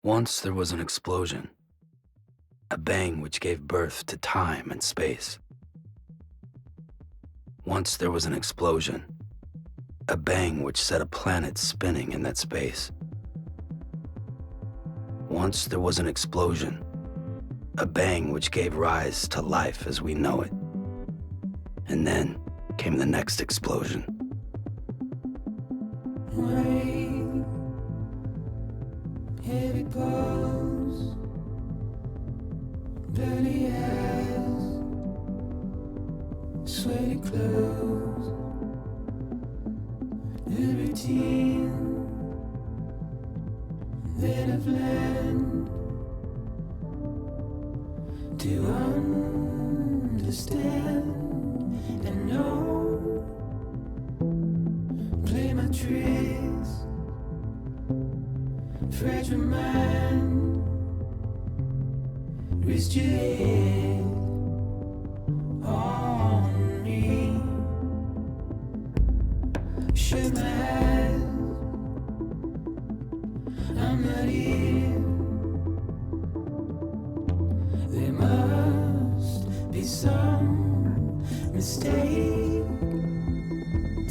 Once there was an explosion, a bang which gave birth to time and space. Once there was an explosion, a bang which set a planet spinning in that space. Once there was an explosion, a bang which gave rise to life as we know it. And then came the next explosion. Rain, heavy clothes, dirty eyes, sweaty clothes, the routine that I've learned to understand and know. Play my tricks, fragile mind, rest your head on me. Shut my eyes, I'm not here. There must be some mistake.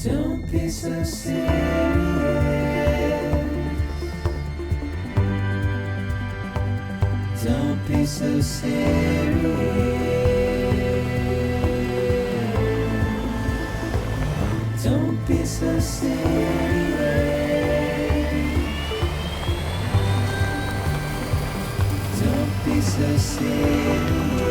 Don't be so serious. Don't be so serious. Don't be so serious. Don't be so serious.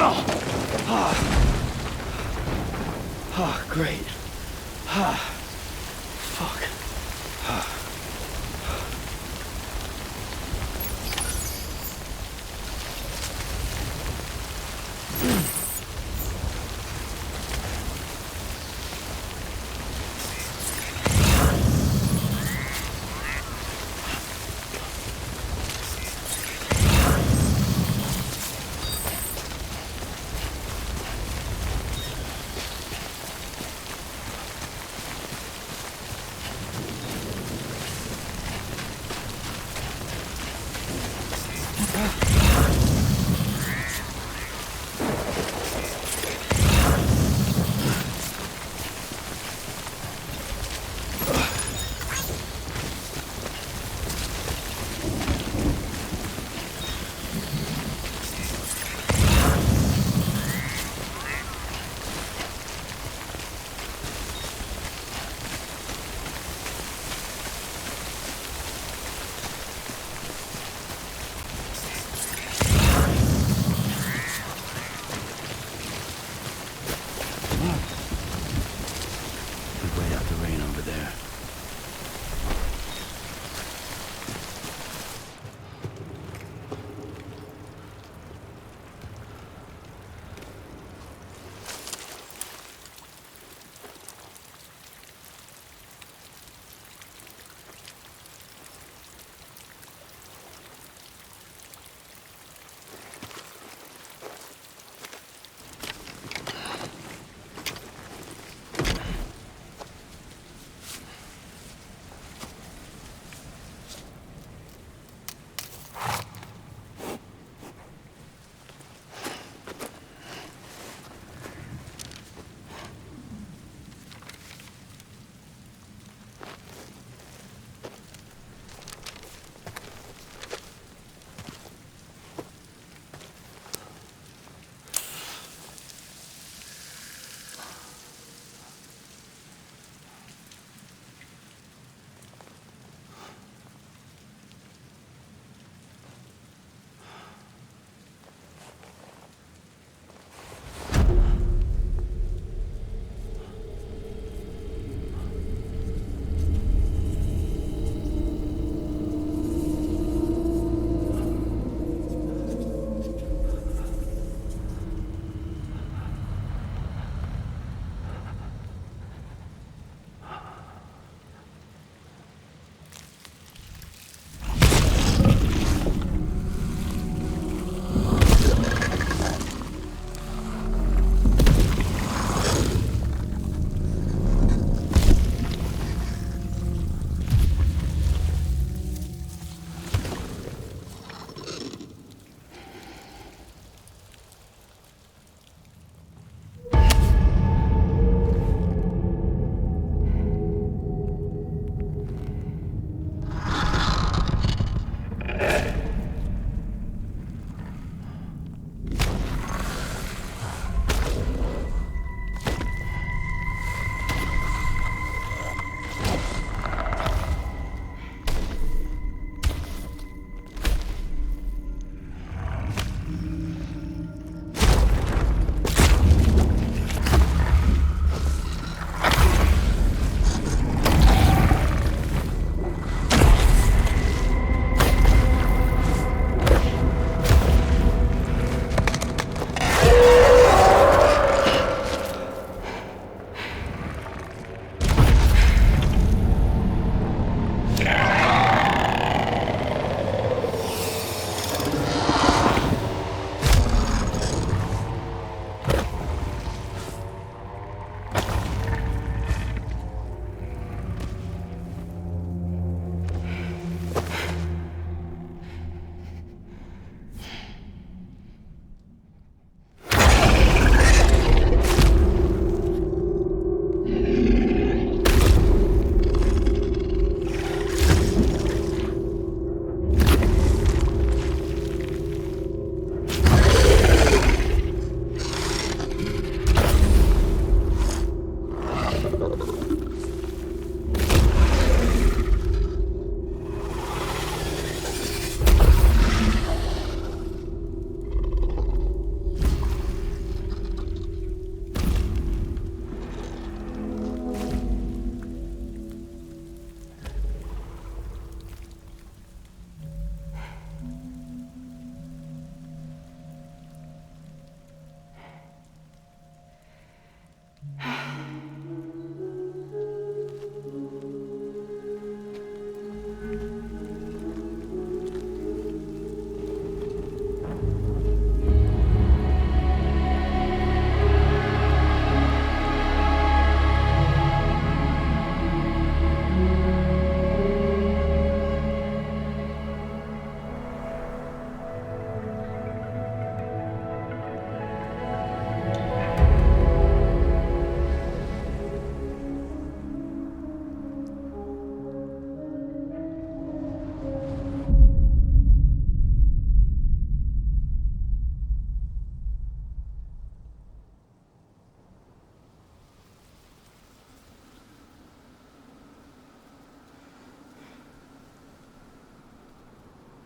No. Great. Fuck.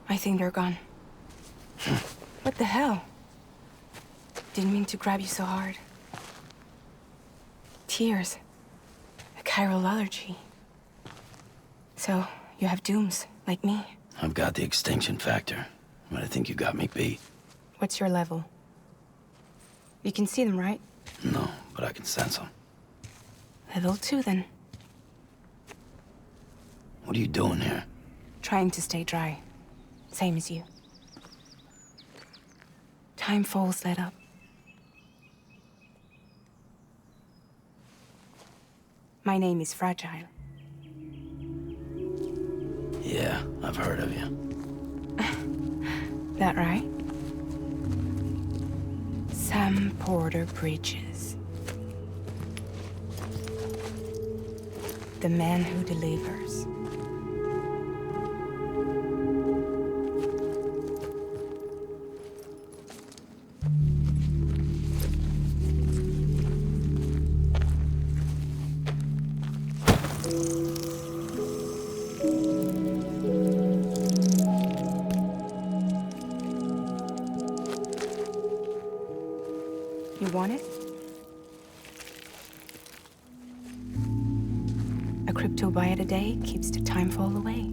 I think they're gone. What the hell? Didn't mean to grab you so hard. Tears. A chiral allergy. So, you have dooms, like me. I've got the extinction factor, but I think you got me beat. What's your level? You can see them, right? No, but I can sense them. Level 2, then. What are you doing here? Trying to stay dry. Same as you. Time falls let up. My name is Fragile. Yeah, I've heard of you. That right? Sam Porter Bridges. The man who delivers. You want it? A crypto byte a day keeps the time fall away.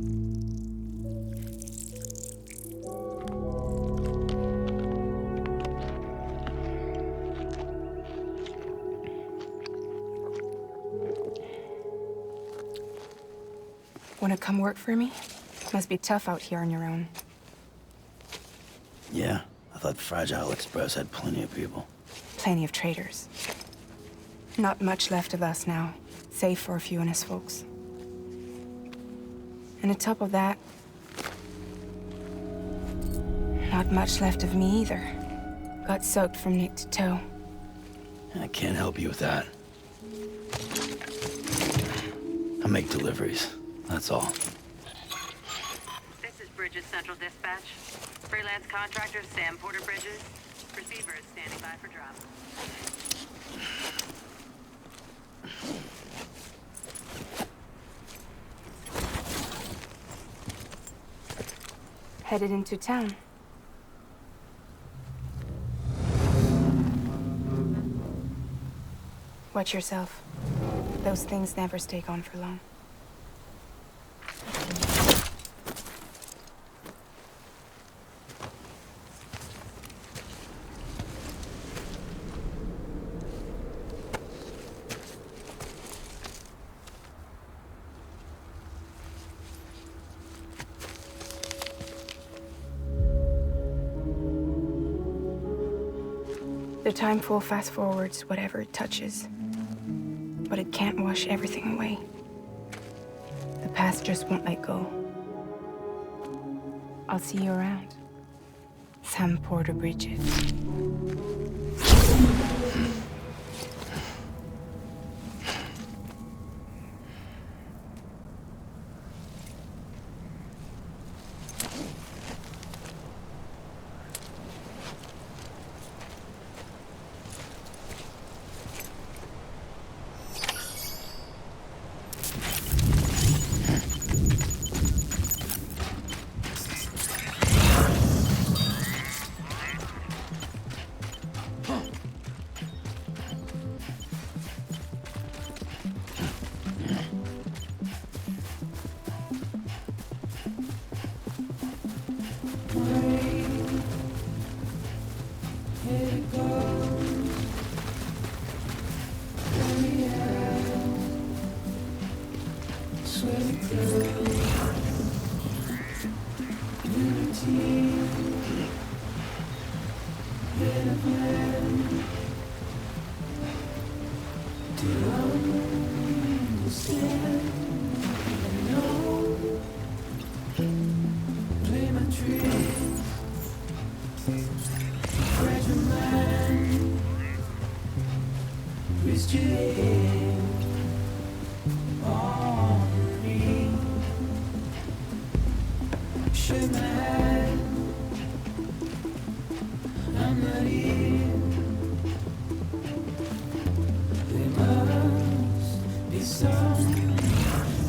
Wanna come work for me? Must be tough out here on your own. Yeah, I thought Fragile Express had plenty of people. Plenty of traitors. Not much left of us now, save for a few honest folks. And on top of that, not much left of me either. Got soaked from neck to toe. I can't help you with that. I make deliveries, that's all. This is Bridges Central Dispatch. Freelance contractor Sam Porter Bridges. Receiver is standing by for drop. Headed into town. Watch yourself. Those things never stay gone for long. The timefall fast forwards whatever it touches, but it can't wash everything away. The past just won't let go. I'll see you around. Sam Porter Bridges. swear we close. Unity in a plan. Do you understand? I know. Play my tricks. Fragile mind. Risk your head on me. Shake my hand. I'm not here. There must be some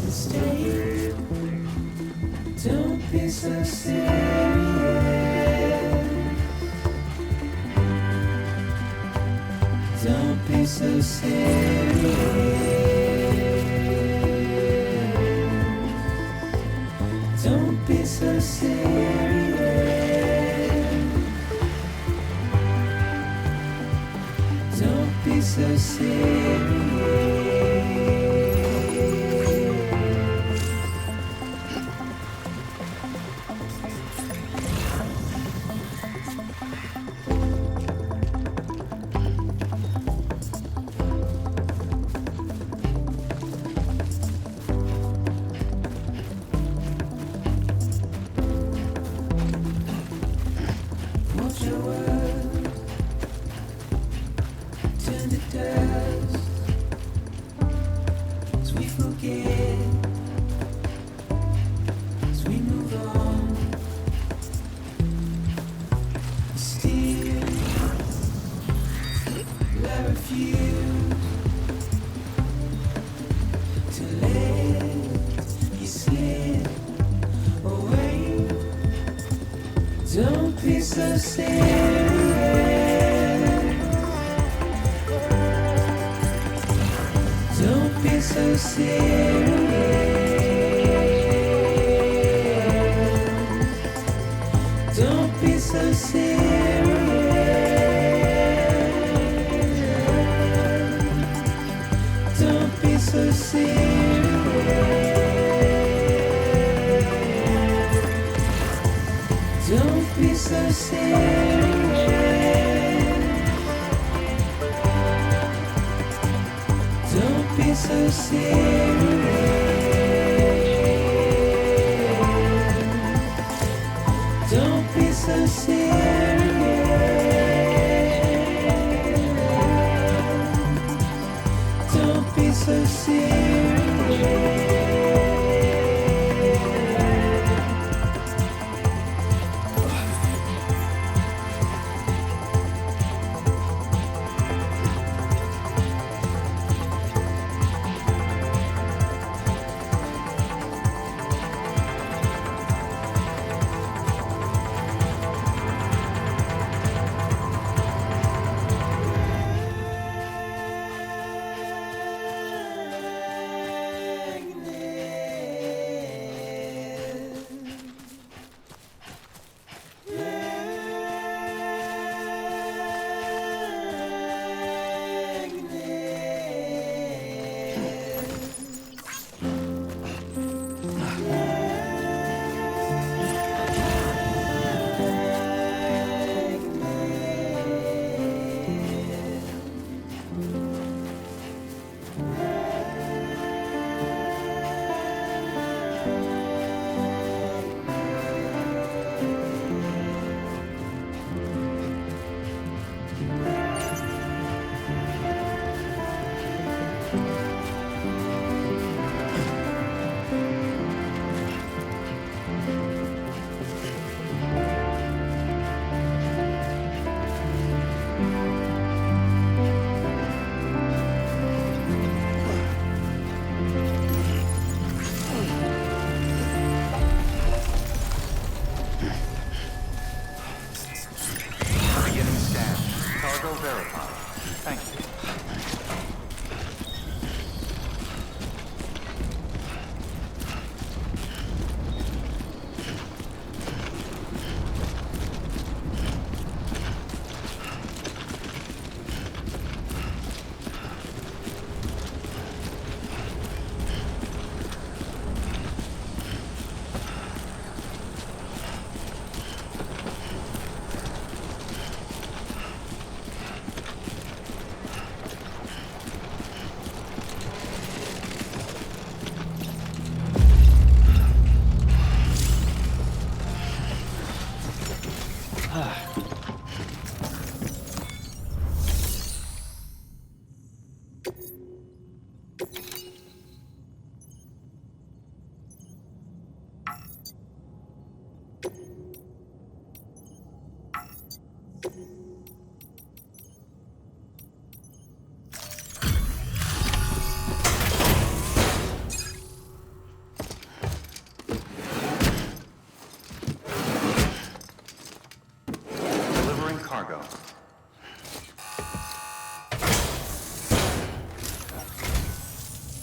mistake. Don't be so serious. Don't be so serious. Don't be so serious. Don't be so serious. Watch your words turn to dust as we forget, as we move on. Still, I refuse to let you slip away. Don't be so serious. Don't be so serious. Don't be so serious. Don't be so serious. Don't be so serious. Don't be so serious. Don't be so serious. Don't be so serious.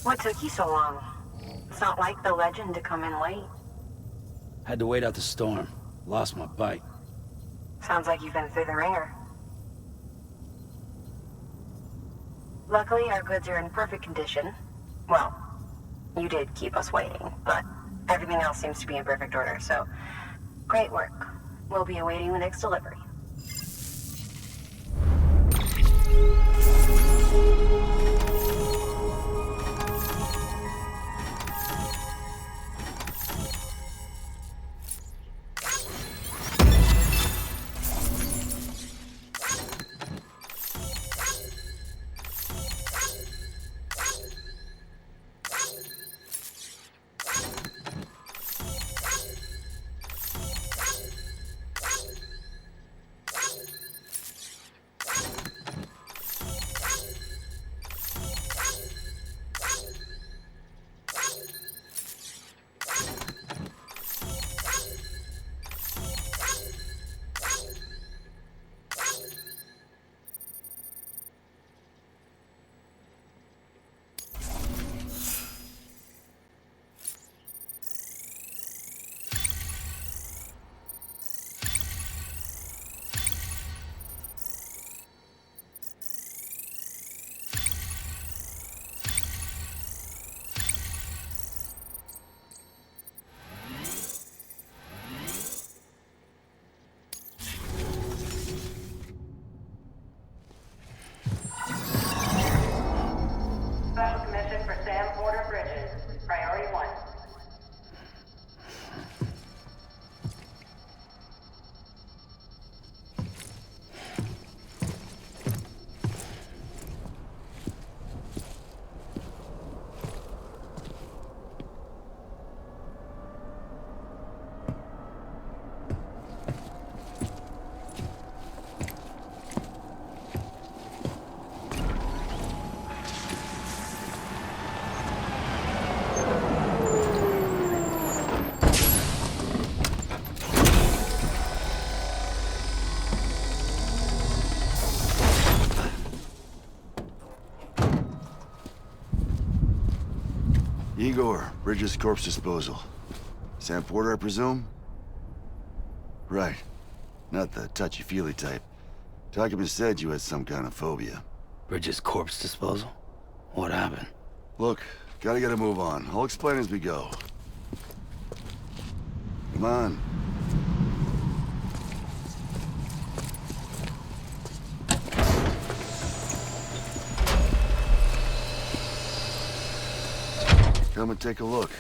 What took you so long? It's not like the legend to come in late. Had to wait out the storm. Lost my bike. Sounds like you've been through the ringer. Luckily, our goods are in perfect condition. Well, you did keep us waiting, but everything else seems to be in perfect order, so great work. We'll be awaiting the next delivery. Special commission for Sam Porter Bridges. Priority 1. Igor, Bridges corpse disposal. Sam Porter, I presume? Right. Not the touchy-feely type. Documents said you had some kind of phobia. Bridges' corpse disposal? What happened? Look, gotta get a move on. I'll explain as we go. Come on. Come and take a look.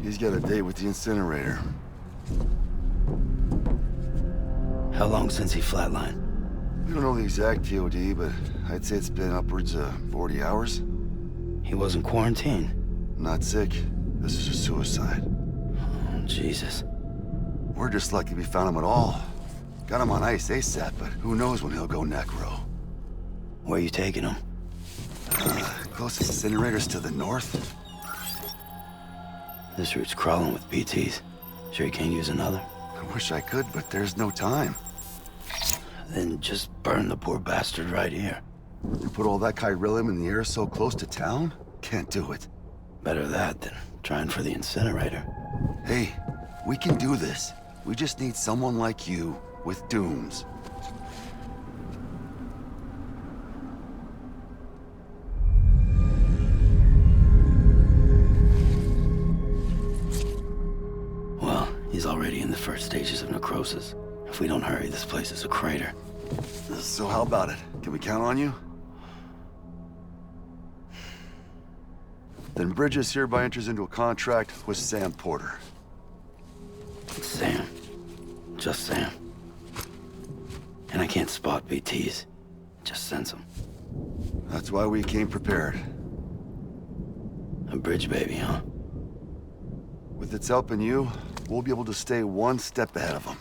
He's got a date with the incinerator. How long since he flatlined? We don't know the exact TOD, but I'd say it's been upwards of 40 hours. He wasn't quarantined. Not sick. This is a suicide. Oh, Jesus. We're just lucky we found him at all. Got him on ice ASAP, but who knows when he'll go necro. Where you taking him? Closest incinerator's to the north. This route's crawling with BTs. Sure you can't use another? I wish I could, but there's no time. Then just burn the poor bastard right here. You put all that chiralium in the air so close to town? Can't do it. Better that than trying for the incinerator. Hey, we can do this. We just need someone like you with dooms. Well, he's already in the first stages of necrosis. If we don't hurry, this place is a crater. So how about it? Can we count on you? Then Bridges hereby enters into a contract with Sam Porter. Sam. Just Sam. And I can't spot BTs. Just sense them. That's why we came prepared. A bridge baby, huh? With its help and you, we'll be able to stay one step ahead of them.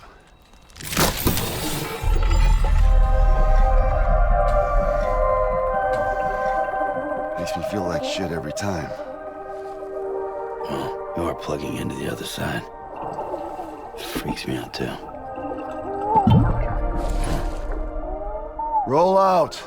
Makes me feel like shit every time. Well, you are plugging into the other side. freaks me out too. Roll out.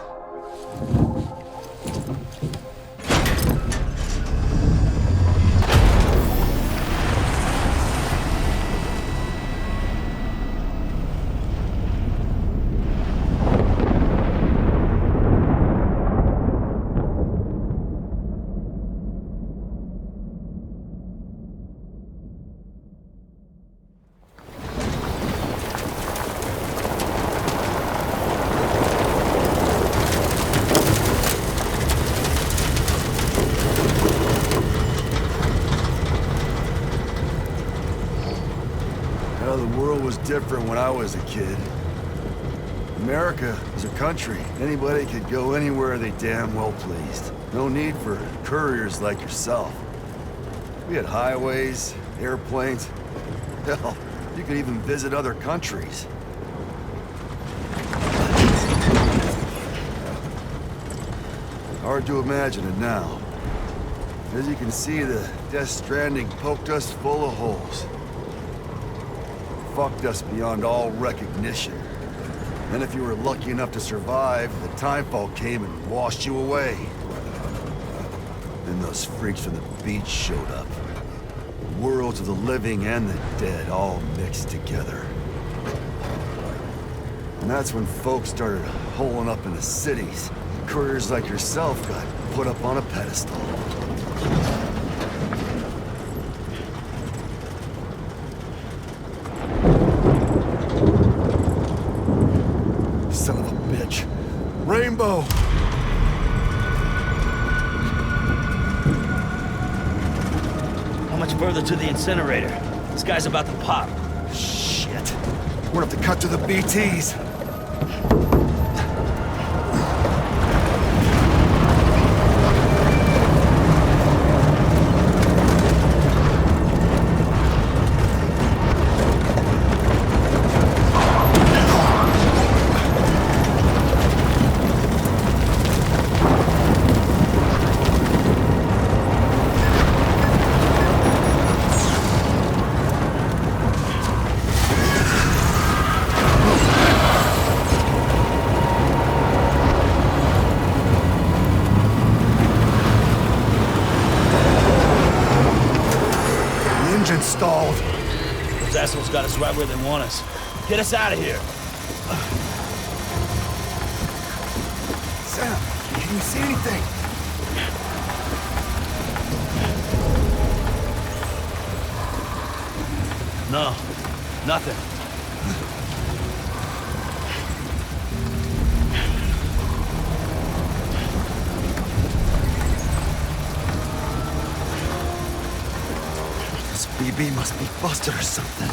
The world was different when I was a kid. America was a country. Anybody could go anywhere they damn well pleased. No need for couriers like yourself. We had highways, airplanes. Hell, you could even visit other countries. Hard to imagine it now. As you can see, the Death Stranding poked us full of holes. Fucked us beyond all recognition. Then if you were lucky enough to survive, the timefall came and washed you away. Then those freaks from the beach showed up. Worlds of the living and the dead all mixed together. And that's when folks started holing up in the cities. Couriers like yourself got put up on a pedestal. Son of a bitch. Rainbow! How much further to the incinerator? This guy's about to pop. Shit. We're gonna have to cut to the BTs. Stalled. Those assholes got us right where they want us. Get us out of here. Sam, can you see anything? No, nothing. BB must be busted or something.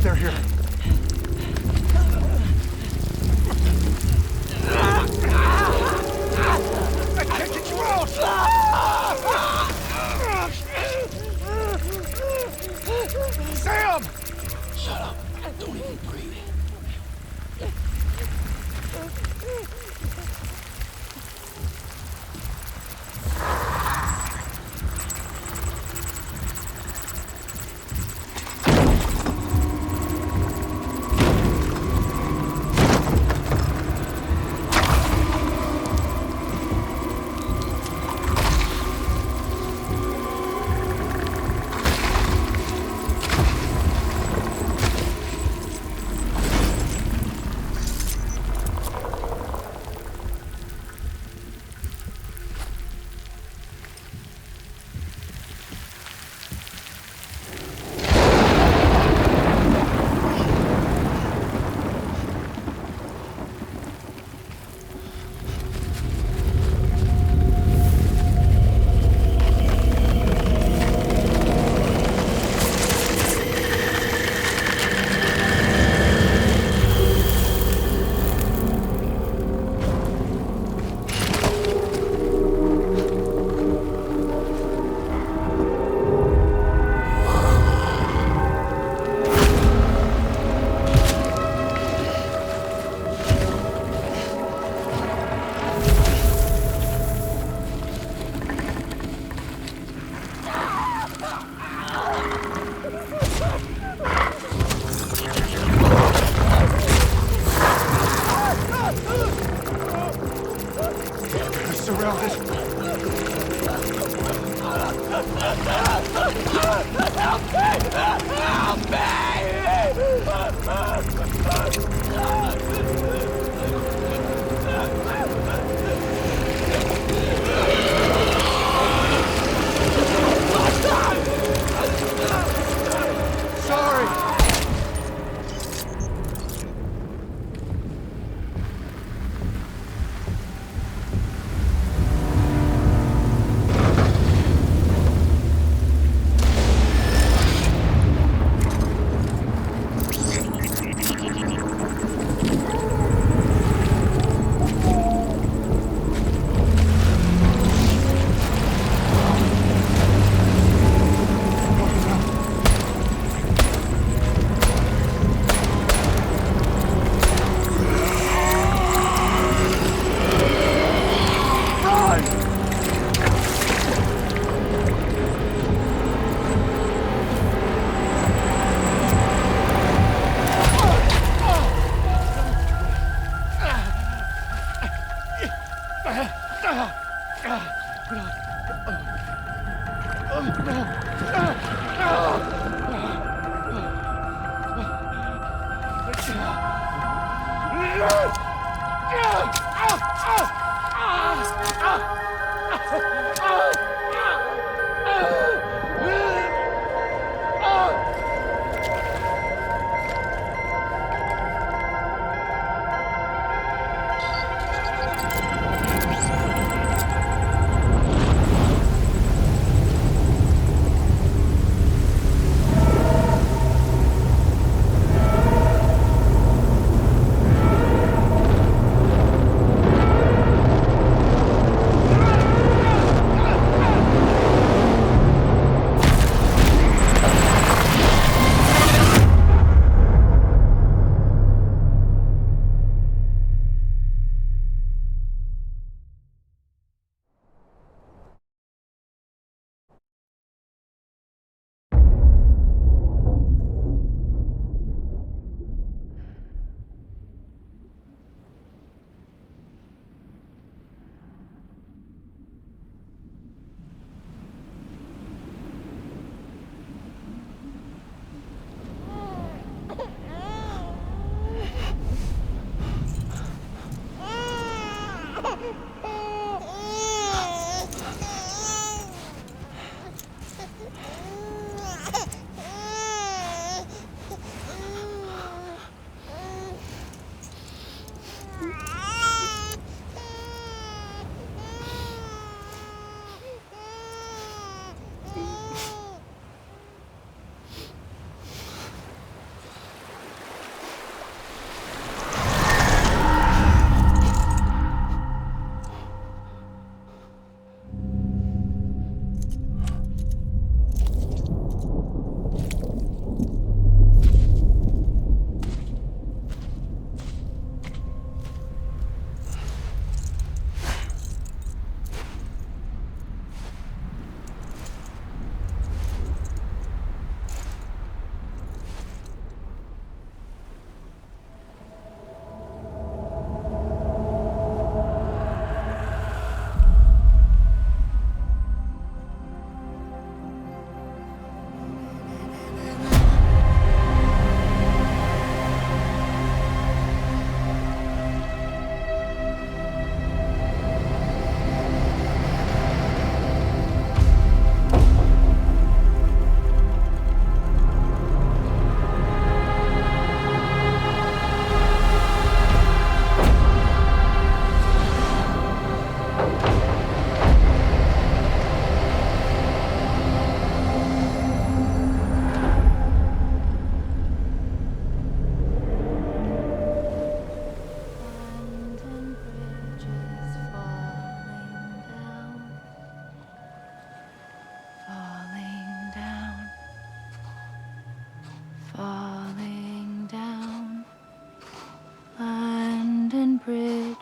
They're here. I can't get you out! Sam! Shut up. Don't even breathe.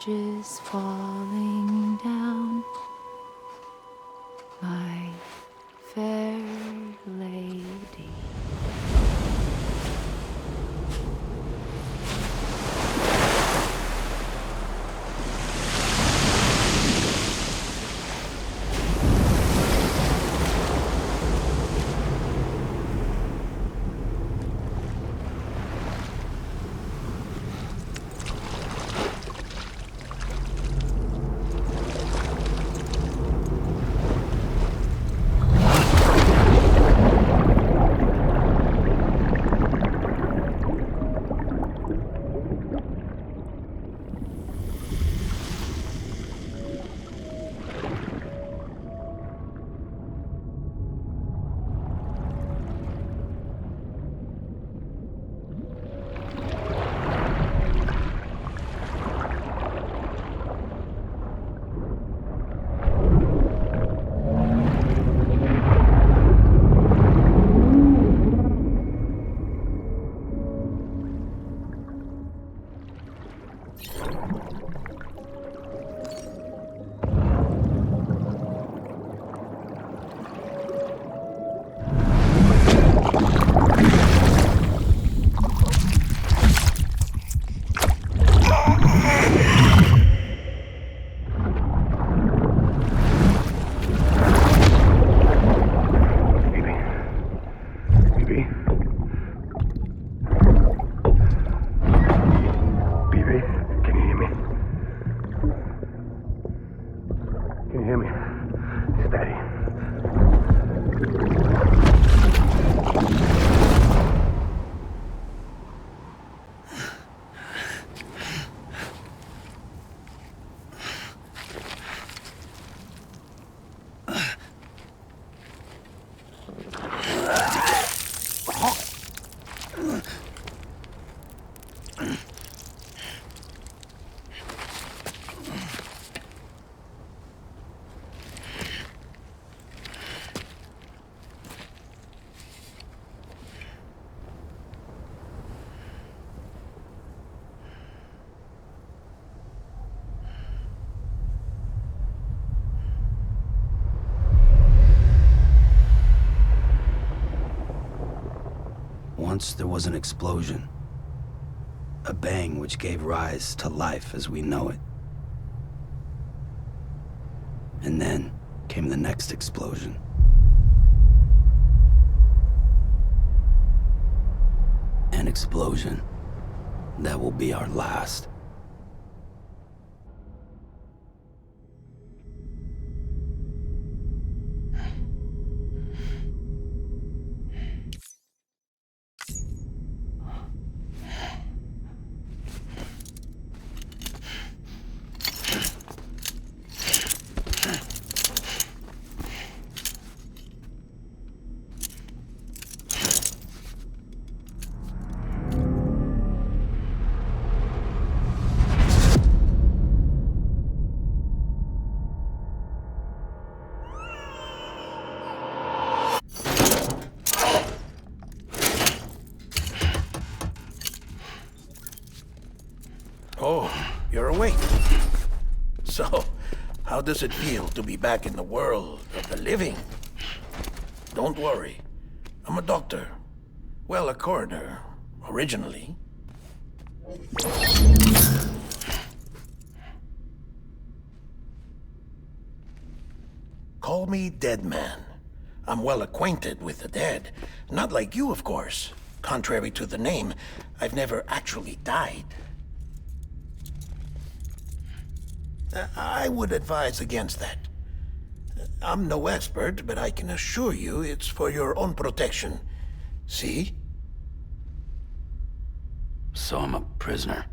bridges falling down, my fair lady. Once there was an explosion. A bang which gave rise to life as we know it. And then came the next explosion. An explosion that will be our last. Oh, you're awake. So, how does it feel to be back in the world of the living? Don't worry. I'm a doctor. Well, a coroner, originally. Call me Dead Man. I'm well acquainted with the dead. Not like you, of course. Contrary to the name, I've never actually died. I would advise against that. I'm no expert, but I can assure you it's for your own protection. See? So I'm a prisoner.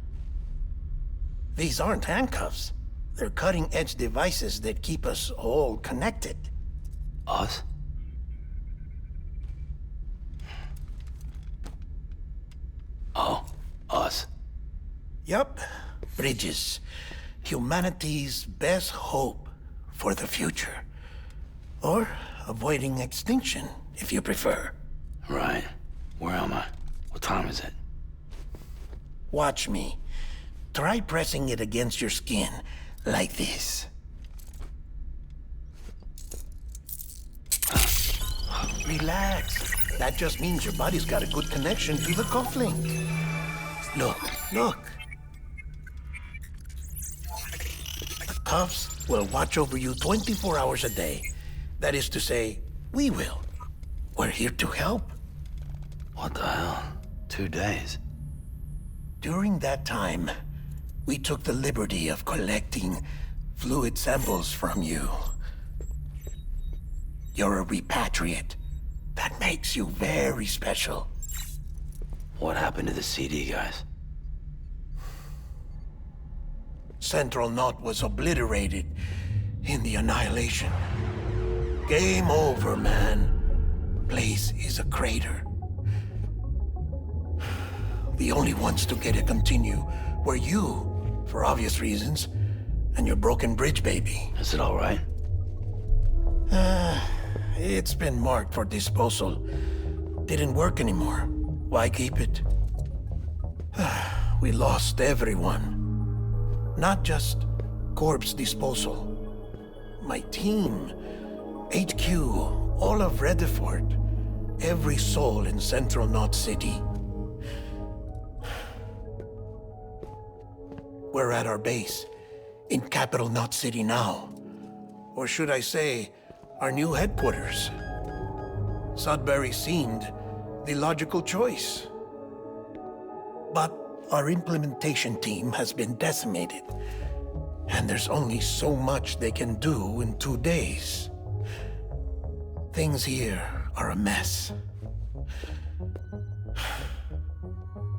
These aren't handcuffs. They're cutting-edge devices that keep us all connected. Us? Oh, us. Yup. Bridges. Humanity's best hope for the future. Or avoiding extinction, if you prefer. Right. Where am I? What time is it? Watch me. Try pressing it against your skin, like this. Relax. That just means your body's got a good connection to the cufflink. Look, look. The cuffs will watch over you 24 hours a day. That is to say, we will. We're here to help. What the hell? 2 days? During that time, we took the liberty of collecting fluid samples from you. You're a repatriate. That makes you very special. What happened to the CD guys? Central Knot was obliterated in the annihilation. Game over, man. Place is a crater. The only ones to get to continue were you, for obvious reasons, and your broken bridge baby. Is it all right? It's been marked for disposal. Didn't work anymore. Why keep it? We lost everyone. Not just corpse disposal. My team, HQ, all of Redefort, every soul in Central Knot City. We're at our base, in Capital Knot City now. Or should I say, our new headquarters. Sudbury seemed the logical choice. But our implementation team has been decimated, and there's only so much they can do in 2 days. Things here are a mess.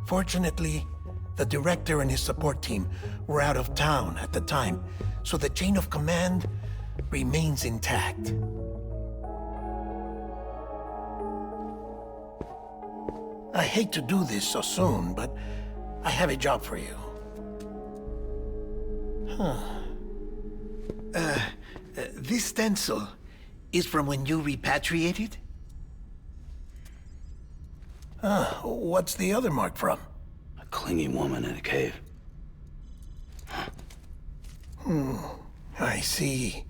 Fortunately, the director and his support team were out of town at the time, so the chain of command remains intact. I hate to do this so soon, but I have a job for you. This stencil is from when you repatriated? What's the other mark from? A clingy woman in a cave. I see.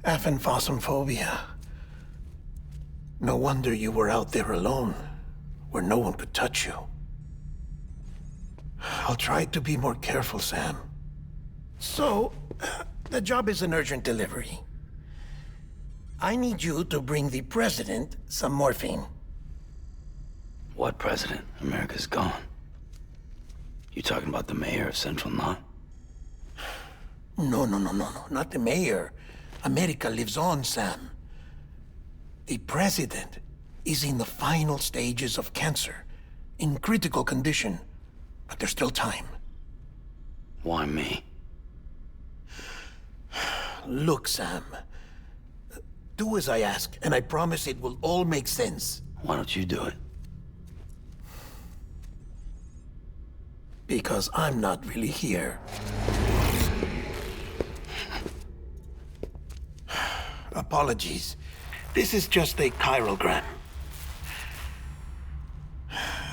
Aphenphosmphobia. No wonder you were out there alone, where no one could touch you. I'll try to be more careful, Sam. So, the job is an urgent delivery. I need you to bring the president some morphine. What president? America's gone. You talking about the mayor of Central Knot? No, not the mayor. America lives on, Sam. The president is in the final stages of cancer, in critical condition, but there's still time. Why me? Look, Sam. Do as I ask, and I promise it will all make sense. Why don't you do it? Because I'm not really here. Apologies. This is just a chiralgram.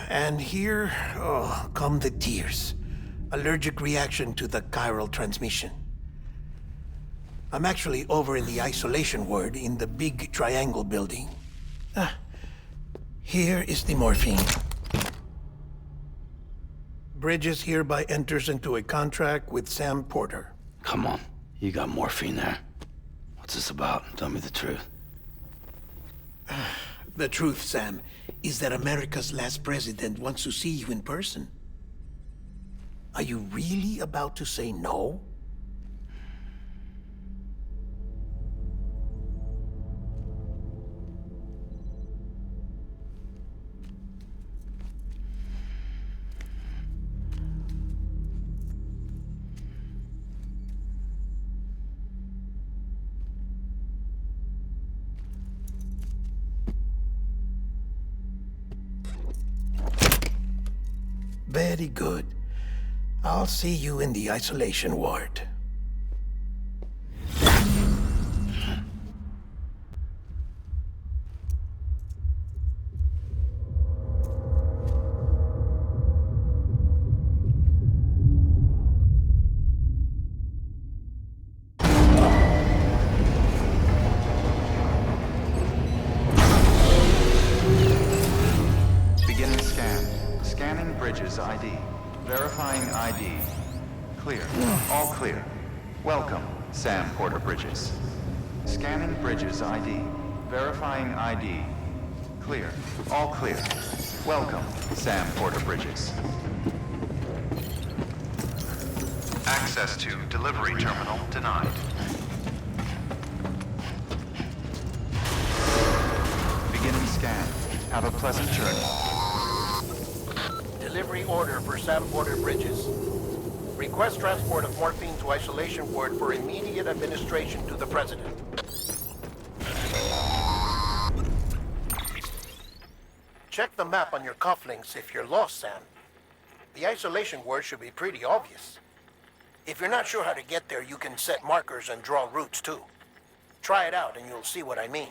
And here, come the tears. Allergic reaction to the chiral transmission. I'm actually over in the isolation ward in the big triangle building. Here is the morphine. Bridges hereby enters into a contract with Sam Porter. Come on. You got morphine there. What's this about? Tell me the truth. The truth, Sam, is that America's last president wants to see you in person. Are you really about to say no? Very good. I'll see you in the isolation ward. ID. Verifying ID. Clear. All clear. Welcome, Sam Porter Bridges. Scanning Bridges ID. Verifying ID. Clear. All clear. Welcome, Sam Porter Bridges. Access to delivery terminal denied. Beginning scan. Have a pleasant journey. Delivery order for Sam Porter Bridges. Request transport of morphine to isolation ward for immediate administration to the President. Check the map on your cufflinks if you're lost, Sam. The isolation word should be pretty obvious. If you're not sure how to get there, you can set markers and draw routes too. Try it out and you'll see what I mean.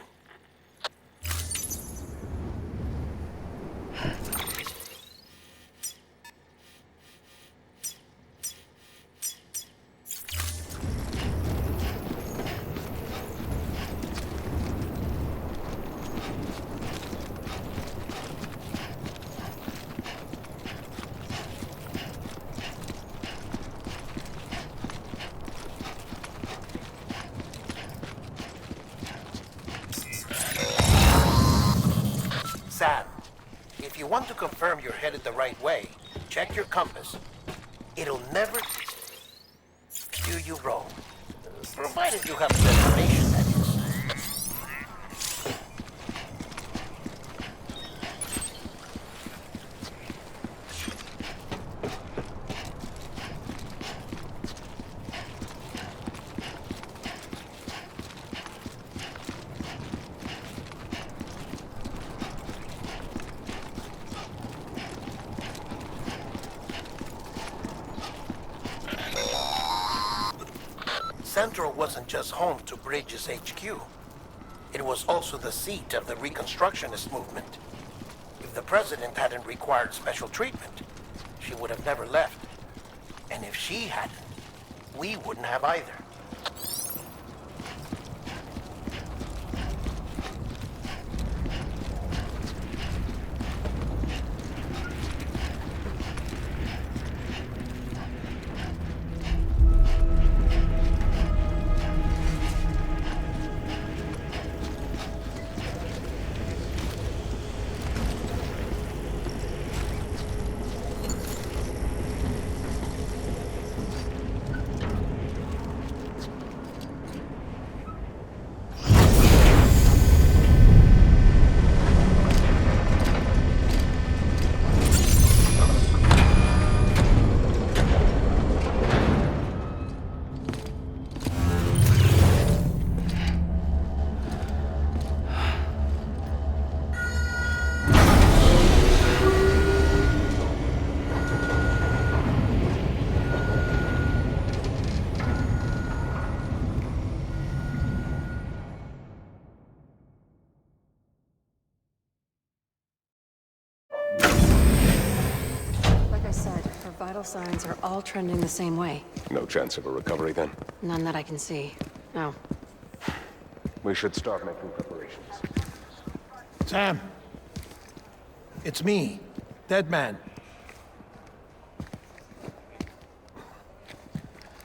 Sam, if you want to confirm you're headed the right way, check your compass. It'll never steer you wrong. Provided you have a destination, that is. Central wasn't just home to Bridges HQ. It was also the seat of the Reconstructionist movement. If the president hadn't required special treatment, she would have never left. And if she hadn't, we wouldn't have either. Vital signs are all trending the same way. No chance of a recovery then? None that I can see. No. We should start making preparations. Sam! It's me, Dead Man.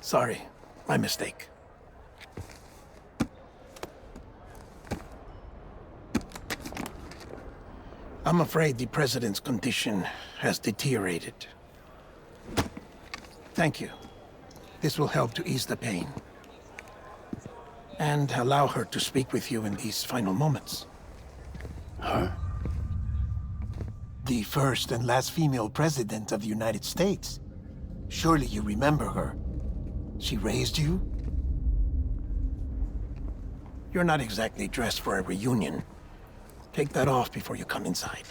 Sorry, my mistake. I'm afraid the President's condition has deteriorated. Thank you. This will help to ease the pain. And allow her to speak with you in these final moments. Her? The first and last female president of the United States. Surely you remember her. She raised you? You're not exactly dressed for a reunion. Take that off before you come inside.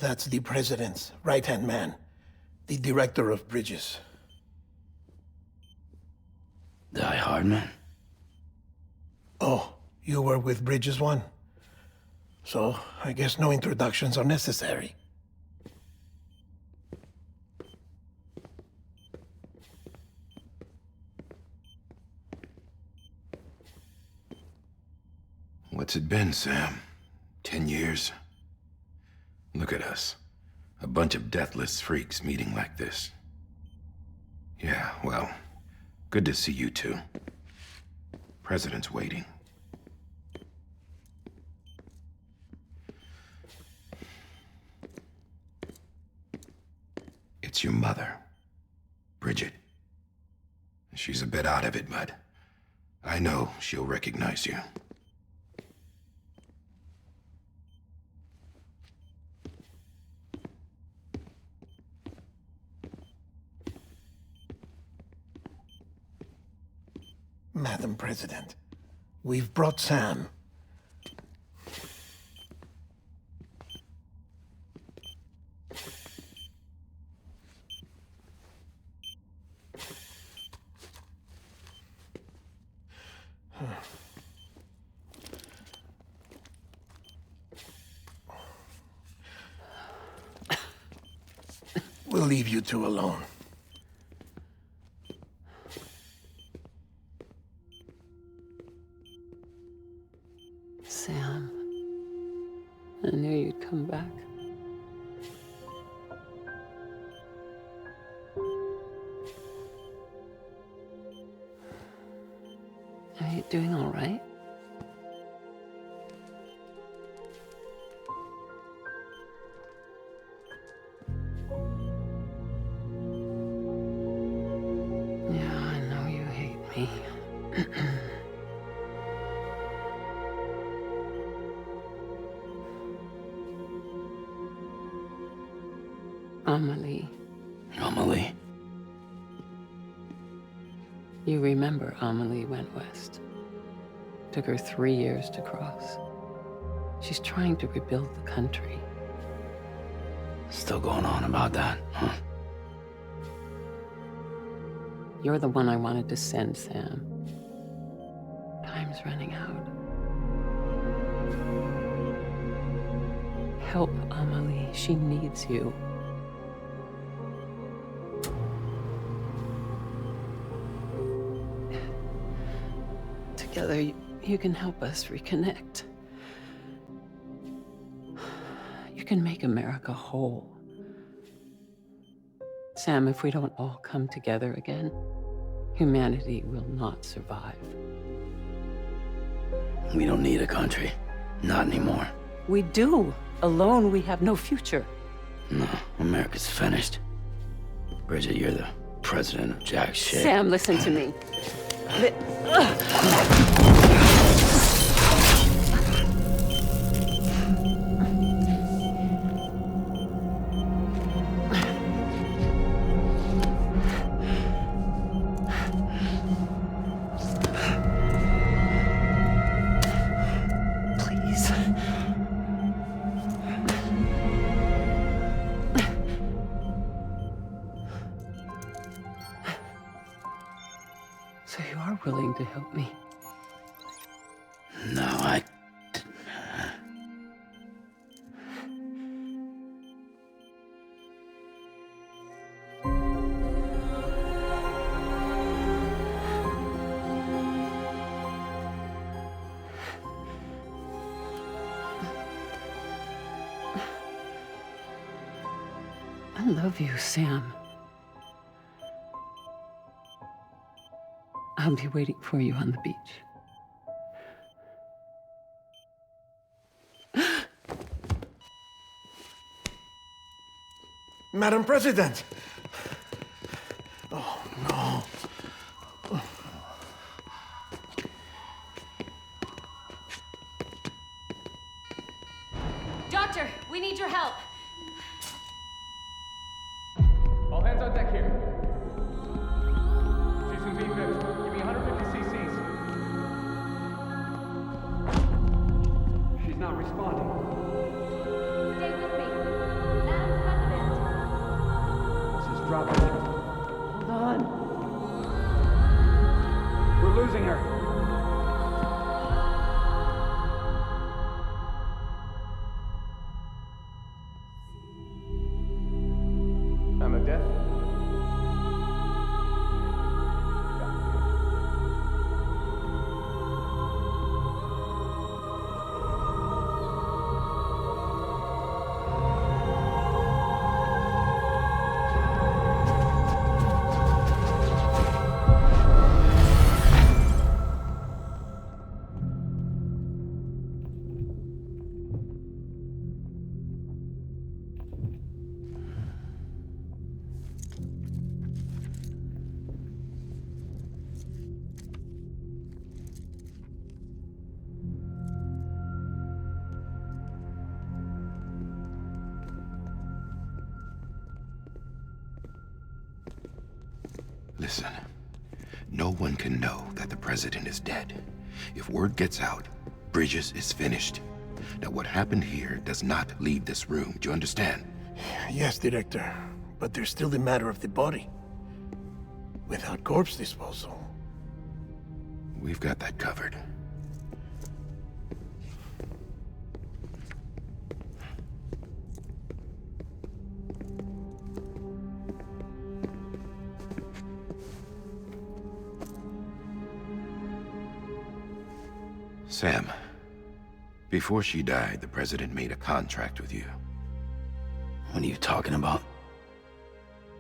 That's the president's right-hand man, the director of bridges. Die Hard Man? Oh, you were with Bridges 1? So, I guess no introductions are necessary. What's it been, Sam? 10 years? Look at us. A bunch of deathless freaks meeting like this. Yeah, well, good to see you two. President's waiting. It's your mother, Bridget. She's a bit out of it, but I know she'll recognize you. Madam President, we've brought Sam. We'll leave you two alone. Sam, I knew you'd come back. Are you doing all right? Yeah, I know you hate me. Amelie. Amelie? You remember Amelie went west. Took her 3 years to cross. She's trying to rebuild the country. Still going on about that, huh? You're the one I wanted to send, Sam. Time's running out. Help Amelie. She needs you. Together, you can help us reconnect. You can make America whole. Sam, if we don't all come together again, humanity will not survive. We don't need a country. Not anymore. We do. Alone, we have no future. No, America's finished. Bridget, you're the president of jack shit. Sam, listen to me. Please. So you are willing to help me? No, I... I love you, Sam. I'll be waiting for you on the beach. Madam President! Oh, no. Doctor, we need your help. All hands on deck here. She's in V-Viv. Give me 150 cc's. She's not responding. Stay with me. dropping her. Hold on. We're losing her. I'm a death. Listen, no one can know that the president is dead. If word gets out, Bridges is finished. Now, what happened here does not leave this room. Do you understand? Yes, Director. But there's still the matter of the body. Without corpse disposal. We've got that covered. Sam, before she died, the president made a contract with you. What are you talking about?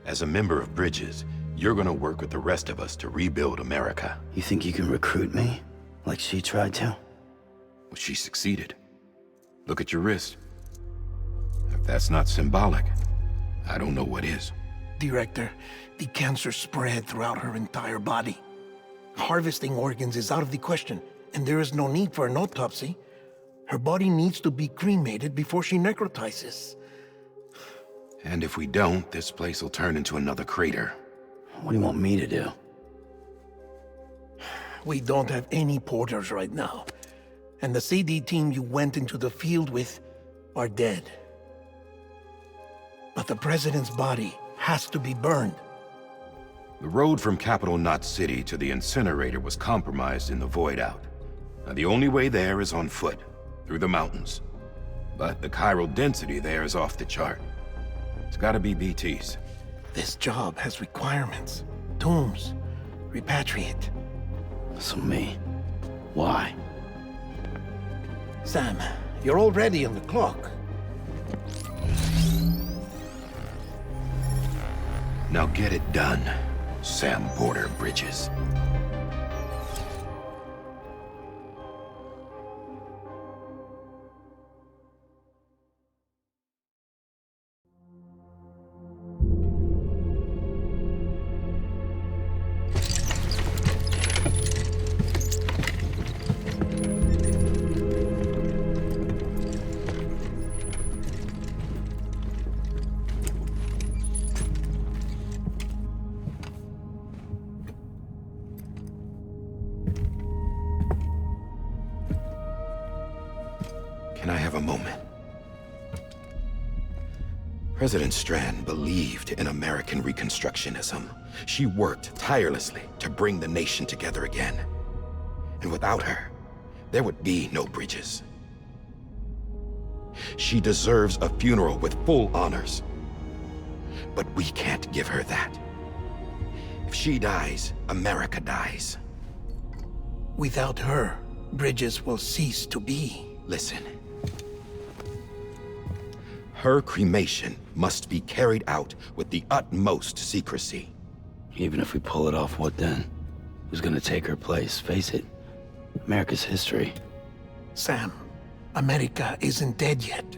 As a member of Bridges, you're gonna work with the rest of us to rebuild America. You think you can recruit me? Like she tried to? Well, she succeeded. Look at your wrist. If that's not symbolic, I don't know what is. Director, the cancer spread throughout her entire body. Harvesting organs is out of the question, and there is no need for an autopsy. Her body needs to be cremated before she necrotizes. And if we don't, this place will turn into another crater. What do you want me to do? We don't have any porters right now. And the CD team you went into the field with are dead. But the president's body has to be burned. The road from Capital Knot City to the incinerator was compromised in the void out. Now, the only way there is on foot, through the mountains. But the chiral density there is off the chart. It's gotta be BTs. This job has requirements. Tombs. Repatriate. So me. Why? Sam, you're already on the clock. Now get it done, Sam Porter Bridges. Can I have a moment? President Strand believed in American Reconstructionism. She worked tirelessly to bring the nation together again. And without her, there would be no Bridges. She deserves a funeral with full honors. But we can't give her that. If she dies, America dies. Without her, Bridges will cease to be. Listen. Her cremation must be carried out with the utmost secrecy. Even if we pull it off, what then? Who's gonna take her place? Face it, America's history. Sam, America isn't dead yet.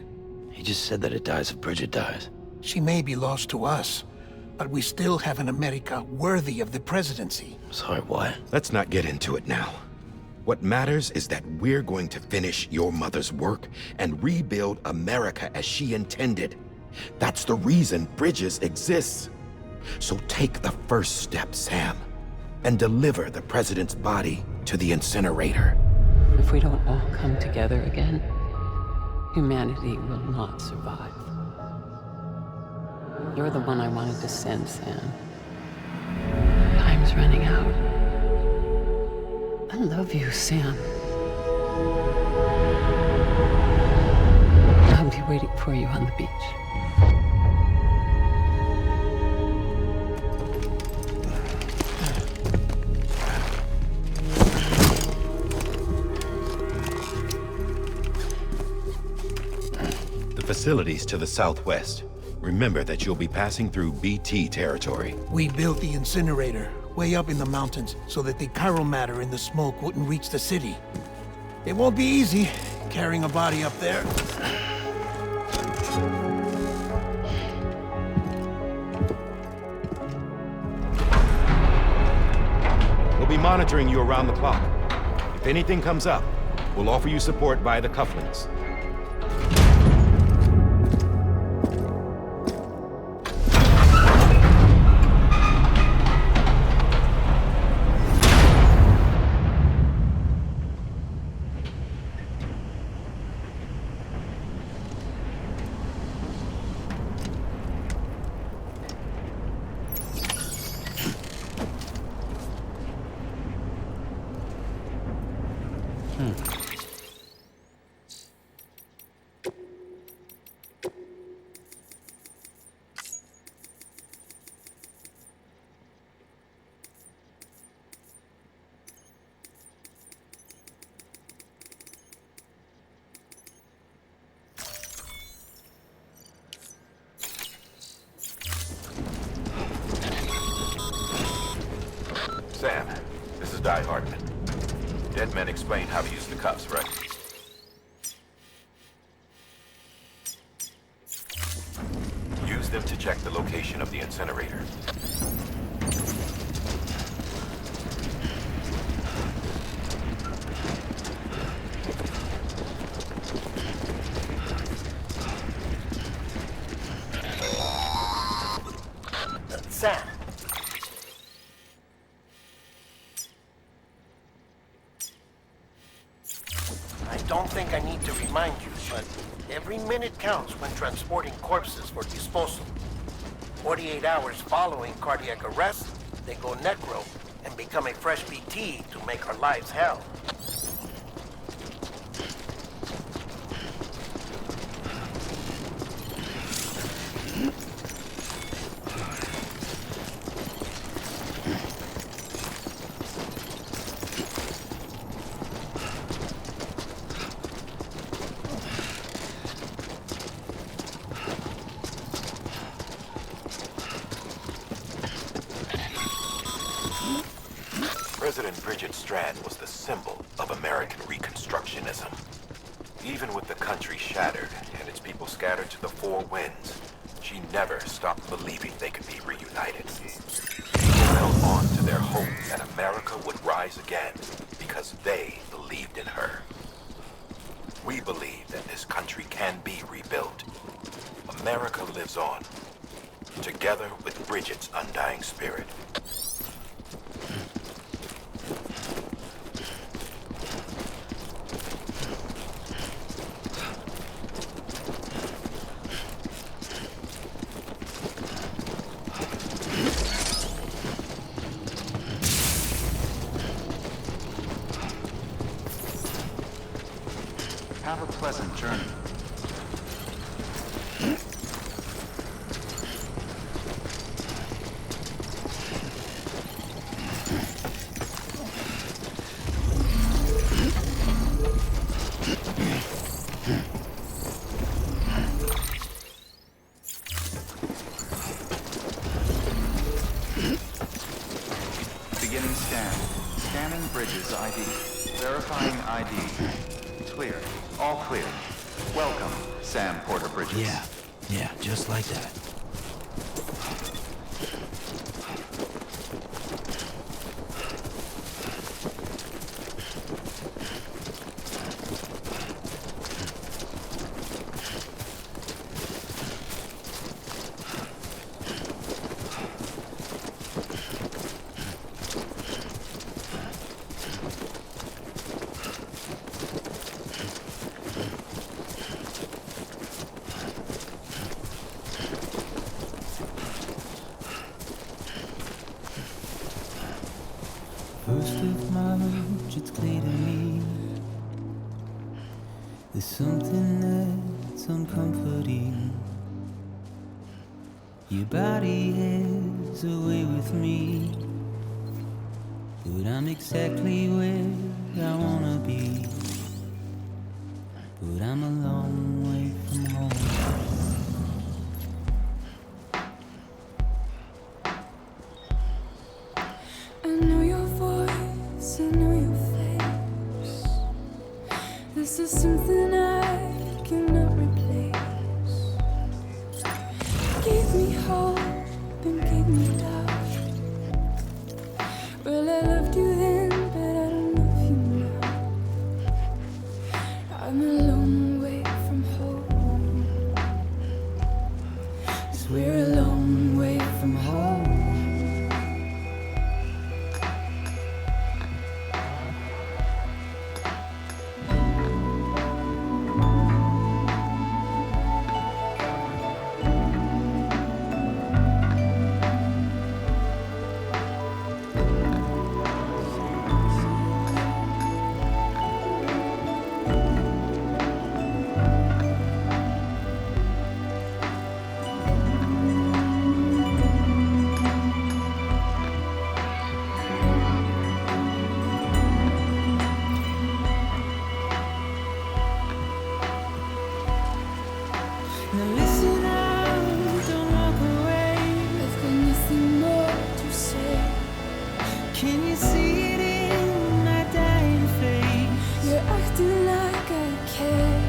He just said that it dies if Bridget dies. She may be lost to us, but we still have an America worthy of the presidency. Sorry, what? Let's not get into it now. What matters is that we're going to finish your mother's work and rebuild America as she intended. That's the reason Bridges exists. So take the first step, Sam, and deliver the president's body to the incinerator. If we don't all come together again, humanity will not survive. You're the one I wanted to send, Sam. Time's running out. I love you, Sam. I'll be waiting for you on the beach. The facilities to the southwest. Remember that you'll be passing through BT territory. We built the incinerator way up in the mountains so that the chiral matter in the smoke wouldn't reach the city. It won't be easy carrying a body up there. We'll be monitoring you around the clock. If anything comes up, we'll offer you support via the cufflinks. Sam, this is Di Hartman. Dead men explained how to use the cuffs, right? Use them to check the location of the incinerator. Sam. I don't think I need to remind you, but every minute counts when transporting corpses for disposal. 48 hours following cardiac arrest, they go necro and become a fresh BT to make our lives hell. President Bridget Strand was the symbol of American Reconstructionism. Even with the country shattered and its people scattered to the four winds, she never stopped believing they could be reunited. People held on to their hope that America would rise again because they believed in her. We believe that this country can be rebuilt. America lives on, together with Bridget's undying spirit. Have a pleasant journey. Beginning scan. Scanning Bridges ID. Verifying ID. Clear. All clear. Welcome, Sam Porter Bridges. Yeah, just like that. much, it's clear to me. There's something that's uncomforting. Your body is away with me, but I'm exactly where I wanna be. But I'm a long way from home. I know your voice, I know your face. This is something I cannot replace. Gave me hope and gave me love. Well, I loved you then, but I don't love you now. I'm a long way from home. 'Cause we're a long way from home. Now listen up, don't walk away. I've got nothing more to say. Can you see it in my dying face? You're acting like I care.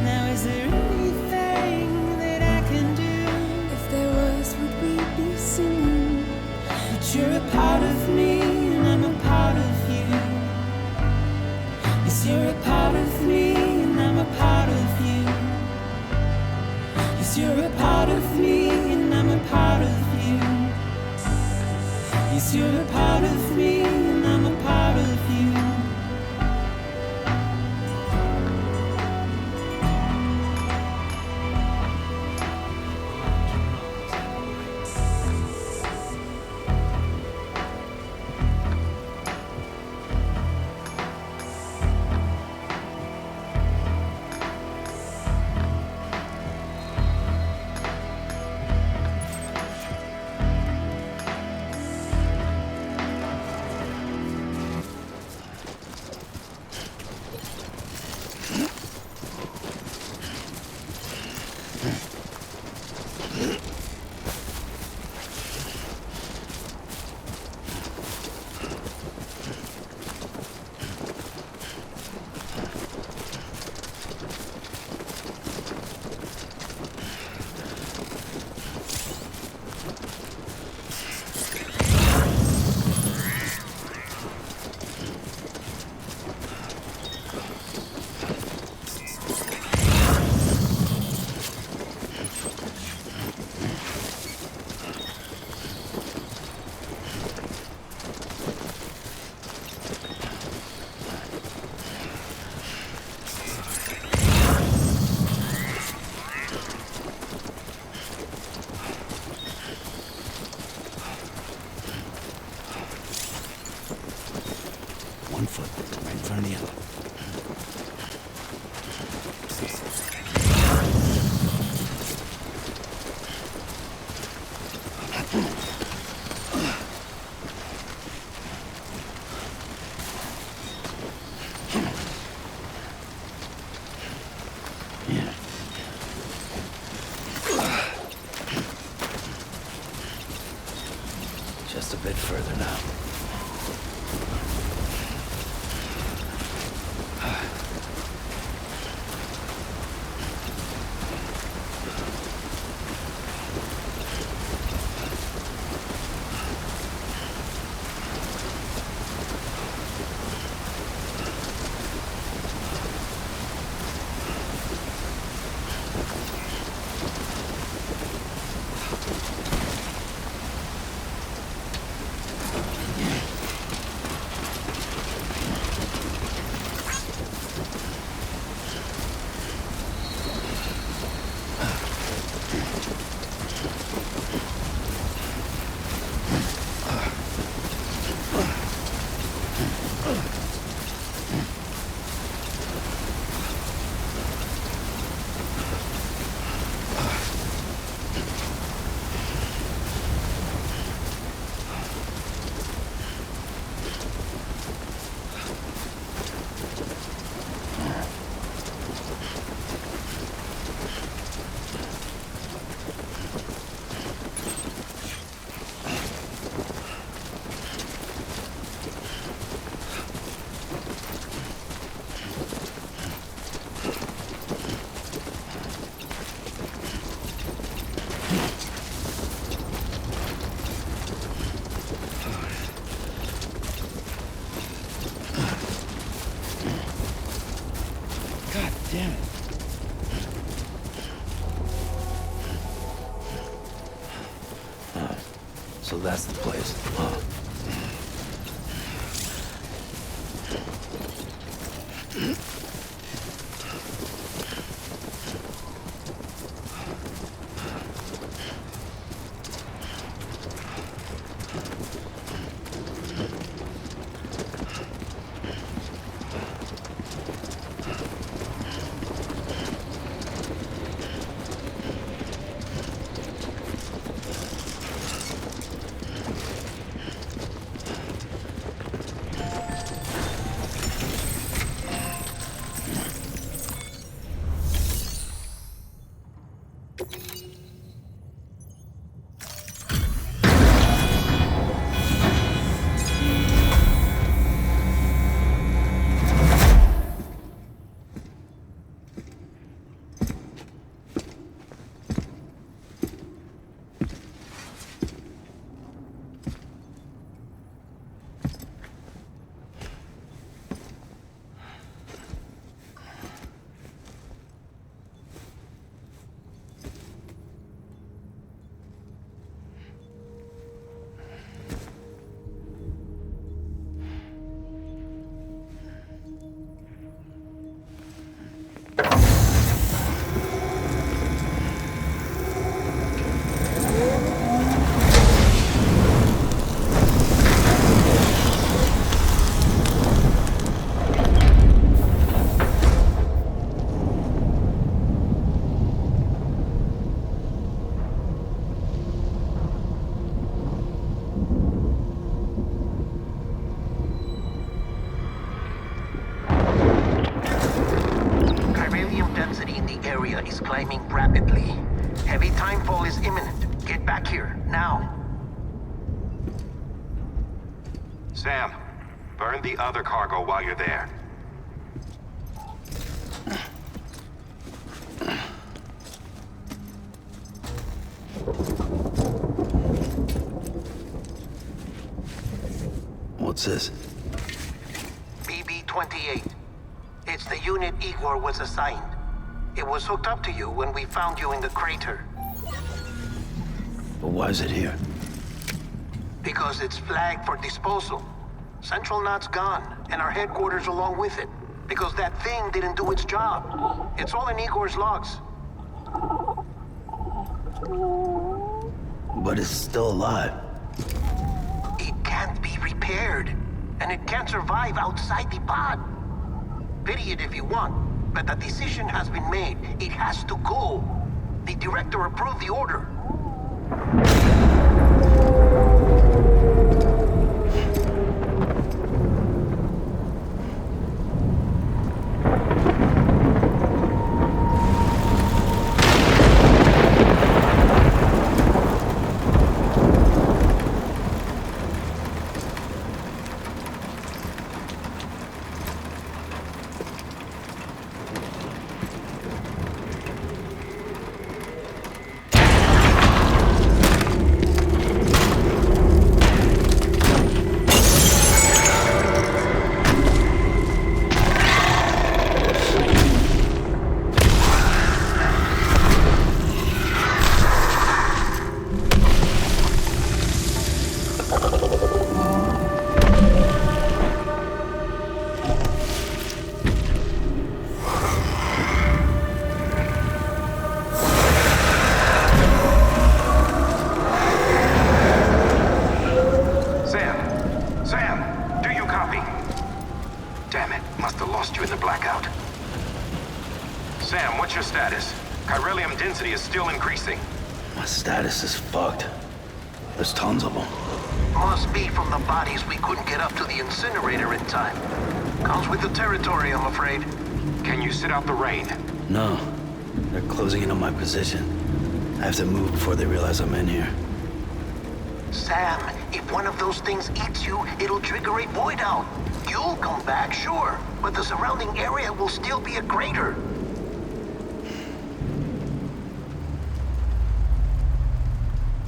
Now is there anything that I can do? If there was, would we be singing? But you're a part of me and I'm a part of you. Yes, you're a part of me and I'm a part of you. Yes, you're a part of me and I'm a part of you. Yes, you're a part of me and I'm a part of you. One foot right in front of the other. Yeah. Just a bit further now. Yeah. So that's the place. Huh. Is climbing rapidly. Heavy timefall is imminent. Get back here, now. Sam, burn the other cargo while you're there. What's this? BB-28. It's the unit Igor was assigned. It was hooked up to you when we found you in the crater. But why is it here? Because it's flagged for disposal. Central Knot's gone, and our headquarters along with it. Because that thing didn't do its job. It's all in Igor's logs. But it's still alive. It can't be repaired. And it can't survive outside the pod. Pity it if you want. But the decision has been made. It has to go. The director approved the order. Sam, what's your status? Chiralium density is still increasing. My status is fucked. There's tons of them. Must be from the bodies we couldn't get up to the incinerator in time. Comes with the territory, I'm afraid. Can you sit out the rain? No. They're closing in on my position. I have to move before they realize I'm in here. Sam, if one of those things eats you, it'll trigger a void out. You'll come back, sure, but the surrounding area will still be a crater.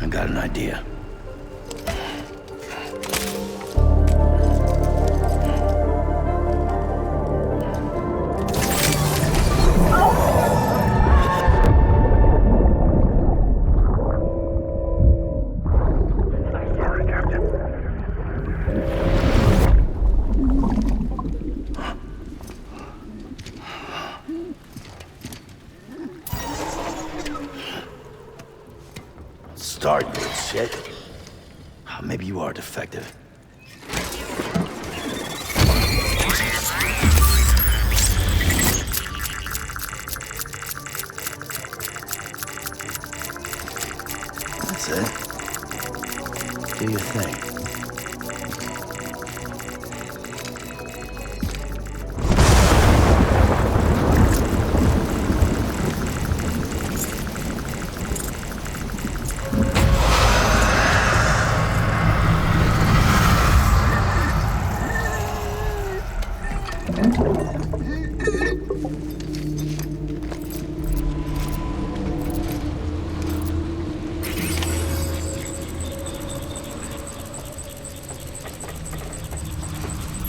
I got an idea. start, you shit. Oh, maybe you are defective. That's it. Do your thing.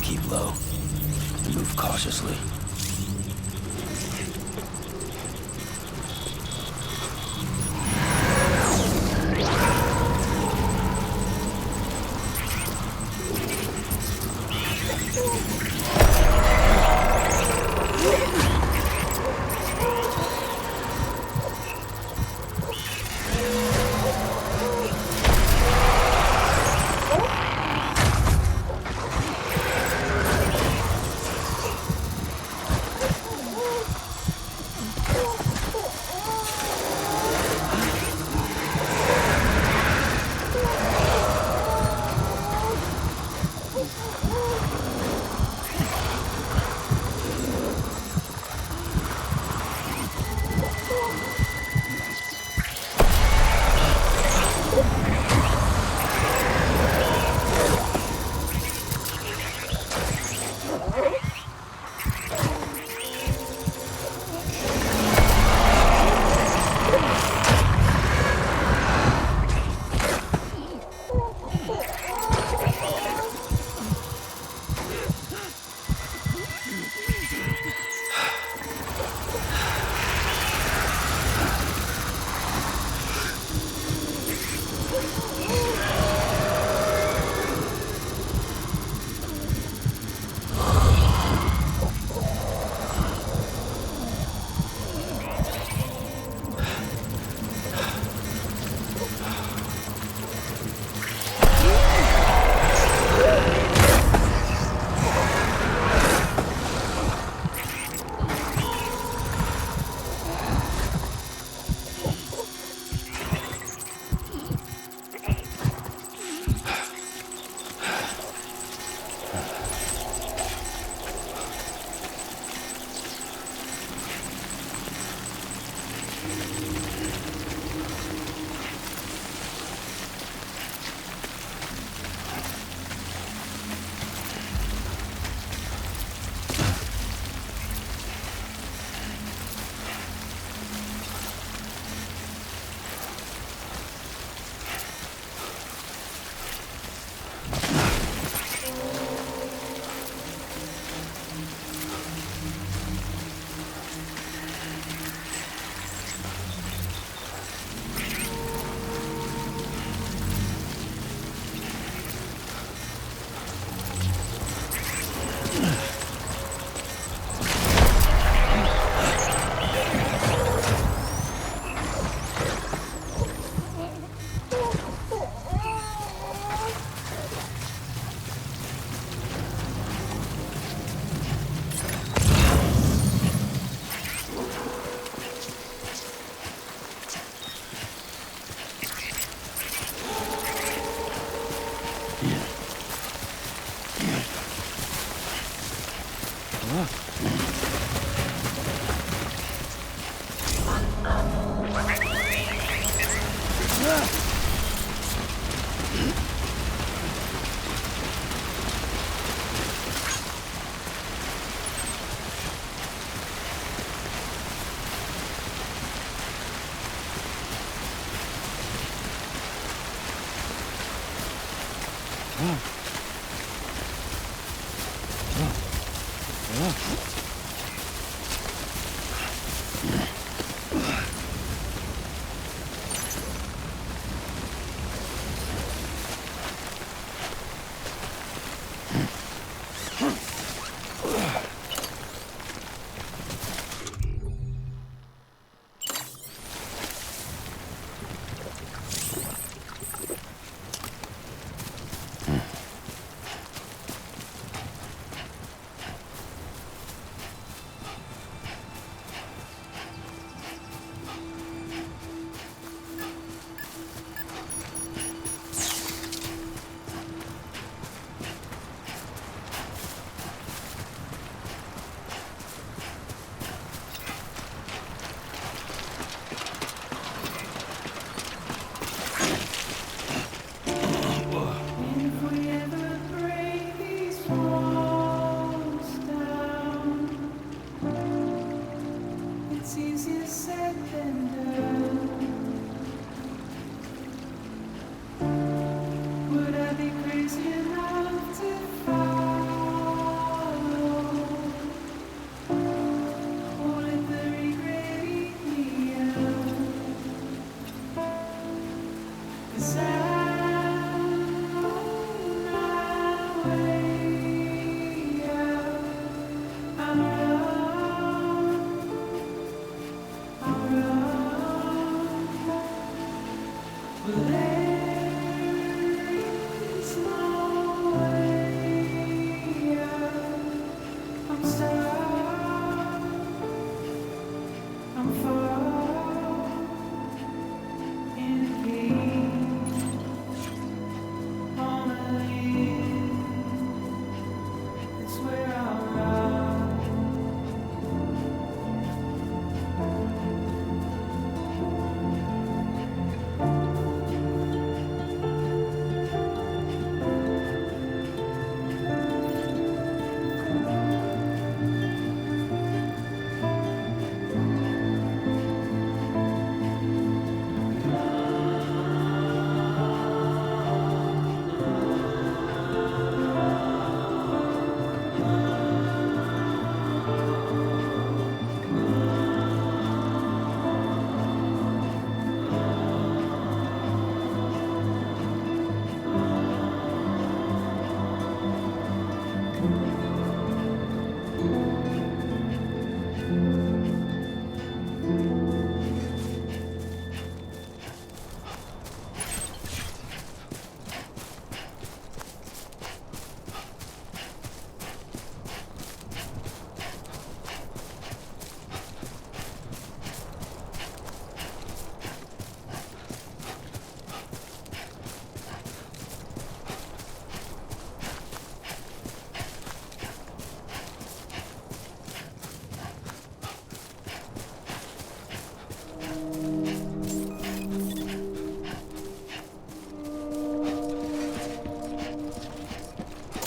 Keep low and move cautiously.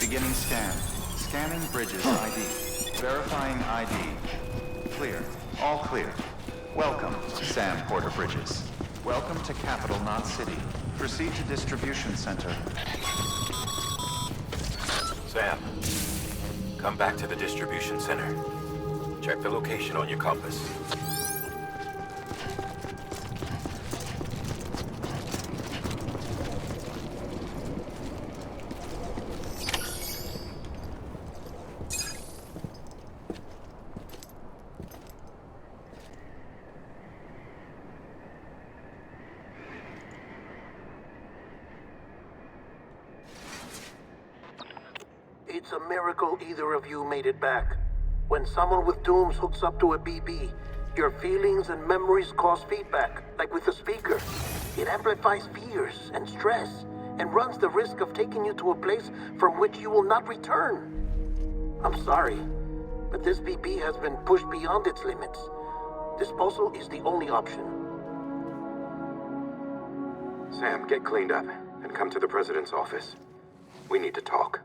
Beginning scan. Scanning Bridges ID. Verifying ID. Clear. All clear. Welcome, Sam Porter Bridges. Welcome to Capital Knot City. Proceed to Distribution Center. Sam, come back to the distribution center. Check the location on your compass. It's a miracle either of you made it back. When someone with dooms hooks up to a BB, your feelings and memories cause feedback, like with the speaker. It amplifies fears and stress, and runs the risk of taking you to a place from which you will not return. I'm sorry, but this BB has been pushed beyond its limits. Disposal is the only option. Sam, get cleaned up and come to the President's office. We need to talk.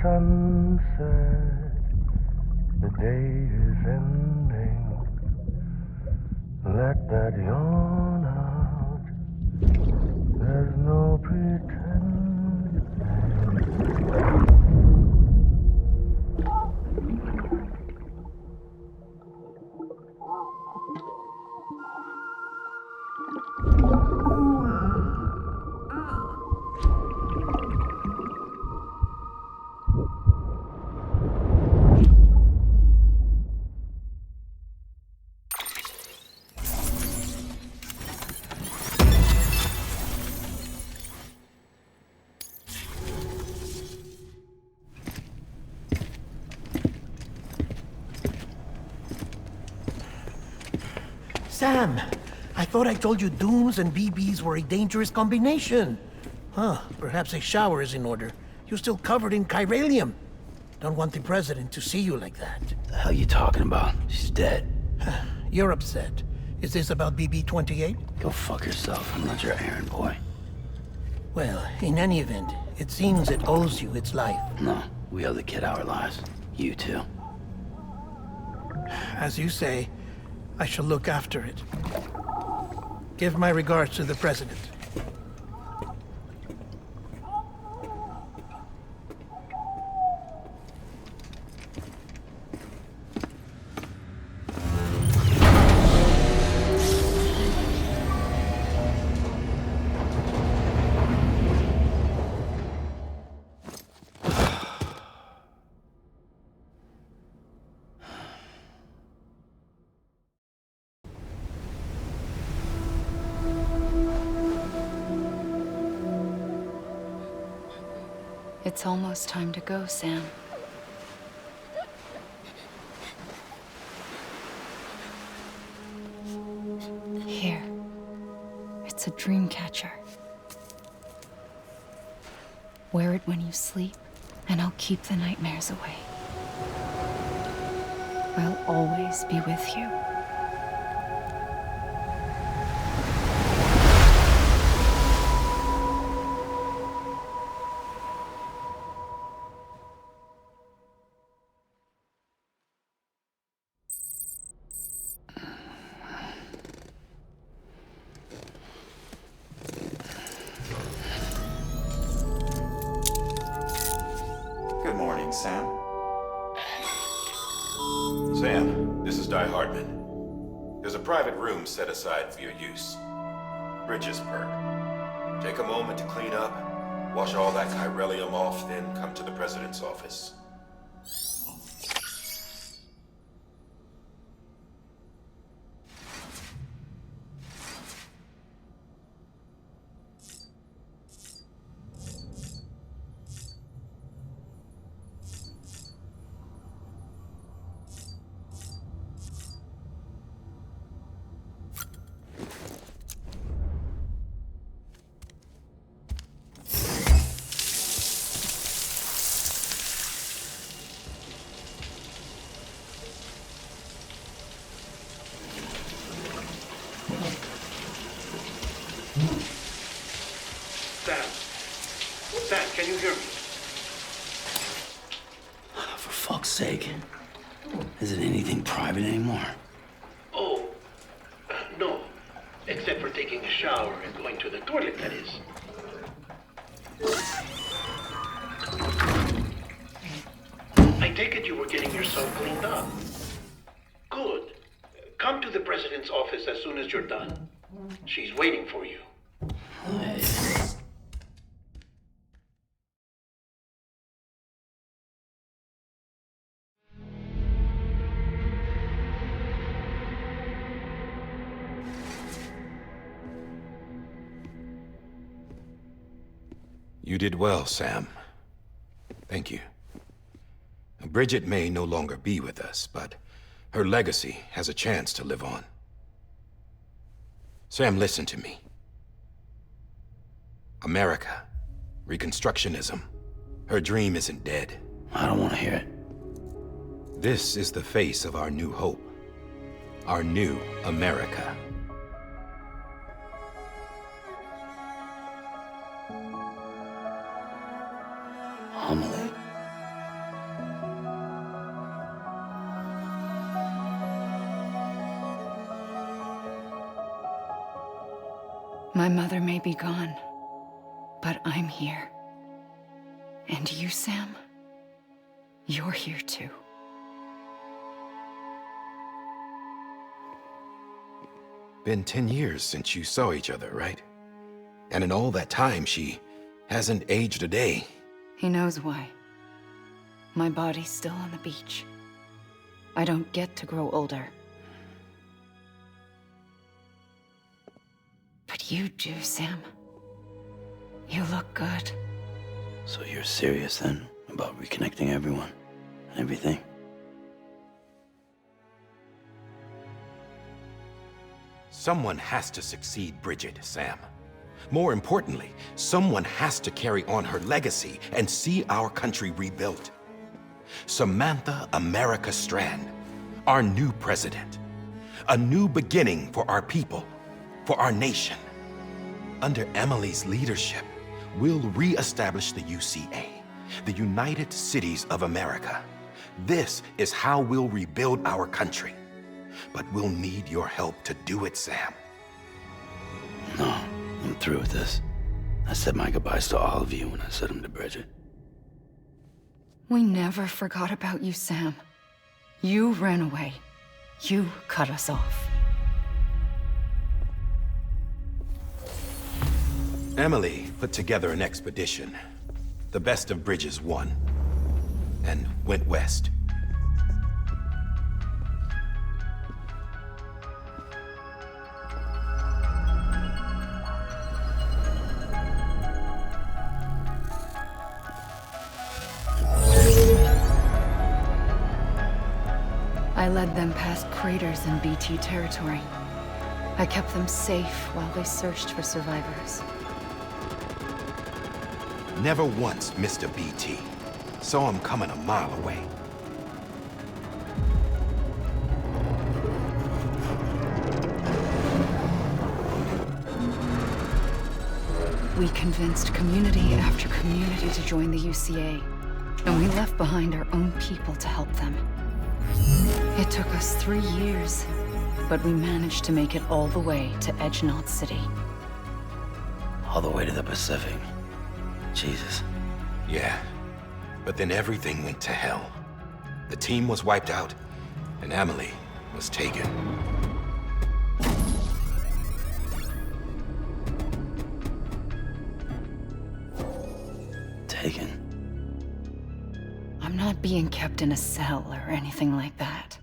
Sunset, the day is ending. Let that yawn out. There's no pretending. Sam, I thought I told you dooms and BBs were a dangerous combination. Huh, perhaps a shower is in order. You're still covered in chiralium. Don't want the President to see you like that. The hell you talking about? She's dead. You're upset. Is this about BB-28? Go fuck yourself. I'm not your errand boy. Well, in any event, it seems it owes you its life. No, we owe the kid our lives. You too. As you say, I shall look after it. Give my regards to the President. It's almost time to go, Sam. Here. It's a dream catcher. Wear it when you sleep, and I'll keep the nightmares away. I'll always be with you. Good morning, Sam. Sam, this is Di Hartman. There's a private room set aside for your use. Bridges perk. Take a moment to clean up, wash all that chiralium off, then come to the President's office. Sam, can you hear me? For fuck's sake. Is it anything private anymore? Oh, no. Except for taking a shower and going to the toilet, that is. I take it you were getting yourself cleaned up. Good. Come to the President's office as soon as you're done. She's waiting for you. You did well, Sam. Thank you. Bridget may no longer be with us, but her legacy has a chance to live on. Sam, listen to me. America, Reconstructionism, her dream isn't dead. I don't want to hear it. This is the face of our new hope. Our new America. Amelie. My mother may be gone, but I'm here. And you, Sam, you're here too. Been 10 years since you saw each other, right? And in all that time, she hasn't aged a day. He knows why. My body's still on the beach. I don't get to grow older. But you do, Sam. You look good. So you're serious then about reconnecting everyone and everything? Someone has to succeed Bridget, Sam. More importantly, someone has to carry on her legacy and see our country rebuilt. Samantha America Strand, our new president. A new beginning for our people, for our nation. Under Emily's leadership, we'll re-establish the UCA, the United Cities of America. This is how we'll rebuild our country. But we'll need your help to do it, Sam. No, I'm through with this. I said my goodbyes to all of you when I said them to Bridget. We never forgot about you, Sam. You ran away. You cut us off. Emily put together an expedition. The best of Bridges won, and went west. I led them past craters in BT territory. I kept them safe while they searched for survivors. Never once missed a BT. Saw him coming a mile away. We convinced community after community to join the UCA, and we left behind our own people to help them. It took us 3 years, but we managed to make it all the way to Edgenot City. All the way to the Pacific. Jesus. Yeah, but then everything went to hell. The team was wiped out, and Emily was taken. Taken? I'm not being kept in a cell or anything like that.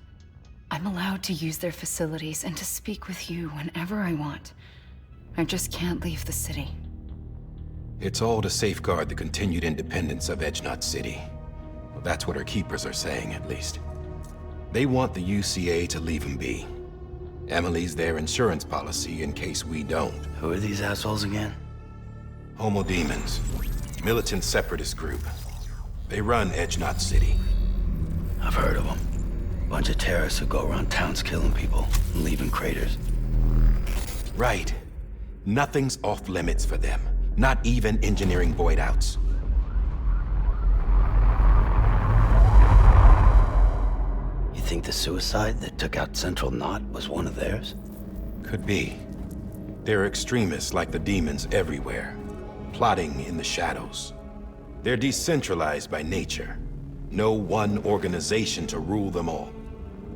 I'm allowed to use their facilities and to speak with you whenever I want. I just can't leave the city. It's all to safeguard the continued independence of Edgenot City. Well, that's what our keepers are saying, at least. They want the UCA to leave him be. Emily's their insurance policy in case we don't. Who are these assholes again? Homo Demons. Militant separatist group. They run Edgenot City. I've heard of them. Bunch of terrorists who go around towns killing people and leaving craters. Right. Nothing's off limits for them. Not even engineering void outs. You think the suicide that took out Central Knot was one of theirs? Could be. There are extremists like the demons everywhere, plotting in the shadows. They're decentralized by nature. No one organization to rule them all.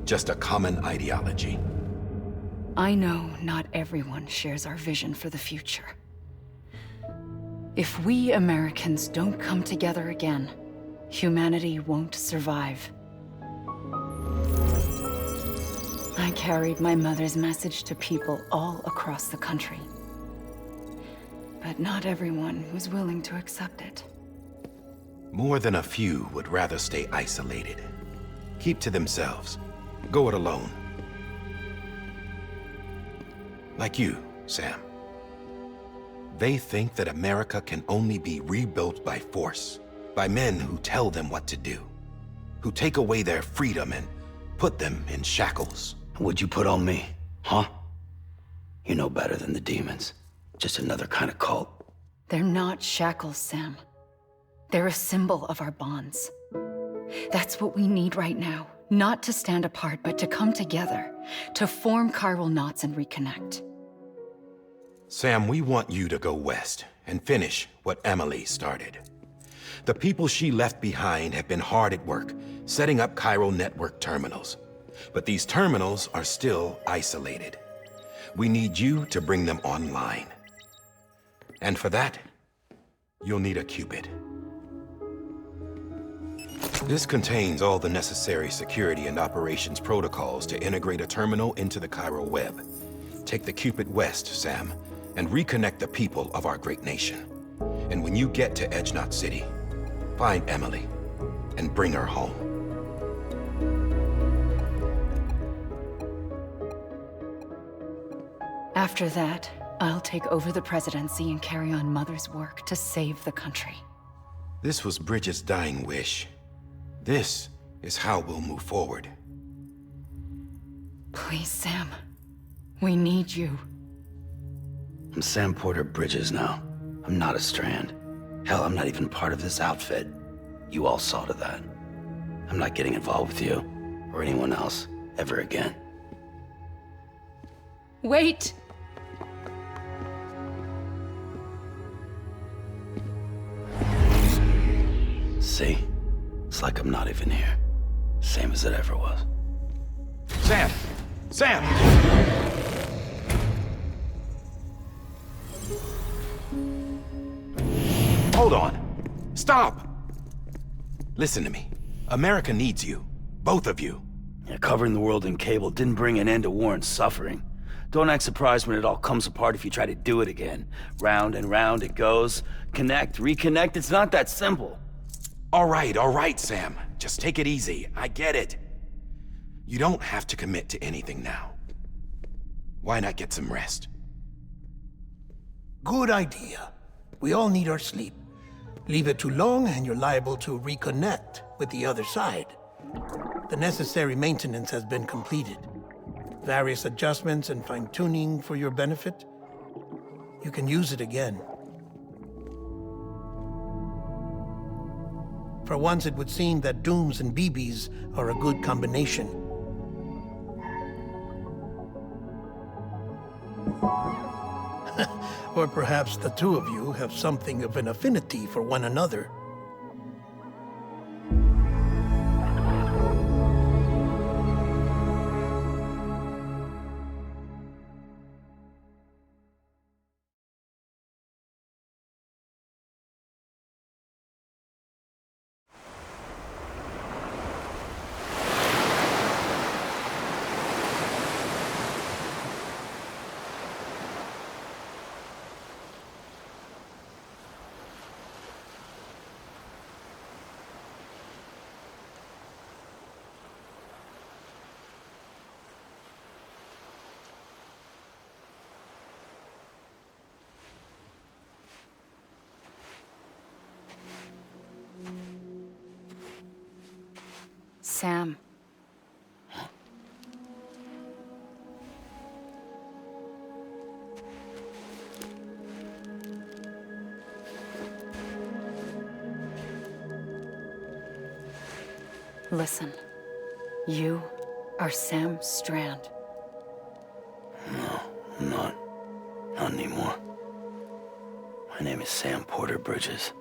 Just a common ideology. I know not everyone shares our vision for the future. If we Americans don't come together again, humanity won't survive. I carried my mother's message to people all across the country. But not everyone was willing to accept it. More than a few would rather stay isolated. Keep to themselves. Go it alone. Like you, Sam. They think that America can only be rebuilt by force, by men who tell them what to do, who take away their freedom and put them in shackles. What'd you put on me, huh? You know better than the demons. Just another kind of cult. They're not shackles, Sam. They're a symbol of our bonds. That's what we need right now. Not to stand apart, but to come together, to form chiral knots and reconnect. Sam, we want you to go west and finish what Emily started. The people she left behind have been hard at work, setting up chiral network terminals. But these terminals are still isolated. We need you to bring them online. And for that, you'll need a Cupid. This contains all the necessary security and operations protocols to integrate a terminal into the chiral web. Take the Cupid west, Sam, and reconnect the people of our great nation. And when you get to Edgenot City, find Emily and bring her home. After that, I'll take over the presidency and carry on Mother's work to save the country. This was Bridget's dying wish. This is how we'll move forward. Please, Sam. We need you. I'm Sam Porter Bridges now. I'm not a Strand. Hell, I'm not even part of this outfit. You all saw to that. I'm not getting involved with you, or anyone else, ever again. Wait! See? It's like I'm not even here. Same as it ever was. Sam! Sam! Hold on. Stop! Listen to me. America needs you. Both of you. Yeah, covering the world in cable didn't bring an end to war and suffering. Don't act surprised when it all comes apart if you try to do it again. Round and round it goes. Connect, reconnect, it's not that simple. All right, Sam. Just take it easy. I get it. You don't have to commit to anything now. Why not get some rest? Good idea. We all need our sleep. Leave it too long and you're liable to reconnect with the other side. The necessary maintenance has been completed. Various adjustments and fine-tuning for your benefit. You can use it again. For once, it would seem that Dooms and BBs are a good combination. Or perhaps the two of you have something of an affinity for one another. Sam. Listen. You are Sam Strand. No, I'm not. Not anymore. My name is Sam Porter Bridges.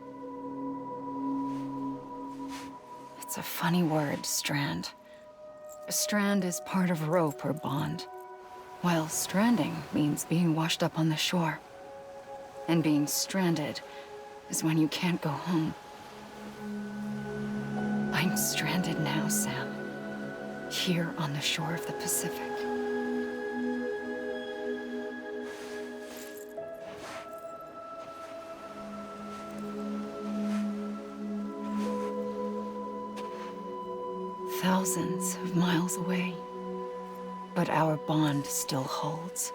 It's a funny word, Strand. A strand is part of rope or bond, while stranding means being washed up on the shore. And being stranded is when you can't go home. I'm stranded now, Sam. Here on the shore of the Pacific. Thousands of miles away, but our bond still holds.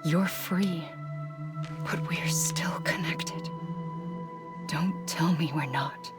You're free, but we're still connected. Don't tell me we're not.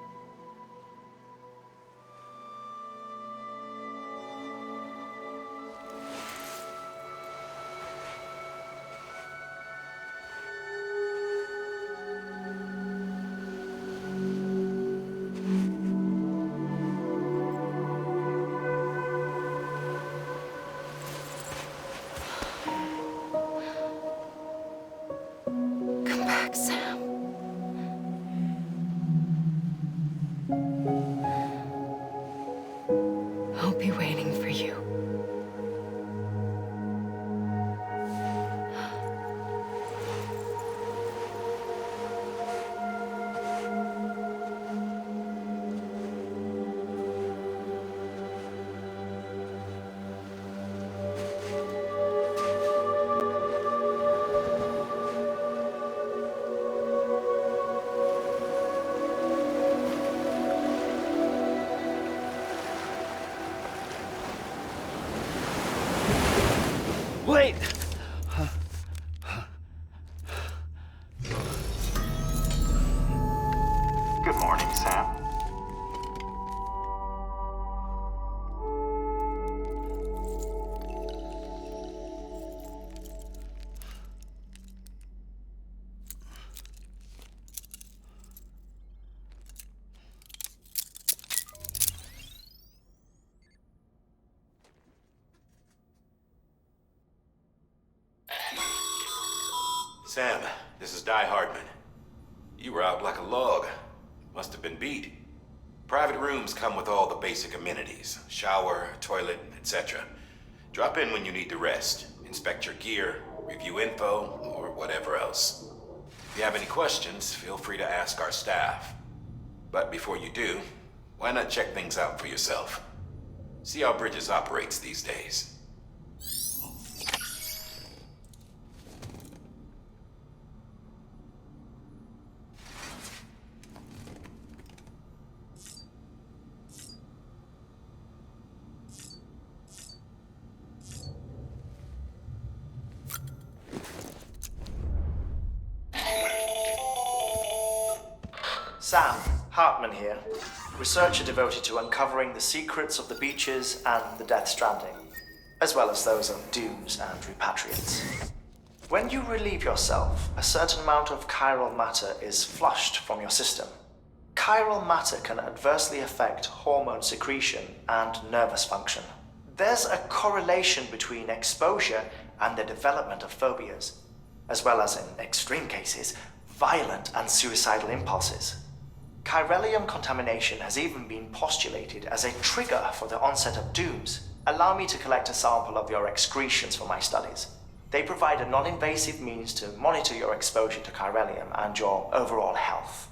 this is Di Hardman. You were out like a log. Must have been beat. Private rooms come with all the basic amenities. Shower, toilet, etc. Drop in when you need to rest. Inspect your gear, review info, or whatever else. If you have any questions, feel free to ask our staff. But before you do, why not check things out for yourself? See how Bridges operates these days. Sam, Hartman here, researcher devoted to uncovering the secrets of the beaches and the Death Stranding, as well as those of dooms and repatriates. When you relieve yourself, a certain amount of chiral matter is flushed from your system. Chiral matter can adversely affect hormone secretion and nervous function. There's a correlation between exposure and the development of phobias, as well as, in extreme cases, violent and suicidal impulses. Chiralium contamination has even been postulated as a trigger for the onset of dooms. Allow me to collect a sample of your excretions for my studies. They provide a non-invasive means to monitor your exposure to chiralium and your overall health.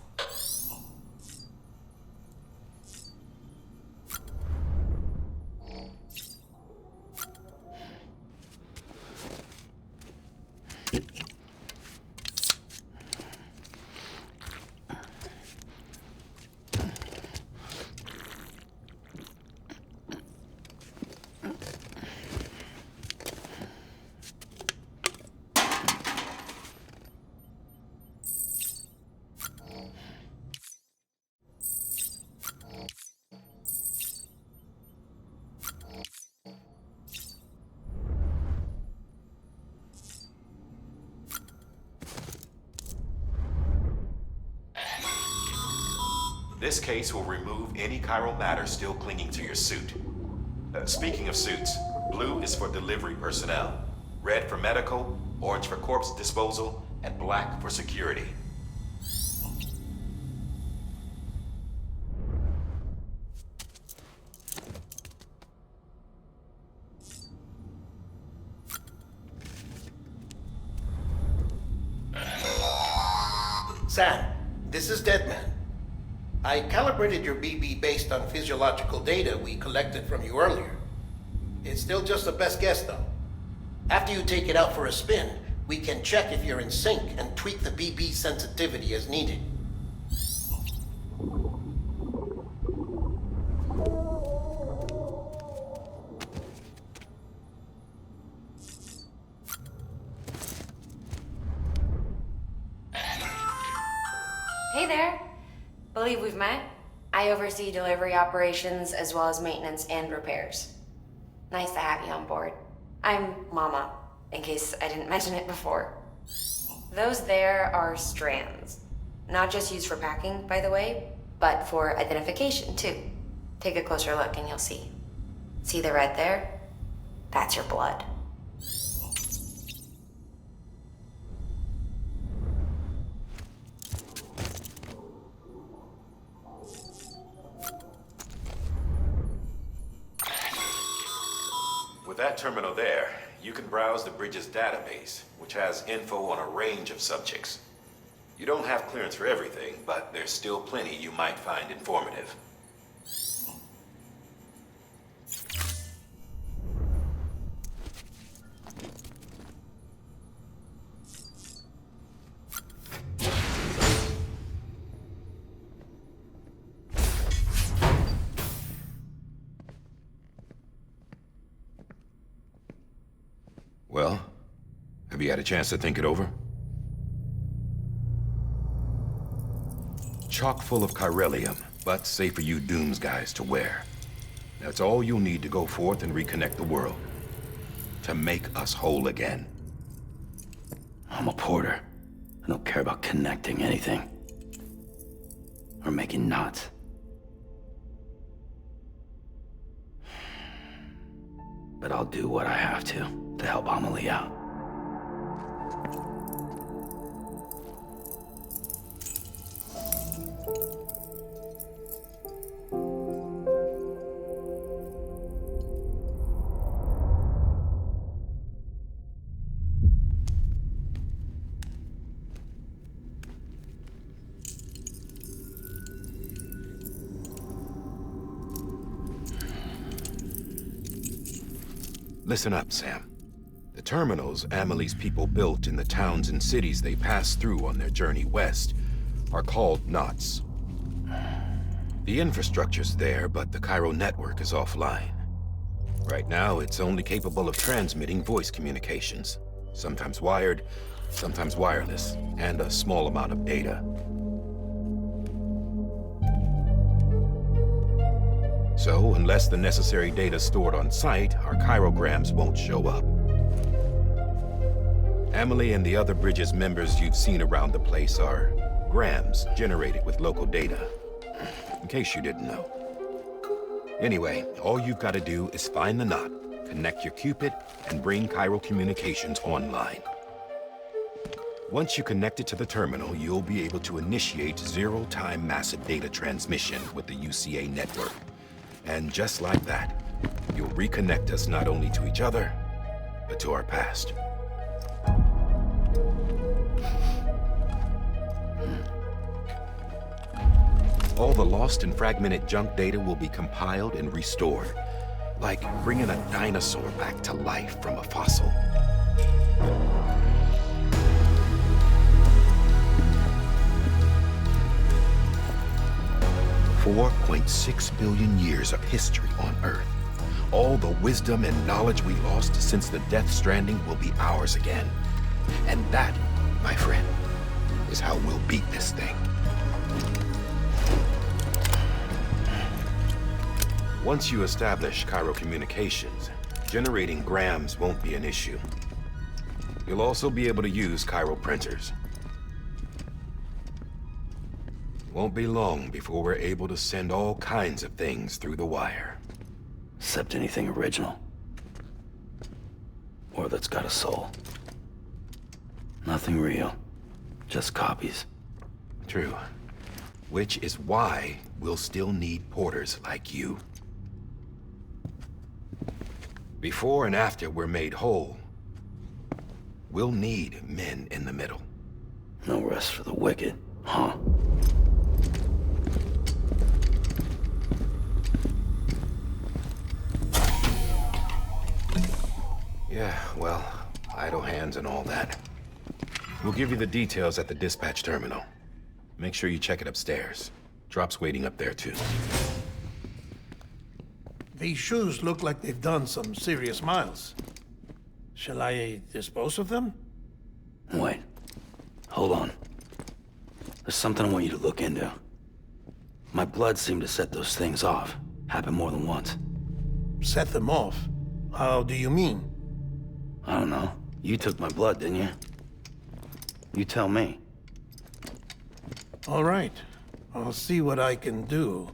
This case will remove any chiral matter still clinging to your suit. Speaking of suits, blue is for delivery personnel, red for medical, orange for corpse disposal, and black for security. Sam, this is Deadman. I calibrated your BB based on physiological data we collected from you earlier. It's still just a best guess, though. After you take it out for a spin, we can check if you're in sync and tweak the BB sensitivity as needed. Hey there. Believe we've met. I oversee delivery operations as well as maintenance and repairs. Nice to have you on board. I'm Mama, in case I didn't mention it before. Those there are strands. Not just used for packing, by the way, but for identification too. Take a closer look and you'll see. See the red there? That's your blood. With that terminal there, you can browse the Bridges database, which has info on a range of subjects. You don't have clearance for everything, but there's still plenty you might find informative. Well, have you had a chance to think it over? Chock full of chiralium, but safe for you Dooms guys to wear. That's all you'll need to go forth and reconnect the world. To make us whole again. I'm a porter. I don't care about connecting anything. Or making knots. But I'll do what I have to help Amelie out. Listen up, Sam. The terminals Amelie's people built in the towns and cities they passed through on their journey west are called knots. The infrastructure's there, but the Cairo network is offline. Right now, it's only capable of transmitting voice communications, sometimes wired, sometimes wireless, and a small amount of data. So, unless the necessary data stored on site, our chirograms won't show up. Amelie and the other Bridges members you've seen around the place are grams generated with local data, in case you didn't know. Anyway, all you've got to do is find the knot, connect your Cupid, and bring Cairo communications online. Once you connect it to the terminal, you'll be able to initiate zero-time massive data transmission with the UCA network. And just like that, you'll reconnect us not only to each other, but to our past. All the lost and fragmented junk data will be compiled and restored, like bringing a dinosaur back to life from a fossil. $4.6 billion years of history on Earth. All the wisdom and knowledge we lost since the Death Stranding will be ours again. And that, my friend, is how we'll beat this thing. Once you establish Cairo communications, generating grams won't be an issue. You'll also be able to use Cairo printers. Won't be long before we're able to send all kinds of things through the wire. Except anything original. Or that's got a soul. Nothing real. Just copies. True. Which is why we'll still need porters like you. Before and after we're made whole, we'll need men in the middle. No rest for the wicked, huh? Yeah, well, idle hands and all that. We'll give you the details at the dispatch terminal. Make sure you check it upstairs. Drop's waiting up there, too. These shoes look like they've done some serious miles. Shall I dispose of them? Wait. Hold on. There's something I want you to look into. My blood seemed to set those things off. Happened more than once. Set them off? How do you mean? I don't know. You took my blood, didn't you? You tell me. All right. I'll see what I can do.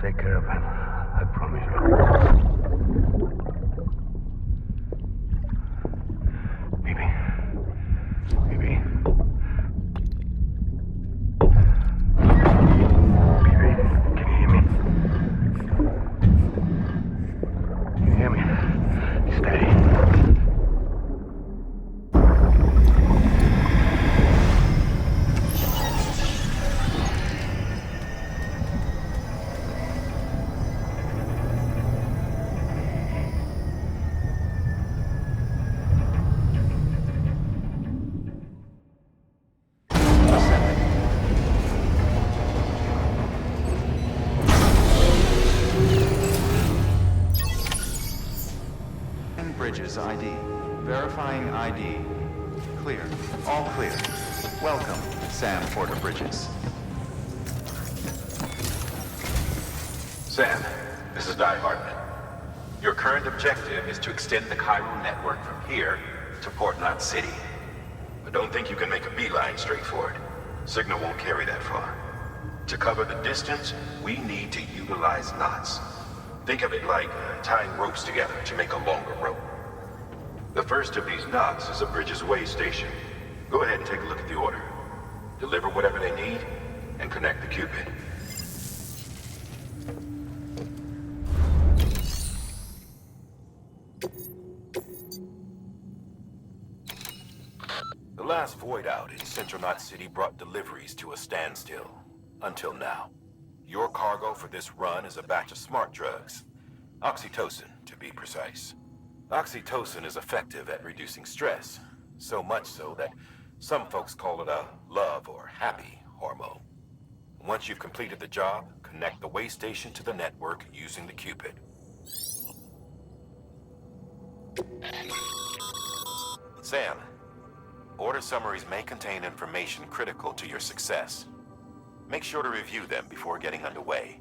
Take care of him. I promise you. Baby. Baby. Baby, can you hear me? Can you hear me? Steady. Bridges ID. Verifying ID. Clear. All clear. Welcome, Sam Porter Bridges. Sam, this is Di Hartman. Your current objective is to extend the Chiral network from here to Port Knot City. But don't think you can make a beeline straight for it. Signal won't carry that far. To cover the distance, we need to utilize knots. Think of it like tying ropes together to make a longer rope. The first of these knots is a Bridges way station. Go ahead and take a look at the order. Deliver whatever they need, and connect the Cupid. The last void out in Central Knot City brought deliveries to a standstill. Until now. Your cargo for this run is a batch of smart drugs. Oxytocin, to be precise. Oxytocin is effective at reducing stress. So much so that some folks call it a love or happy hormone. Once you've completed the job, connect the way station to the network using the Cupid. Sam, order summaries may contain information critical to your success. Make sure to review them before getting underway.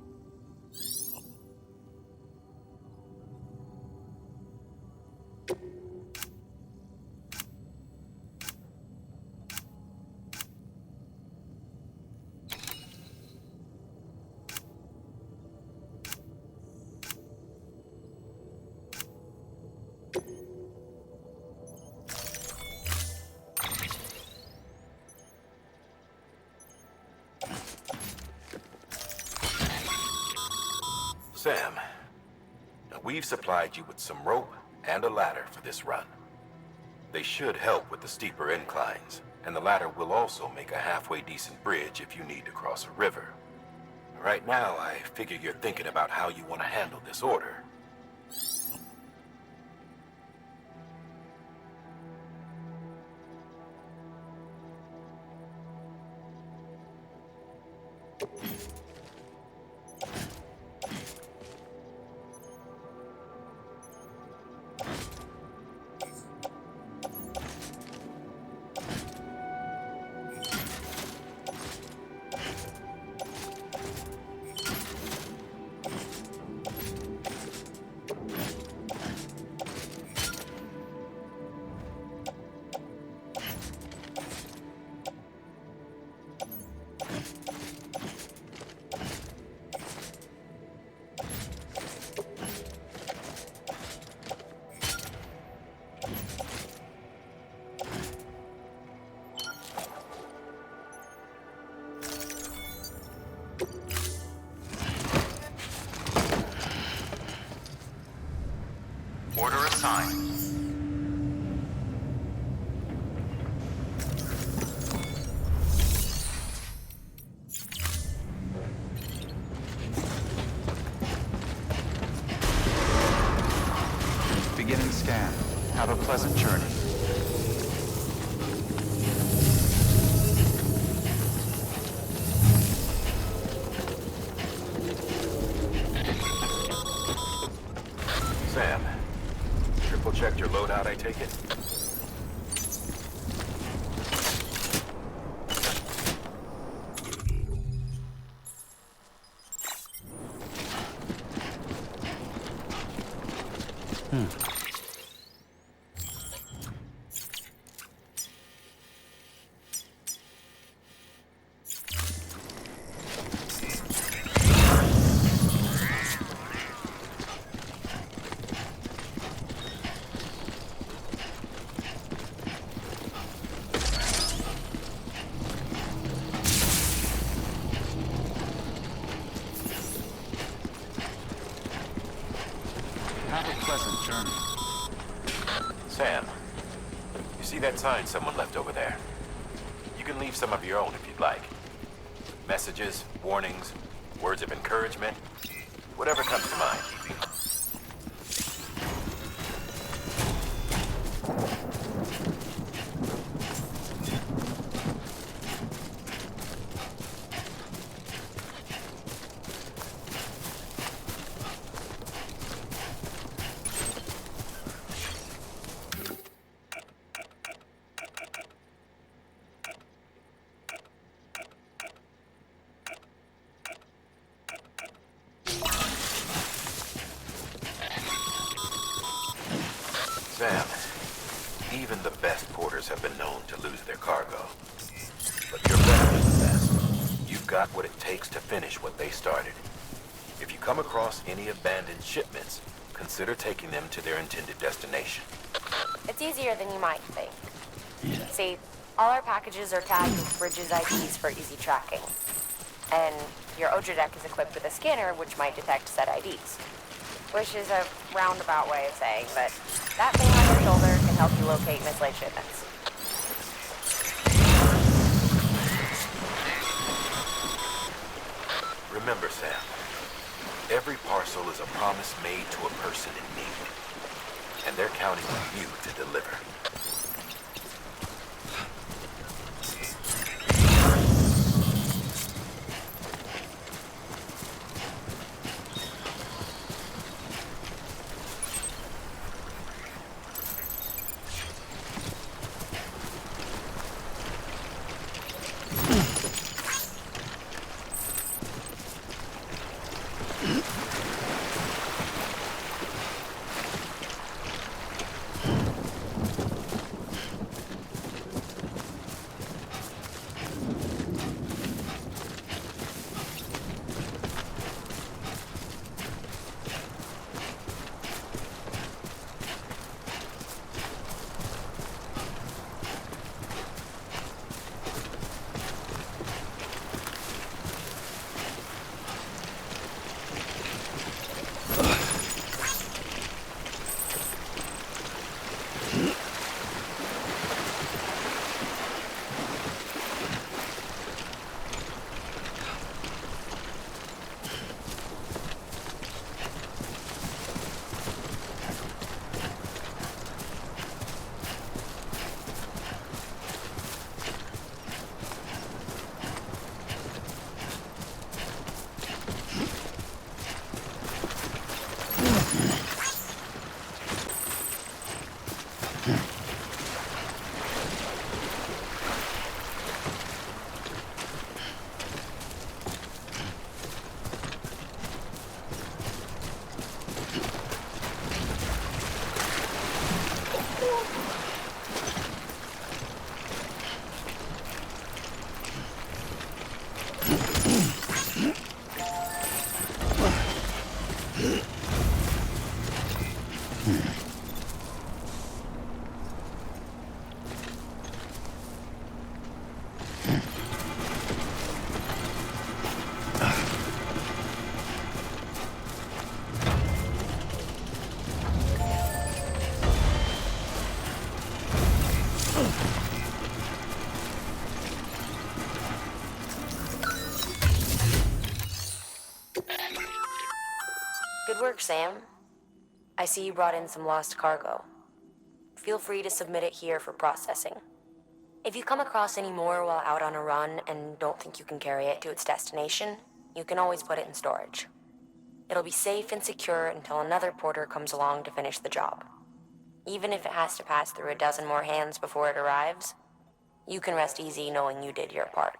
Sam, now we've supplied you with some rope and a ladder for this run. They should help with the steeper inclines, and the ladder will also make a halfway decent bridge if you need to cross a river. Right now, I figure you're thinking about how you want to handle this order. Order assigned. Beginning scan. Have a pleasant journey. Sam, triple-checked your loadout, I take it? Have a pleasant journey. Sam, you see that sign someone left over there? You can leave some of your own if you'd like. Messages, warnings, words of encouragement, whatever comes to mind. got what it takes to finish what they started. If you come across any abandoned shipments, consider taking them to their intended destination. It's easier than you might think. See, all our packages are tagged with Bridges IDs for easy tracking. And your Oja deck is equipped with a scanner which might detect said IDs. Which is a roundabout way of saying that that thing on your shoulder can help you locate mislaid shipments. Remember, Sam, every parcel is a promise made to a person in need. And they're counting on you to deliver. Good work, Sam. I see you brought in some lost cargo. Feel free to submit it here for processing. If you come across any more while out on a run and don't think you can carry it to its destination, you can always put it in storage. It'll be safe and secure until another porter comes along to finish the job. Even if it has to pass through a dozen more hands before it arrives, you can rest easy knowing you did your part.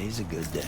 Today's a good day.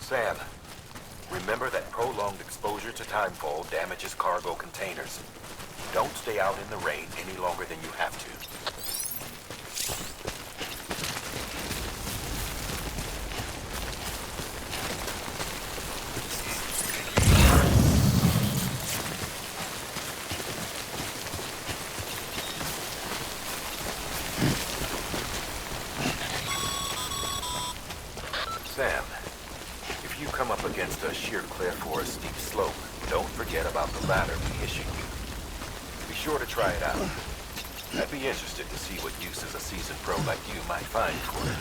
Sam, remember that prolonged exposure to timefall damages cargo containers. Don't stay out in the rain any longer than you have to. Sam, if you come up against a sheer cliff or a steep slope, don't forget about the ladder we issued you. Be sure to try it out. I'd be interested to see what uses a seasoned pro like you might find for it.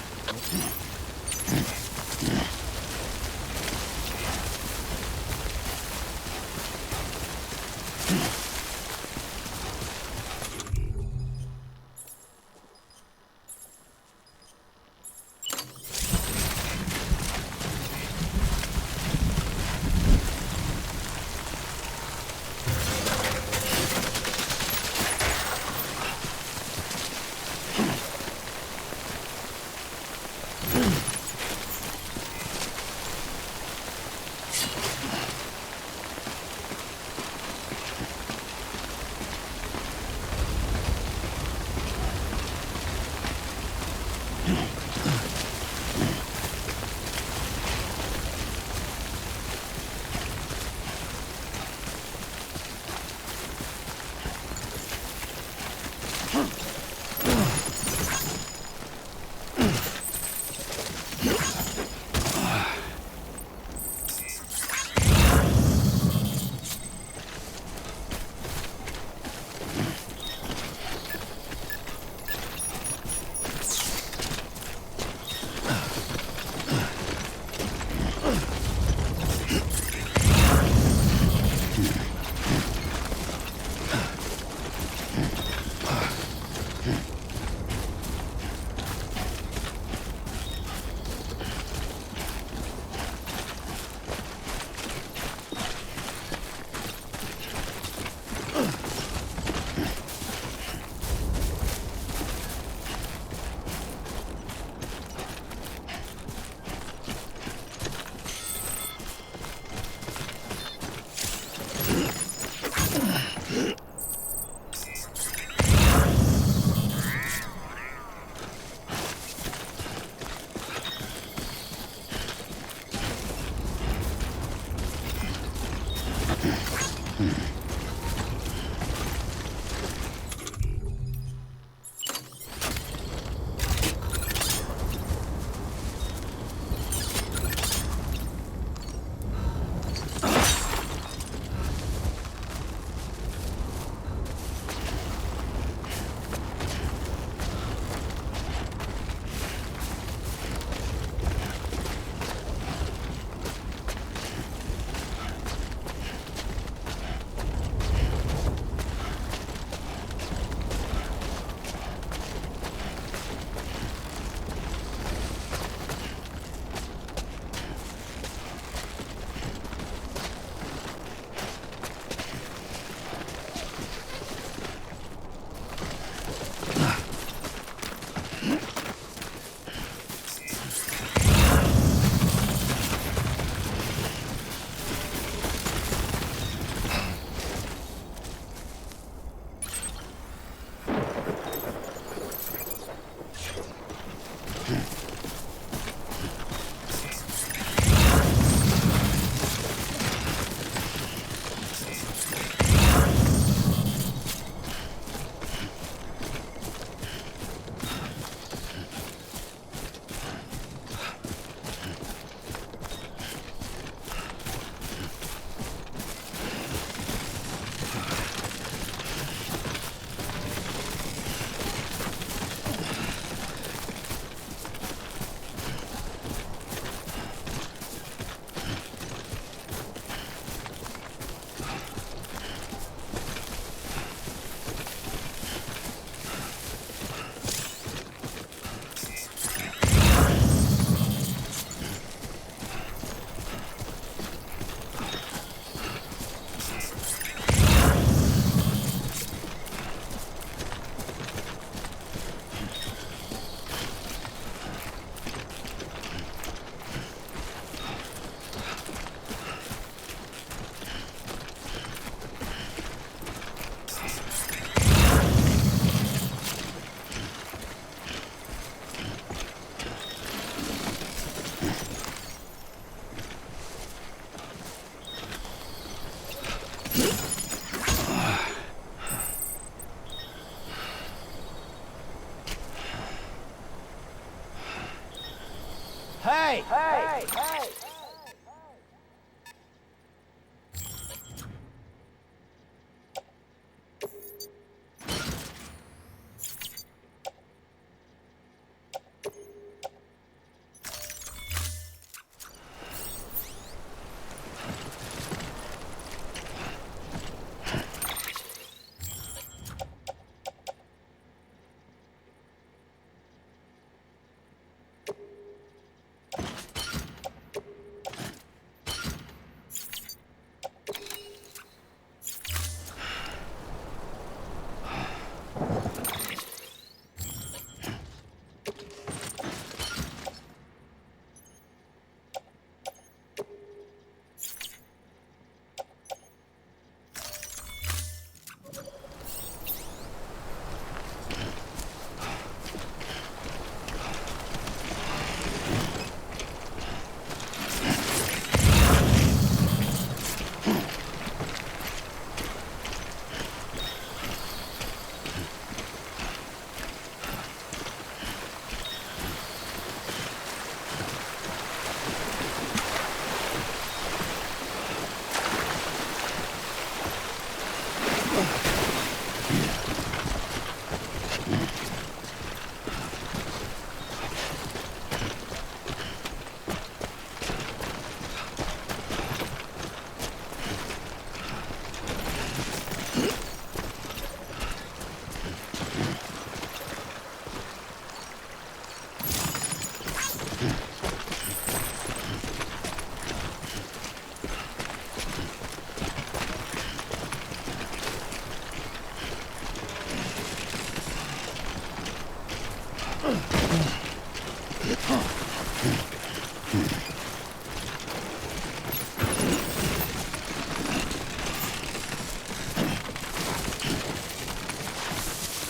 Hey!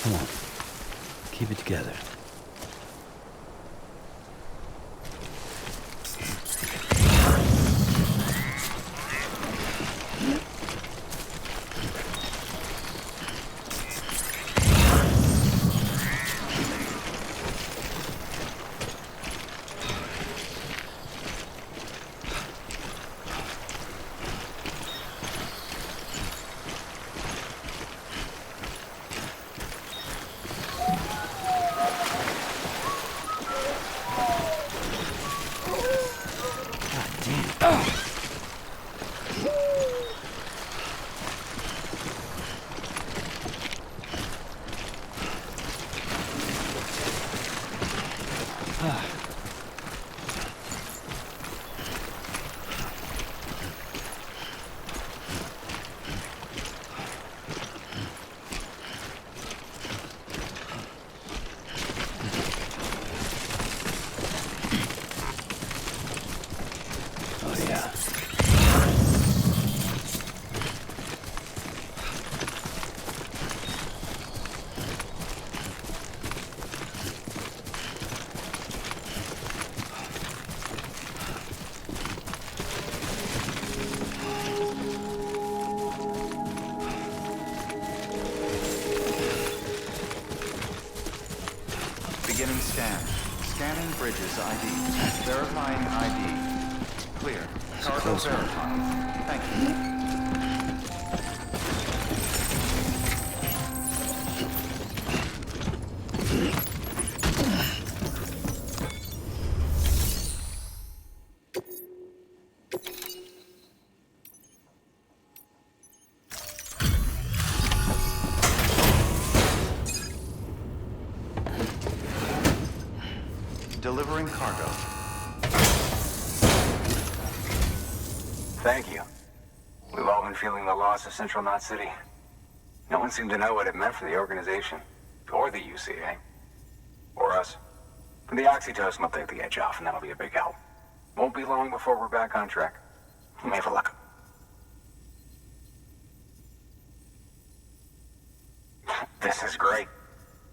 Come on. Keep it together. Beginning scan. Scanning bridges ID. Verifying ID. Clear. Cargo verified. Thank you. Delivering cargo. Thank you. We've all been feeling the loss of Central Knot City. No one seemed to know what it meant for the organization, or the UCA, or us. The oxytocin will take the edge off, and that'll be a big help. Won't be long before we're back on track. You may have luck. This is great.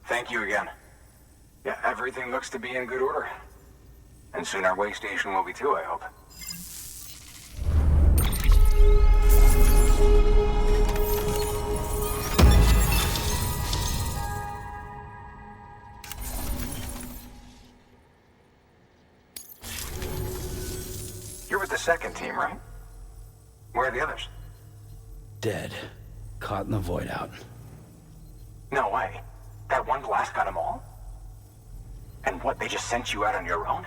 Thank you again. Yeah, everything looks to be in good order. And soon our way station will be too, I hope. second team, right? Where are the others? Dead. Caught in the void out. No way. That one blast got them all? And what, they just sent you out on your own?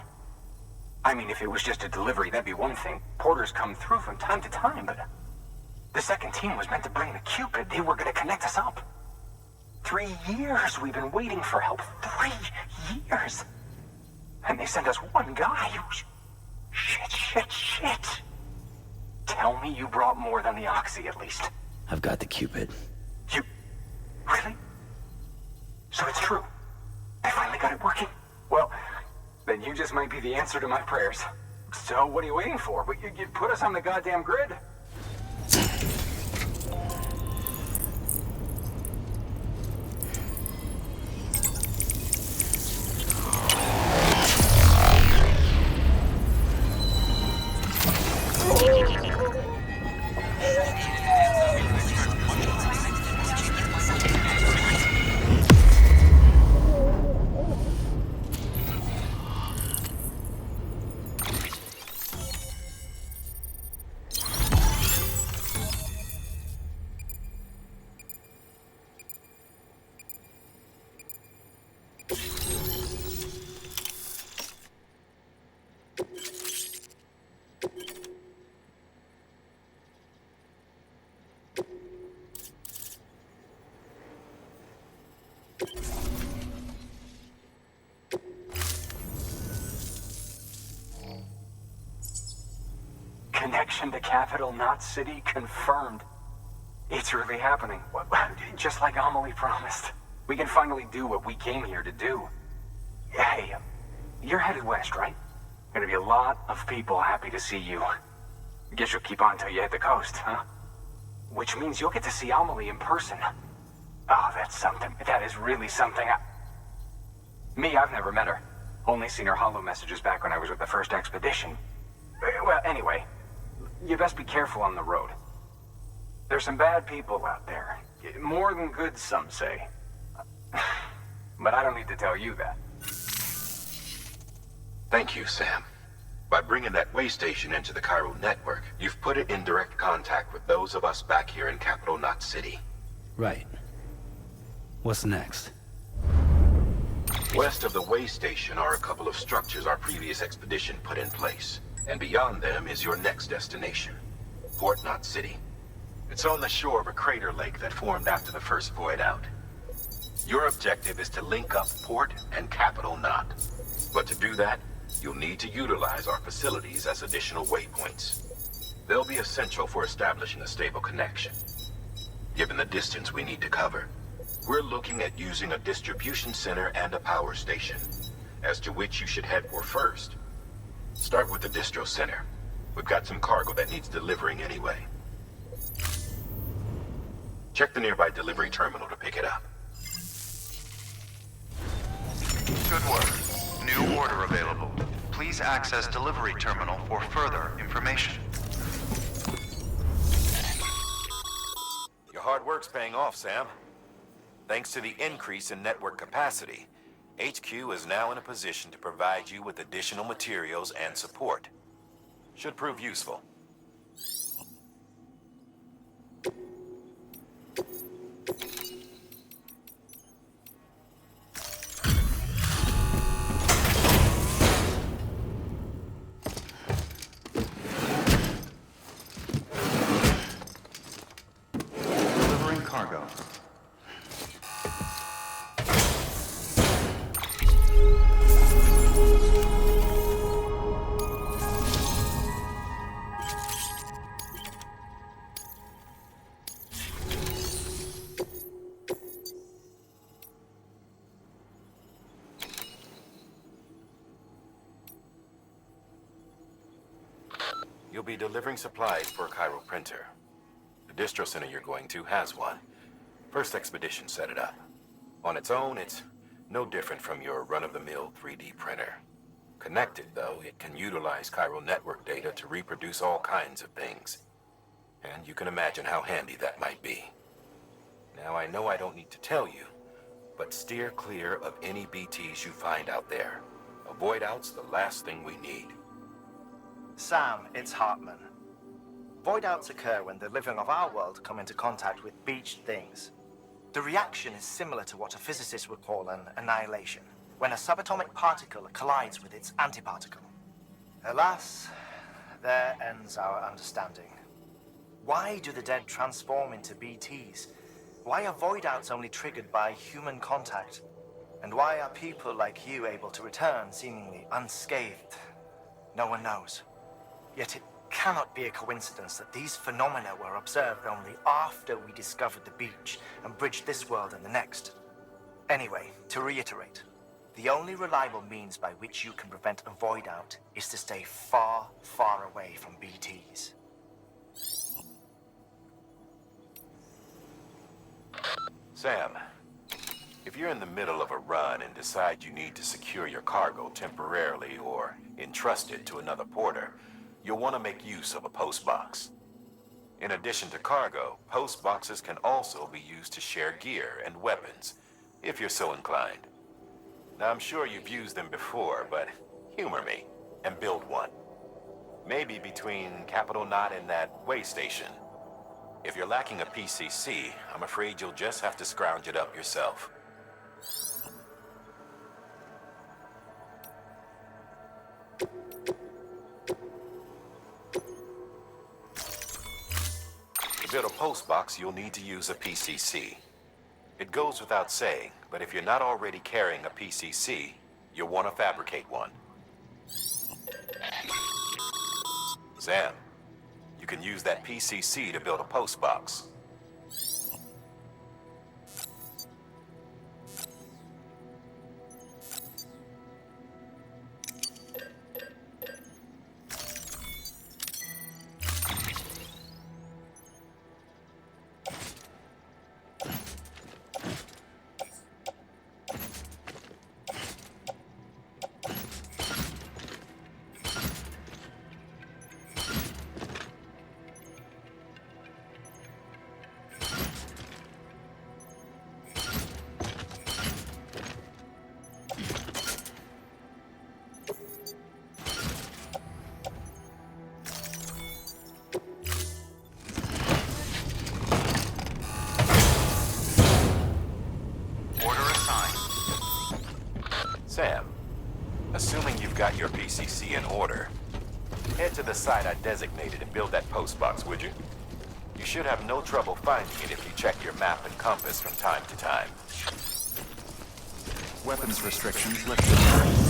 I mean, if it was just a delivery, that'd be one thing. Porters come through from time to time, but... The second team was meant to bring the Cupid. They were gonna connect us up. 3 years we've been waiting for help. 3 years! And they sent us one guy. Shit. Tell me you brought more than the Oxy, at least. I've got the Cupid. You... Really? So it's true. I finally got it working. Well, then you just might be the answer to my prayers. So what are you waiting for? You put us on the goddamn grid. Connection to capital, not city, confirmed. It's really happening. Just like Amelie promised. We can finally do what we came here to do. Hey, you're headed west, right? Gonna be a lot of people happy to see you. Guess you'll keep on till you hit the coast, huh? Which means you'll get to see Amelie in person. Oh, that's something. That is really something. I've never met her. Only seen her holo messages back when I was with the first expedition. Well, anyway, you best be careful on the road. There's some bad people out there. More than good, some say. But I don't need to tell you that. Thank you, Sam. By bringing that way station into the Cairo network, you've put it in direct contact with those of us back here in Capital Knot City. Right. What's next? West of the way station are a couple of structures our previous expedition put in place. And beyond them is your next destination, Port Knot City. It's on the shore of a crater lake that formed after the first void out. Your objective is to link up Port and Capital Knot. But to do that, you'll need to utilize our facilities as additional waypoints. They'll be essential for establishing a stable connection. Given the distance we need to cover, we're looking at using a distribution center and a power station, as to which you should head for first. Start with the distro center. We've got some cargo that needs delivering anyway. Check the nearby delivery terminal to pick it up. Good work. New order available. Please access delivery terminal for further information. Your hard work's paying off, Sam. Thanks to the increase in network capacity, HQ is now in a position to provide you with additional materials and support. Should prove useful. Delivering cargo. You'll be delivering supplies for a Cairo printer. The distro center you're going to has one. First expedition set it up. On its own, it's no different from your run-of-the-mill 3D printer. Connected, though, it can utilize Cairo network data to reproduce all kinds of things. And you can imagine how handy that might be. Now, I know I don't need to tell you, but steer clear of any BTs you find out there. Avoid out's the last thing we need. Sam, it's Hartman. Void outs occur when the living of our world come into contact with beached things. The reaction is similar to what a physicist would call an annihilation, when a subatomic particle collides with its antiparticle. Alas, there ends our understanding. Why do the dead transform into BTs? Why are void outs only triggered by human contact? And why are people like you able to return seemingly unscathed? No one knows. Yet it cannot be a coincidence that these phenomena were observed only after we discovered the beach and bridged this world and the next. Anyway, to reiterate, the only reliable means by which you can prevent a void out is to stay far, far away from BTs. Sam, if you're in the middle of a run and decide you need to secure your cargo temporarily or entrust it to another porter, you'll want to make use of a postbox. In addition to cargo, postboxes can also be used to share gear and weapons, if you're so inclined. Now, I'm sure you've used them before, but humor me and build one. Maybe between Capital Knot and that way station. If you're lacking a PCC, I'm afraid you'll just have to scrounge it up yourself. To build a postbox, you'll need to use a PCC. It goes without saying, but if you're not already carrying a PCC, you'll want to fabricate one. Sam, you can use that PCC to build a postbox. Sam, assuming you've got your PCC in order, head to the site I designated and build that postbox, would you? You should have no trouble finding it if you check your map and compass from time to time. Weapons restrictions lifted.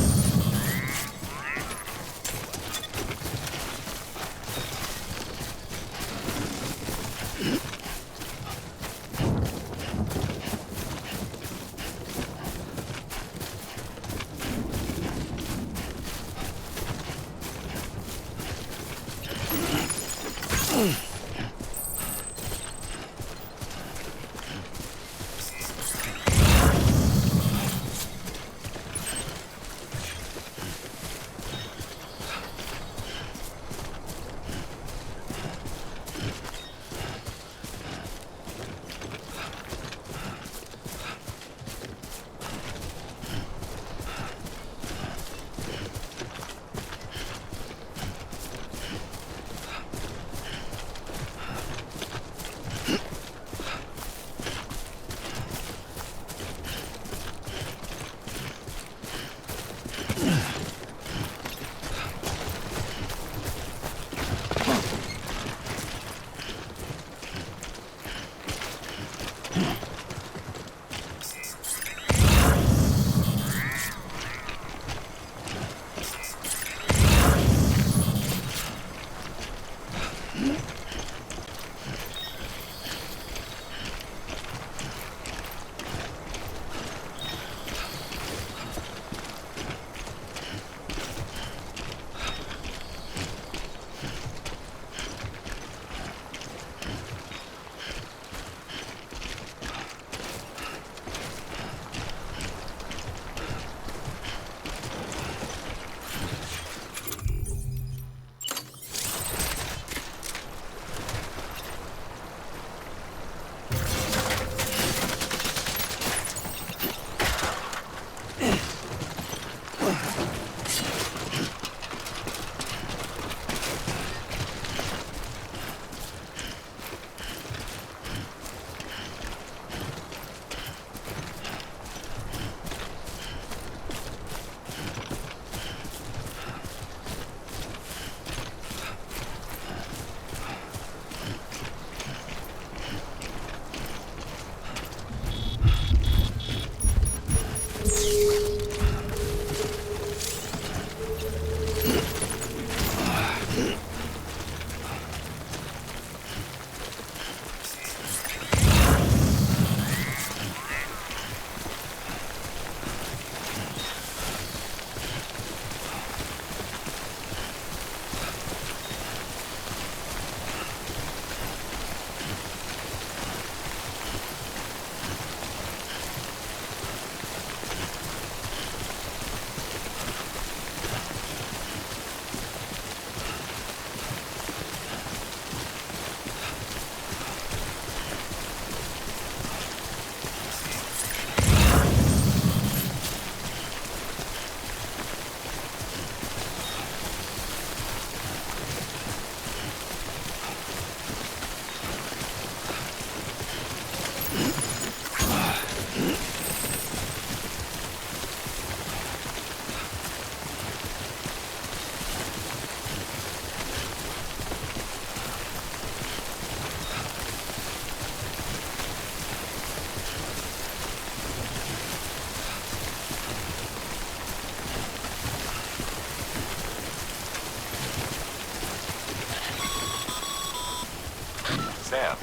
Sam,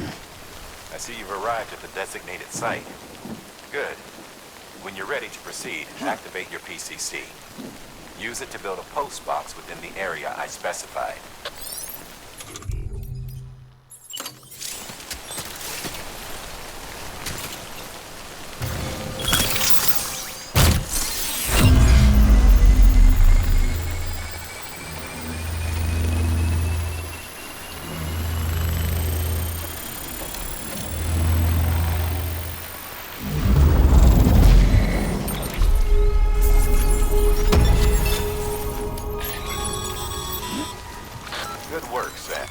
I see you've arrived at the designated site. Good. When you're ready to proceed, activate your PCC. Use it to build a post box within the area I specified. Good work, Sam.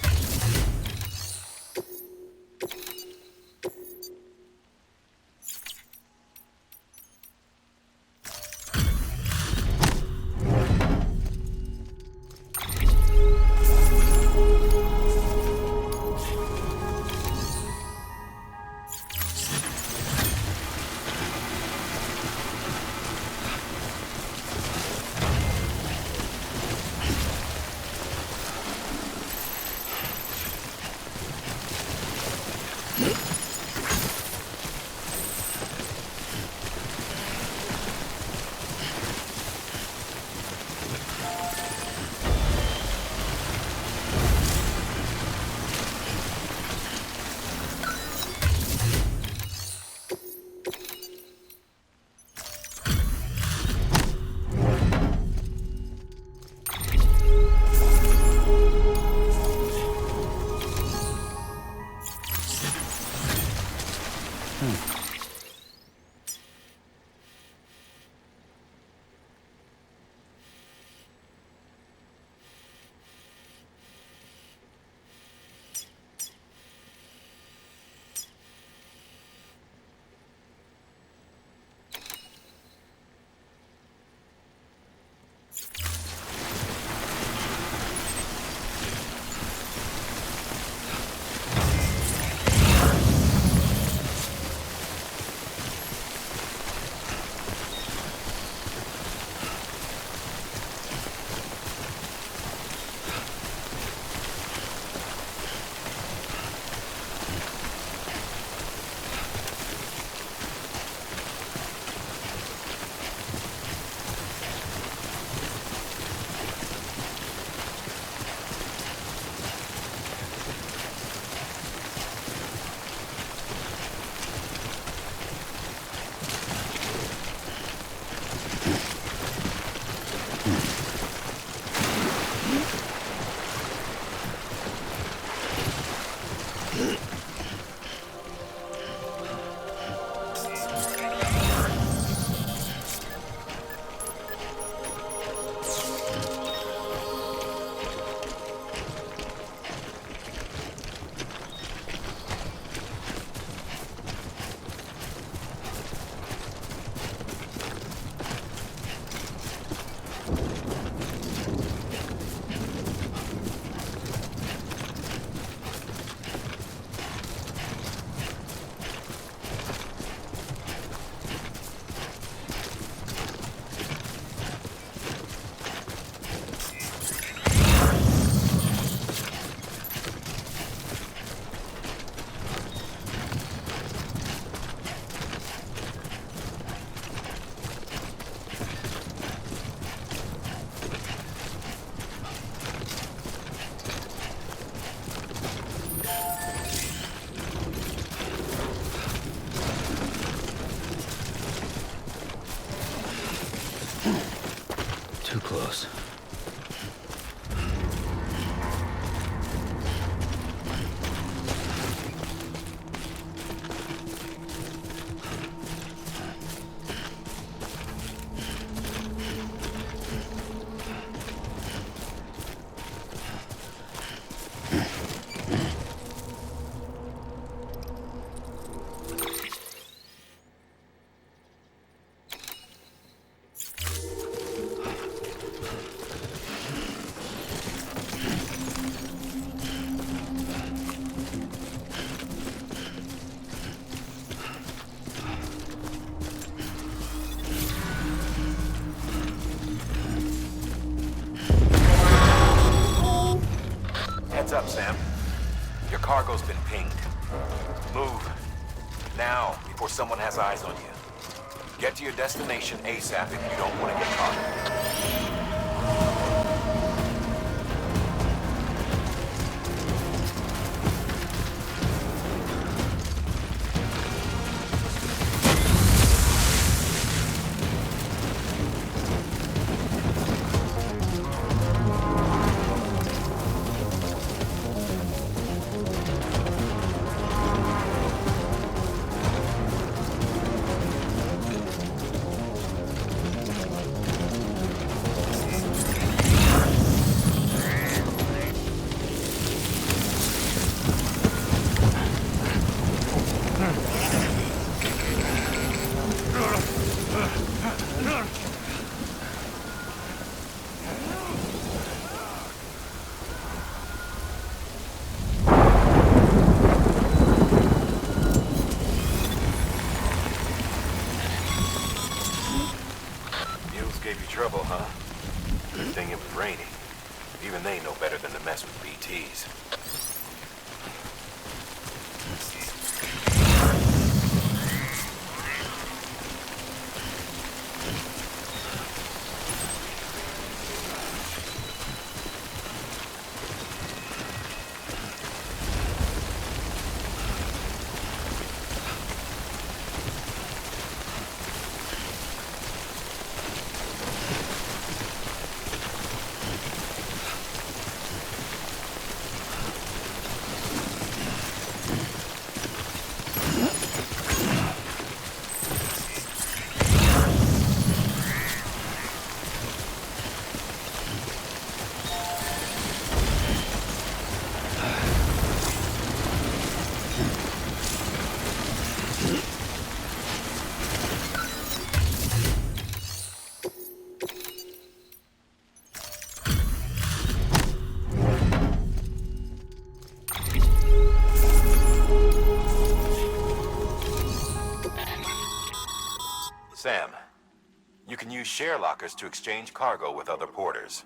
Too close. Heads up, Sam. Your cargo's been pinged. Move. Now, before someone has eyes on you. Get to your destination ASAP if you don't want to get caught. Trouble, huh? Good thing it was raining. Even they know better than to mess with BTs. Sam, you can use share lockers to exchange cargo with other porters.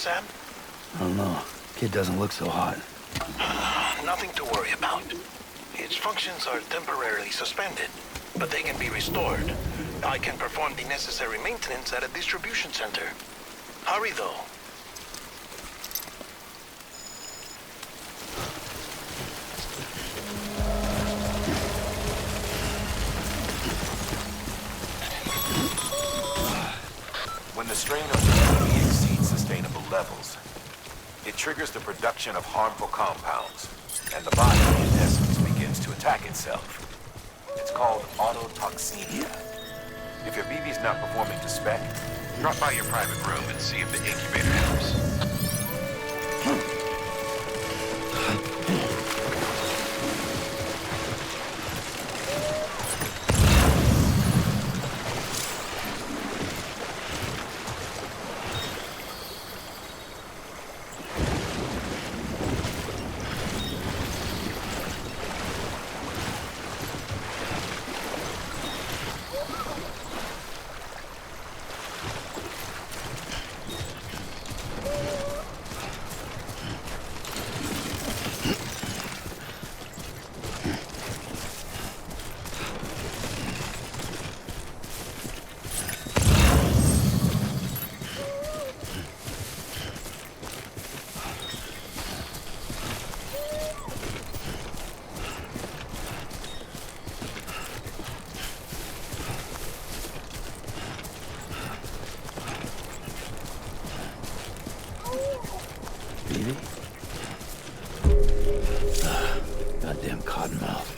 Sam? I don't know. Kid doesn't look so hot. Nothing to worry about. Its functions are temporarily suspended, but they can be restored. I can perform the necessary maintenance at a distribution center. Hurry, though. When the strain of the BB exceeds sustainable levels, it triggers the production of harmful compounds, and the body, in essence, begins to attack itself. It's called autotoxemia. If your BB's not performing to spec, drop by your private room and see if the incubator helps. Goddamn cottonmouth.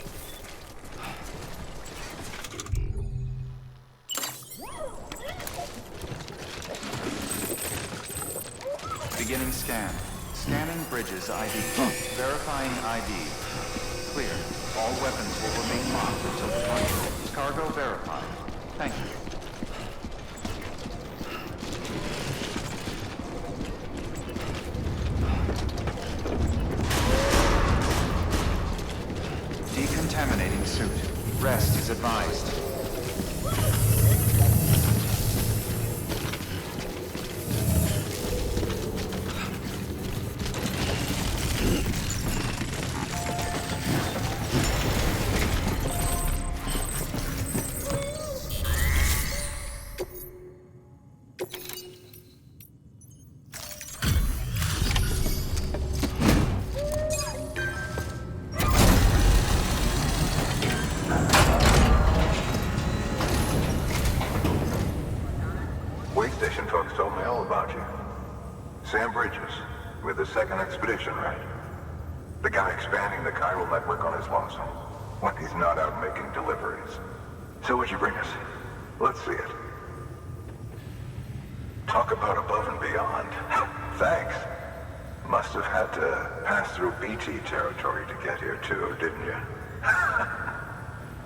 Beginning scan. Scanning Bridges ID. Verifying ID. Clear. All weapons will remain locked until departure. Cargo verified. Thank you. Decontaminating suit. Rest is advised. Station folks told me all about you. Sam Bridges, with the second expedition, right? The guy expanding the chiral network on his lonesome, when he's not out making deliveries. So what'd you bring us? Let's see it. Talk about above and beyond. Thanks. Must have had to pass through BT territory to get here too, didn't you?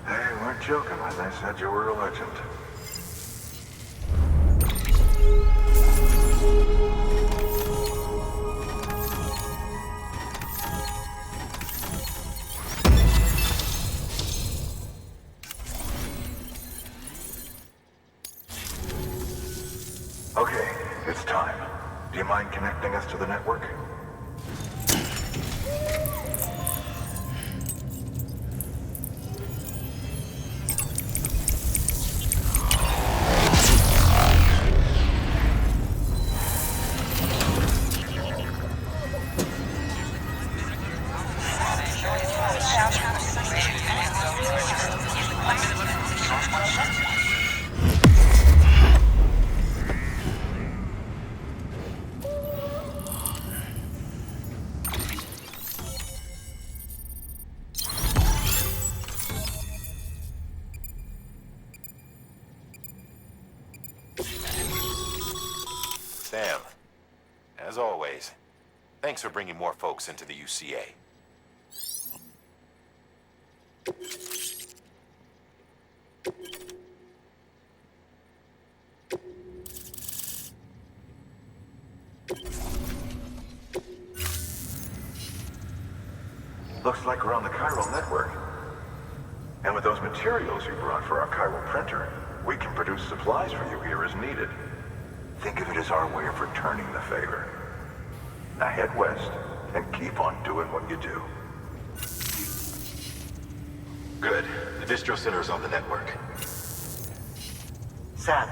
They weren't joking when they said you were a legend. Okay, it's time. Do you mind connecting us to the network? Sam, as always, thanks for bringing more folks into the UCA. Looks like we're on the chiral network. And with those materials you brought for our chiral printer, we can produce supplies for you here as needed. Think of it as our way of returning the favor. Now head west and keep on doing what you do. Good. The distro center is on the network. Sam,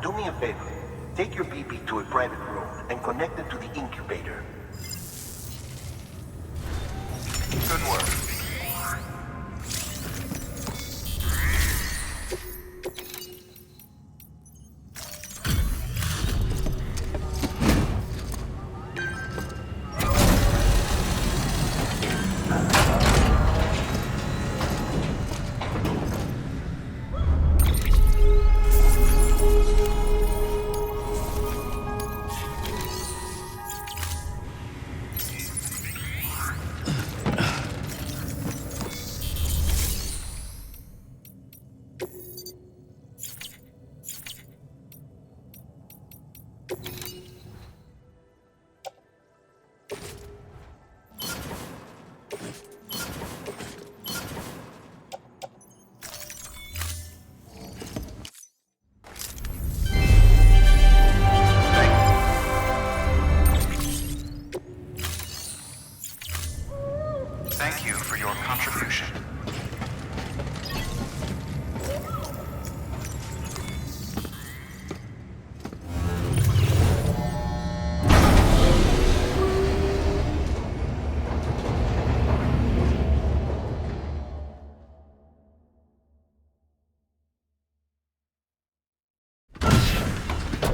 do me a favor. Take your BB to a private room and connect it to the incubator. Good work. Thank you for your contribution.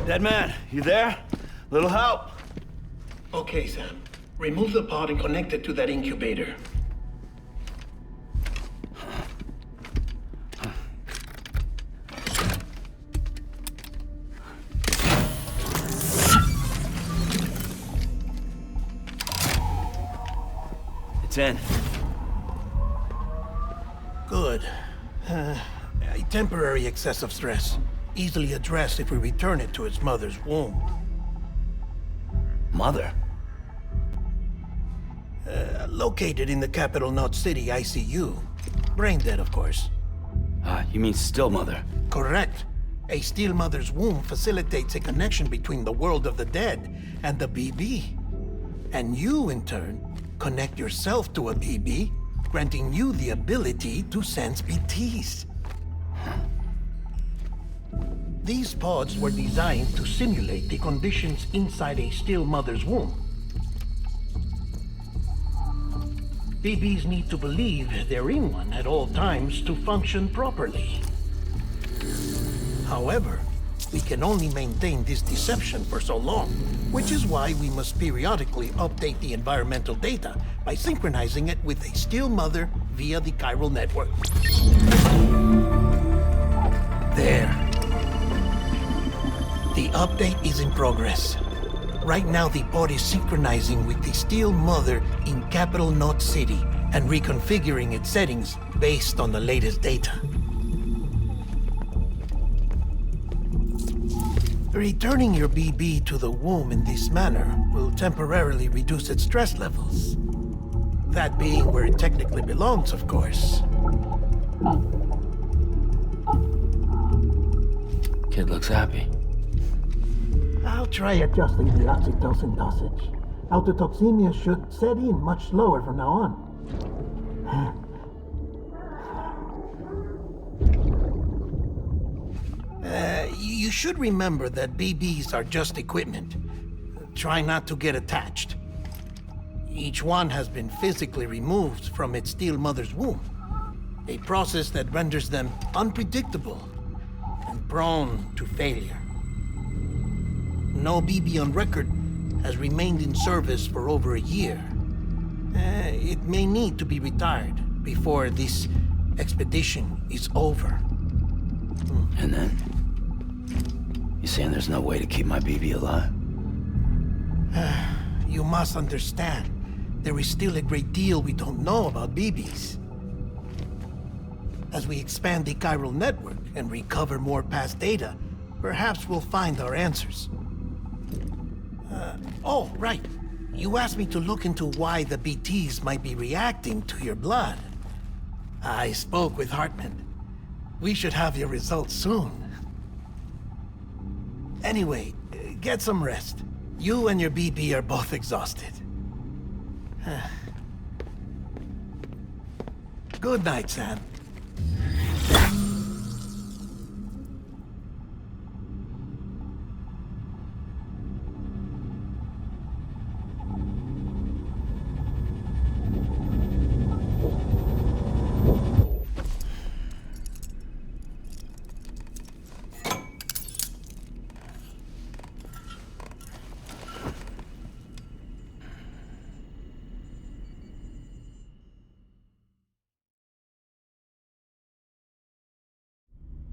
Dead man, you there? Little help. Okay, Sam. Remove the pod and connect it to that incubator. It's in. Good. A temporary excess of stress. Easily addressed if we return it to its mother's womb. Mother? Located in the capital Knot City ICU. Brain dead, of course. You mean still mother? Correct. A still mother's womb facilitates a connection between the world of the dead and the BB. And you, in turn, connect yourself to a BB, granting you the ability to sense BTs. These pods were designed to simulate the conditions inside a still mother's womb. BBs need to believe they're in one at all times to function properly. However, we can only maintain this deception for so long, which is why we must periodically update the environmental data by synchronizing it with a still mother via the chiral network. There. The update is in progress. Right now, the pod is synchronizing with the Steel Mother in Capital Knot City and reconfiguring its settings based on the latest data. Returning your BB to the womb in this manner will temporarily reduce its stress levels. That being where it technically belongs, of course. Kid looks happy. I'll try adjusting the oxytocin dosage. Autotoxemia should set in much slower from now on. You should remember that BBs are just equipment. Try not to get attached. Each one has been physically removed from its Steel Mother's womb. A process that renders them unpredictable and prone to failure. No BB on record has remained in service for over a year. It may need to be retired before this expedition is over. And then? You saying there's no way to keep my BB alive? You must understand, there is still a great deal we don't know about BBs. As we expand the chiral network and recover more past data, perhaps we'll find our answers. Oh, right. You asked me to look into why the BTs might be reacting to your blood. I spoke with Hartman. We should have your results soon. Anyway, get some rest. You and your BB are both exhausted. Good night, Sam.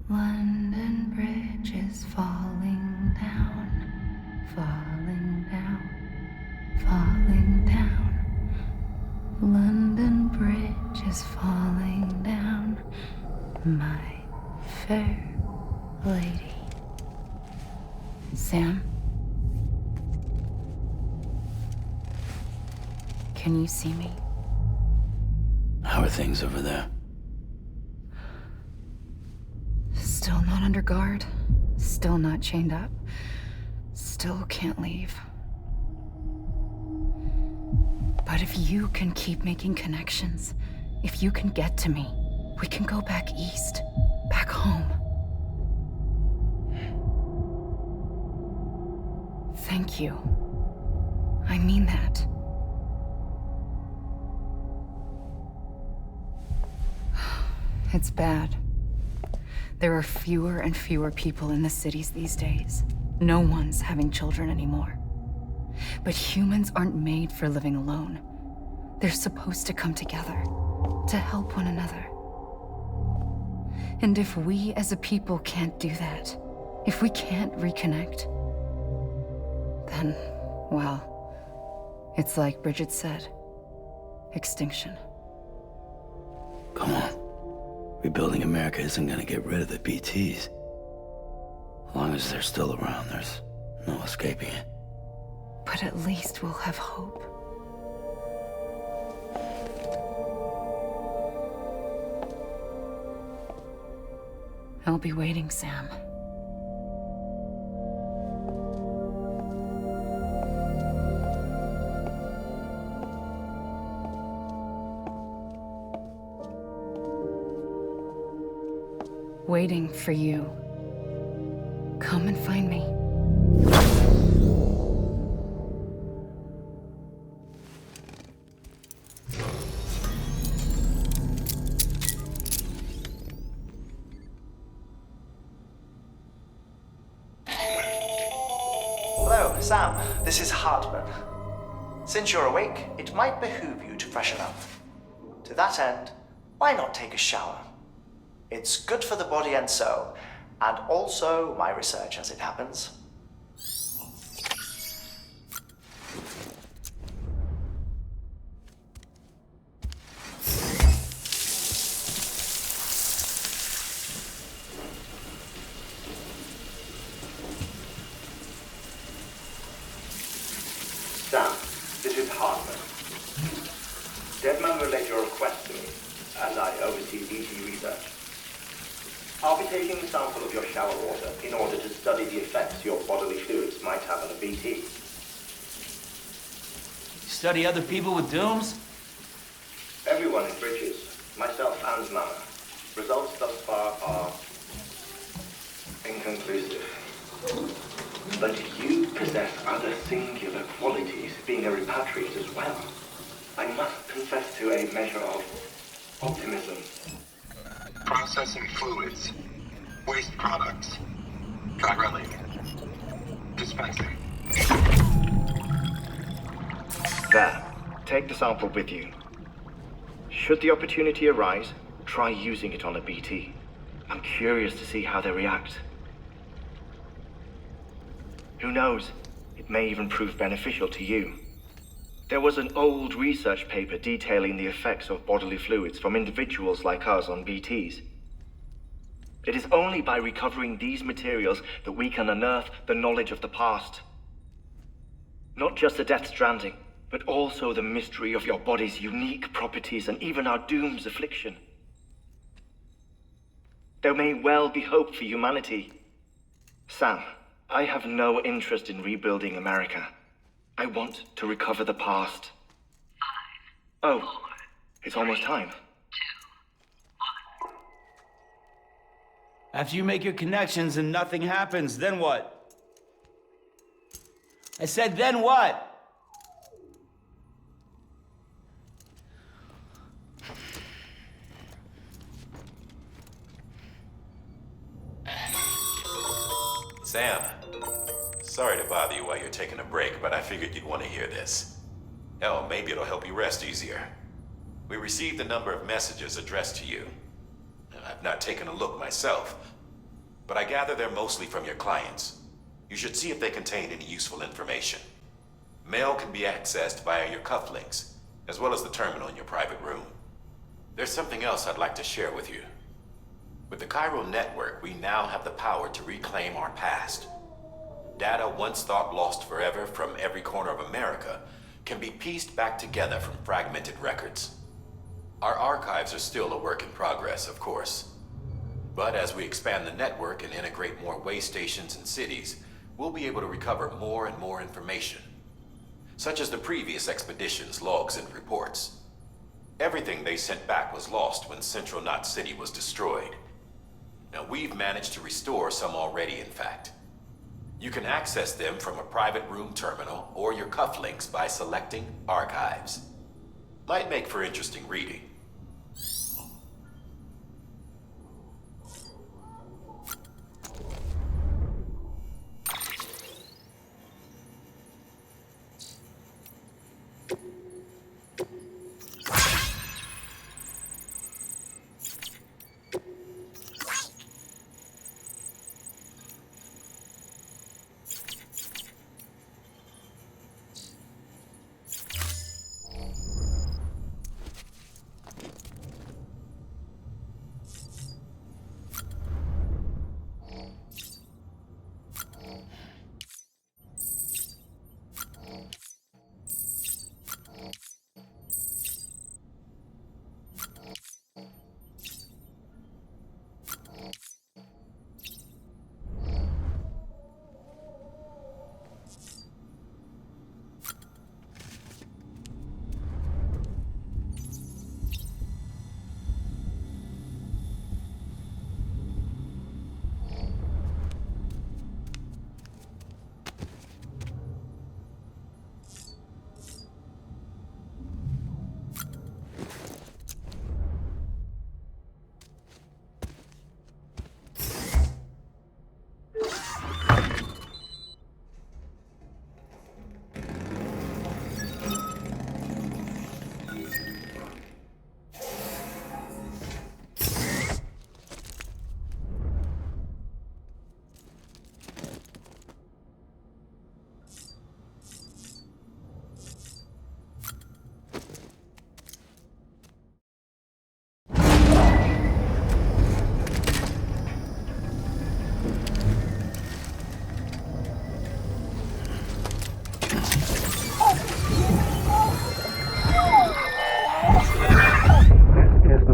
London Bridge is falling down, falling down, falling down. London Bridge is falling down, my fair lady. Sam? Can you see me? How are things over there? Still not under guard, still not chained up, still can't leave. But if you can keep making connections, if you can get to me, we can go back east, back home. Thank you. I mean that. It's bad. There are fewer and fewer people in the cities these days. No one's having children anymore. But humans aren't made for living alone. They're supposed to come together, to help one another. And if we as a people can't do that, if we can't reconnect, then, well, it's like Bridget said, extinction. Come on. Rebuilding America isn't gonna get rid of the BTs. As long as they're still around, there's no escaping it. But at least we'll have hope. I'll be waiting, Sam. Waiting for you. Come and find me. Hello, Sam. This is Hartman. Since you're awake, it might behoove you to freshen up. To that end, why not take a shower? It's good for the body and soul, and also my research as it happens. Sam, this is Hartman. Deadman relayed your request to me, as I oversee BT research. I'll be taking a sample of your shower water in order to study the effects your bodily fluids might have on a BT. Study other people with dooms? Everyone in Bridges, myself and Mama. Results thus far are inconclusive. But you possess other singular qualities, being a repatriate as well. I must confess to a measure of optimism. Processing fluids. Waste products. Chiralic. Dispensing. There. Take the sample with you. Should the opportunity arise, try using it on a BT. I'm curious to see how they react. Who knows? It may even prove beneficial to you. There was an old research paper detailing the effects of bodily fluids from individuals like us on BTs. It is only by recovering these materials that we can unearth the knowledge of the past. Not just the Death Stranding, but also the mystery of your body's unique properties and even our doom's affliction. There may well be hope for humanity. Sam, I have no interest in rebuilding America. I want to recover the past. 5, 4, oh, it's almost time. 2, 1. After you make your connections and nothing happens, then what? I said, then what? Sam, sorry to bother you while you're taking a break, but I figured you'd want to hear this. Hell, maybe it'll help you rest easier. We received a number of messages addressed to you. I've not taken a look myself, but I gather they're mostly from your clients. You should see if they contain any useful information. Mail can be accessed via your cufflinks, as well as the terminal in your private room. There's something else I'd like to share with you. With the Cairo network, we now have the power to reclaim our past. Data once thought lost forever from every corner of America can be pieced back together from fragmented records. Our archives are still a work in progress, of course. But as we expand the network and integrate more way stations and cities, we'll be able to recover more and more information, such as the previous expedition's logs and reports. Everything they sent back was lost when Central Knot City was destroyed. Now, we've managed to restore some already, in fact. You can access them from a private room terminal or your cufflinks by selecting Archives. Might make for interesting reading.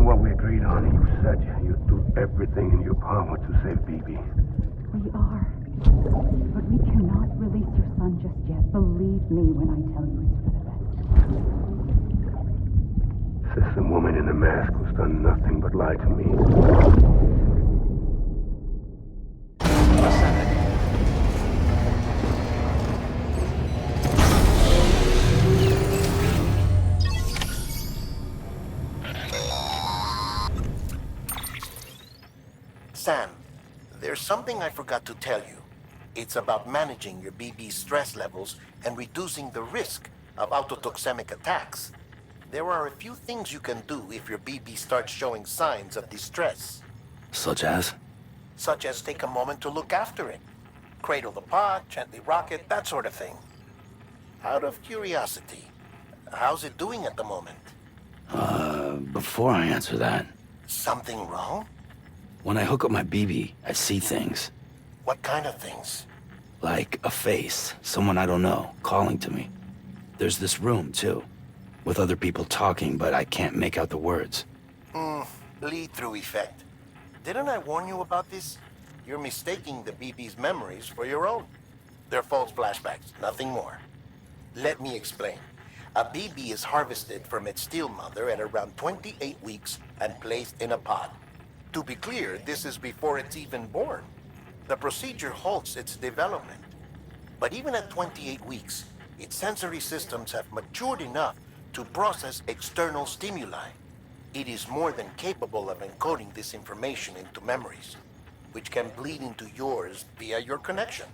Isn't what we agreed on. You said you'd do everything in your power to save BB. We are. But we cannot release your son just yet. Believe me when I tell you it's for the best. System woman in the mask who's done nothing but lie to me. Sam, there's something I forgot to tell you. It's about managing your BB stress levels and reducing the risk of autotoxemic attacks. There are a few things you can do if your BB starts showing signs of distress. Such as? Such as take a moment to look after it. Cradle the pot, gently rock it, that sort of thing. Out of curiosity, how's it doing at the moment? Before I answer that... Something wrong? When I hook up my BB, I see things. What kind of things? Like a face, someone I don't know, calling to me. There's this room, too, with other people talking, but I can't make out the words. Lead-through effect. Didn't I warn you about this? You're mistaking the BB's memories for your own. They're false flashbacks, nothing more. Let me explain. A BB is harvested from its steel mother at around 28 weeks and placed in a pod. To be clear, this is before it's even born. The procedure halts its development. But even at 28 weeks, its sensory systems have matured enough to process external stimuli. It is more than capable of encoding this information into memories, which can bleed into yours via your connection.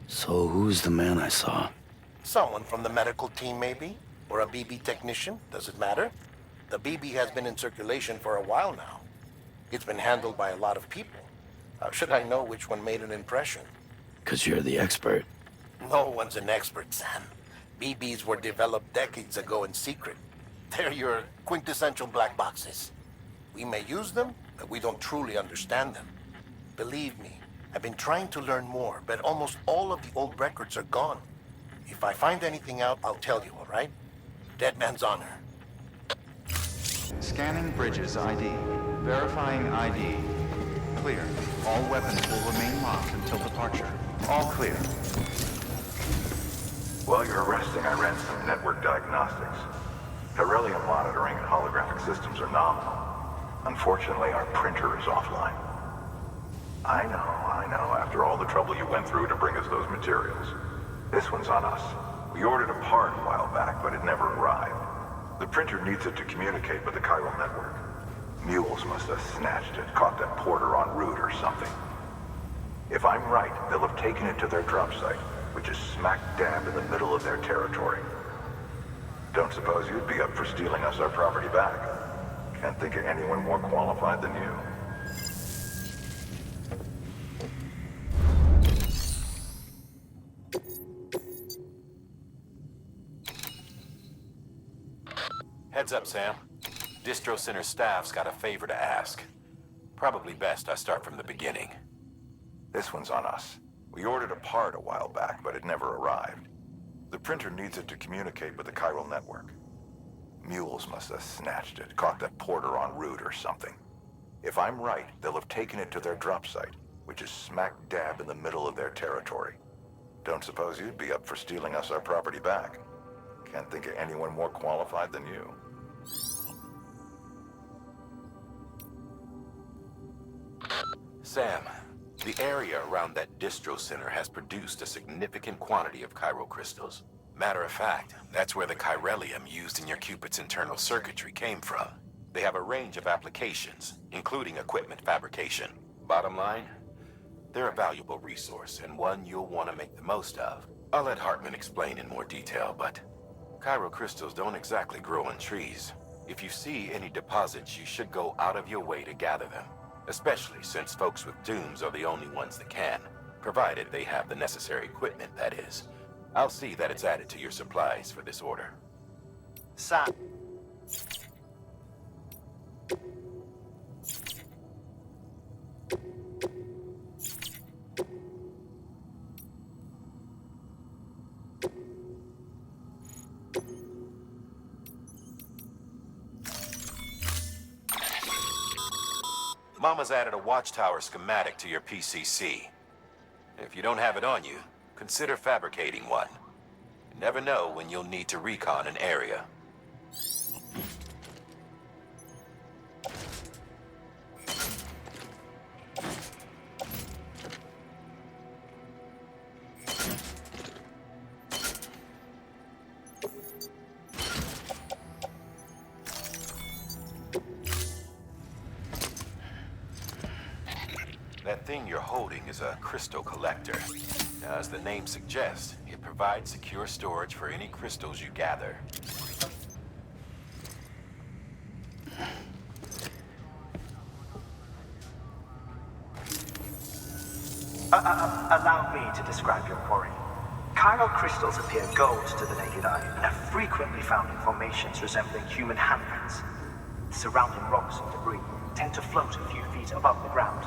So who's the man I saw? Someone from the medical team, maybe? Or a BB technician? Does it matter? The BB has been in circulation for a while now. It's been handled by a lot of people. How should I know which one made an impression? 'Cause you're the expert. No one's an expert, Sam. BBs were developed decades ago in secret. They're your quintessential black boxes. We may use them, but we don't truly understand them. Believe me, I've been trying to learn more, but almost all of the old records are gone. If I find anything out, I'll tell you, all right? Dead man's honor. Scanning Bridges ID. Verifying ID. Clear. All weapons will remain locked until departure. All clear. While you're resting, I ran some network diagnostics. Beryllium monitoring and holographic systems are nominal. Unfortunately, our printer is offline. I know, after all the trouble you went through to bring us those materials. This one's on us. We ordered a part a while back, but it never arrived. The printer needs it to communicate with the chiral network. Mules must have snatched it, caught that porter en route or something. If I'm right, they'll have taken it to their drop site, which is smack dab in the middle of their territory. Don't suppose you'd be up for stealing us our property back? Can't think of anyone more qualified than you. Heads up, Sam. Distro Center staff's got a favor to ask. Probably best I start from the beginning. This one's on us. We ordered a part a while back, but it never arrived. The printer needs it to communicate with the chiral network. Mules must have snatched it, caught that porter en route or something. If I'm right, they'll have taken it to their drop site, which is smack dab in the middle of their territory. Don't suppose you'd be up for stealing us our property back? Can't think of anyone more qualified than you. Sam, the area around that distro center has produced a significant quantity of chiral crystals. Matter of fact, that's where the chiralium used in your Cupid's internal circuitry came from. They have a range of applications, including equipment fabrication. Bottom line, they're a valuable resource and one you'll want to make the most of. I'll let Hartman explain in more detail, but chiral crystals don't exactly grow on trees. If you see any deposits, you should go out of your way to gather them. Especially since folks with dooms are the only ones that can, provided they have the necessary equipment, that is. I'll see that it's added to your supplies for this order. Sam. Mama's added a watchtower schematic to your PCC. If you don't have it on you, consider fabricating one. You never know when you'll need to recon an area. That thing you're holding is a crystal collector. Now, as the name suggests, it provides secure storage for any crystals you gather. Allow me to describe your quarry. Chiral crystals appear gold to the naked eye and are frequently found in formations resembling human handprints. The surrounding rocks and debris tend to float a few feet above the ground.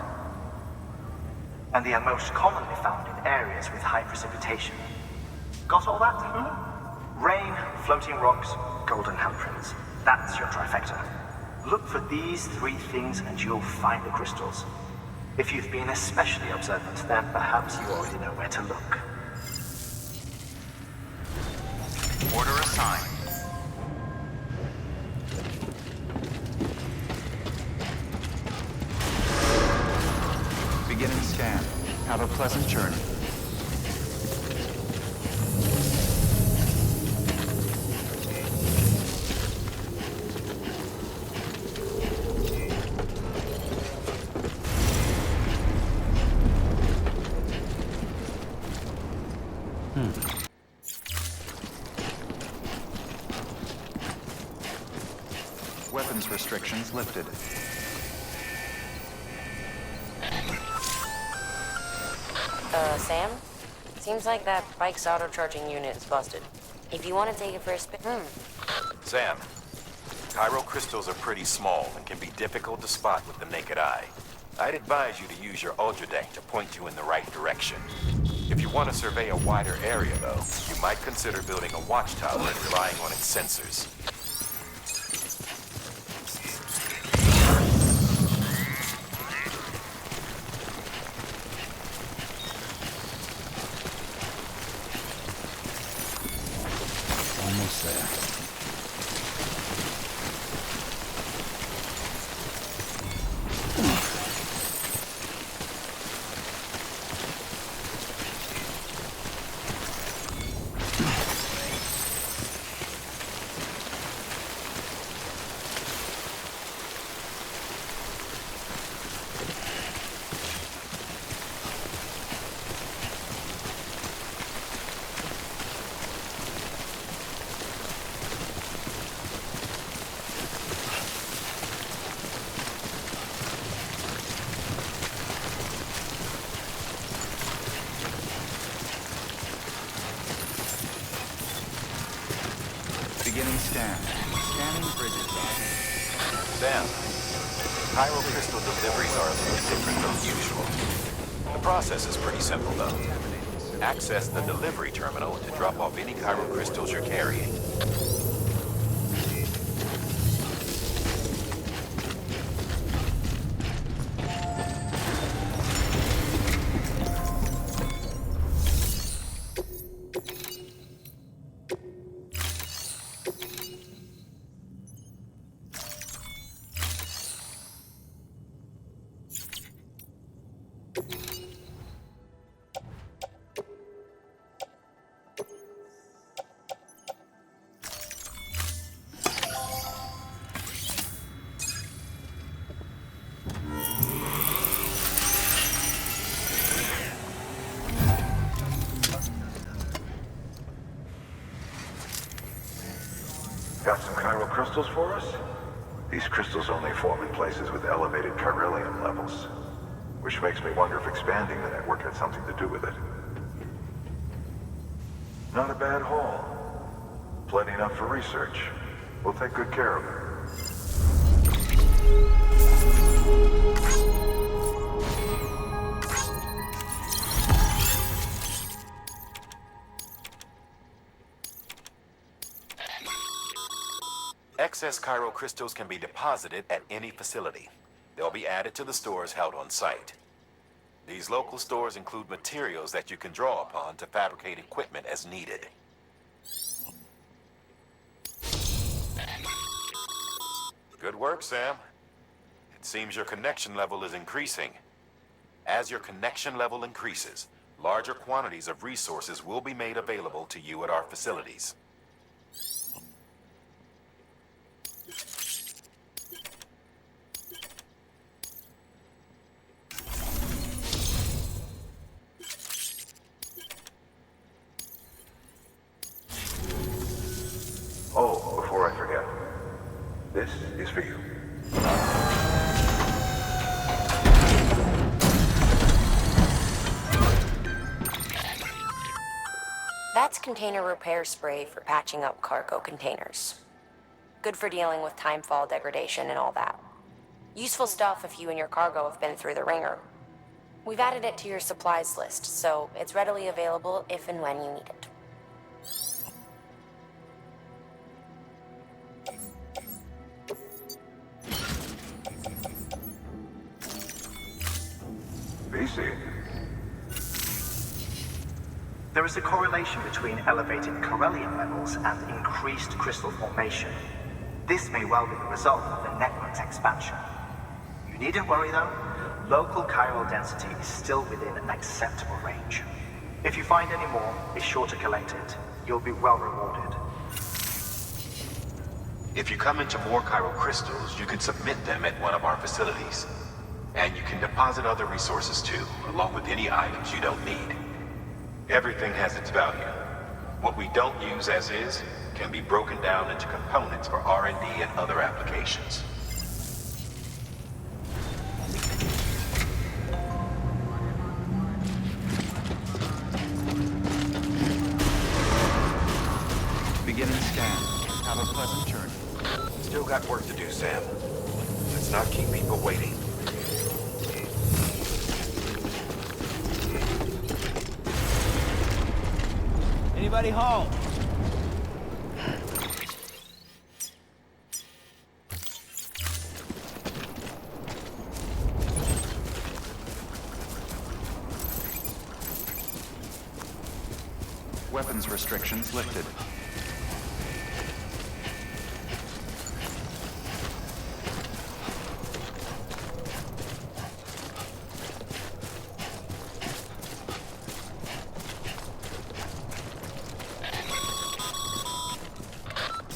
And they are most commonly found in areas with high precipitation. Got all that? Rain, floating rocks, golden handprints. That's your trifecta. Look for these three things and you'll find the crystals. If you've been especially observant, then perhaps you already know where to look. Order assigned. Beginning scan. Have a pleasant journey. Weapons restrictions lifted. Sam? Seems like that bike's auto-charging unit is busted. If you want to take it for a spin... Sam, chiral crystals are pretty small and can be difficult to spot with the naked eye. I'd advise you to use your ultradeck to point you in the right direction. If you want to survey a wider area, though, you might consider building a watchtower and relying on its sensors. Almost there. Beginning scan. Scanning bridges. Sam, chiral crystal deliveries are a little different from usual. The process is pretty simple, though. Access the delivery terminal to drop off any chiral crystals you're carrying. Got some chiral crystals for us? These crystals only form in places with elevated chiralium levels, which makes me wonder if expanding the network had something to do with it. Not a bad haul. Plenty enough for research. We'll take good care of it. Excess chiral crystals can be deposited at any facility. They'll be added to the stores held on site. These local stores include materials that you can draw upon to fabricate equipment as needed. Good work, Sam. It seems your connection level is increasing. As your connection level increases, larger quantities of resources will be made available to you at our facilities. Oh, before I forget, this is for you. That's container repair spray for patching up cargo containers. Good for dealing with timefall degradation and all that. Useful stuff if you and your cargo have been through the ringer. We've added it to your supplies list, so it's readily available if and when you need it. VC. There is a correlation between elevated Corellium levels and increased crystal formation. This may well be the result of the network's expansion. You needn't worry though, local chiral density is still within an acceptable range. If you find any more, be sure to collect it. You'll be well rewarded. If you come into more chiral crystals, you can submit them at one of our facilities. And you can deposit other resources too, along with any items you don't need. Everything has its value. What we don't use as is can be broken down into components for R&D and other applications. Beginning scan. Have a pleasant journey. Still got work to do, Sam. Let's not keep people waiting. Anybody home? Weapons restrictions lifted.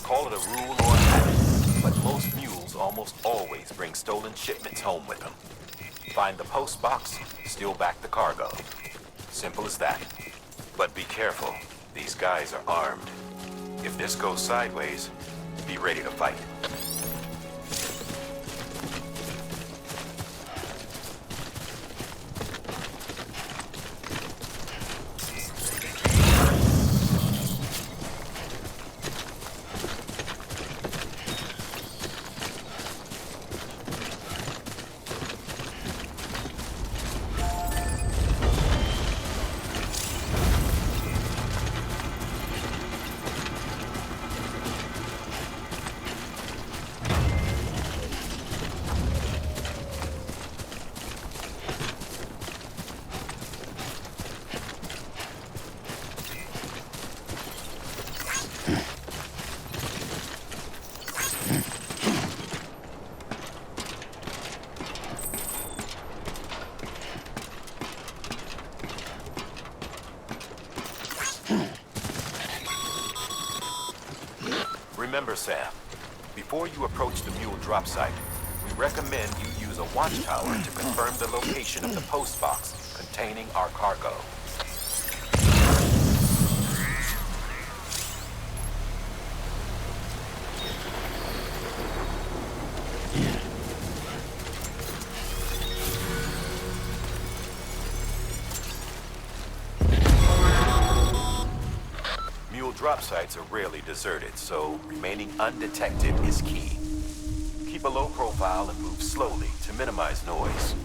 Call it a rule or a habit, but most mules almost always bring stolen shipments home with them. Find the post box, steal back the cargo. Simple as that. But be careful, these guys are armed. If this goes sideways, be ready to fight. Remember, Sam, before you approach the mule drop site, we recommend you use a watchtower to confirm the location of the post box containing our cargo. Drop sites are rarely deserted, so remaining undetected is key. Keep a low profile and move slowly to minimize noise.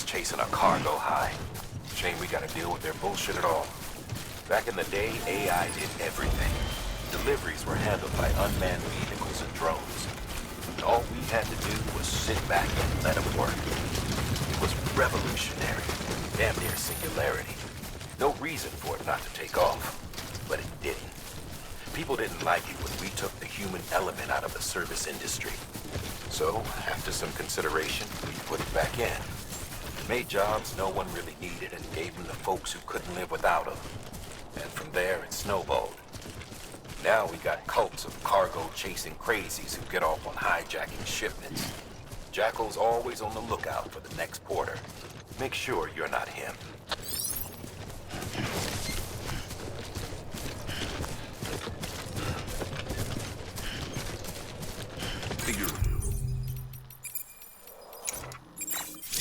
Chasing a cargo high. Shame we gotta deal with their bullshit at all. Back in the day, AI did everything. Deliveries were handled by unmanned vehicles and drones. And all we had to do was sit back and let them work. It was revolutionary. Damn near singularity. No reason for it not to take off. But it didn't. People didn't like it when we took the human element out of the service industry. So, after some consideration, we put it back in. Made jobs no one really needed and gave them to folks who couldn't live without them. And from there, it snowballed. Now we got cults of cargo-chasing crazies who get off on hijacking shipments. Jackal's always on the lookout for the next porter. Make sure you're not him.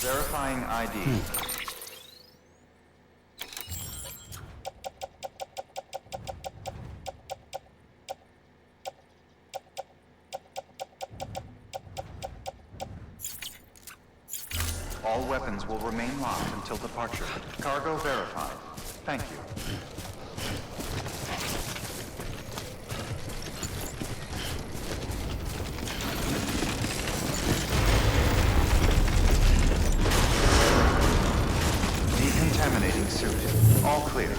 Verifying ID. All weapons will remain locked until departure. Cargo verified. Thank you. Decontaminating suit. All clear.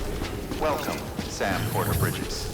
Welcome, Sam Porter Bridges.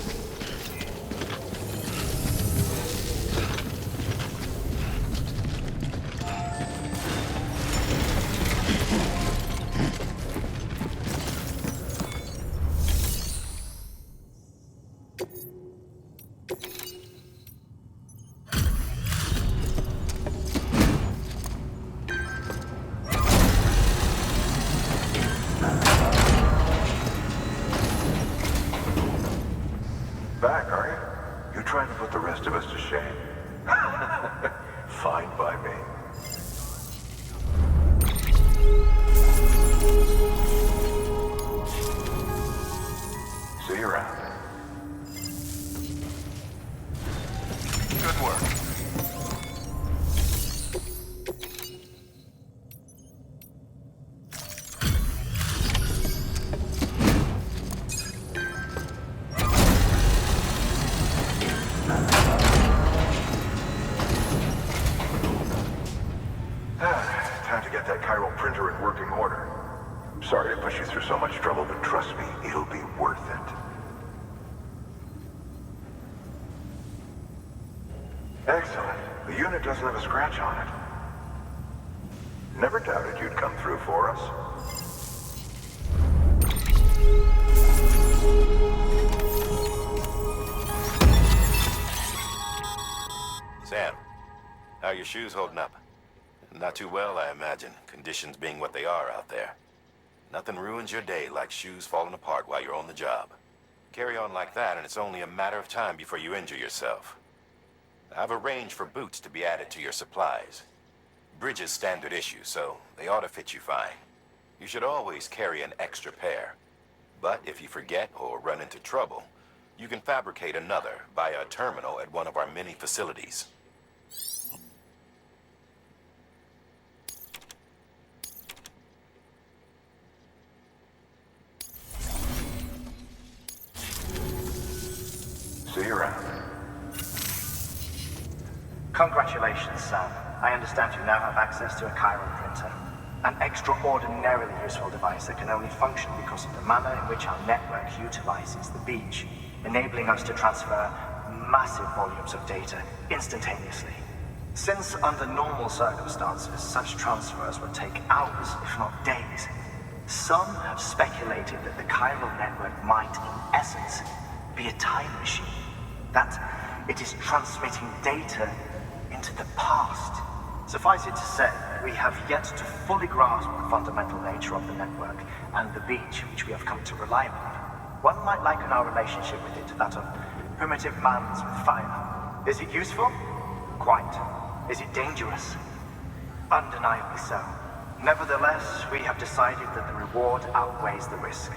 much trouble, but trust me, it'll be worth it. Excellent. The unit doesn't have a scratch on it. Never doubted you'd come through for us. Sam, how are your shoes holding up? Not too well, I imagine, conditions being what they are out there. Nothing ruins your day like shoes falling apart while you're on the job. Carry on like that, and it's only a matter of time before you injure yourself. I've arranged for boots to be added to your supplies. Bridges standard issue, so they ought to fit you fine. You should always carry an extra pair. But if you forget or run into trouble, you can fabricate another via a terminal at one of our many facilities. See you around. Congratulations, Sam. I understand you now have access to a chiral printer. An extraordinarily useful device that can only function because of the manner in which our network utilizes the beach, enabling us to transfer massive volumes of data instantaneously. Since under normal circumstances, such transfers would take hours, if not days, some have speculated that the chiral network might, in essence, be a time machine. That it is transmitting data into the past. Suffice it to say, we have yet to fully grasp the fundamental nature of the network and the beach which we have come to rely upon. One might liken our relationship with it to that of primitive man's with fire. Is it useful? Quite. Is it dangerous? Undeniably so. Nevertheless, we have decided that the reward outweighs the risk.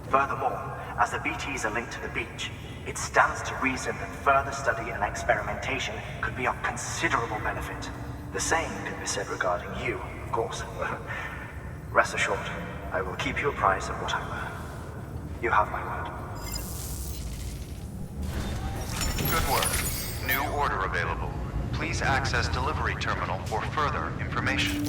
Furthermore, as the BTs are linked to the beach, it stands to reason that further study and experimentation could be of considerable benefit. The same can be said regarding you, of course. Rest assured, I will keep you apprised of what I learn. You have my word. Good work. New order available. Please access delivery terminal for further information.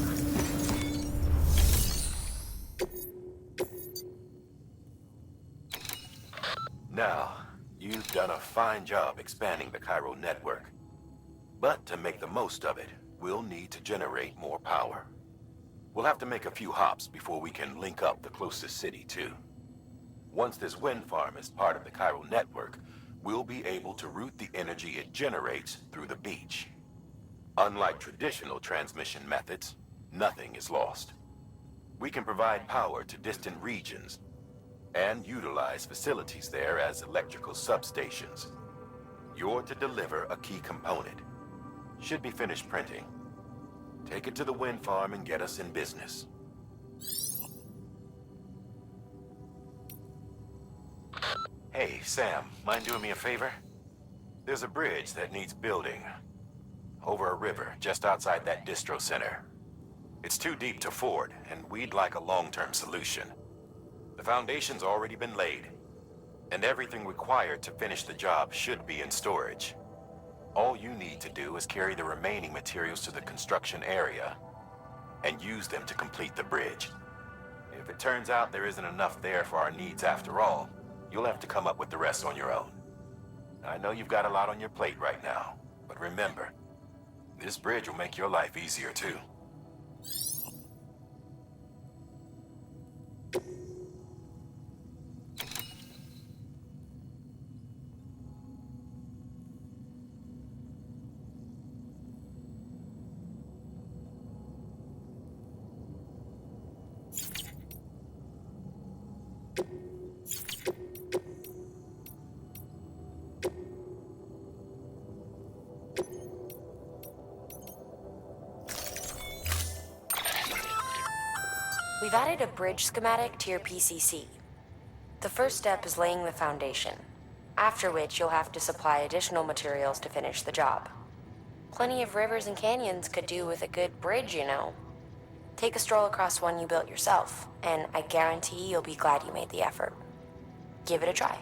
Now, you've done a fine job expanding the chiral network. But to make the most of it, we'll need to generate more power. We'll have to make a few hops before we can link up the closest city, too. Once this wind farm is part of the chiral network, we'll be able to route the energy it generates through the beach. Unlike traditional transmission methods, nothing is lost. We can provide power to distant regions and utilize facilities there as electrical substations. You're to deliver a key component. Should be finished printing. Take it to the wind farm and get us in business. Hey, Sam, mind doing me a favor? There's a bridge that needs building. Over a river, just outside that distro center. It's too deep to ford, and we'd like a long-term solution. The foundation's already been laid, and everything required to finish the job should be in storage. All you need to do is carry the remaining materials to the construction area and use them to complete the bridge. If it turns out there isn't enough there for our needs after all, you'll have to come up with the rest on your own. I know you've got a lot on your plate right now, but remember, this bridge will make your life easier too. We've added a bridge schematic to your PCC. The first step is laying the foundation, after which you'll have to supply additional materials to finish the job. Plenty of rivers and canyons could do with a good bridge, you know. Take a stroll across one you built yourself, and I guarantee you'll be glad you made the effort. Give it a try.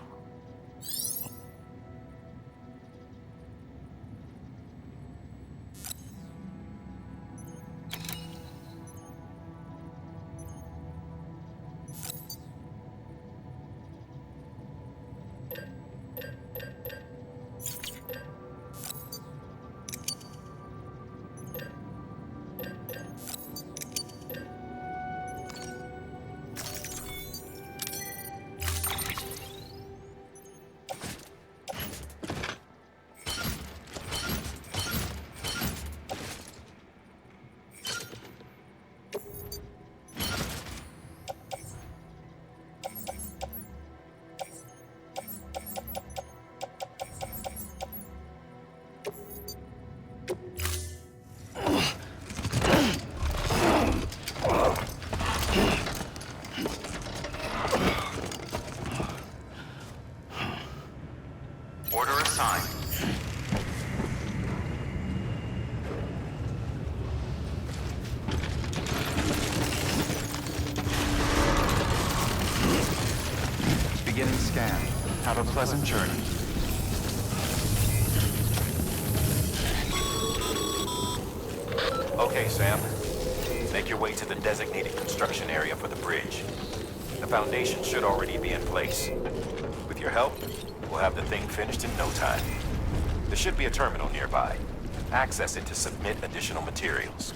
time. Beginning scan. Have a pleasant journey. Okay, Sam. Make your way to the designated construction area for the bridge. The foundation should already be in place. With your help, we'll have the thing finished in no time. There should be a terminal nearby. Access it to submit additional materials.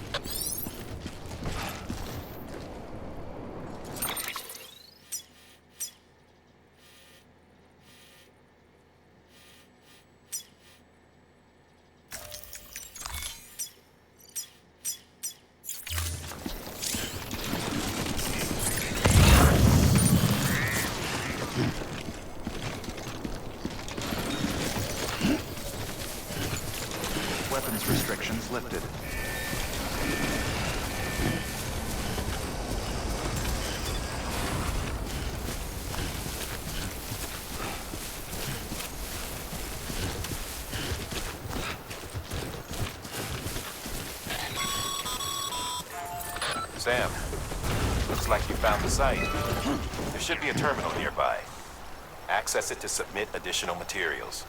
Weapons restrictions lifted. Sam, looks like you found the site. There should be a terminal nearby. Access it to submit additional materials.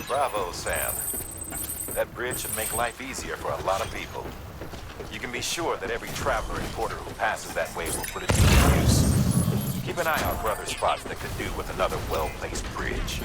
Bravo, Sam. That bridge should make life easier for a lot of people. You can be sure that every traveler and porter who passes that way will put it to good use. Keep an eye out for other spots that could do with another well-placed bridge.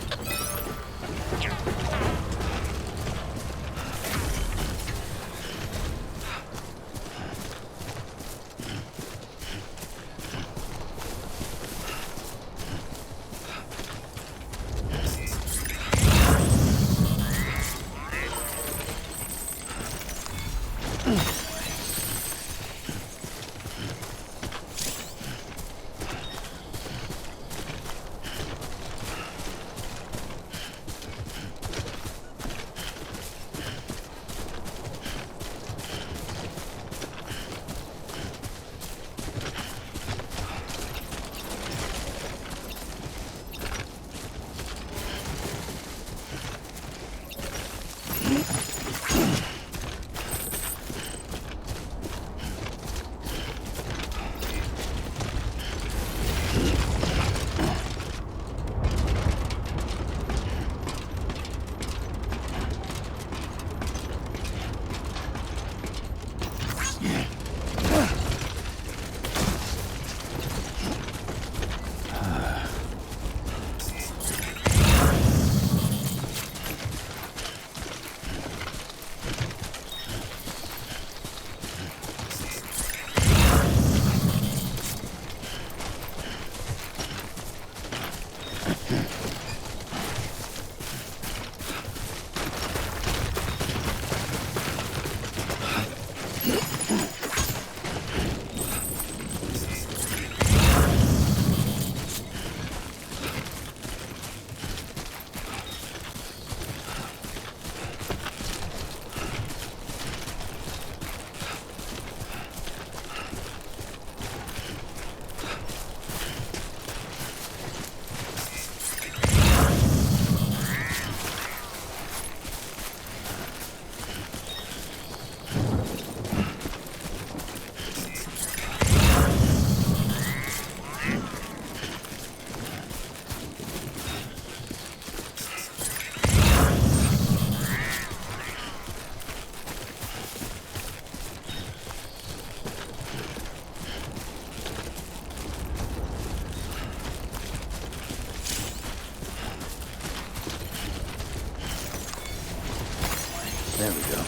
There we go.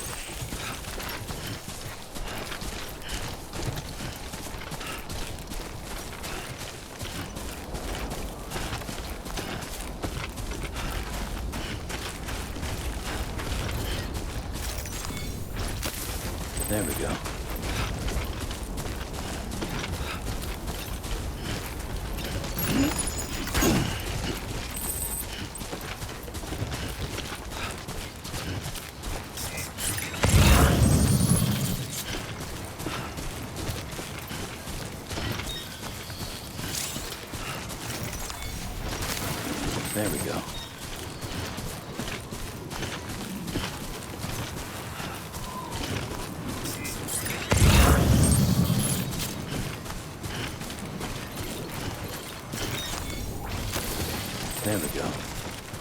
There we go. There we go. There we go.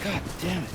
God damn it.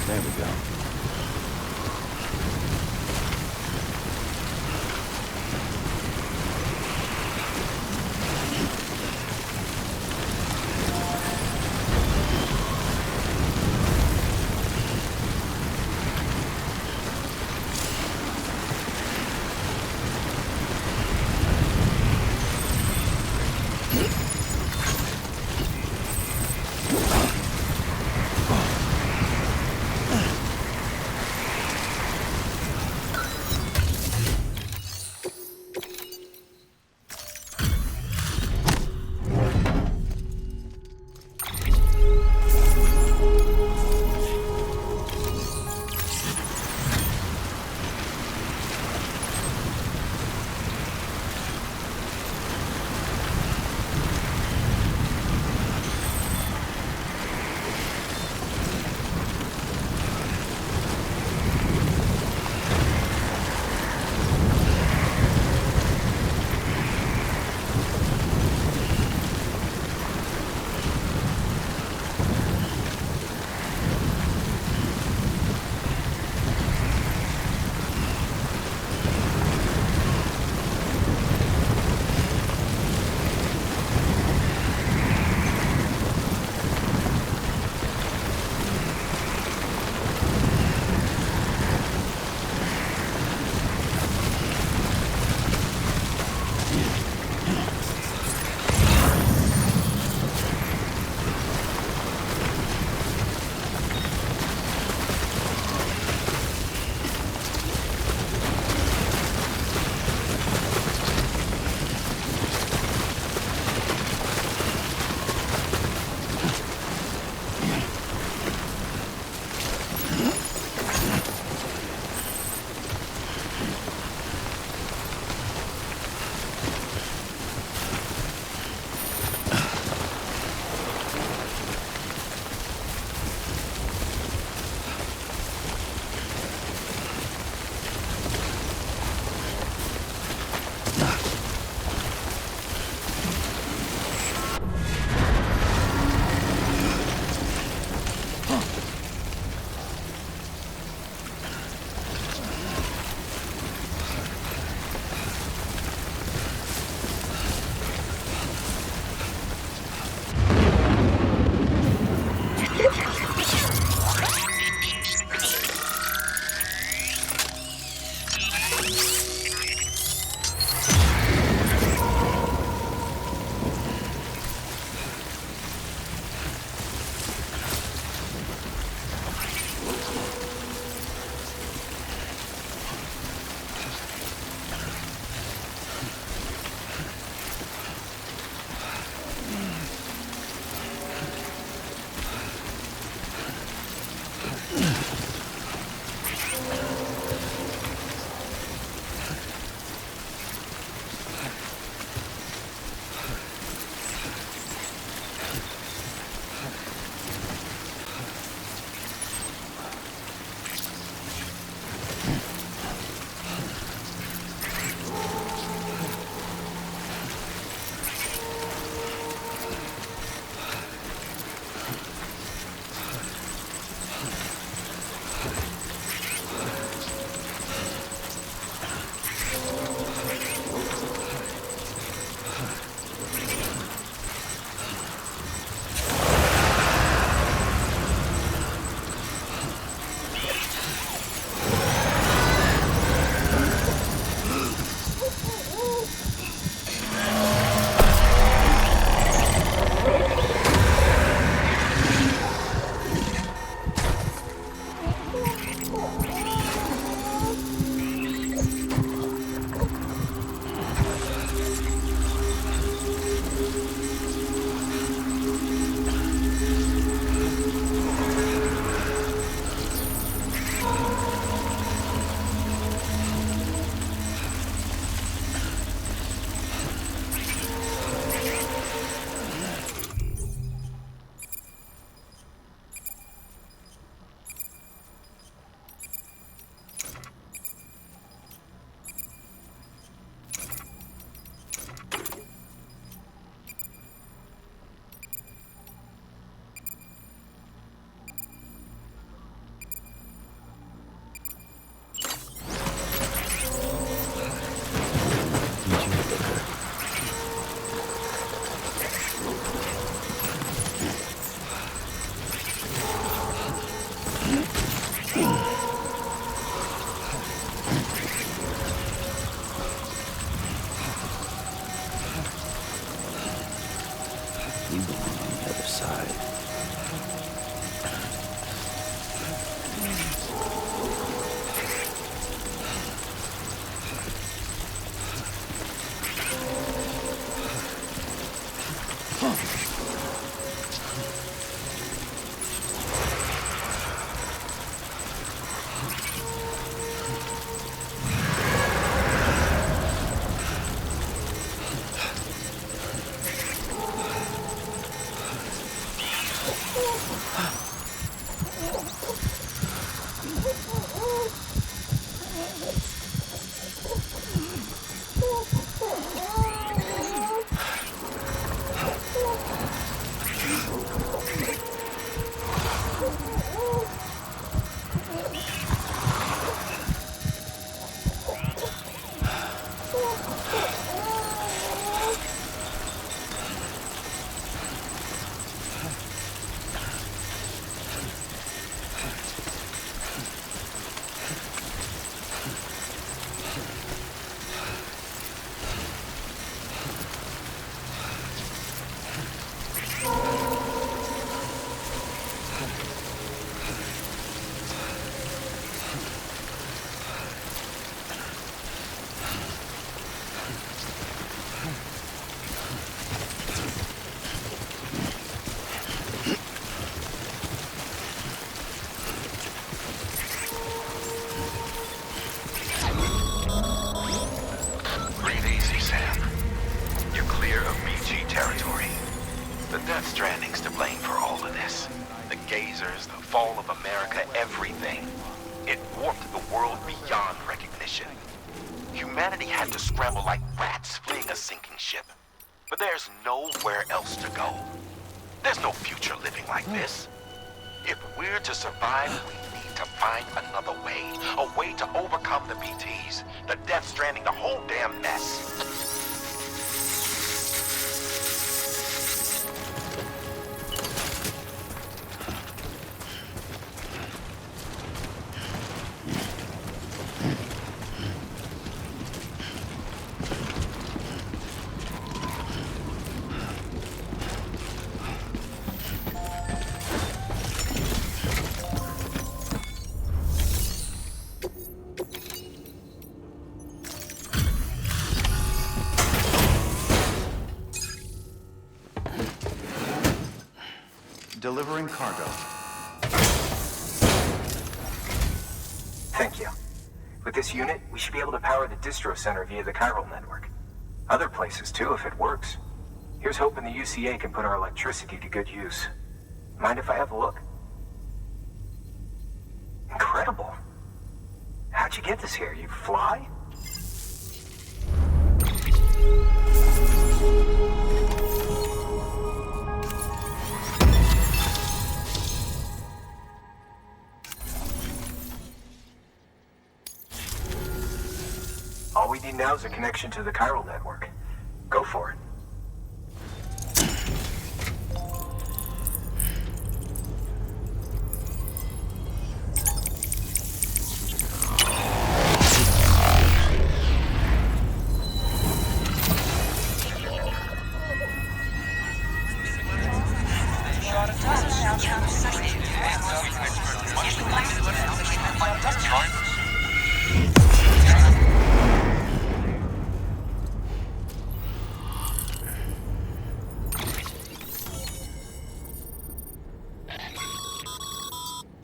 There we go. You belong on the other side. Death Stranding's to blame for all of this. The gazers, the fall of America, everything. It warped the world beyond recognition. Humanity had to scramble like rats fleeing a sinking ship. But there's nowhere else to go. There's no future living like this. If we're to survive, we need to find another way. A way to overcome the BTs, the Death Stranding, the whole damn mess. Delivering cargo. Thank you. With this unit, we should be able to power the distro center via the chiral network. Other places too, if it works. Here's hoping the UCA can put our electricity to good use. Mind if I have a look? Incredible. How'd you get this here? You fly? All we need now is a connection to the chiral network. Go for it.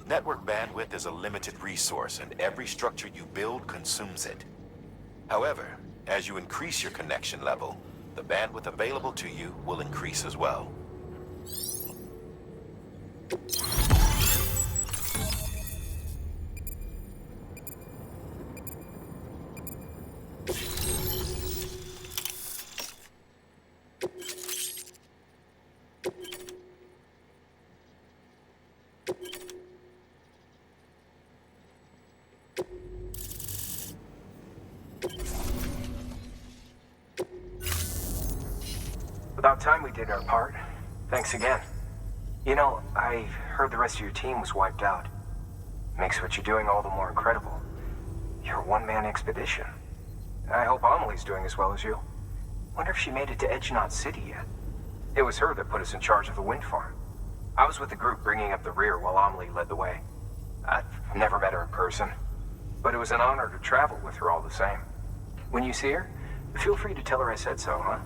Network bandwidth is a limited resource, and every structure you build consumes it. However, as you increase your connection level, the bandwidth available to you will increase as well. About time we did our part. Thanks again. You know, I heard the rest of your team was wiped out. Makes what you're doing all the more incredible. You're a one-man expedition. I hope Amelie's doing as well as you. Wonder if she made it to Edgenot City yet. It was her that put us in charge of the wind farm. I was with the group bringing up the rear while Amelie led the way. I've never met her in person, but it was an honor to travel with her all the same. When you see her, feel free to tell her I said so, huh?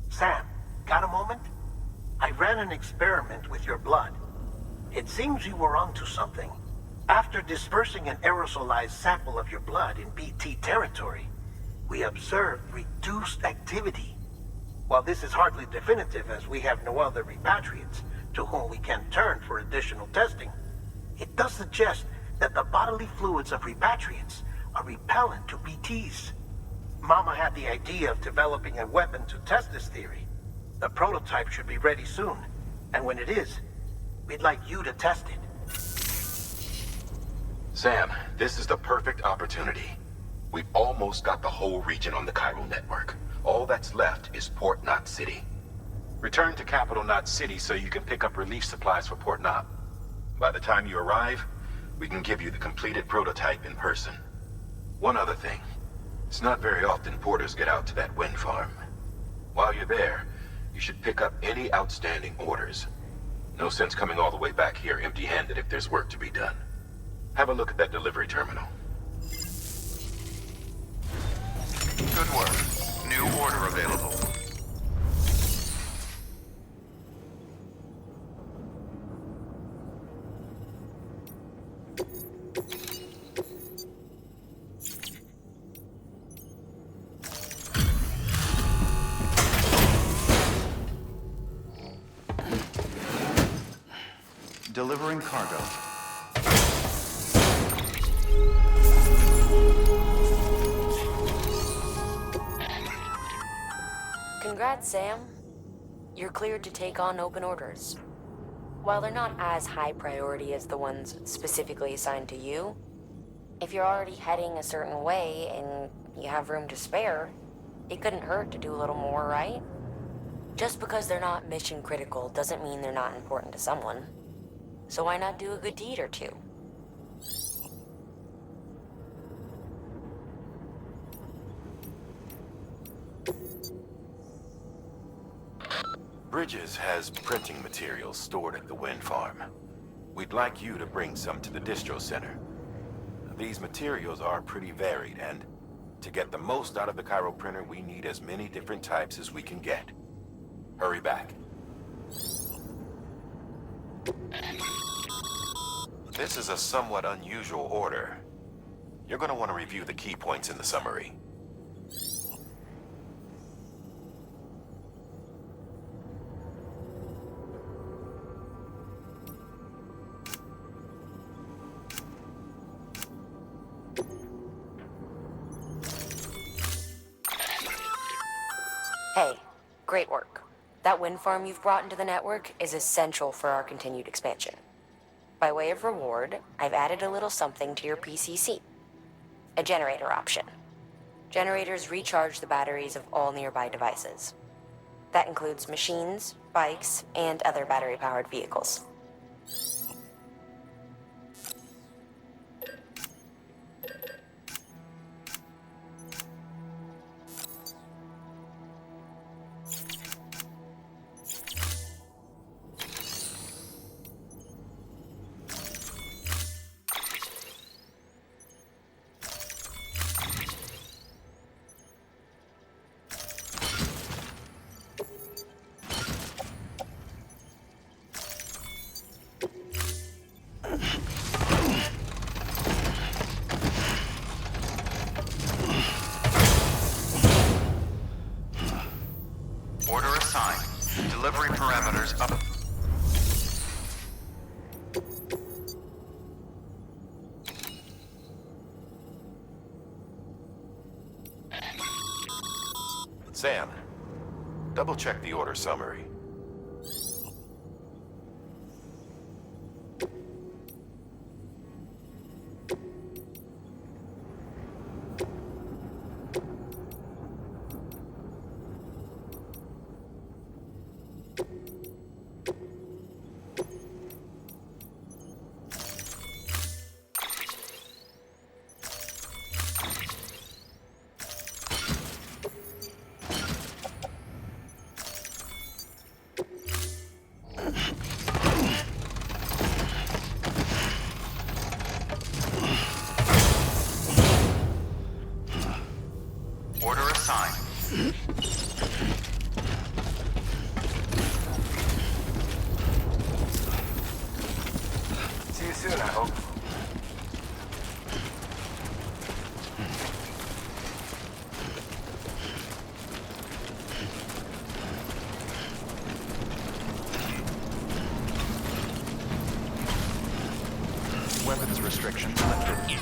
Sam, got a moment? I ran an experiment with your blood. It seems you were onto something. After dispersing an aerosolized sample of your blood in BT territory, we observed reduced activity. While this is hardly definitive as we have no other repatriates to whom we can turn for additional testing, it does suggest that the bodily fluids of repatriates are repellent to BTs. Mama had the idea of developing a weapon to test this theory. The prototype should be ready soon, and when it is, we'd like you to test it. Sam, this is the perfect opportunity. We've almost got the whole region on the Chiral network. All that's left is Port Knot City. Return to Capital Knot City so you can pick up relief supplies for Port Knot. By the time you arrive, we can give you the completed prototype in person. One other thing. It's not very often porters get out to that wind farm. While you're there, you should pick up any outstanding orders. No sense coming all the way back here empty-handed if there's work to be done. Have a look at that delivery terminal. Good work. New order available. Delivering cargo. Congrats, Sam. You're cleared to take on open orders. While they're not as high priority as the ones specifically assigned to you, if you're already heading a certain way and you have room to spare, it couldn't hurt to do a little more, right? Just because they're not mission critical doesn't mean they're not important to someone. So why not do a good deed or two? Bridges has printing materials stored at the wind farm. We'd like you to bring some to the distro center. These materials are pretty varied, and to get the most out of the Chiral printer, we need as many different types as we can get. Hurry back. This is a somewhat unusual order. You're going to want to review the key points in the summary. Hey, great work. That wind farm you've brought into the network is essential for our continued expansion. By way of reward, I've added a little something to your PCC. A generator option. Generators recharge the batteries of all nearby devices. That includes machines, bikes, and other battery-powered vehicles. Order assigned. Delivery parameters up. Sam, double-check the order summary. soon, I hope. Weapons restrictions lifted.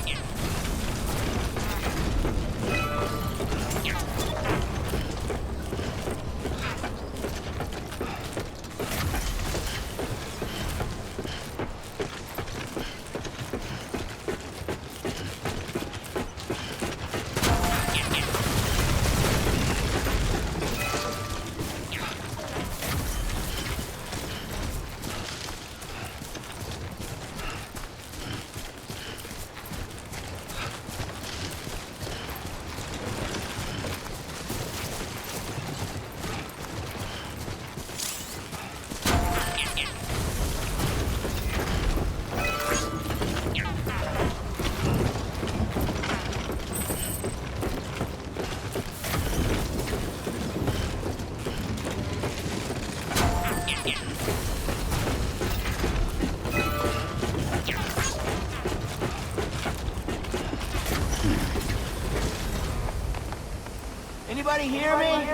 Anybody hear me?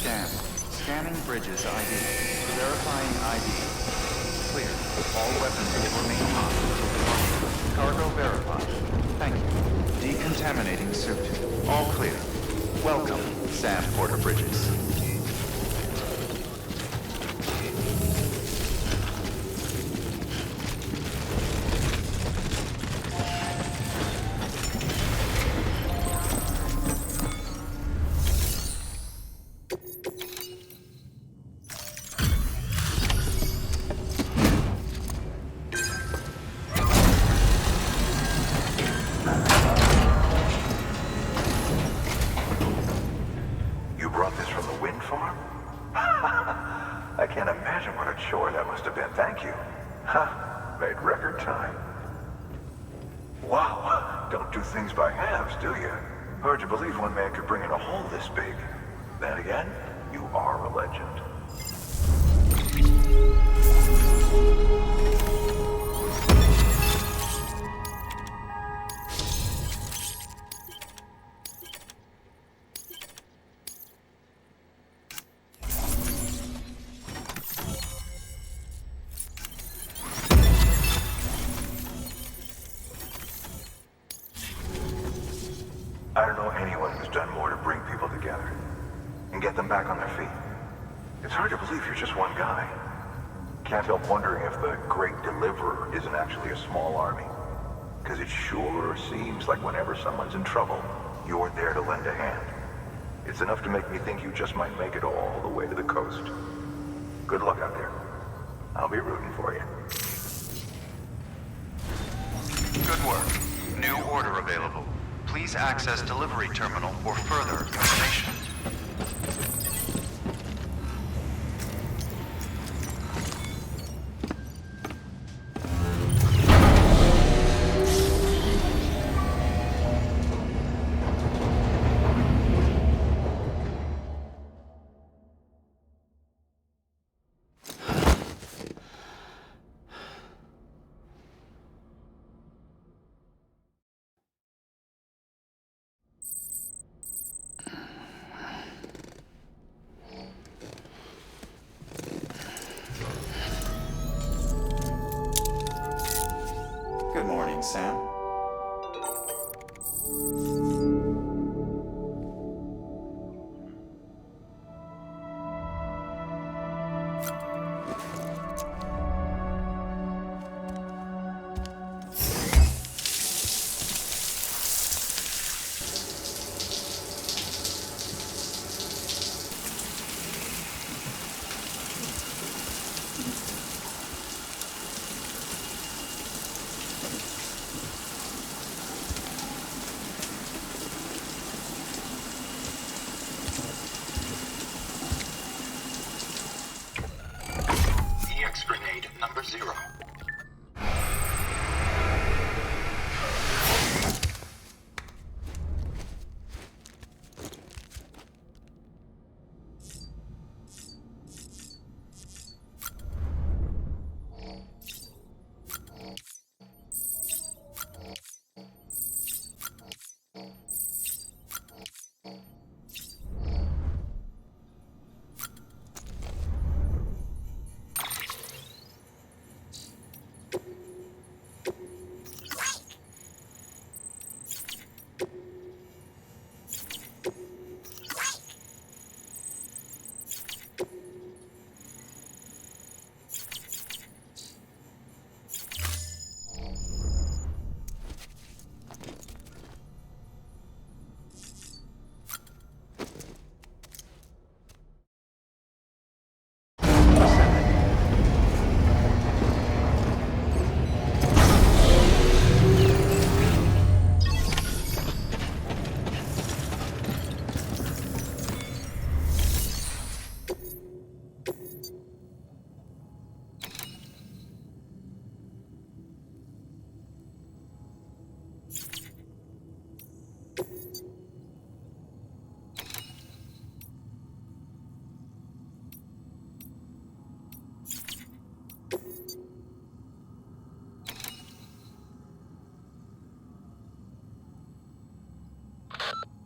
Scan. Scanning bridges ID. Verifying ID. Clear. All weapons will remain hot until departure. Cargo verified. Thank you. Decontaminating suit. All clear. Welcome, Sam Porter Bridges. You brought this from the wind farm? I can't imagine what a chore that must have been. Thank you. Huh. Made record time. Wow. Don't do things by halves, do you? Hard to believe one man could bring in a hole this big. Then again, you are a legend. I don't know anyone who's done more to bring people together and get them back on their feet. It's hard to believe you're just one guy. Can't help wondering if the Great Deliverer isn't actually a small army. Because it sure seems like whenever someone's in trouble, you're there to lend a hand. It's enough to make me think you just might make it all the way to the coast. Good luck out there. I'll be rooting for you. Good work. New order available. Please access delivery terminal for further information. Good morning, Sam. EX grenade number 0.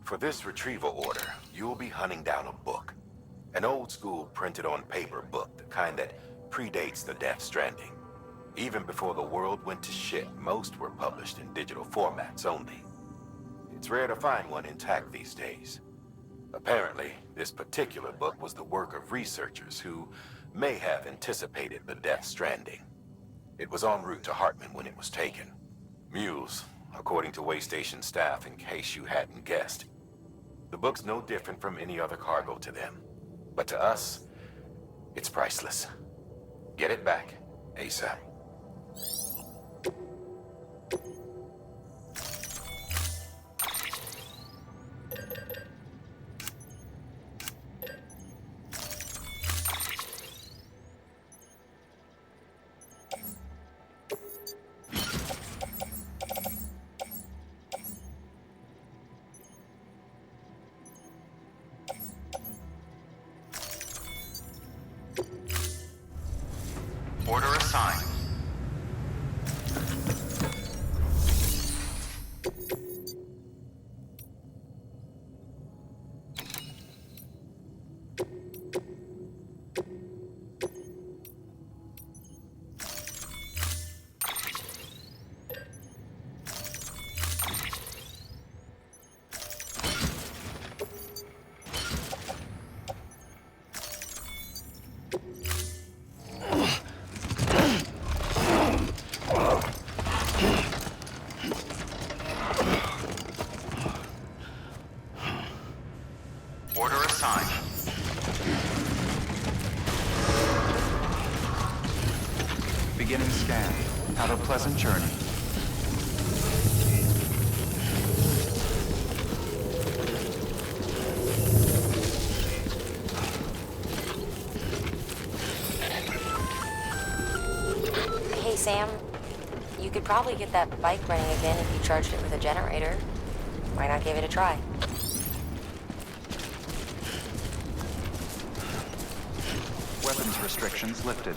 For this retrieval order, you'll be hunting down a book. An old-school printed-on-paper book, the kind that predates the Death Stranding. Even before the world went to shit, most were published in digital formats only. It's rare to find one intact these days. Apparently, this particular book was the work of researchers who may have anticipated the Death Stranding. It was en route to Hartman when it was taken. Mules, according to Waystation staff, in case you hadn't guessed. The book's no different from any other cargo to them. But to us, it's priceless. Get it back, ASAP. Order assigned. Order assigned. Beginning scan. Have a pleasant journey. Hey, Sam. You could probably get that bike running again if you charged it with a generator. Why not give it a try? Weapons restrictions lifted.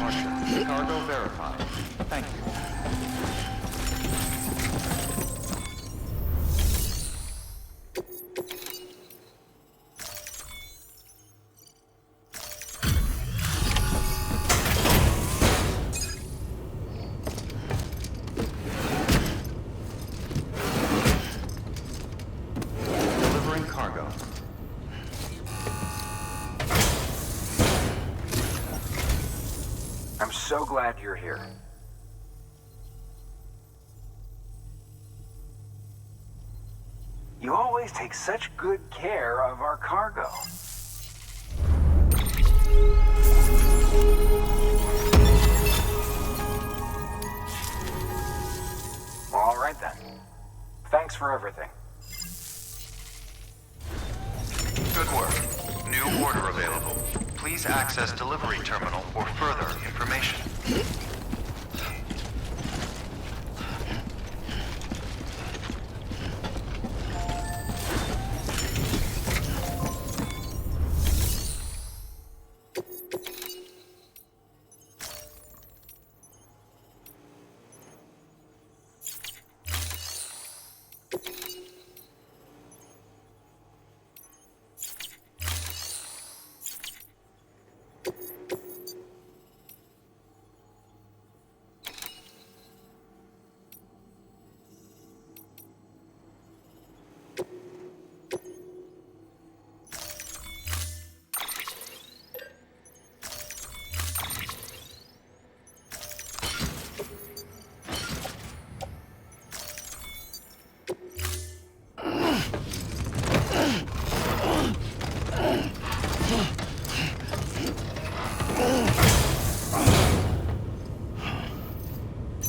departure. Cargo verified. Thank you. Delivering cargo. I'm so glad you're here. You always take such good care of our cargo. All right then. Thanks for everything. Good work. New order available. Please access delivery terminal for further information.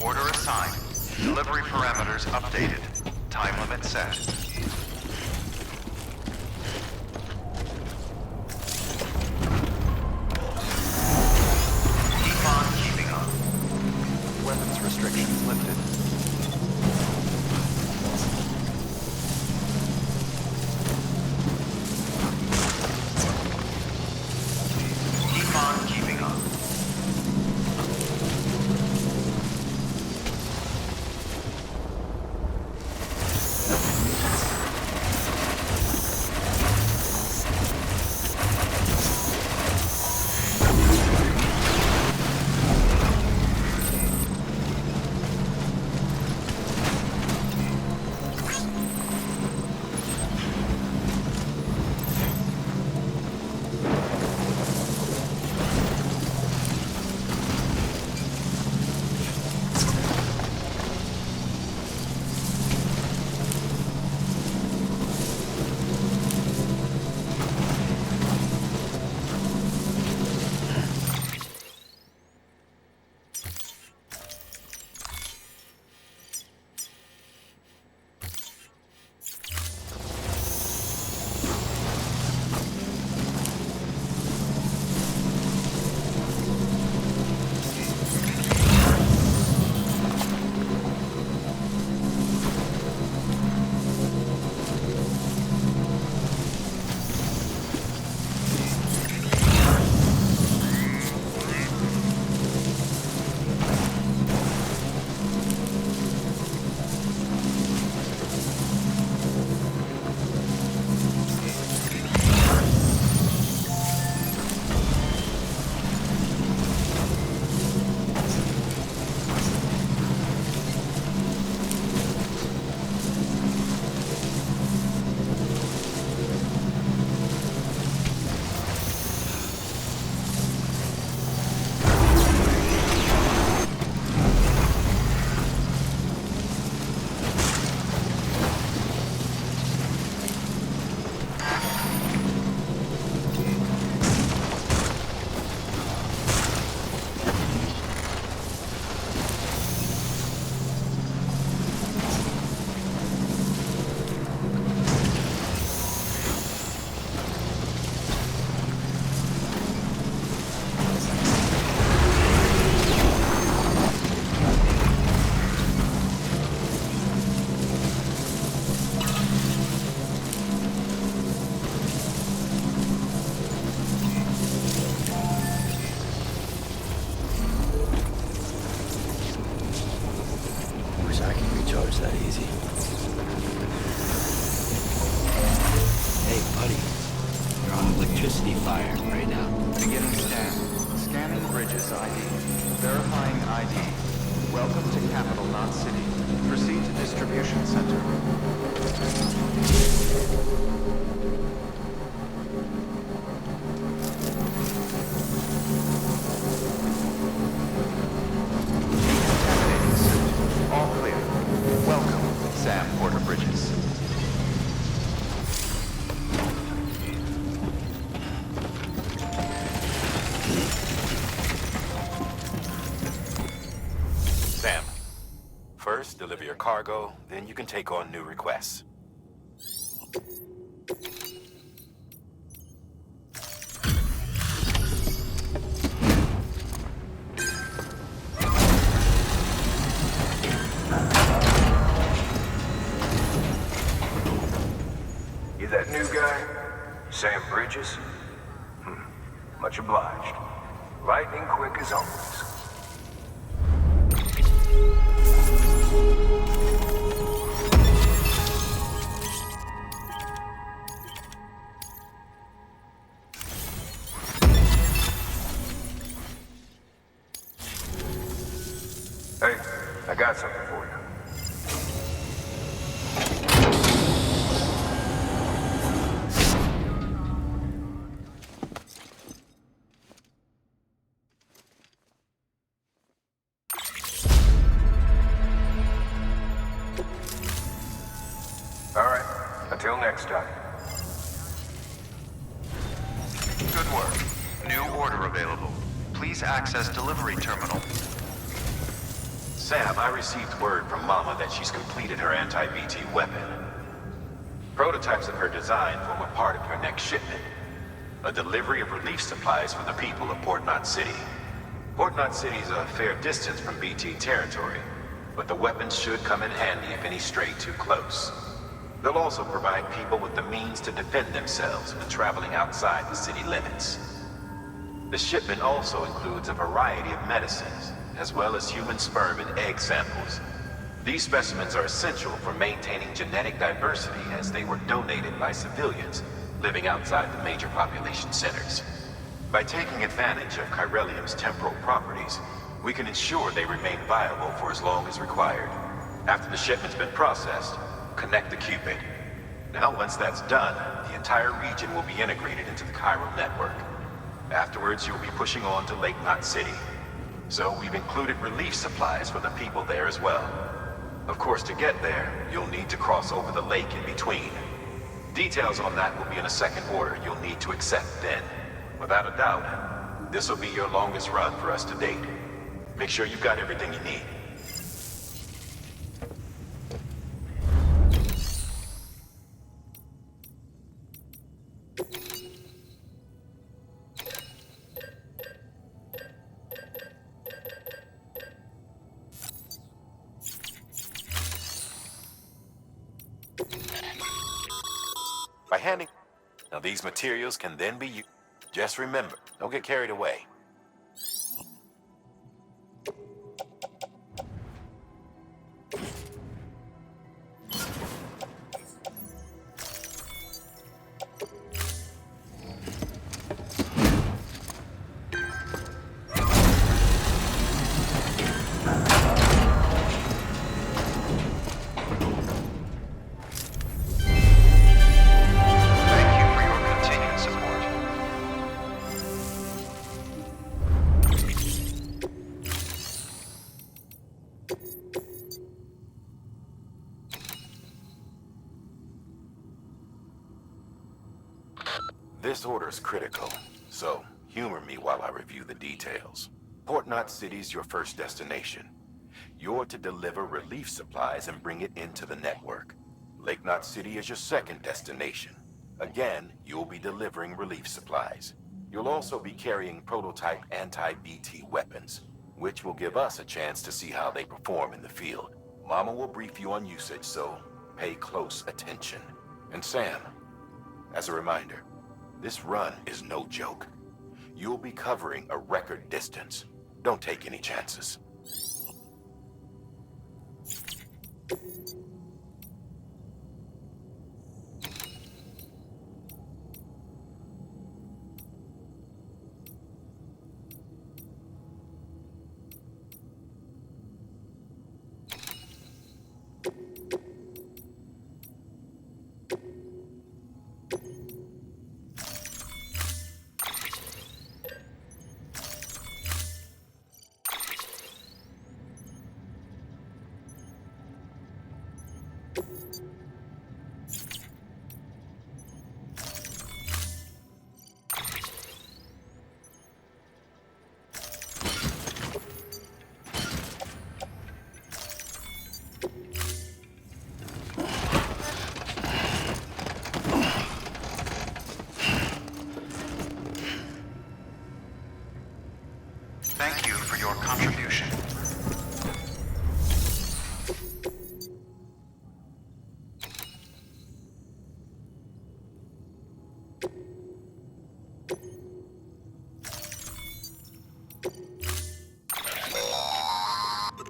Order assigned. Delivery parameters updated. Time limit set. Keep on keeping on. Weapons restrictions lifted. Keep on keeping on. Verifying ID. Welcome to Capital Knot City. Proceed to distribution center. Decontaminating suit. All clear. Welcome, Sam Porter Bridges. Sam, first deliver your cargo, then you can take on new requests. You that new guy? Sam Bridges? Much obliged. Lightning quick as always. Hey, I got something for you. All right, until next time. Good work. New order available. Please access delivery terminal. Sam, I received word from Mama that she's completed her anti-BT weapon. Prototypes of her design form a part of your next shipment. A delivery of relief supplies for the people of Port Knot City. Port Knot City is a fair distance from BT territory, but the weapons should come in handy if any stray too close. They'll also provide people with the means to defend themselves when traveling outside the city limits. The shipment also includes a variety of medicines, as well as human sperm and egg samples. These specimens are essential for maintaining genetic diversity as they were donated by civilians living outside the major population centers. By taking advantage of chiralium's temporal properties, we can ensure they remain viable for as long as required. After the shipment's been processed, connect the Cupid. Now, once that's done, the entire region will be integrated into the chiral network. Afterwards, you'll be pushing on to Lake Knot City. So we've included relief supplies for the people there as well. Of course, to get there, you'll need to cross over the lake in between. Details on that will be in a second order you'll need to accept then. Without a doubt, this will be your longest run for us to date. Make sure you've got everything you need. By handing... Now these materials can then be used. Just remember, don't get carried away. This order is critical, so humor me while I review the details. Port Knot City's your first destination. You're to deliver relief supplies and bring it into the network. Lake Knot City is your second destination. Again, you'll be delivering relief supplies. You'll also be carrying prototype anti-BT weapons, which will give us a chance to see how they perform in the field. Mama will brief you on usage, so pay close attention. And Sam, as a reminder, this run is no joke. You'll be covering a record distance. Don't take any chances. your contribution.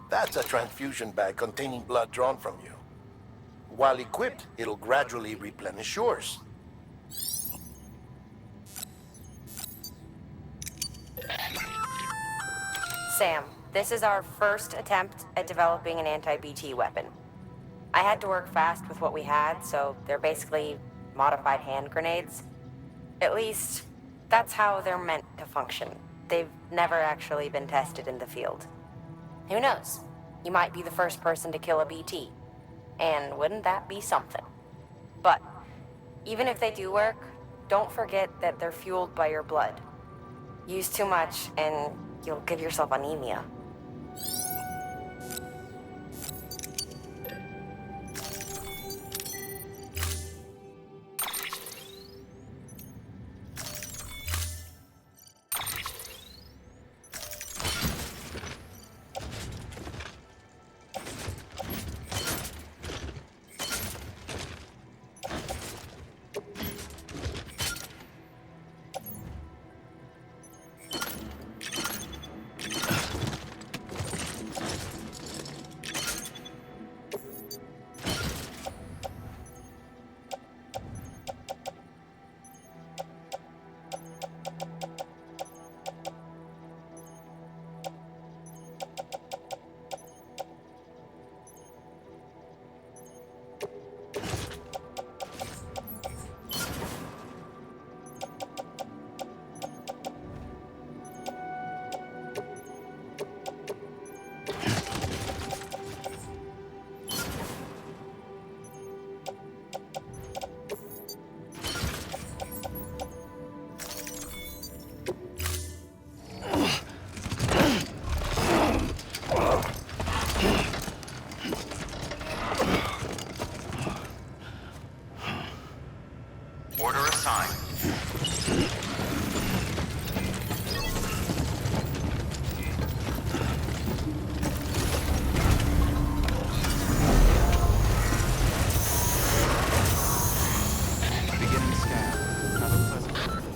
That's a transfusion bag containing blood drawn from you. While equipped, it'll gradually replenish yours. Sam, this is our first attempt at developing an anti-BT weapon. I had to work fast with what we had, so they're basically modified hand grenades. At least, that's how they're meant to function. They've never actually been tested in the field. Who knows? You might be the first person to kill a BT. And wouldn't that be something? But, even if they do work, don't forget that they're fueled by your blood. Use too much, and you'll give yourself anemia.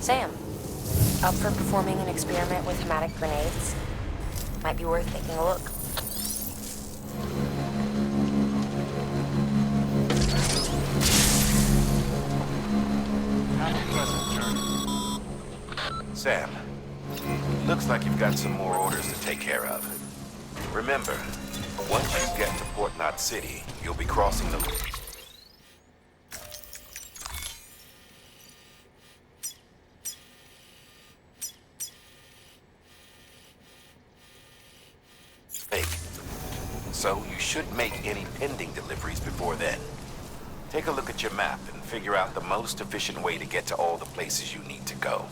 Sam, up for performing an experiment with hematic grenades? Might be worth taking a look. Have a pleasant journey. Sam, looks like you've got some more orders to take care of. Remember, once you get to Port Knot City, you'll be crossing the... So you should make any pending deliveries before then. Take a look at your map and figure out the most efficient way to get to all the places you need to go.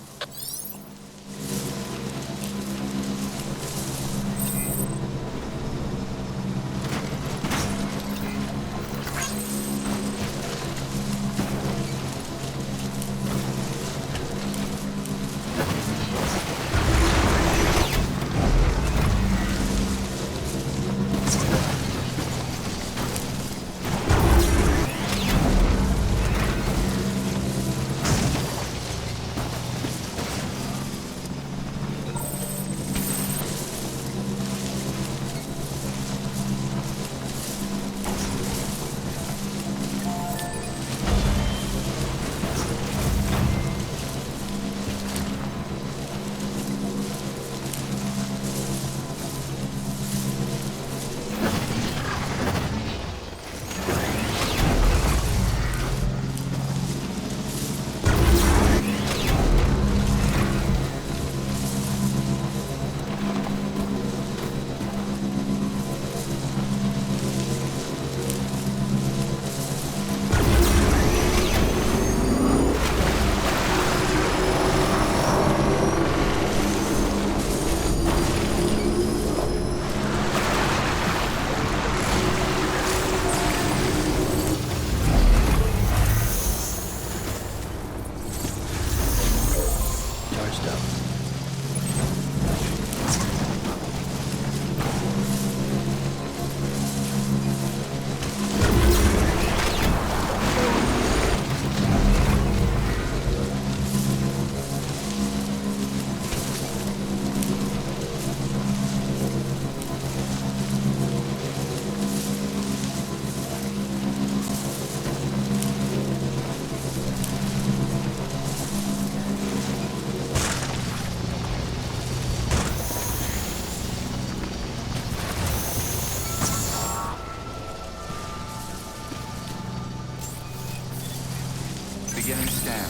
Scan.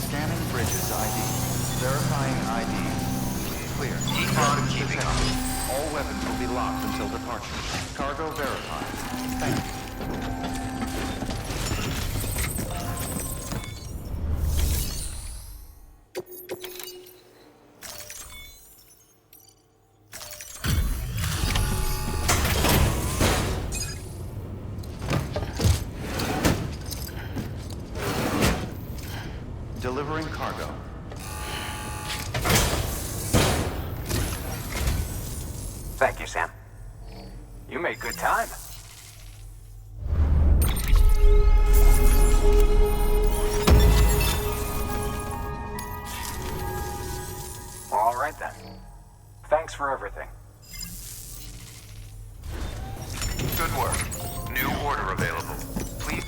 Scanning bridges ID. Verifying ID. Clear. Keep on keeping on. All weapons will be locked until departure. Cargo verified. Thank you. Delivering cargo. Thank you, Sam. You made good time. All right then. Thanks for everything. Good work. New order available. Please.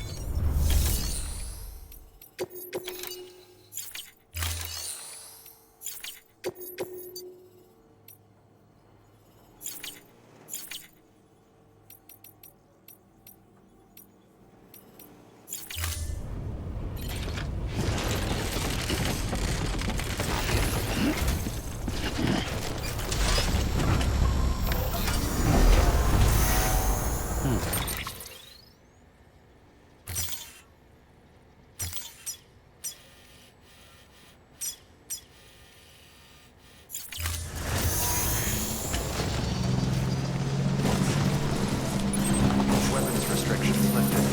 Weapons restrictions lifted.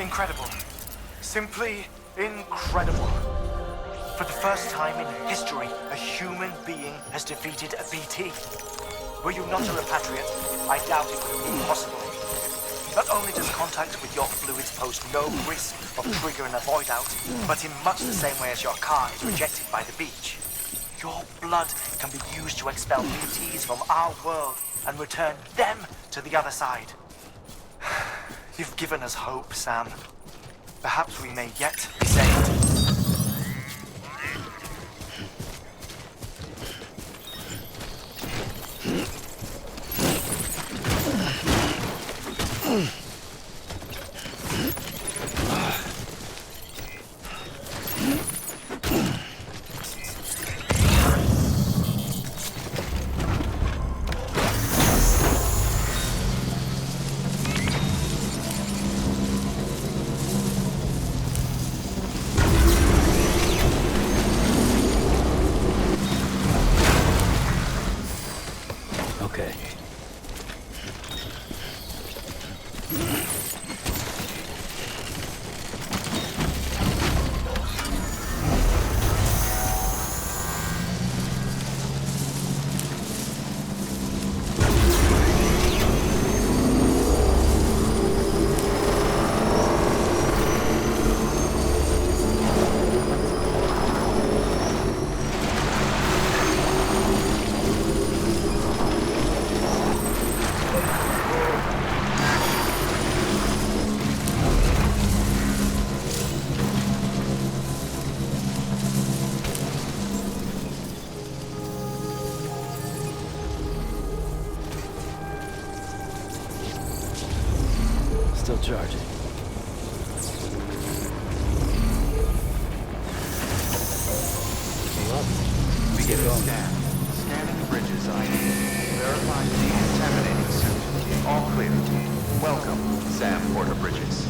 Incredible. Simply incredible. For the first time in history, a human being has defeated a BT. Were you not a repatriate, I doubt it would be possible. Not only does contact with your fluids pose no risk of triggering a void out, but in much the same way as your car is rejected by the beach. Your blood can be used to expel BTs from our world and return them to the other side. You've given us hope, Sam. Perhaps we may yet be saved. Turbocharging. Beginning scan. Scanning bridges ID. Verifying decontaminating suit. All clear. Welcome, Sam Porter Bridges.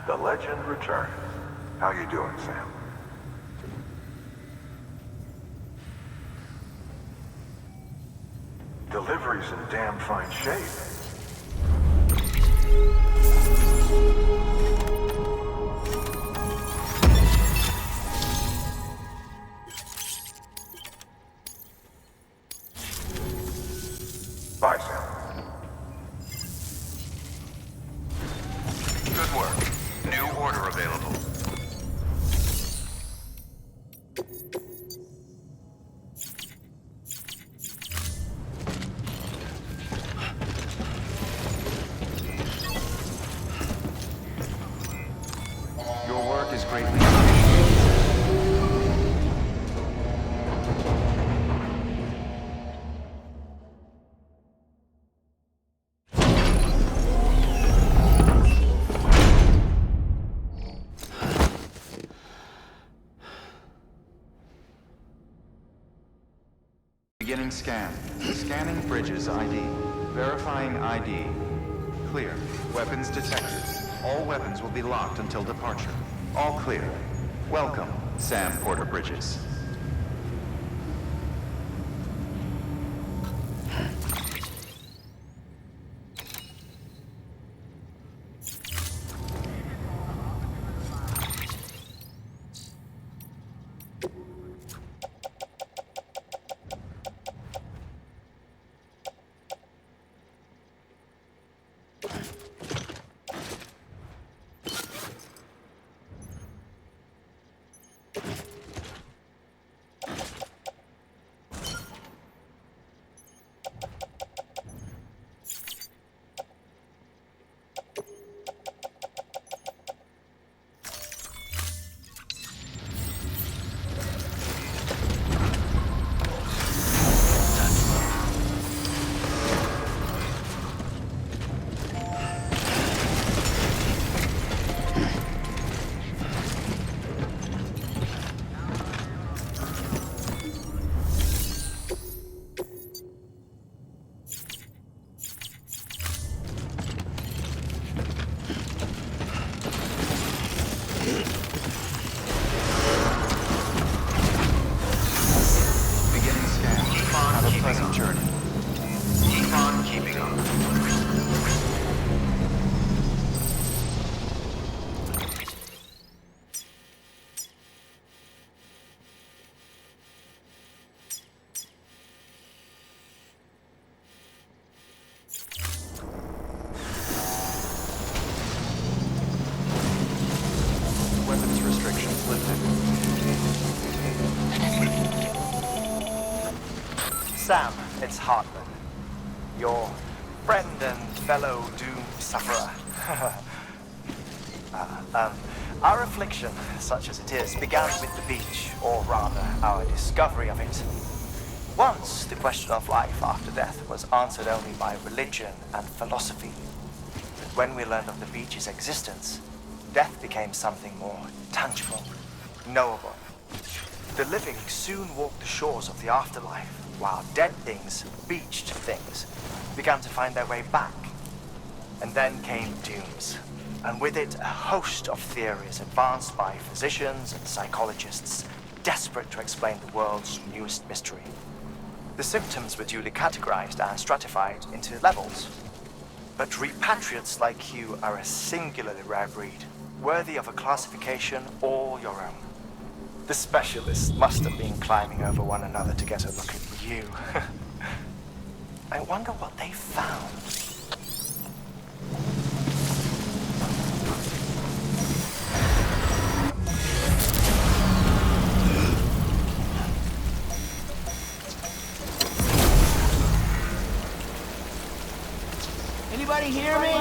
The legend returned. How you doing, Sam? Delivery's in damn fine shape. Bye, Sam. Good work. New order available. Your work is greatly appreciated. Beginning scan. Scanning bridges ID. Verifying ID. Clear. Weapons detected. All weapons will be locked until departure. All clear. Welcome, Sam Porter Bridges. Pleasant journey. Keep on keeping on. Weapons restrictions lifted. Sam, it's Hartman. Your friend and fellow doom sufferer. Our affliction, such as it is, began with the beach, or rather, our discovery of it. Once, the question of life after death was answered only by religion and philosophy. But when we learned of the beach's existence, death became something more tangible, knowable. The living soon walked the shores of the afterlife, while dead things, beached things, began to find their way back. And then came dooms, and with it a host of theories advanced by physicians and psychologists, desperate to explain the world's newest mystery. The symptoms were duly categorized and stratified into levels, But repatriates like you are a singularly rare breed, worthy of a classification all your own. The specialists must have been climbing over one another to get a look at you. I wonder what they found. Anybody hear me?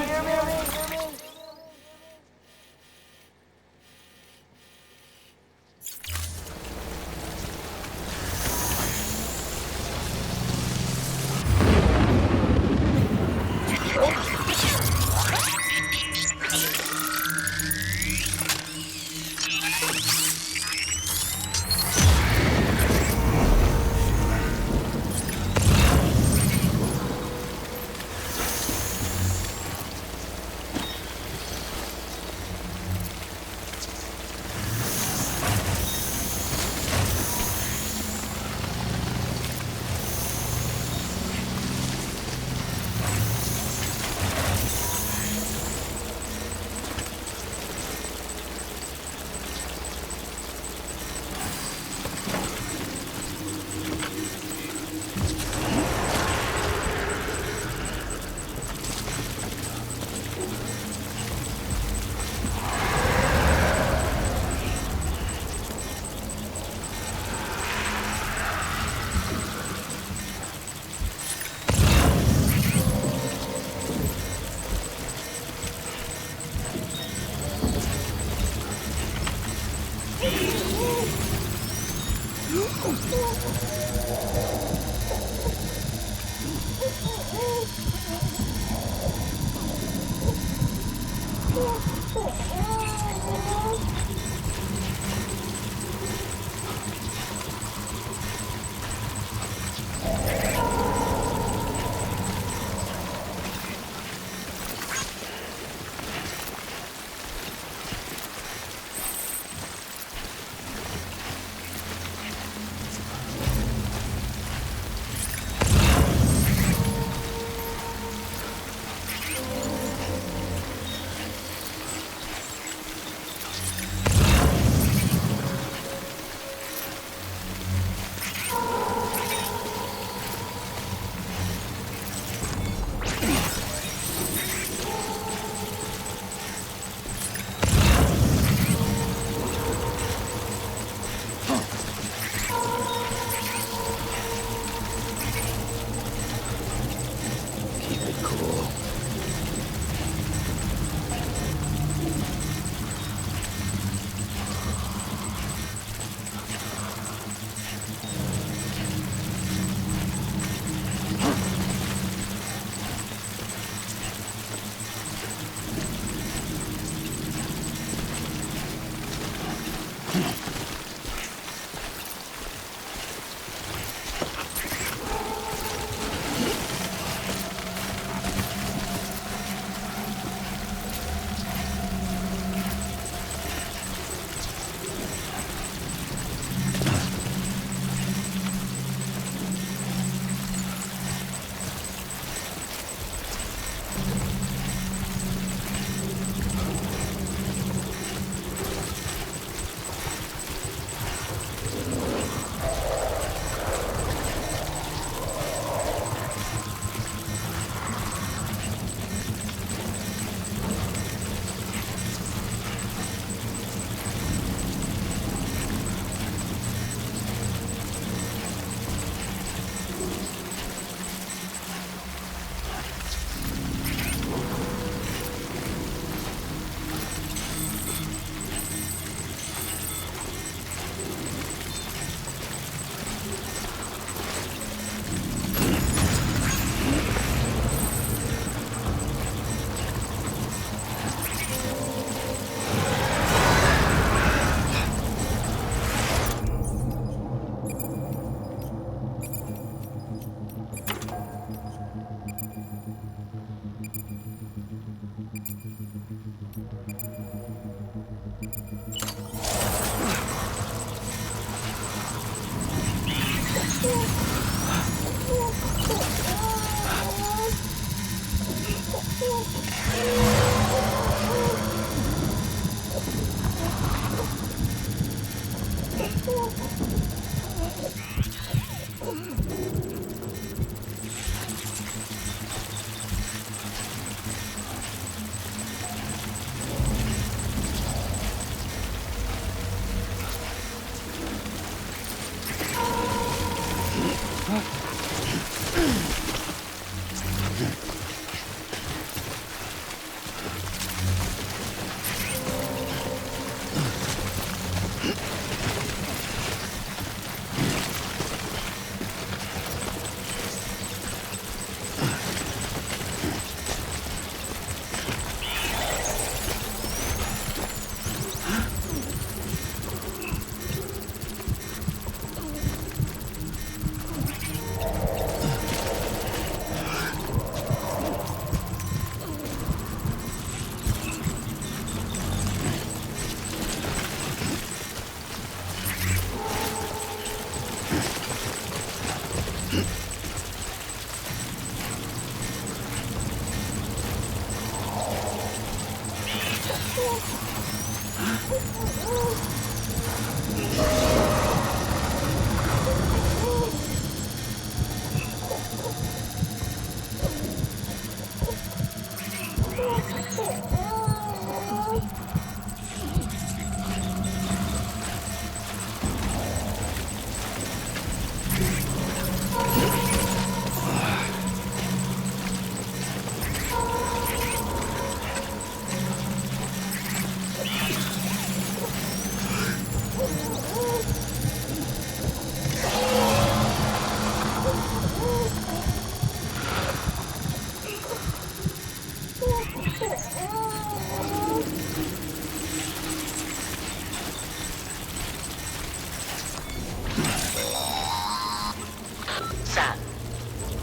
Sam,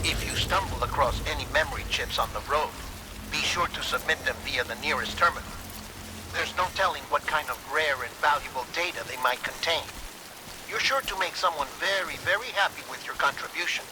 if you stumble across any memory chips on the road, be sure to submit them via the nearest terminal. There's no telling what kind of rare and valuable data they might contain. You're sure to make someone very, very happy with your contribution.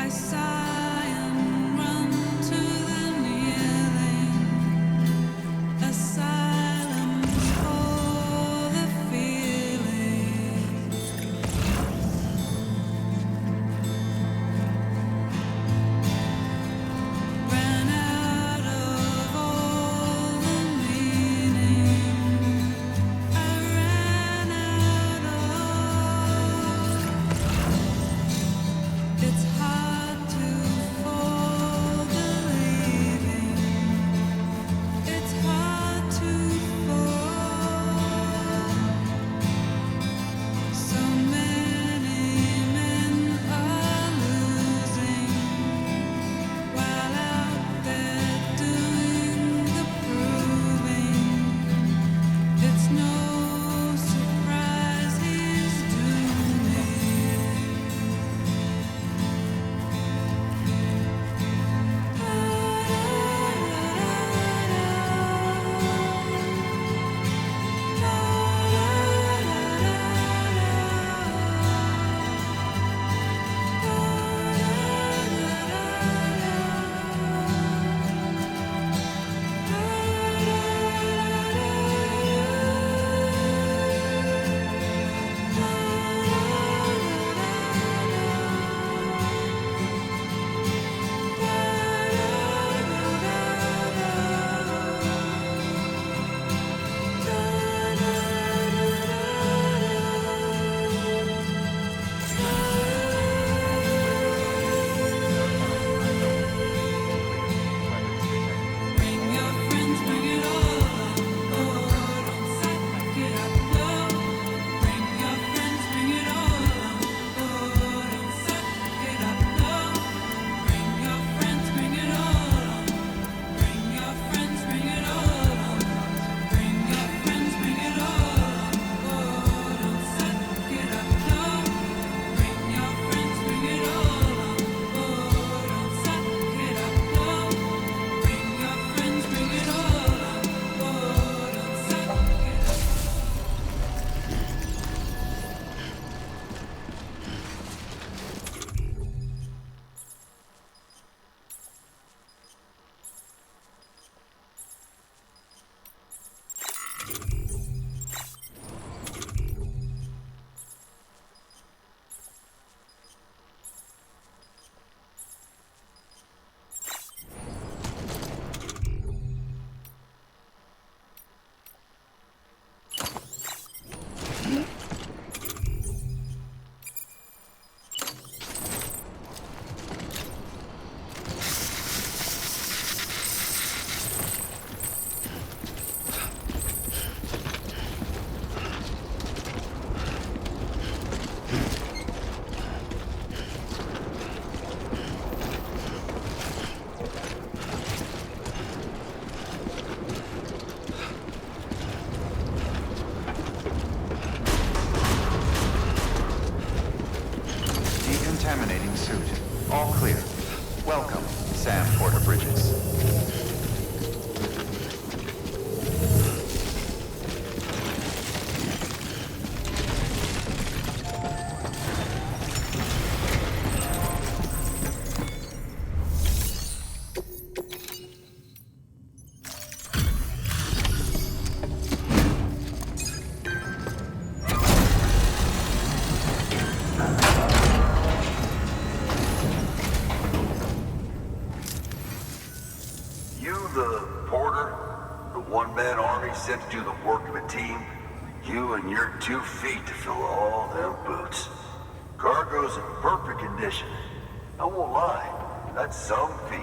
I sigh All clear. Welcome, Sam Porter Bridges. Sent to do the work of a team, you and your 2 feet to fill all them boots. Cargo's in perfect condition. I won't lie, that's some feat.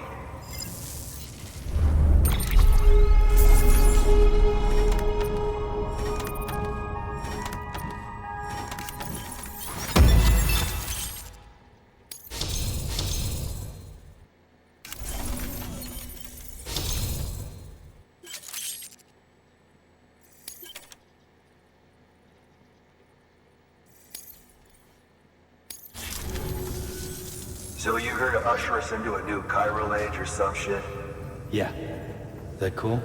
So you here to usher us into a new chiral age or some shit? Yeah. That cool?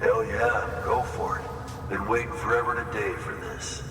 Hell yeah, go for it. Been waiting forever and a day for this.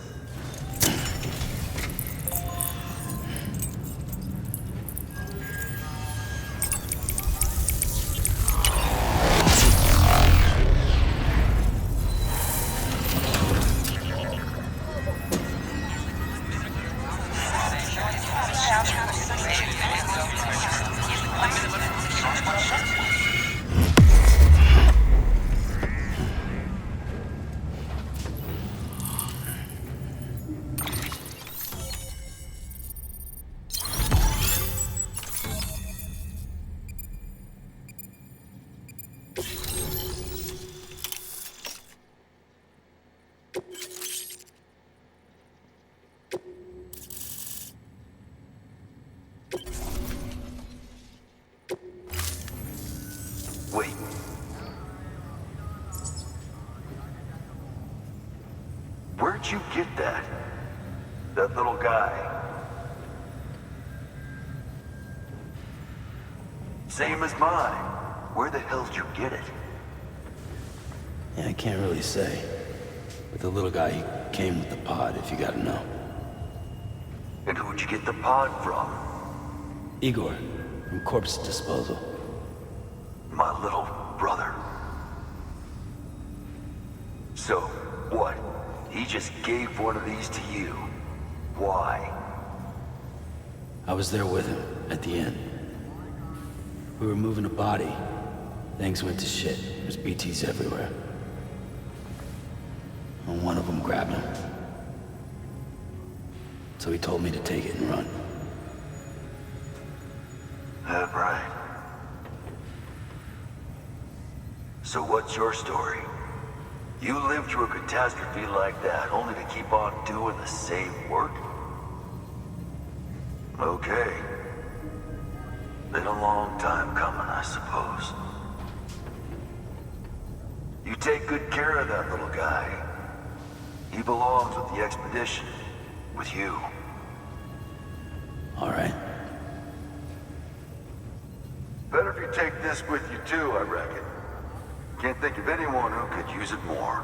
Wait. Where'd you get that? That little guy? Same as mine. Where the hell did you get it? Yeah, I can't really say. But the little guy, he came with the pod, if you gotta know. And who'd you get the pod from? Igor, from Corpse Disposal. My little brother. So, what? He just gave one of these to you. Why? I was there with him, at the end. We were moving a body. Things went to shit. There's BTs everywhere. And one of them grabbed him. So he told me to take it and run. That right. So what's your story? You lived through a catastrophe like that, only to keep on doing the same work? Okay. Been a long time coming, I suppose. You take good care of that little guy. He belongs with the expedition. With you. All right. Better if you take this with you too, I reckon. Can't think of anyone who could use it more.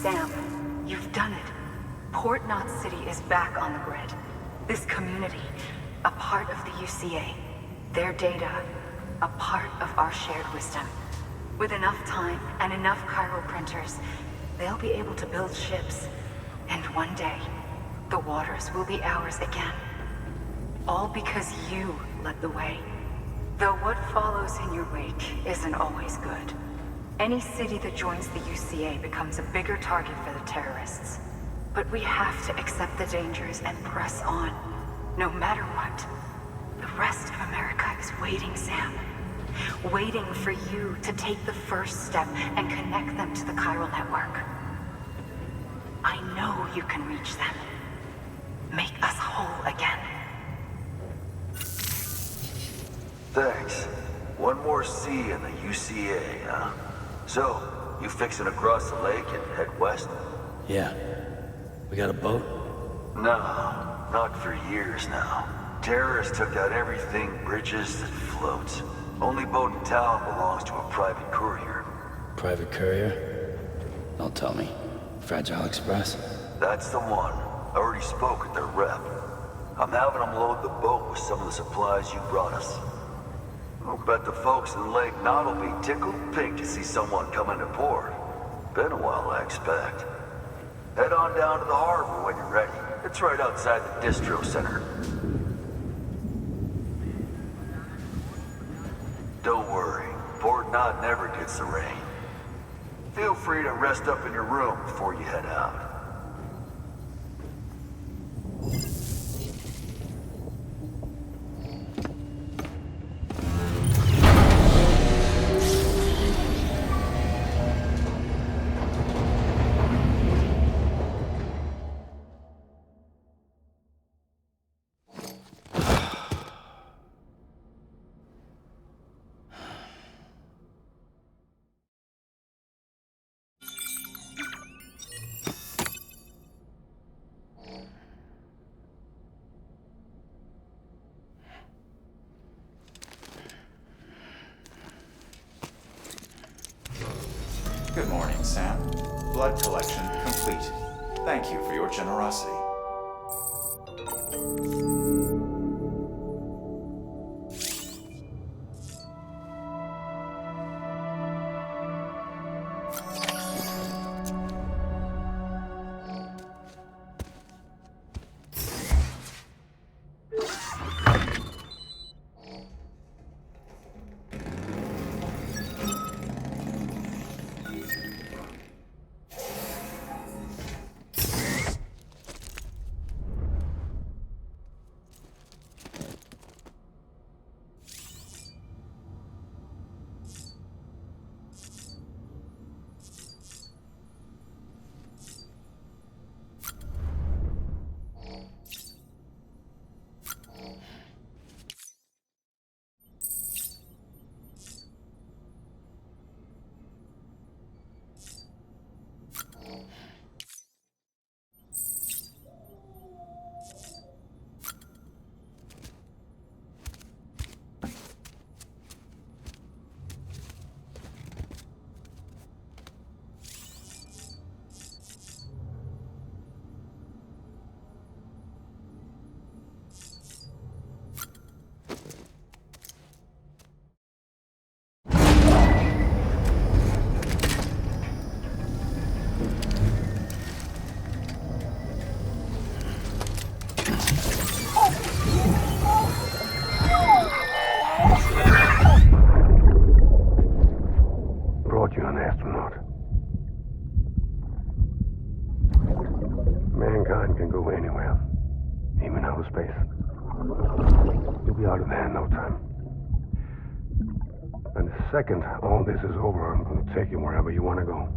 Sam, you've done it. Port Knot City is back on the grid. This community, a part of the UCA. Their data, a part of our shared wisdom. With enough time and enough chiral printers, they'll be able to build ships. And one day, the waters will be ours again. All because you led the way. Though what follows in your wake isn't always good. Any city that joins the UCA becomes a bigger target for the terrorists. But we have to accept the dangers and press on, no matter what. The rest of America is waiting, Sam. Waiting for you to take the first step and connect them to the chiral network. I know you can reach them. Make us whole again. Thanks. One more C in the UCA, huh? So, you fixing to cross the lake and head west? Yeah. We got a boat? No, not for years now. Terrorists took out everything bridges that floats. Only boat in town belongs to a private courier. Private courier? Don't tell me. Fragile Express? That's the one. I already spoke with their rep. I'm having them load the boat with some of the supplies you brought us. I'll bet the folks in Lake Knot will be tickled pink to see someone come into port. Been a while, I expect. Head on down to the harbor when you're ready. It's right outside the distro center. Don't worry, Port Knot never gets the rain. Feel free to rest up in your room before you head out. Good morning, Sam. Blood collection complete. Thank you for your generosity. Brought you an astronaut. Mankind can go anywhere, even outer space. You'll be out of there in no time. And the second all this is over, I'm going to take you wherever you want to go.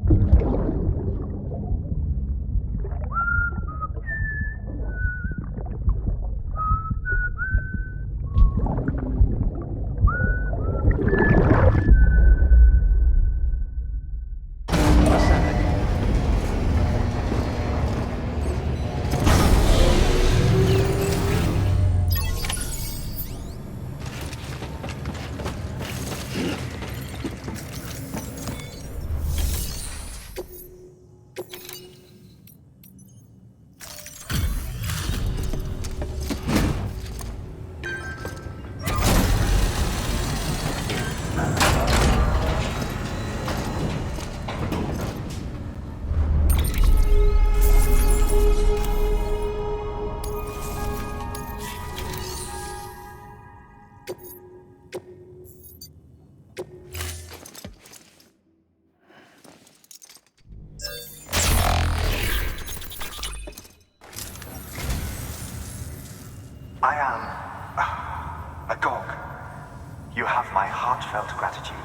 heartfelt gratitude.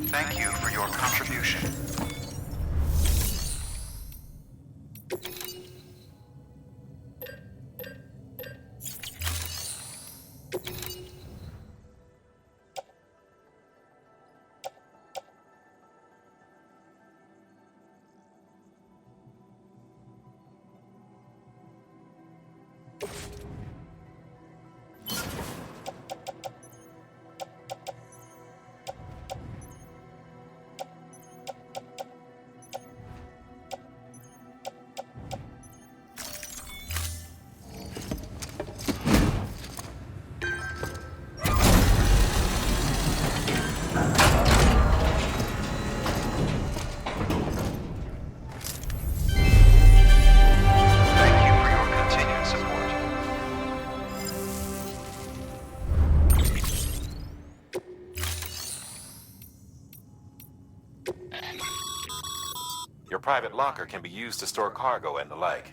Thank you for your contribution. Your private locker can be used to store cargo and the like.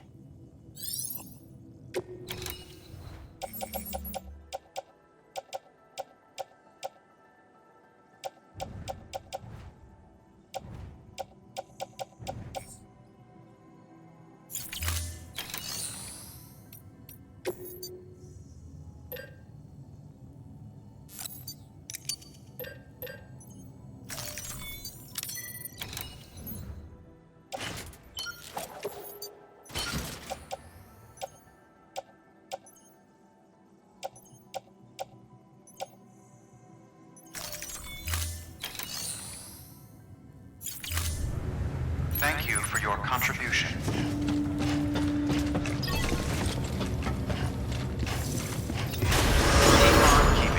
Thank you for your contribution.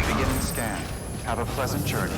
Beginning scan. Have a pleasant journey.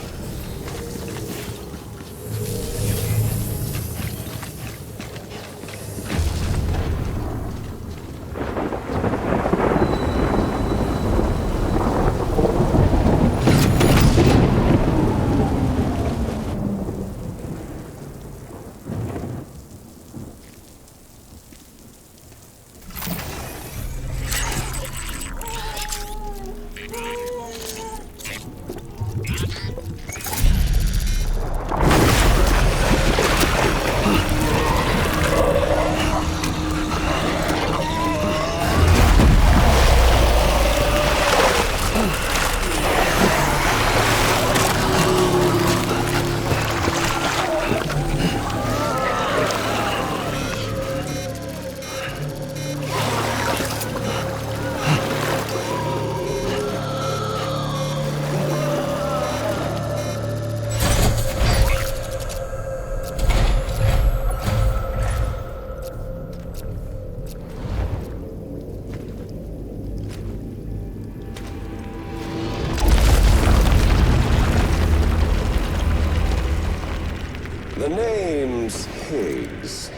The name's Higgs,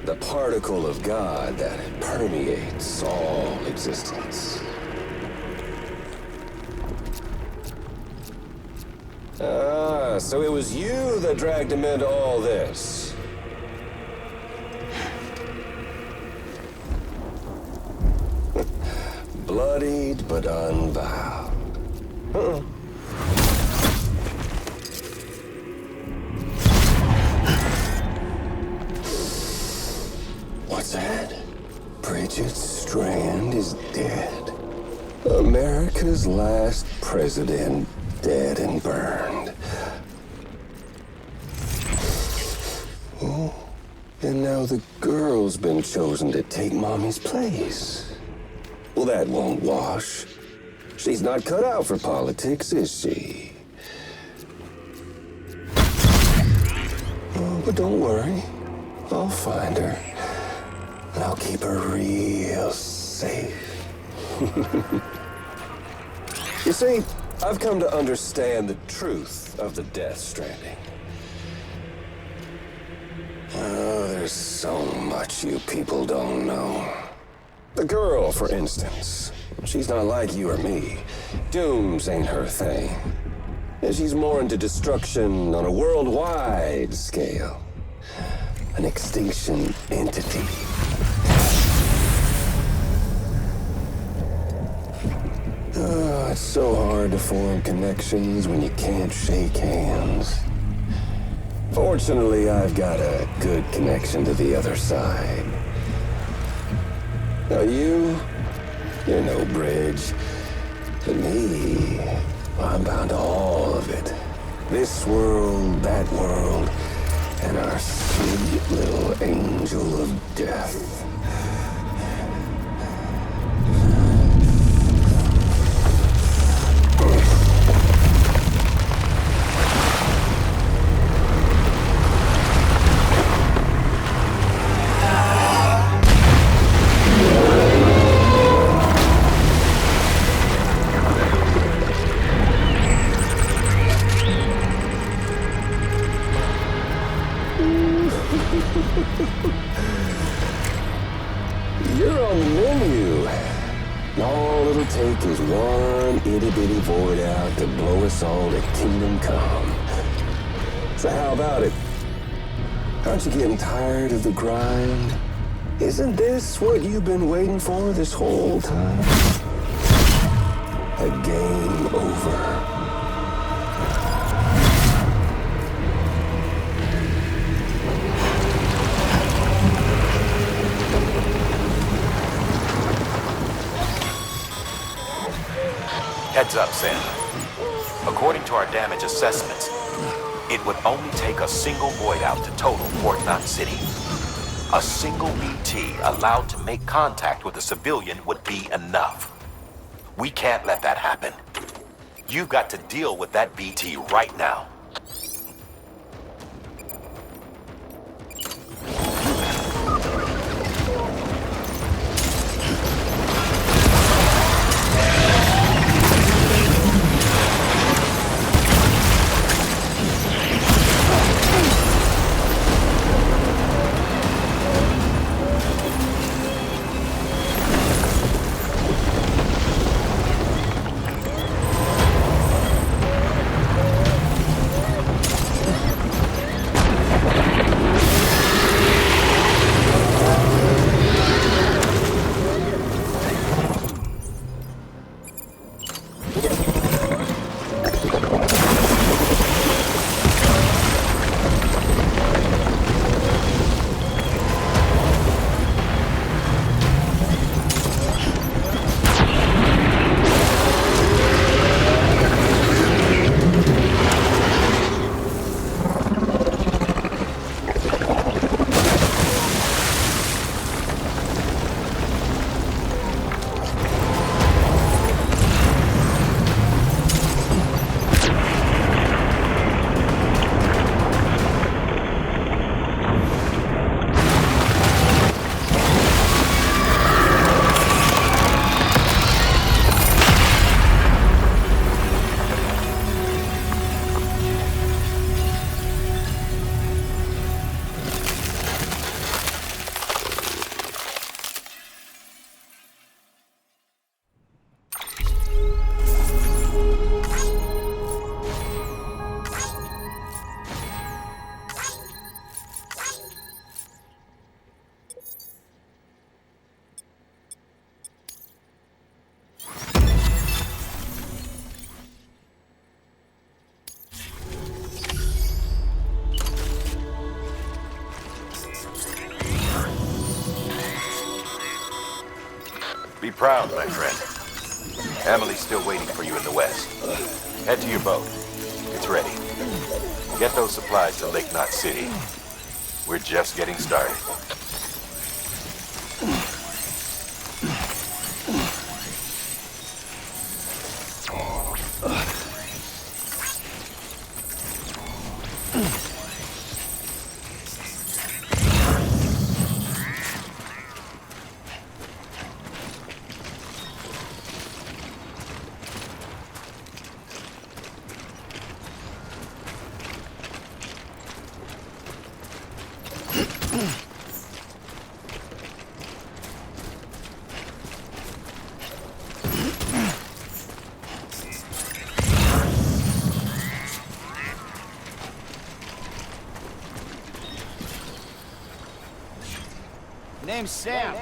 the particle of God that permeates all existence. Ah, so it was you that dragged him into all this. Bloodied but unbowed. What's that? Bridget Strand is dead. America's last president dead and burned. Oh, and now the girl's been chosen to take Mommy's place. Well, that won't wash. She's not cut out for politics, is she? Oh, but don't worry. I'll find her. And I'll keep her real safe. You see, I've come to understand the truth of the Death Stranding. Oh, there's so much you people don't know. The girl, for instance, she's not like you or me. Dooms ain't her thing. And she's more into destruction on a worldwide scale. An extinction entity. so hard to form connections when you can't shake hands. Fortunately, I've got a good connection to the other side. Now you're no bridge. But me, I'm bound to all of it. This world, that world, and our sweet little angel of death. You're on the menu. All it'll take is one itty-bitty void out to blow us all to kingdom come. So how about it? Aren't you getting tired of the grind? Isn't this what you've been waiting for this whole time? A game over. Heads up, Sam. According to our damage assessments, it would only take a single void out to total Port Knot City. A single BT allowed to make contact with a civilian would be enough. We can't let that happen. You've got to deal with that BT right now. Be proud, my friend. Emily's still waiting for you in the west. Head to your boat. It's ready. Get those supplies to Lake Knot City. We're just getting started. Name's Sam.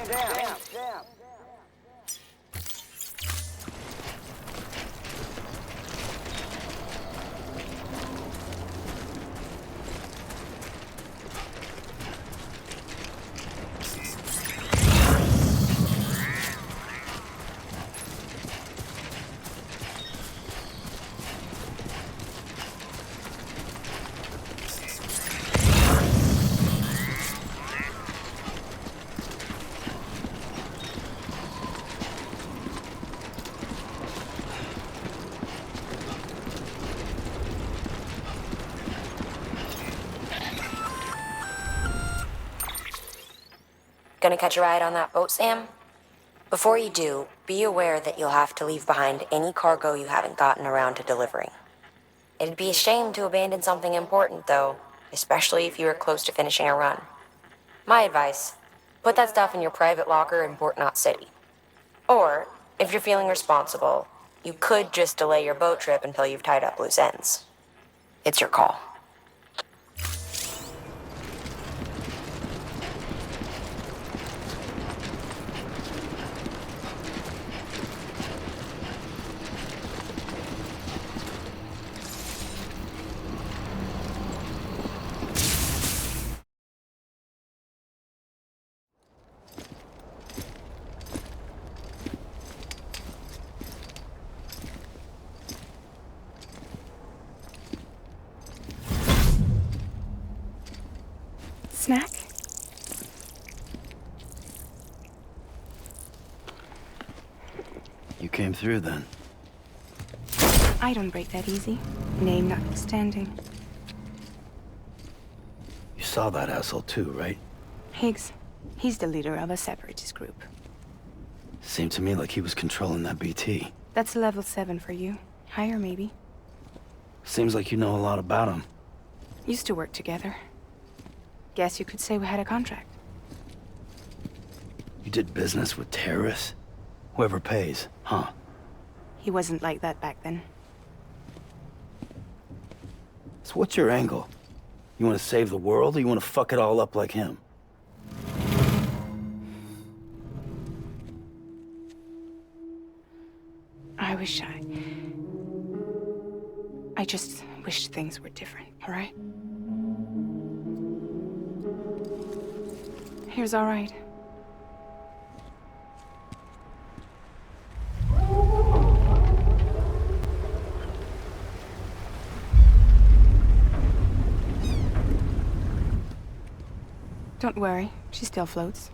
Gonna catch a ride on that boat, Sam? Before you do, be aware that you'll have to leave behind any cargo you haven't gotten around to delivering. It'd be a shame to abandon something important, though, especially if you were close to finishing a run. My advice, put that stuff in your private locker in Port Knot City. Or, if you're feeling responsible, you could just delay your boat trip until you've tied up loose ends. It's your call. Snack? You came through then. I don't break that easy. Name notwithstanding. You saw that asshole too, right? Higgs. He's the leader of a separatist group. Seemed to me like he was controlling that BT. That's level 7 for you. Higher, maybe. Seems like you know a lot about him. Used to work together. Guess you could say we had a contract. You did business with terrorists? Whoever pays, huh? He wasn't like that back then. So what's your angle? You want to save the world, or you want to fuck it all up like him? I just wish things were different, all right? Here's all right. Don't worry, she still floats.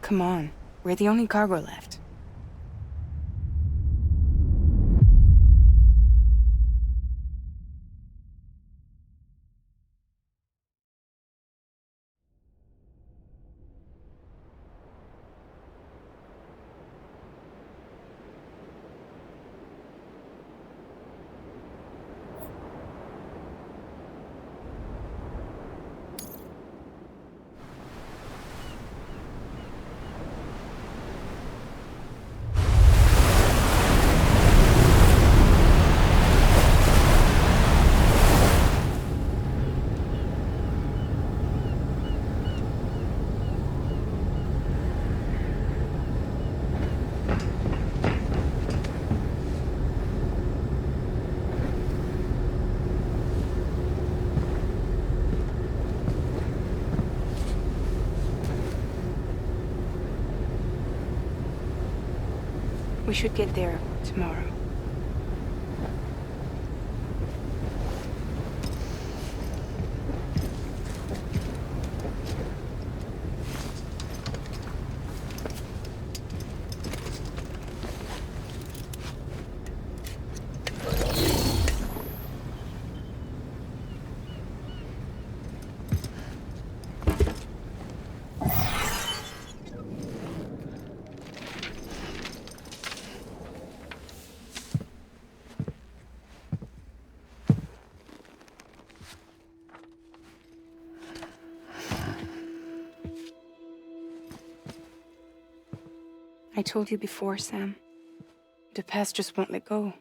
Come on, we're the only cargo left. We should get there tomorrow. I told you before, Sam. The past just won't let go.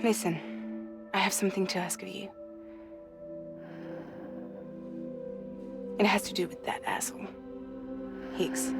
Listen, I have something to ask of you. It has to do with that asshole, Higgs.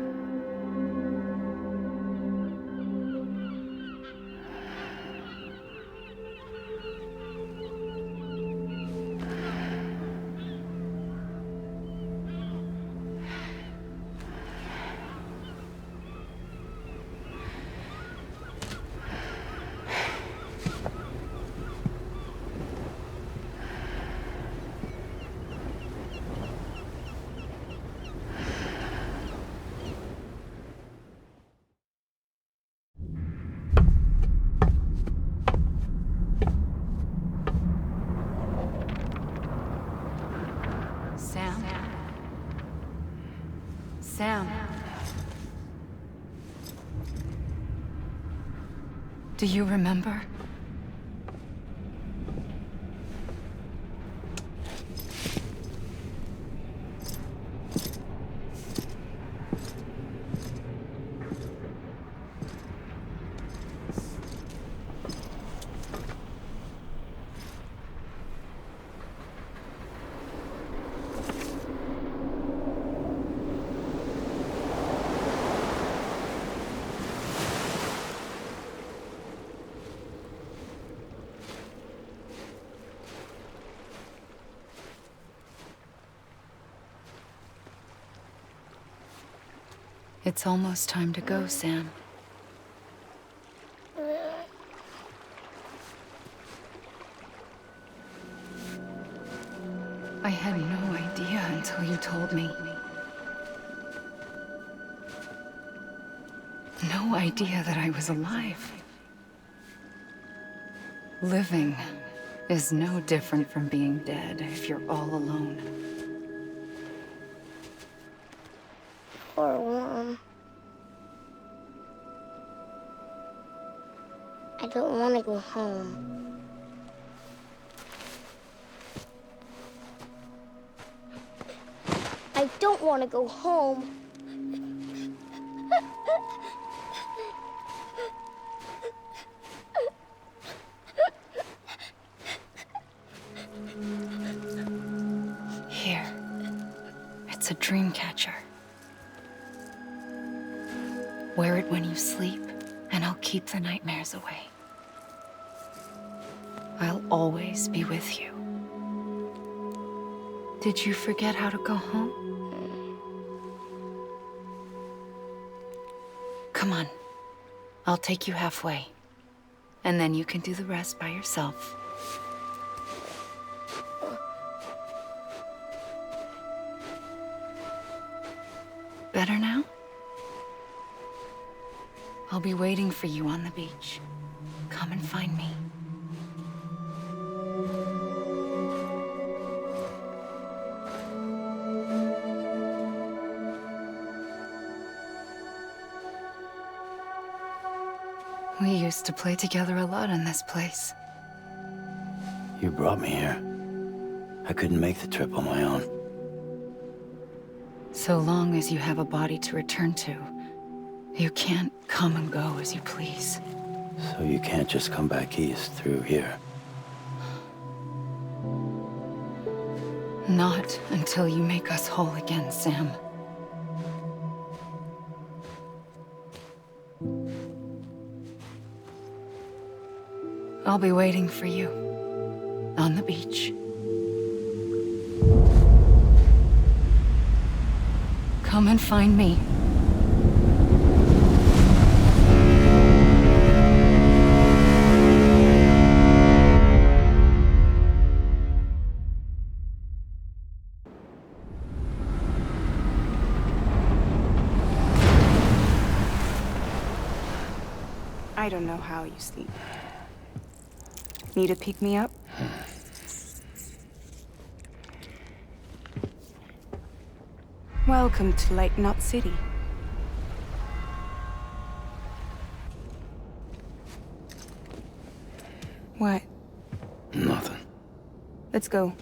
Sam? Sam? Do you remember? It's almost time to go, Sam. I had no idea until you told me. No idea that I was alive. Living is no different from being dead if you're all alone. Or warm. I don't want to go home. I don't want to go home. Here. It's a dream catcher. Wear it when you sleep, and I'll keep the nightmares away. I'll always be with you. Did you forget how to go home? Come on. I'll take you halfway. And then you can do the rest by yourself. Better now? I'll be waiting for you on the beach. Come and find me. We used to play together a lot in this place. You brought me here. I couldn't make the trip on my own. So long as you have a body to return to, you can't come and go as you please. So you can't just come back east through here? Not until you make us whole again, Sam. I'll be waiting for you on the beach. Come and find me. I don't know how you sleep. Need a pick-me-up? Welcome to Lake Knot City. What? Nothing. Let's go.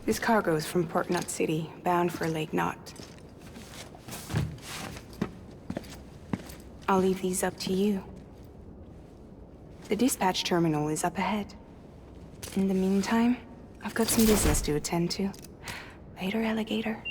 This cargo is from Port Knot City, bound for Lake Knot. I'll leave these up to you. The dispatch terminal is up ahead. In the meantime, I've got some business to attend to. Later, alligator.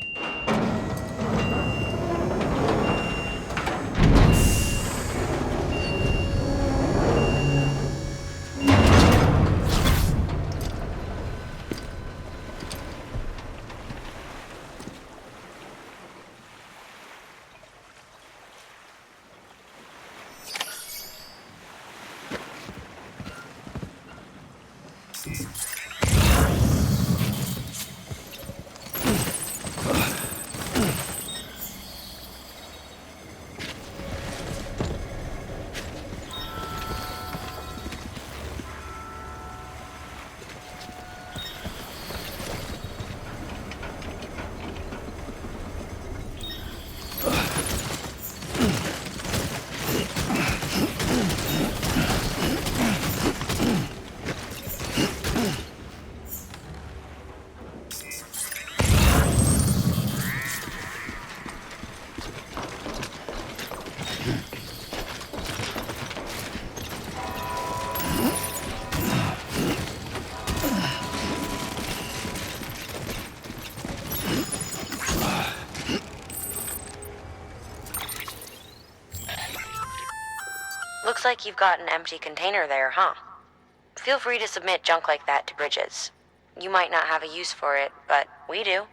Looks like you've got an empty container there, huh? Feel free to submit junk like that to Bridges. You might not have a use for it, but we do.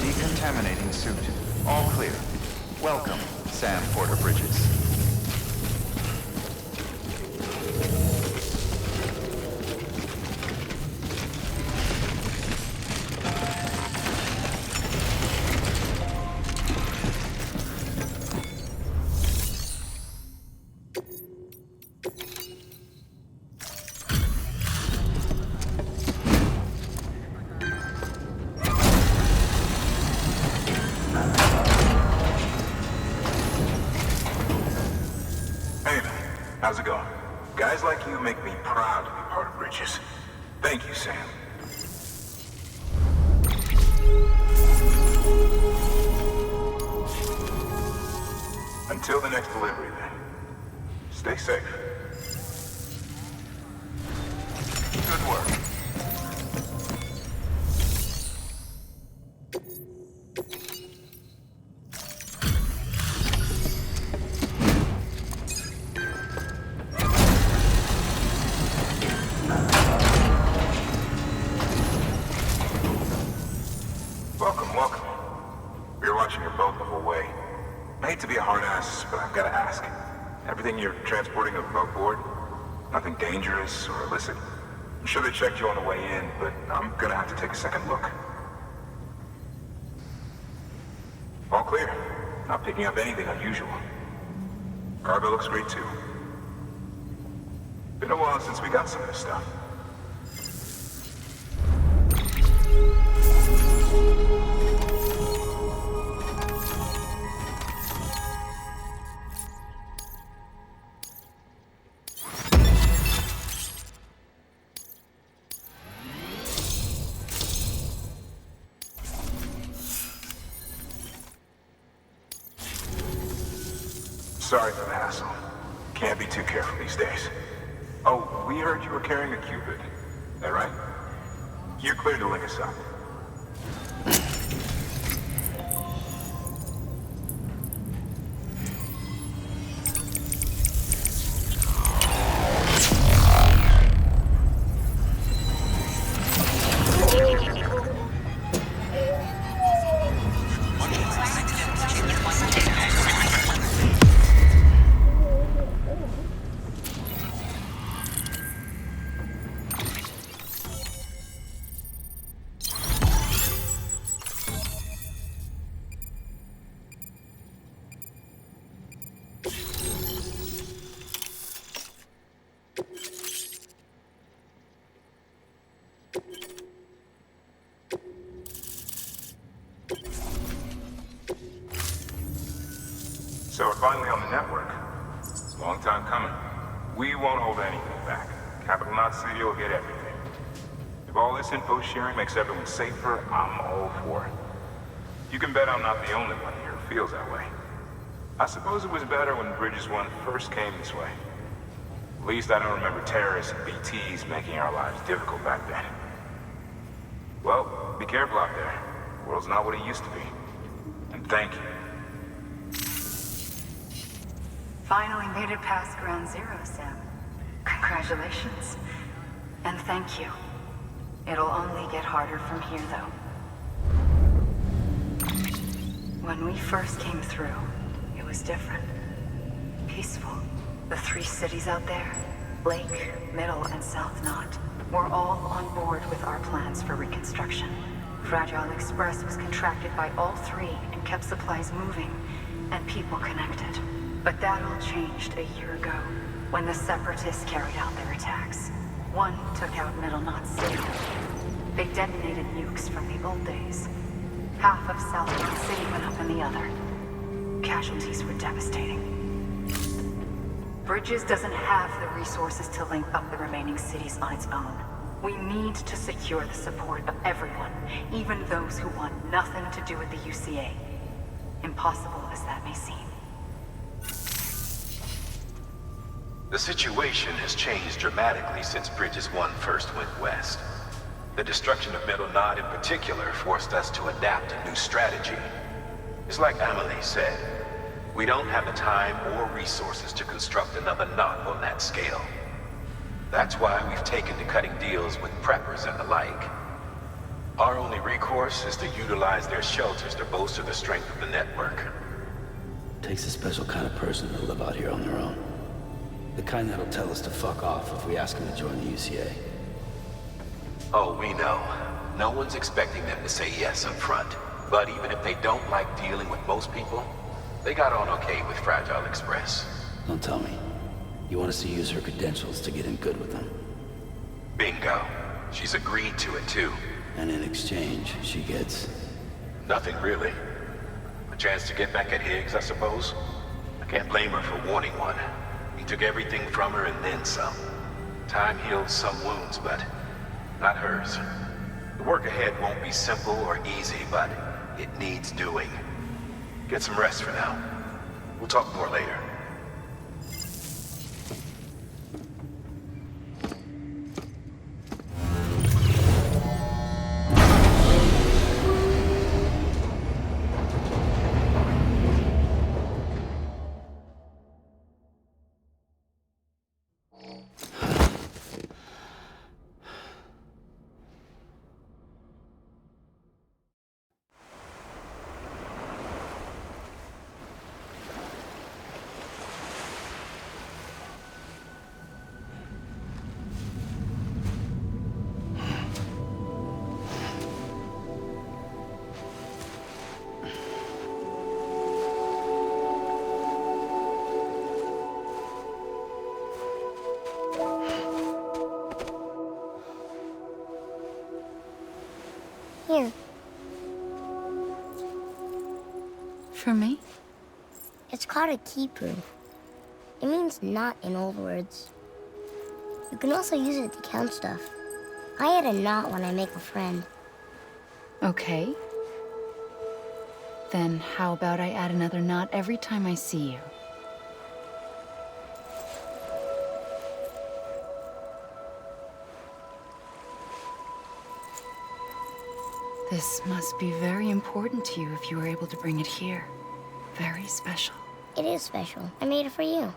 Decontaminating suit. All clear. Welcome, Sam Porter Bridges. How's it going? Guys like you make me proud to be part of Bridges. Thank you, Sam. Until the next delivery, then. Stay safe. Good work. Welcome. We were watching your boat the whole way. I hate to be a hard ass, but I've got to ask. Everything you're transporting above board? Nothing dangerous or illicit? I'm sure they checked you on the way in, but I'm gonna have to take a second look. All clear. Not picking up anything unusual. Cargo looks great too. Been a while since we got some of this stuff. Sorry for the hassle. Can't be too careful these days. Oh, we heard you were carrying a Cupid. That right? You're clear to link us up. So we're finally on the network. Long time coming. We won't hold anything back. Capital Knot City will get everything. If all this info sharing makes everyone safer, I'm all for it. You can bet I'm not the only one here who feels that way. I suppose it was better when Bridges 1 first came this way. At least I don't remember terrorists and BTs making our lives difficult back then. Well, be careful out there. The world's not what it used to be. And thank you. Finally made it past Ground Zero, Sam. Congratulations. And thank you. It'll only get harder from here, though. When we first came through, it was different. Peaceful. The 3 cities out there, Lake, Middle, and South Knot, were all on board with our plans for reconstruction. Fragile Express was contracted by all 3 and kept supplies moving and people connected. But that all changed a year ago, when the Separatists carried out their attacks. One took out Middle Knot City. They detonated nukes from the old days. Half of South Knot City went up in the other. Casualties were devastating. Bridges doesn't have the resources to link up the remaining cities on its own. We need to secure the support of everyone, even those who want nothing to do with the UCA. Impossible as that may seem. The situation has changed dramatically since Bridges 1 first went west. The destruction of Middle Knot in particular forced us to adapt a new strategy. It's like Amelie said, we don't have the time or resources to construct another knot on that scale. That's why we've taken to cutting deals with preppers and the like. Our only recourse is to utilize their shelters to bolster the strength of the network. Takes a special kind of person to live out here on their own. The kind that'll tell us to fuck off if we ask them to join the UCA. Oh, we know. No one's expecting them to say yes up front. But even if they don't like dealing with most people, they got on okay with Fragile Express. Don't tell me. You want us to use her credentials to get in good with them? Bingo. She's agreed to it too. And in exchange, she gets... Nothing really. A chance to get back at Higgs, I suppose. I can't blame her for wanting one. He took everything from her and then some. Time heals some wounds, but not hers. The work ahead won't be simple or easy, but it needs doing. Get some rest for now. We'll talk more later. Here. For me? It's called a keeper. It means knot in old words. You can also use it to count stuff. I add a knot when I make a friend. Okay. Then how about I add another knot every time I see you? This must be very important to you if you were able to bring it here. Very special. It is special. I made it for you.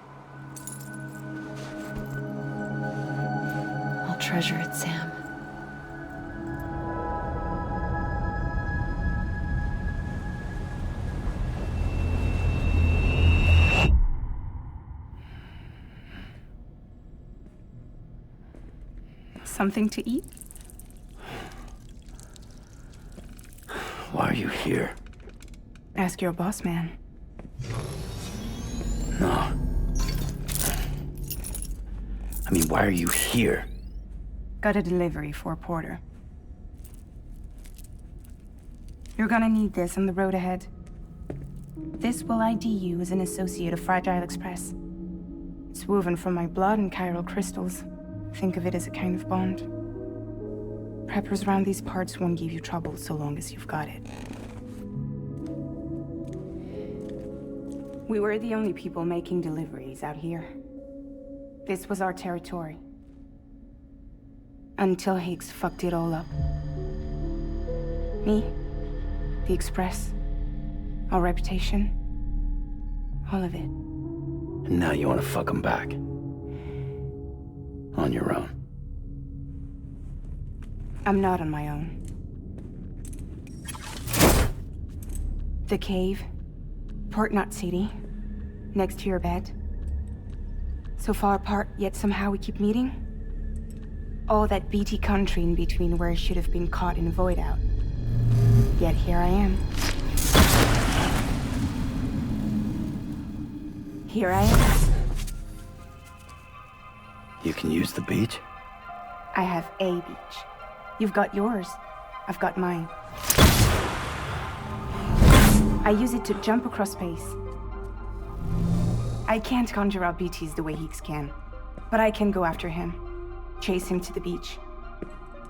I'll treasure it, Sam. Something to eat? Why are you here? Ask your boss man. No. I mean, why are you here? Got a delivery for Porter. You're gonna need this on the road ahead. This will ID you as an associate of Fragile Express. It's woven from my blood and chiral crystals. Think of it as a kind of bond. Preppers around these parts won't give you trouble so long as you've got it. We were the only people making deliveries out here. This was our territory. Until Higgs fucked it all up. Me, the Express, our reputation, all of it. And now you want to fuck them back. On your own. I'm not on my own. The cave, Port Knot City, next to your bed. So far apart, yet somehow we keep meeting. All that BT country in between where I should have been caught in Void Out. Yet here I am. Here I am. You can use the beach? I have a beach. You've got yours. I've got mine. I use it to jump across space. I can't conjure up BTs the way Higgs can, but I can go after him. Chase him to the beach.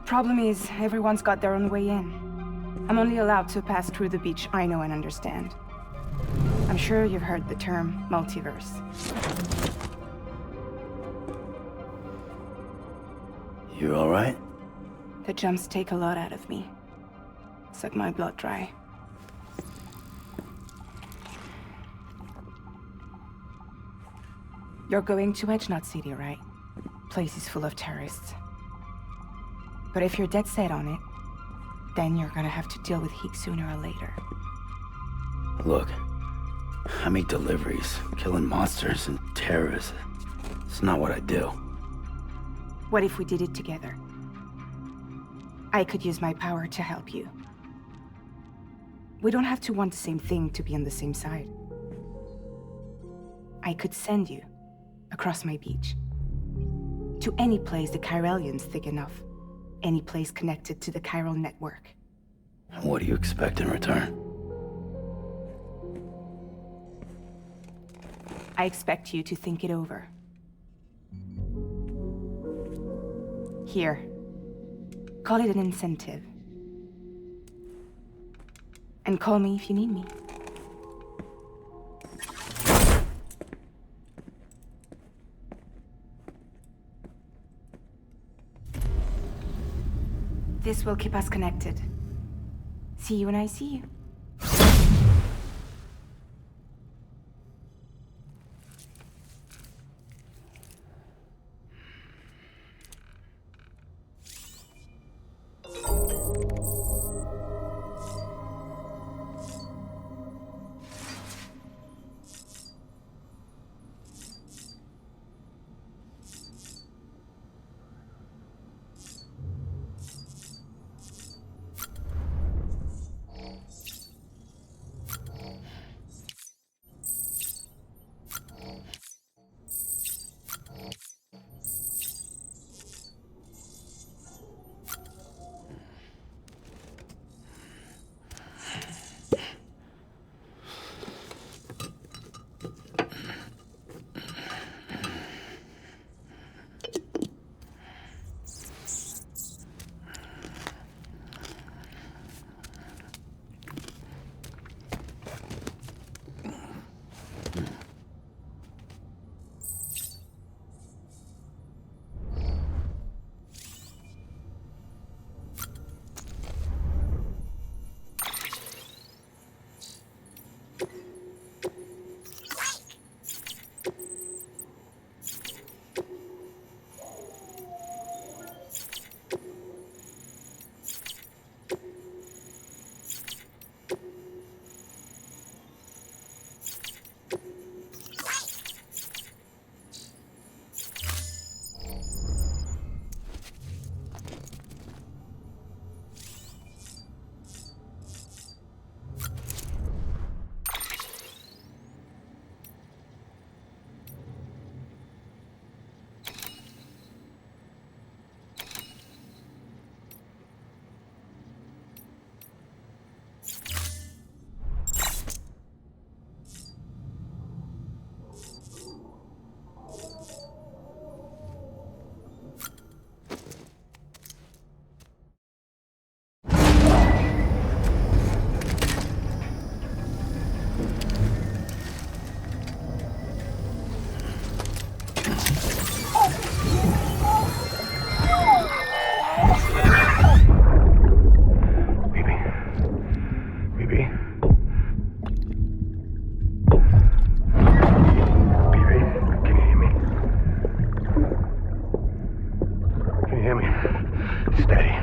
Problem is, everyone's got their own way in. I'm only allowed to pass through the beach I know and understand. I'm sure you've heard the term multiverse. You all right? The jumps take a lot out of me. Suck my blood dry. You're going to Edge Knot City, right? Place is full of terrorists. But if you're dead set on it, then you're gonna have to deal with Higgs sooner or later. Look, I make deliveries, killing monsters and terrorists. It's not what I do. What if we did it together? I could use my power to help you. We don't have to want the same thing to be on the same side. I could send you across my beach. To any place the Chiralian's thick enough. Any place connected to the chiral network. What do you expect in return? I expect you to think it over. Here. Call it an incentive. And call me if you need me. This will keep us connected. See you when I see you. hear me? Steady.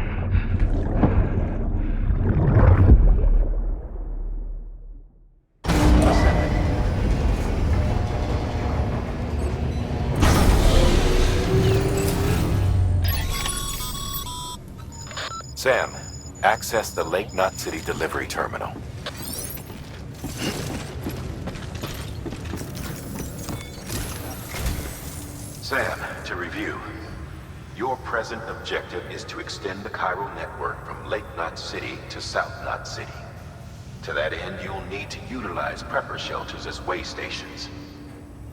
Sam, access the Lake Knot City delivery terminal. Sam, to review. Your present objective is to extend the chiral network from Lake Knot City to South Knot City. To that end, you'll need to utilize prepper shelters as way stations.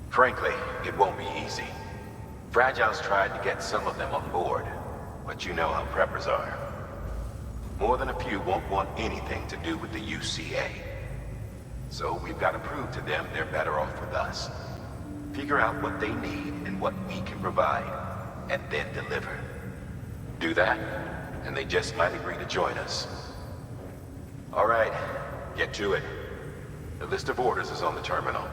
Frankly, it won't be easy. Fragile's tried to get some of them on board, but you know how preppers are. More than a few won't want anything to do with the UCA. So we've got to prove to them they're better off with us. Figure out what they need and what we can provide, and then deliver. Do that, and they just might agree to join us. All right, get to it. The list of orders is on the terminal.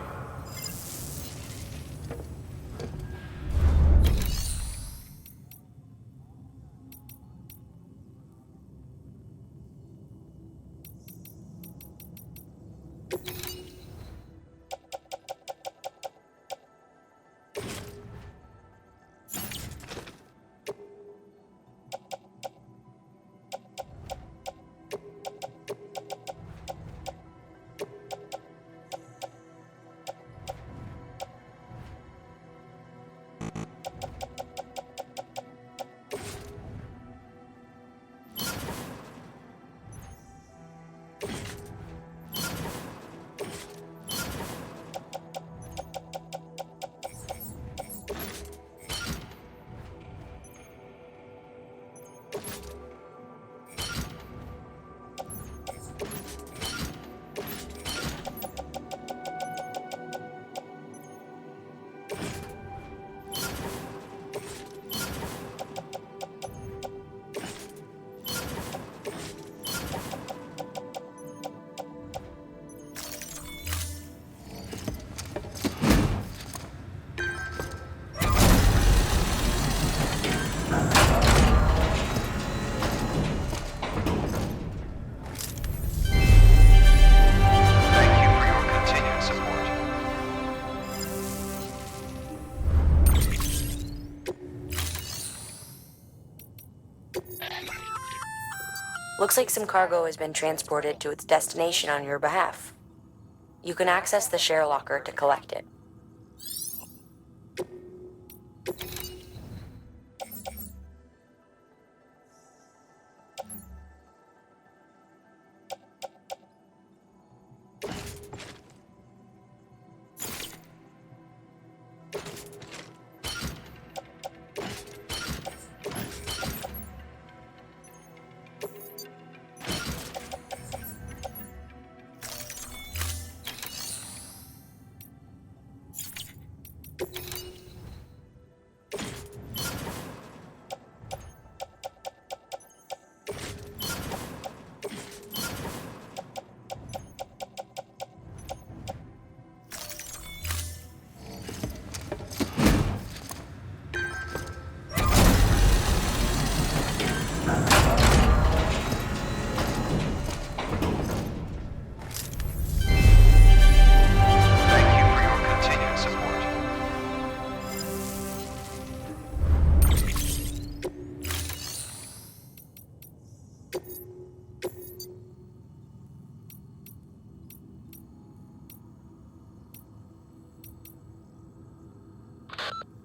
Looks like some cargo has been transported to its destination on your behalf. You can access the share locker to collect it.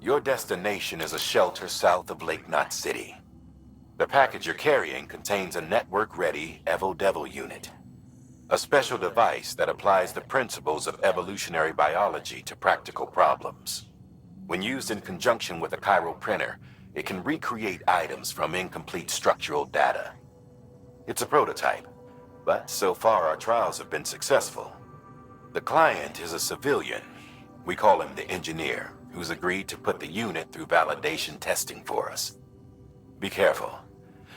Your destination is a shelter south of Lake Knot City. The package you're carrying contains a network-ready Evo-Devil unit. A special device that applies the principles of evolutionary biology to practical problems. When used in conjunction with a chiral printer, it can recreate items from incomplete structural data. It's a prototype, but so far our trials have been successful. The client is a civilian. We call him the engineer, who's agreed to put the unit through validation testing for us. Be careful.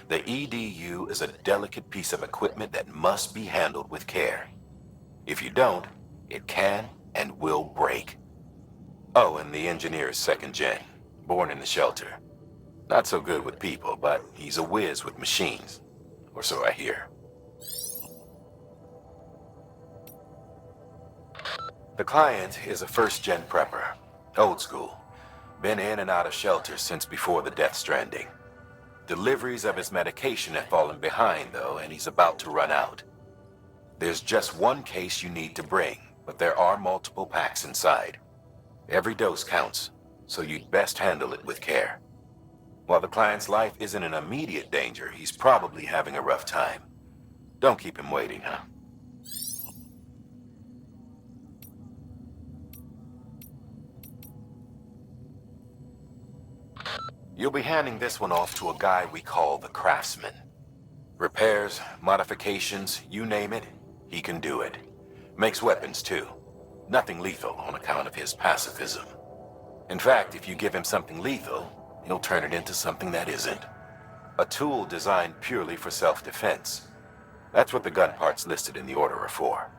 The EDU is a delicate piece of equipment that must be handled with care. If you don't, it can and will break. Oh, and the engineer is second gen, born in the shelter. Not so good with people, but he's a whiz with machines. Or so I hear. The client is a first-gen prepper. Old school. Been in and out of shelters since before the Death Stranding. Deliveries of his medication have fallen behind, though, and he's about to run out. There's just one case you need to bring, but there are multiple packs inside. Every dose counts, so you'd best handle it with care. While the client's life isn't in immediate danger, he's probably having a rough time. Don't keep him waiting, huh? You'll be handing this one off to a guy we call the Craftsman. Repairs, modifications, you name it, he can do it. Makes weapons, too. Nothing lethal on account of his pacifism. In fact, if you give him something lethal, he'll turn it into something that isn't. A tool designed purely for self-defense. That's what the gun parts listed in the order are for.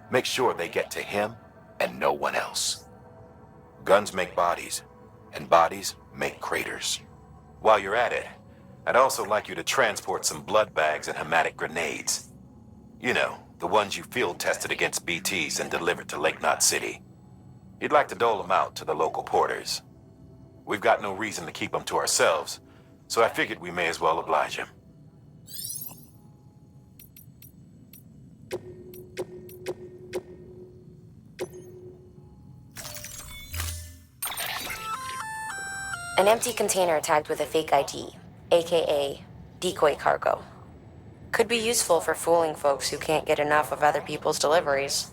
Make sure they get to him and no one else. Guns make bodies, and bodies make craters. While you're at it, I'd also like you to transport some blood bags and hematic grenades. You know, the ones you field tested against BTs and delivered to Lake Knot City. You'd like to dole them out to the local porters. We've got no reason to keep them to ourselves, so I figured we may as well oblige him. An empty container tagged with a fake ID, aka decoy cargo. Could be useful for fooling folks who can't get enough of other people's deliveries.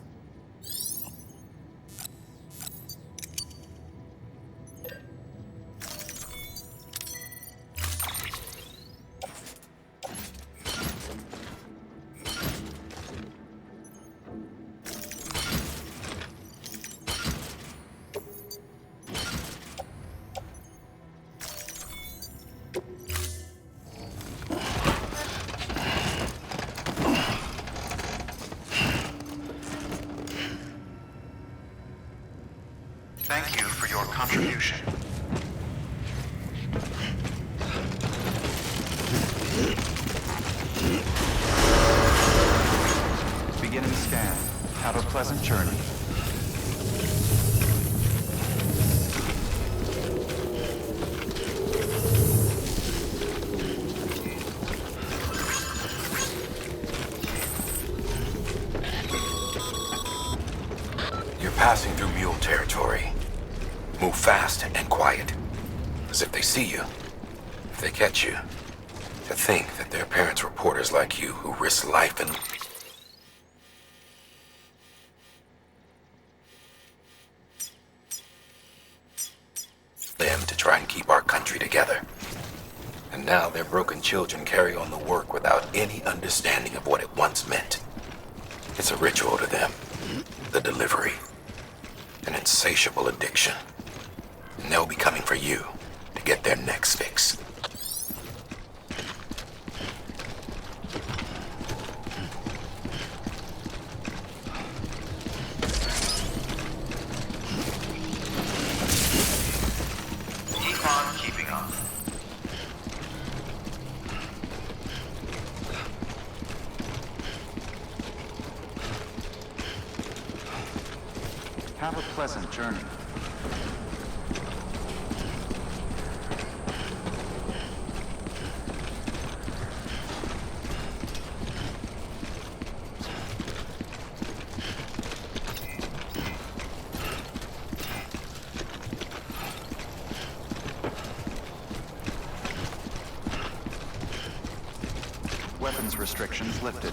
Thank you for your contribution. Beginning scan. Have a pleasant journey. You're passing through mule territory. Move fast and quiet. As if they see you. If they catch you. To think that their parents were reporters like you who risk life and... them to try and keep our country together. And now their broken children carry on the work without any understanding of what it once meant. It's a ritual to them. The delivery. An insatiable addiction. And they'll be coming for you to get their next fix. Keep on keeping on. Have a pleasant journey. Weapons restrictions lifted.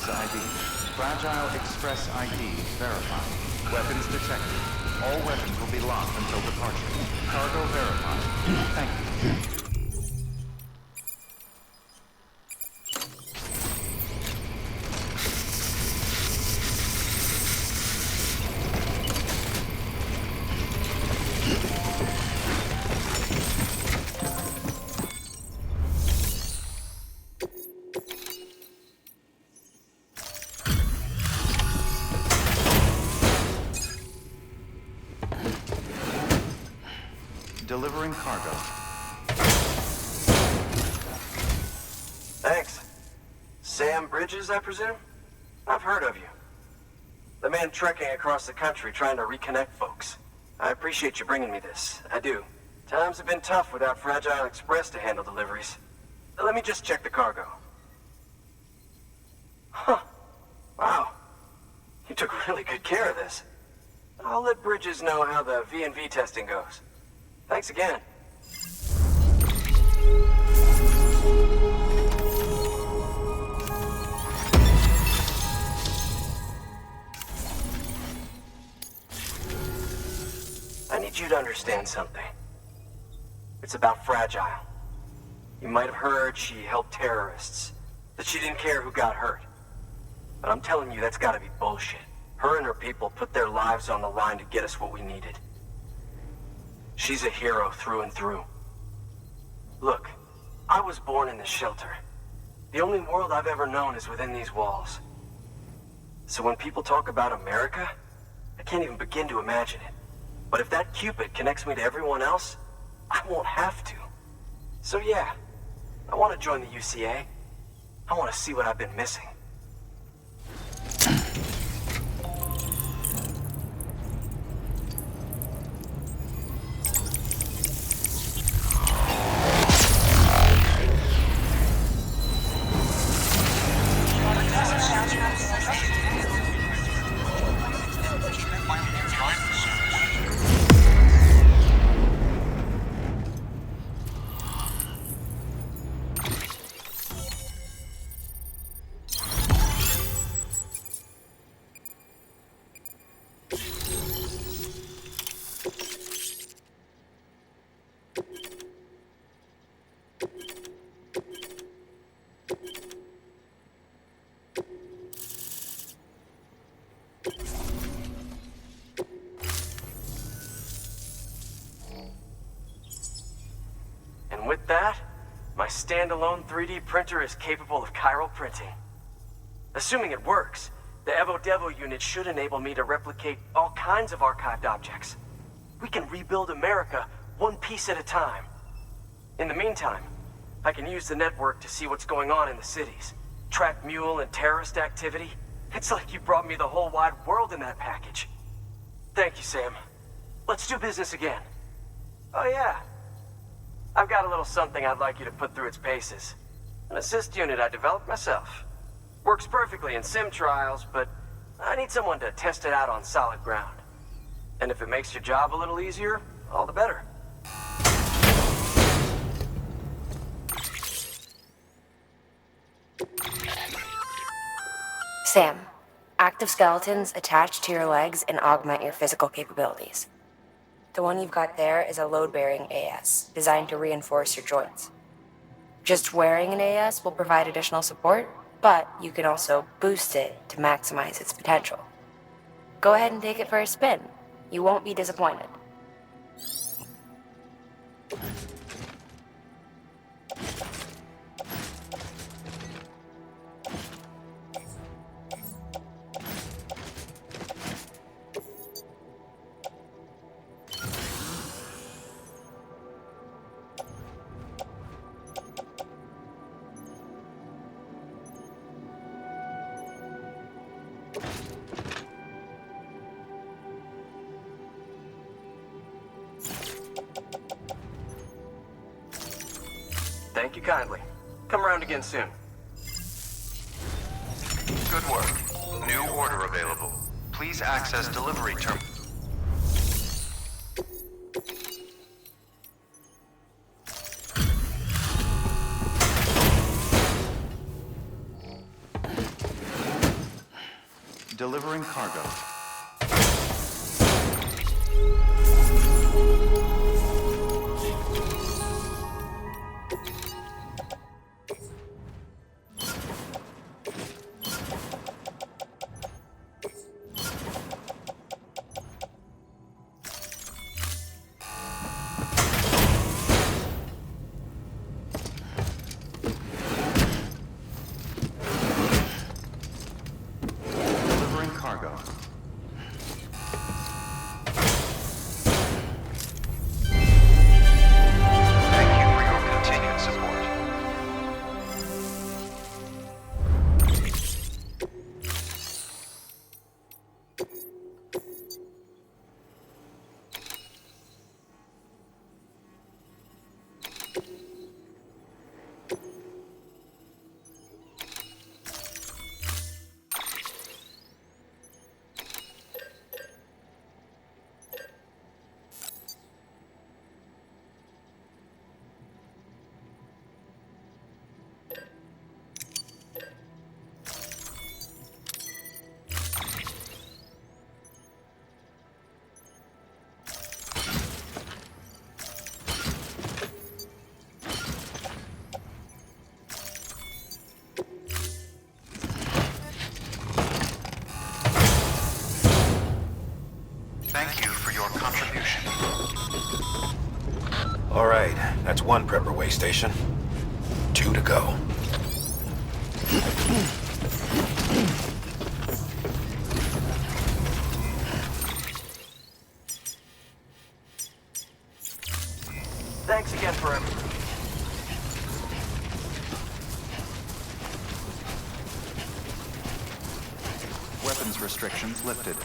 ID. Fragile Express ID verified. Weapons detected. All weapons will be locked until departure. Cargo verified. Thank you. Delivering cargo. Thanks. Sam Bridges, I presume? I've heard of you. The man trekking across the country trying to reconnect folks. I appreciate you bringing me this. I do. Times have been tough without Fragile Express to handle deliveries. Let me just check the cargo. Huh. Wow. You took really good care of this. I'll let Bridges know how the V&V testing goes. Thanks again. I need you to understand something. It's about Fragile. You might have heard she helped terrorists, that she didn't care who got hurt. But I'm telling you, that's gotta be bullshit. Her and her people put their lives on the line to get us what we needed. She's a hero through and through. Look, I was born in this shelter. The only world I've ever known is within these walls. So when people talk about America, I can't even begin to imagine it. But if that Cupid connects me to everyone else, I won't have to. So yeah, I want to join the UCA. I want to see what I've been missing. With that, my standalone 3D printer is capable of chiral printing. Assuming it works, the Evo Devo unit should enable me to replicate all kinds of archived objects. We can rebuild America one piece at a time. In the meantime, I can use the network to see what's going on in the cities, track mule and terrorist activity. It's like you brought me the whole wide world in that package. Thank you, Sam. Let's do business again. Oh yeah. I've got a little something I'd like you to put through its paces. An assist unit I developed myself. Works perfectly in sim trials, but I need someone to test it out on solid ground. And if it makes your job a little easier, all the better. Sam, active skeletons attach to your legs and augment your physical capabilities. The one you've got there is a load-bearing AS, designed to reinforce your joints. Just wearing an AS will provide additional support, but you can also boost it to maximize its potential. Go ahead and take it for a spin. You won't be disappointed. Thank you kindly. Come around again soon. Good work. New order available. Please access delivery terminal. Delivering cargo. Thank you for your contribution. All right, that's one prepper way station. 2 to go. Thanks again for everything. Weapons restrictions lifted.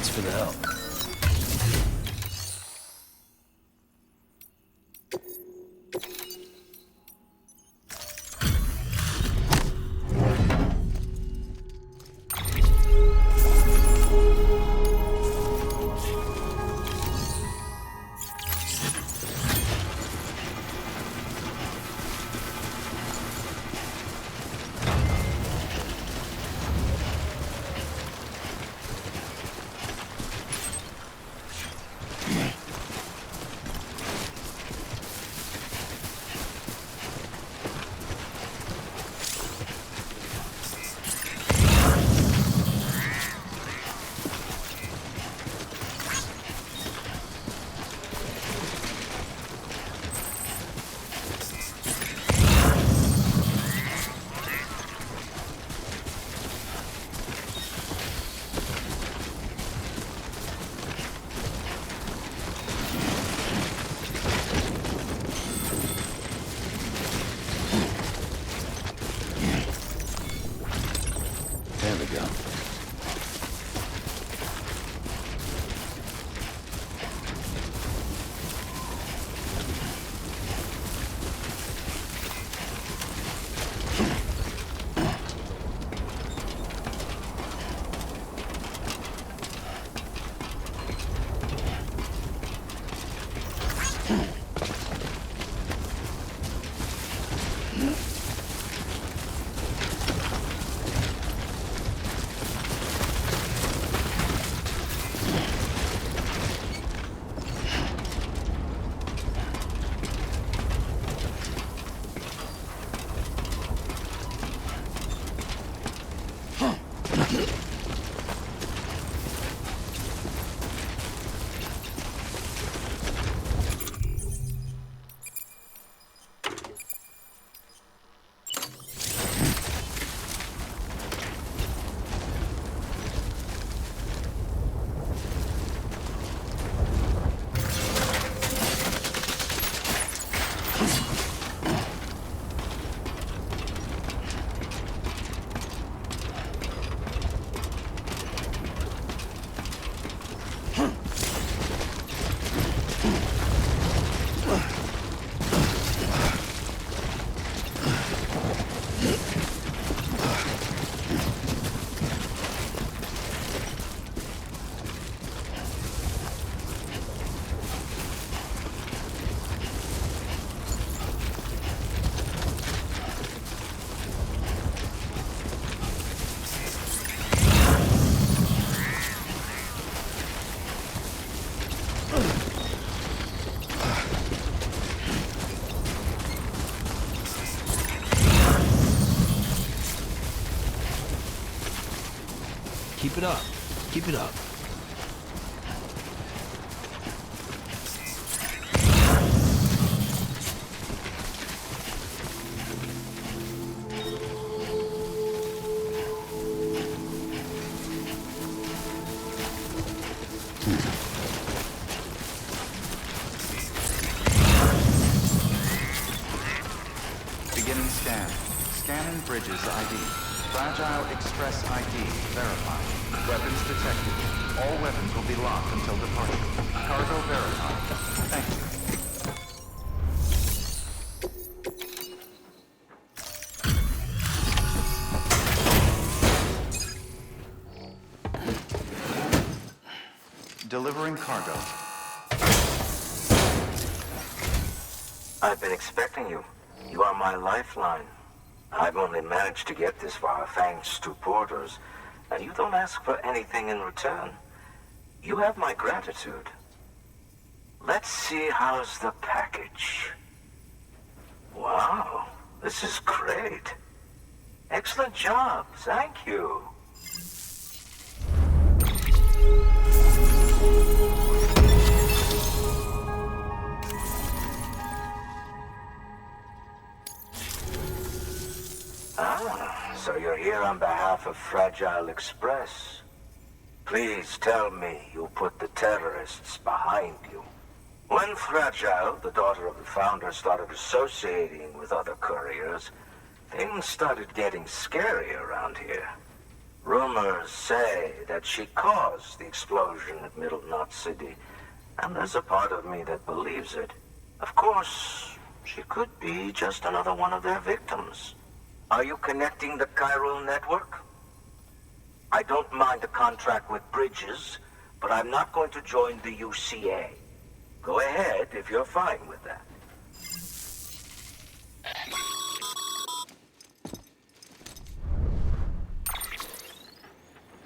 Thanks for the help. There we go. Keep it up. Keep it up. Beginning scan. Scanning Bridges ID. Fragile Express ID verified. Weapons detected. All weapons will be locked until departure. Cargo verified. Thank you. Delivering cargo. I've been expecting you. You are my lifeline. I've only managed to get this far thanks to porters, and you don't ask for anything in return. You have my gratitude. Let's see how's the package. Wow, this is great. Excellent job, thank you. Ah, so you're here on behalf of Fragile Express. Please tell me you put the terrorists behind you. When Fragile, the daughter of the founder, started associating with other couriers, things started getting scary around here. Rumors say that she caused the explosion at Middle Knot City, and there's a part of me that believes it. Of course, she could be just another one of their victims. Are you connecting the chiral network? I don't mind a contract with Bridges, but I'm not going to join the UCA. Go ahead if you're fine with that.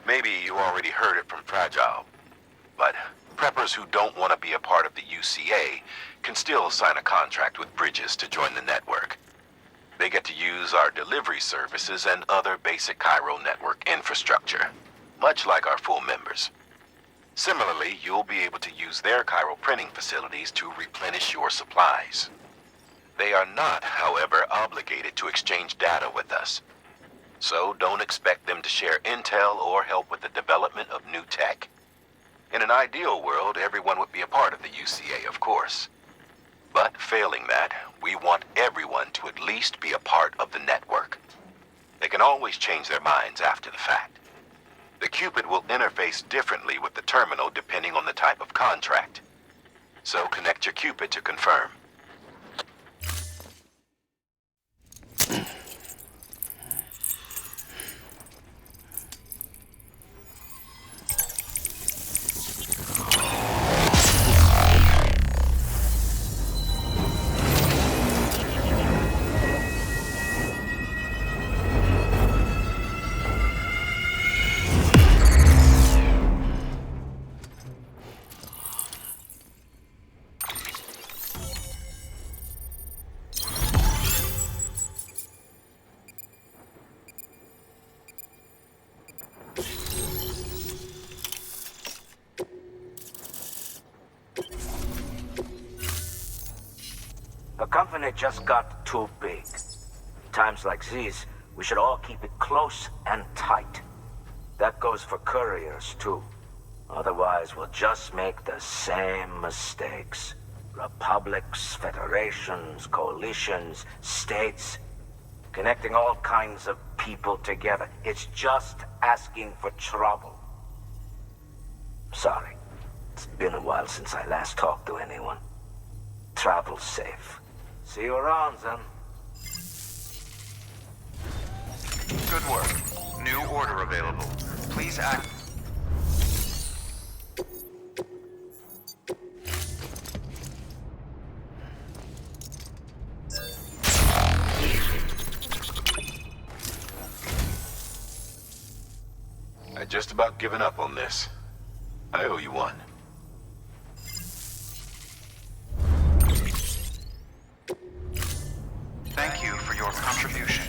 Maybe you already heard it from Fragile, but preppers who don't want to be a part of the UCA can still sign a contract with Bridges to join the network. They get to use our delivery services and other basic chiral network infrastructure, much like our full members. Similarly, you'll be able to use their chiral printing facilities to replenish your supplies. They are not, however, obligated to exchange data with us. So don't expect them to share intel or help with the development of new tech. In an ideal world, everyone would be a part of the UCA, of course. But failing that, we want everyone to at least be a part of the network. They can always change their minds after the fact. The Cupid will interface differently with the terminal depending on the type of contract. So connect your Cupid to confirm. The company just got too big. Times like these, we should all keep it close and tight. That goes for couriers, too. Otherwise, we'll just make the same mistakes. Republics, federations, coalitions, states, connecting all kinds of people together. It's just asking for trouble. Sorry. It's been a while since I last talked to anyone. Travel safe. See you around, then. Good work. New order available. Please act. I'd just about given up on this. I owe you one. Thank you for your contribution.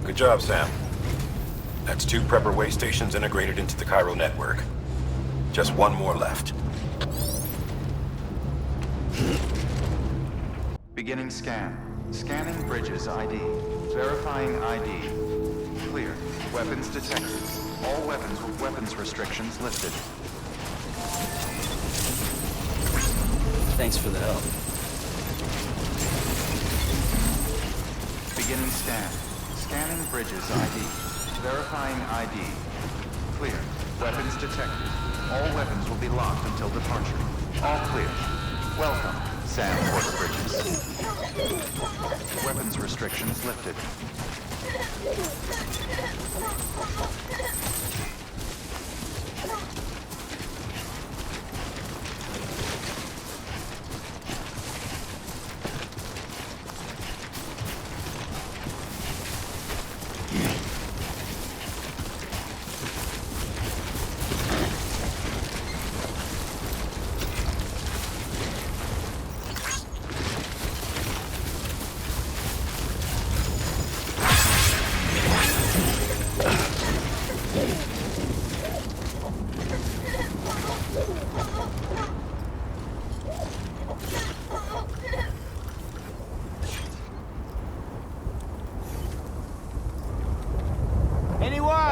Good job, Sam. That's 2 prepper way stations integrated into the chiral network. Just 1 more left. Beginning scan. Scanning Bridges ID. Verifying ID. Clear. Weapons detected. All weapons with weapons restrictions lifted. Thanks for the help. Beginning scan. Scanning Bridges ID. Verifying ID. Clear. Weapons detected. All weapons will be locked until departure. All clear. Welcome, Sam Porter Bridges. Weapons restrictions lifted. Anyone?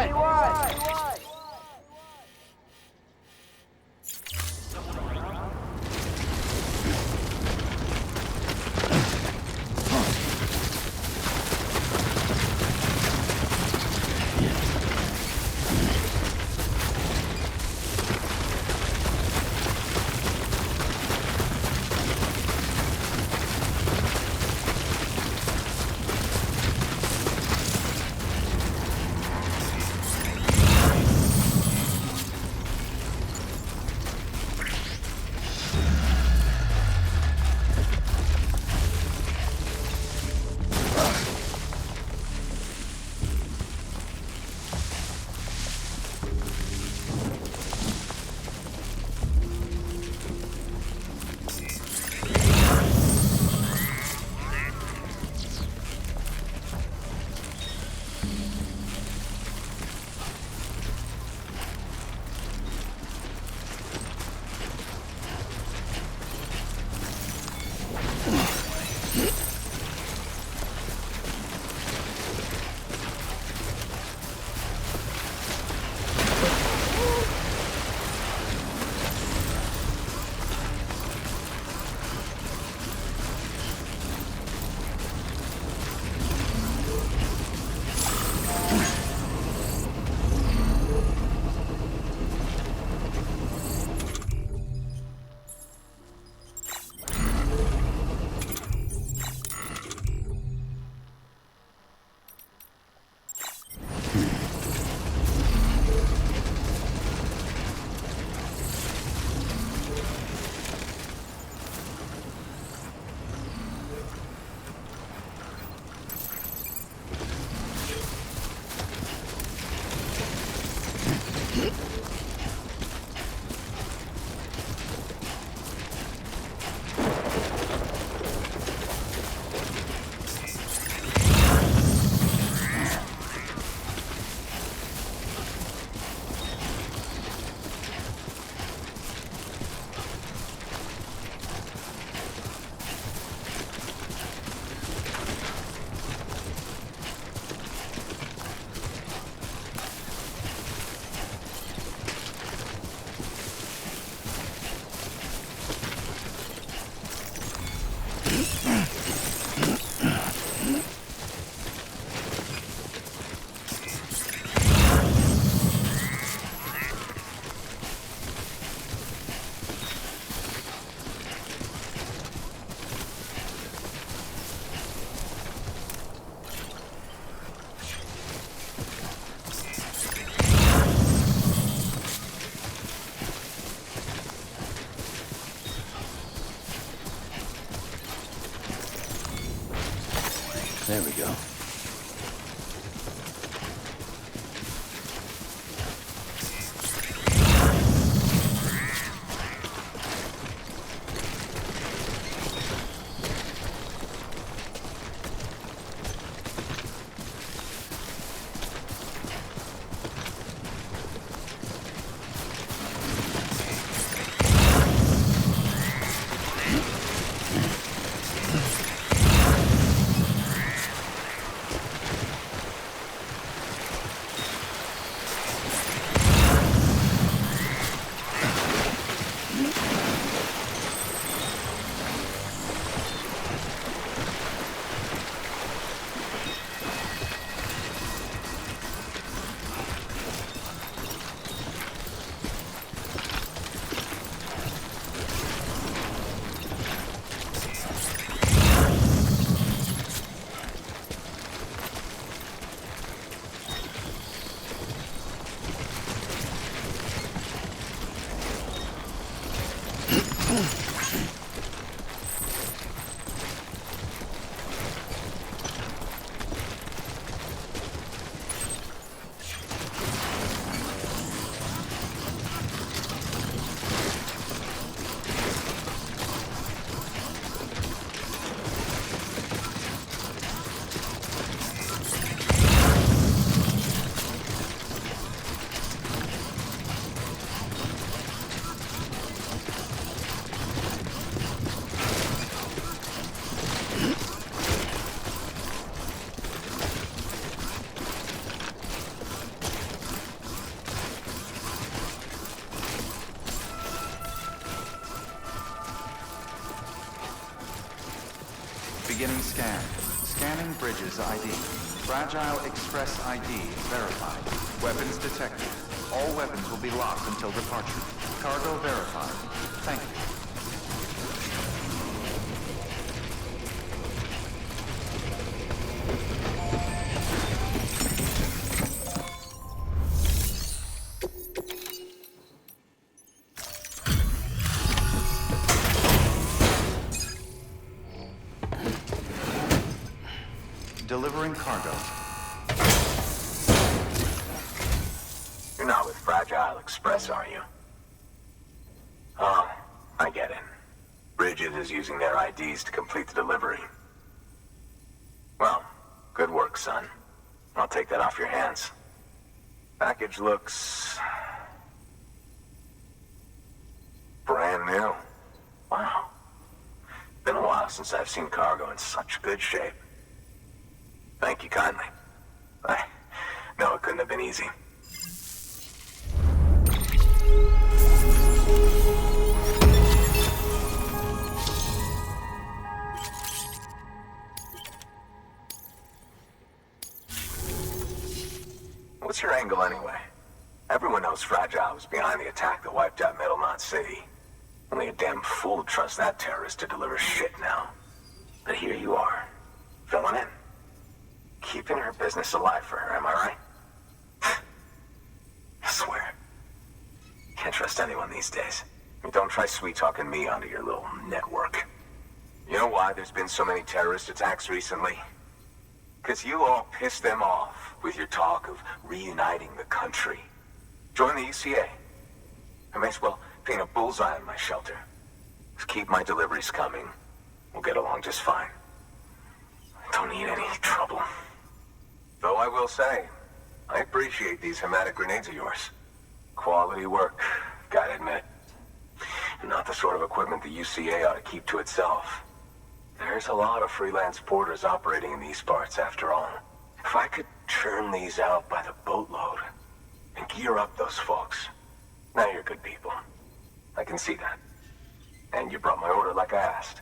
Beginning scan. Scanning Bridges ID. Fragile Express ID verified. Weapons detected. All weapons will be locked until departure. Cargo verified. Thank you. Delivering cargo. You're not with Fragile Express, are you? Oh, I get it. Bridges is using their IDs to complete the delivery. Well, good work, son. I'll take that off your hands. Package looks... brand new. Wow. Been a while since I've seen cargo in such good shape. Thank you kindly. I know it couldn't have been easy. What's your angle anyway? Everyone knows Fragile was behind the attack that wiped out Middle Knot City. Only a damn fool would trust that terrorist to deliver shit now. But here you are, filling in. Keeping her business alive for her, am I right? I swear. Can't trust anyone these days. Don't try sweet-talking me onto your little network. You know why there's been so many terrorist attacks recently? Because you all pissed them off with your talk of reuniting the country. Join the UCA. I may as well paint a bullseye on my shelter. Just keep my deliveries coming. We'll get along just fine. Don't need any trouble. Though I will say, I appreciate these hematic grenades of yours. Quality work, gotta admit. Not the sort of equipment the UCA ought to keep to itself. There's a lot of freelance porters operating in these parts, after all. If I could churn these out by the boatload and gear up those folks. Now you're good people. I can see that. And you brought my order like I asked.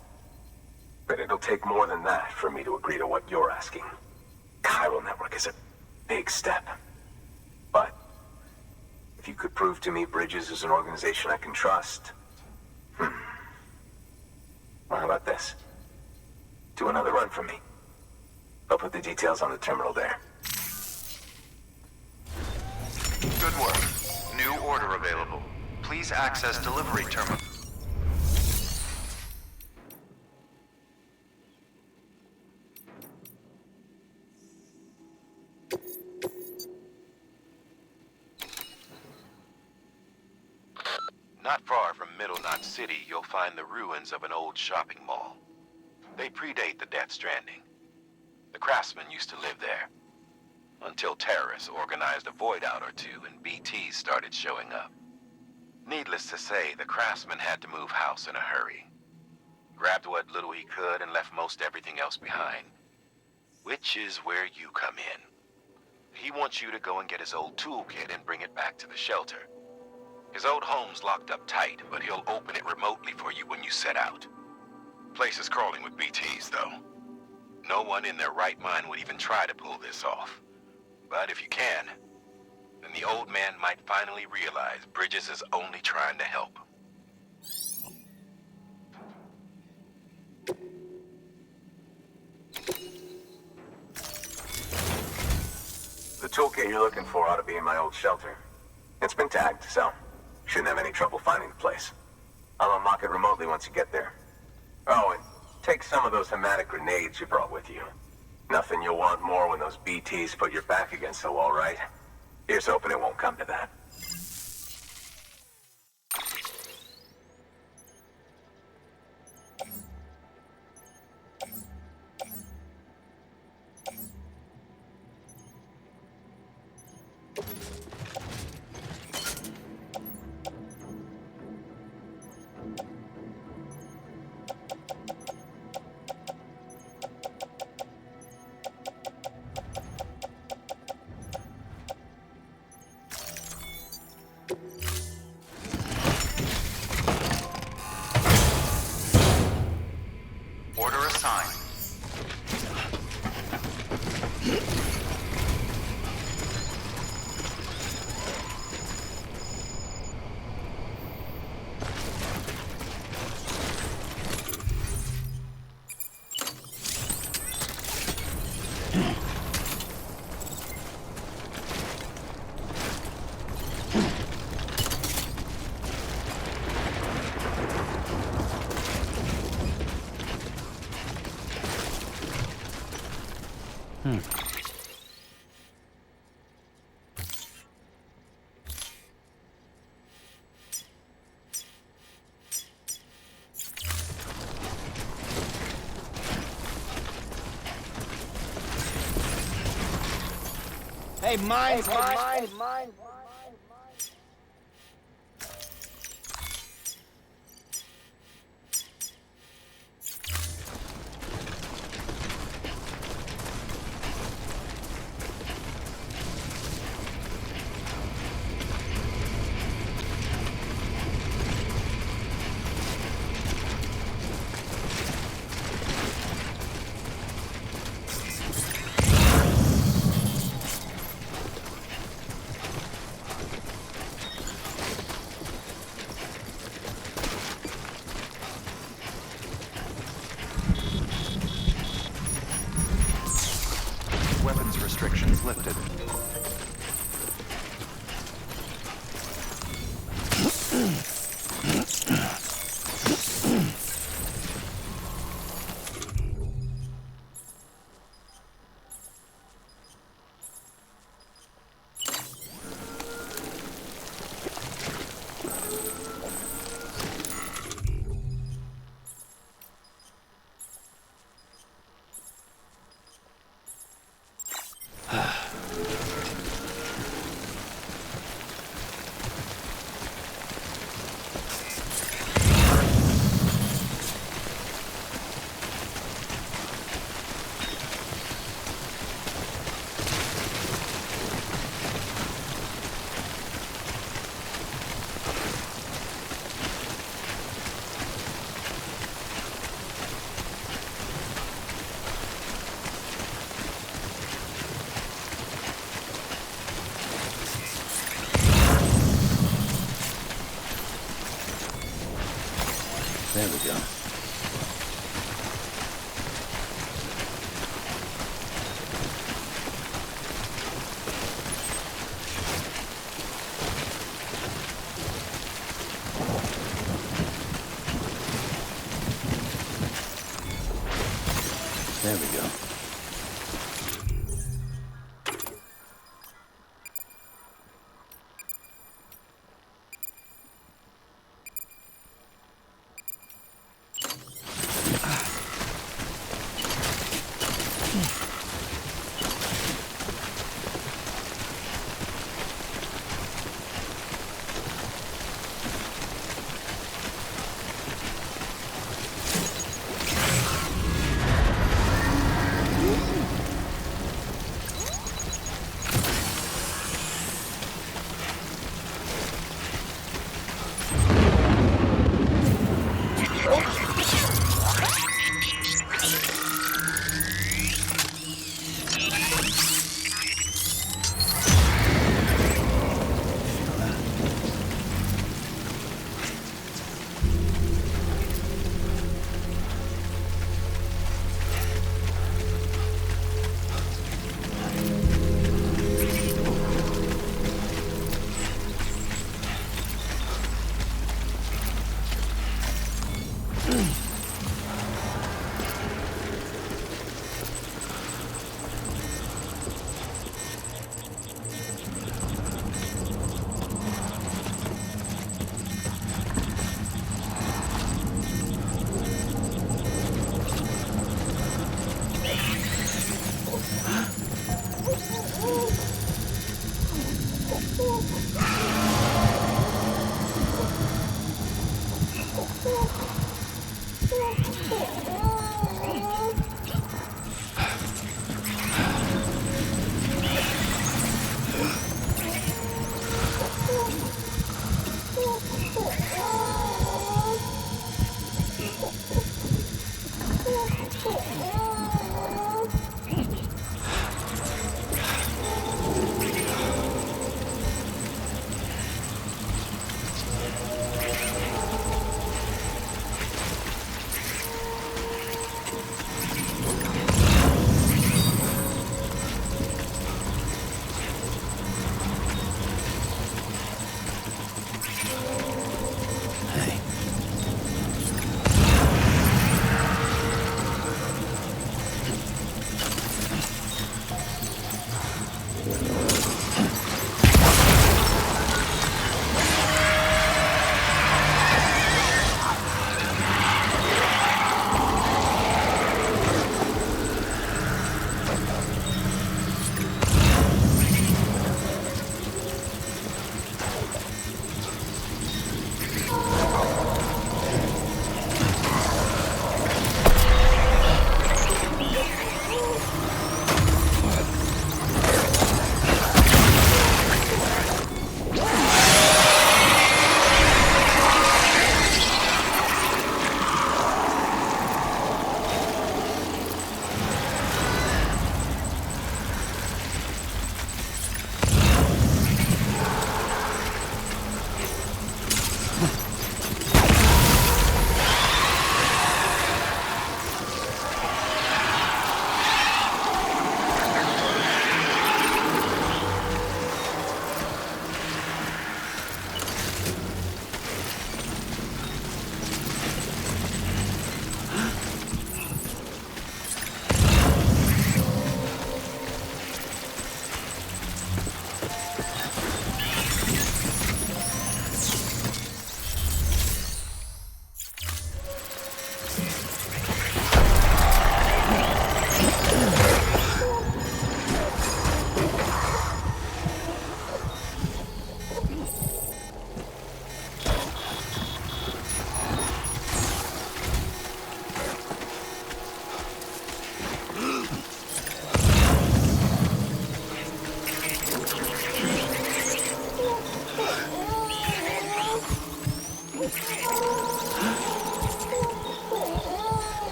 But it'll take more than that for me to agree to what you're asking. Chiral Network is a big step. But if you could prove to me Bridges is an organization I can trust... Well, how about this? Do another run for me. I'll put the details on the terminal there. Good work. New order available. Please access delivery terminal. Not far from Middle Knot City, you'll find the ruins of an old shopping mall. They predate the Death Stranding. The craftsmen used to live there. Until terrorists organized a void out or two and BTs started showing up. Needless to say, the craftsman had to move house in a hurry. Grabbed what little he could and left most everything else behind. Which is where you come in. He wants you to go and get his old toolkit and bring it back to the shelter. His old home's locked up tight, but he'll open it remotely for you when you set out. Place is crawling with BTs, though. No one in their right mind would even try to pull this off. But if you can, then the old man might finally realize Bridges is only trying to help. The toolkit you're looking for ought to be in my old shelter. It's been tagged, so shouldn't have any trouble finding the place. I'll unlock it remotely once you get there. Oh, and take some of those hematic grenades you brought with you. Nothing you'll want more when those BTs put your back against the wall, right? Here's hoping it won't come to that. Hey, mine. Weapons restrictions lifted. There we go. There we go.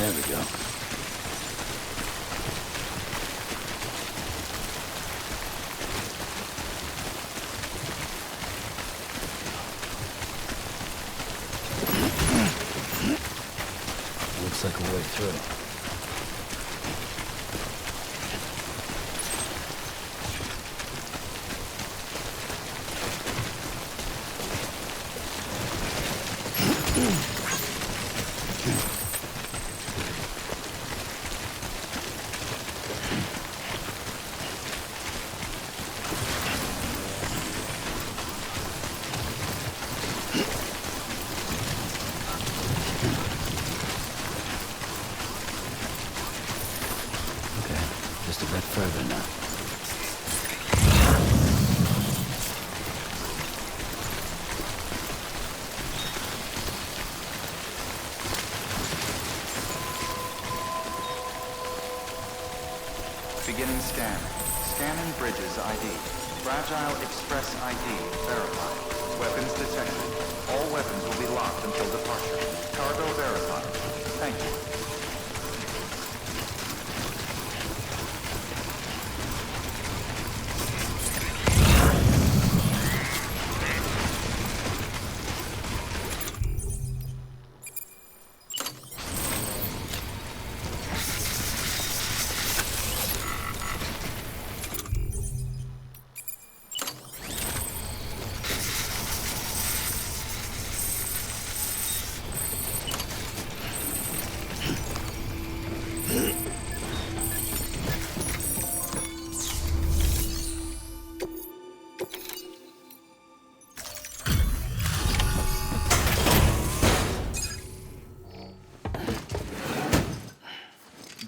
There we go. Looks like a way through. Just a bit further now. Beginning scan. Scanning bridges ID. Fragile Express ID verified. Weapons detected. All weapons will be locked until departure. Cargo verified. Thank you.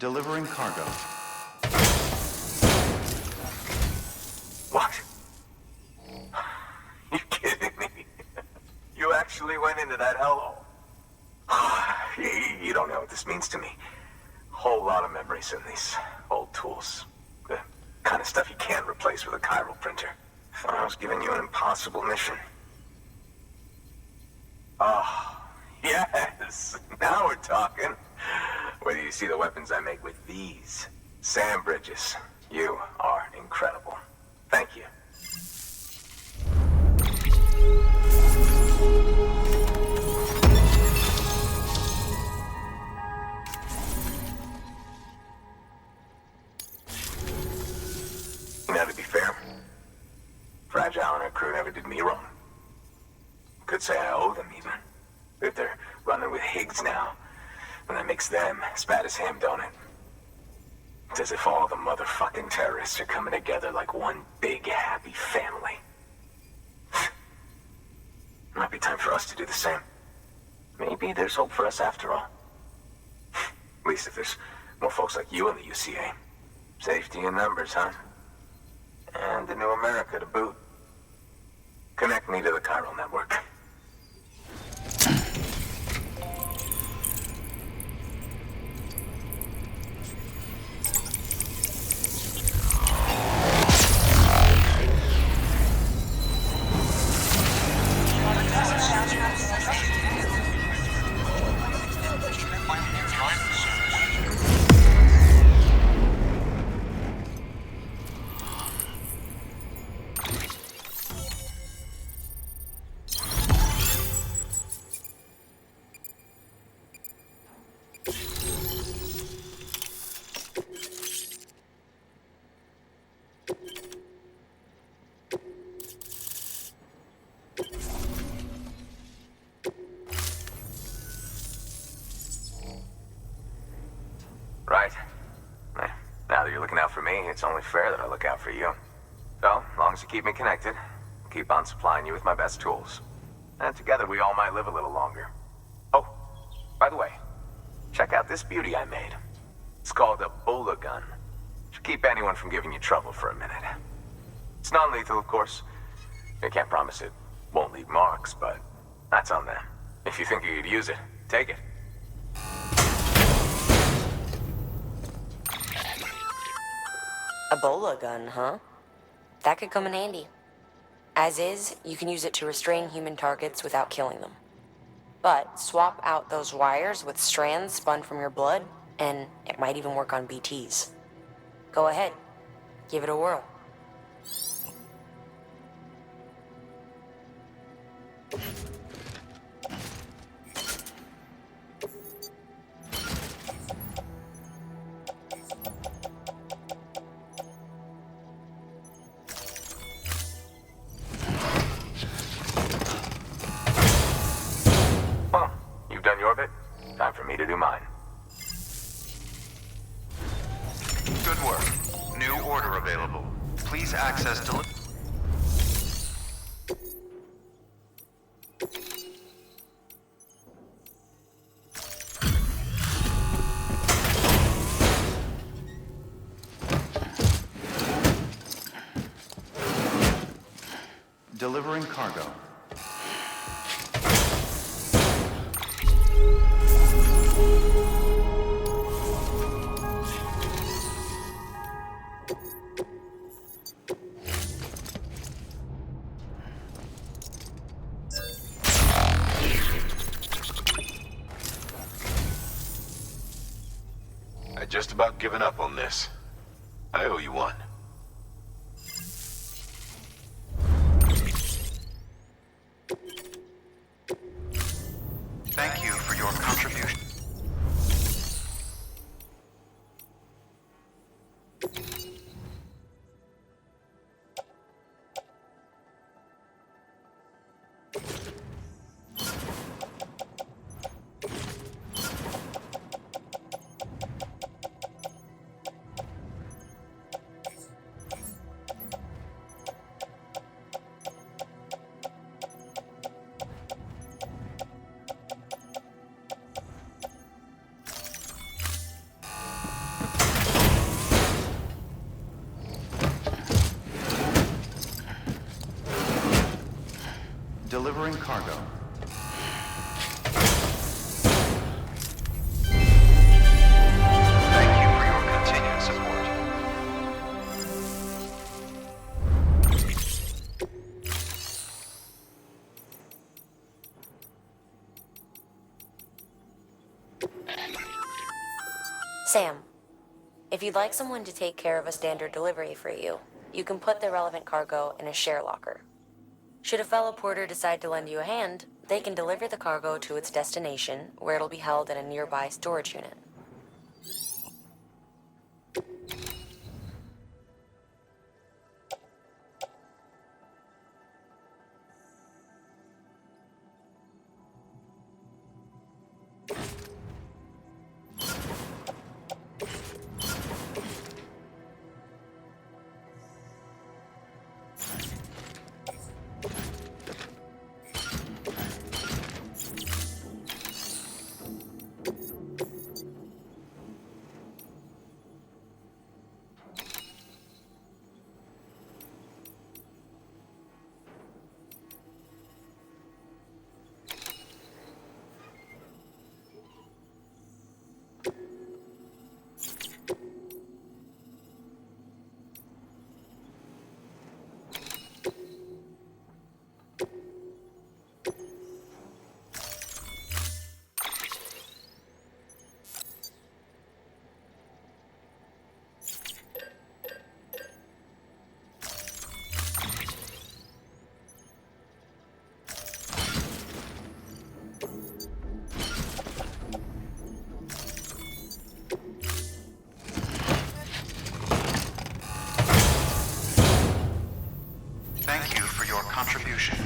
Delivering cargo. What? You kidding me? You actually went into that hellhole? You don't know what this means to me. Whole lot of memories in these old tools. The kind of stuff you can't replace with a chiral printer. Thought I was giving you an impossible mission. Oh, yes. Now we're talking. Whether you see the weapons I make with these Sam Bridges, you are incredible. Thank you. Now, to be fair, Fragile and her crew never did me wrong. Could say I owe them, even. If they're running with Higgs now, and that makes them as bad as him, don't it? It's as if all the motherfucking terrorists are coming together like one big, happy family. Might be time for us to do the same. Maybe there's hope for us after all. At least if there's more folks like you in the UCA. Safety in numbers, huh? And the new America to boot. Connect me to the chiral network. Right. Now that you're looking out for me, it's only fair that I look out for you. So, as long as you keep me connected, I'll keep on supplying you with my best tools. And together we all might live a little longer. Oh, by the way, check out this beauty I made. It's called a Bola gun. Should keep anyone from giving you trouble for a minute. It's non-lethal, of course. I can't promise it won't leave marks, but that's on them. If you think you could use it, take it. A Bola gun, huh? That could come in handy. As is, you can use it to restrain human targets without killing them. But swap out those wires with strands spun from your blood, and it might even work on BTs. Go ahead. Give it a whirl. Well, you've done your bit. Time for me to do mine. Good work. New order available. Please access delivering cargo. I just about given up on this. I owe you one. Thank you for your contribution. Delivering cargo. Thank you for your continued support. Sam, If you'd like someone to take care of a standard delivery for you, you can put the relevant cargo in a share locker. Should a fellow porter decide to lend you a hand, they can deliver the cargo to its destination, where it'll be held in a nearby storage unit. Thank you for your contribution.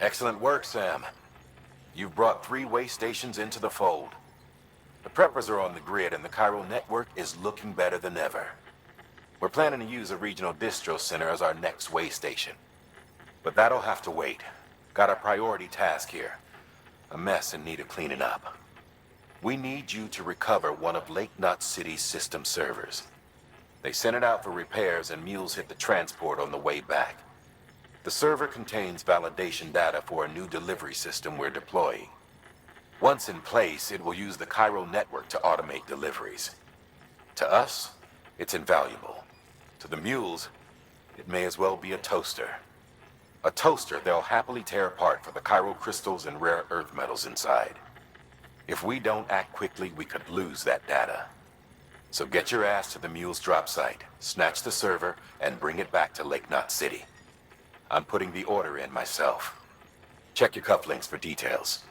Excellent work, Sam. You've brought 3 way stations into the fold. The preppers are on the grid and the chiral network is looking better than ever. We're planning to use a regional distro center as our next way station. But that'll have to wait. Got a priority task here. A mess in need of cleaning up. We need you to recover one of Lake Knot City's system servers. They sent it out for repairs and mules hit the transport on the way back. The server contains validation data for a new delivery system we're deploying. Once in place, it will use the chiral network to automate deliveries. To us, it's invaluable. To the mules, it may as well be a toaster. A toaster they'll happily tear apart for the chiral crystals and rare earth metals inside. If we don't act quickly, we could lose that data. So get your ass to the mule's drop site, snatch the server, and bring it back to Lake Knot City. I'm putting the order in myself. Check your cufflinks for details.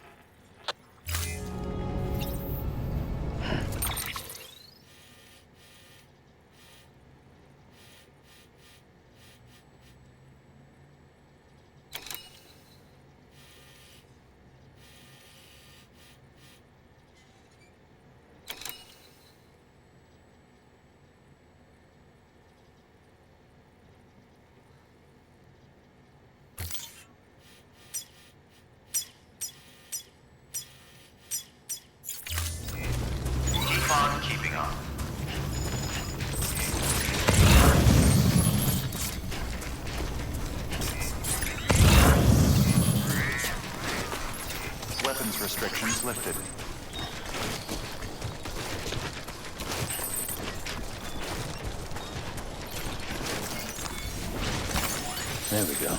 Keeping on. Weapons restrictions lifted. There we go.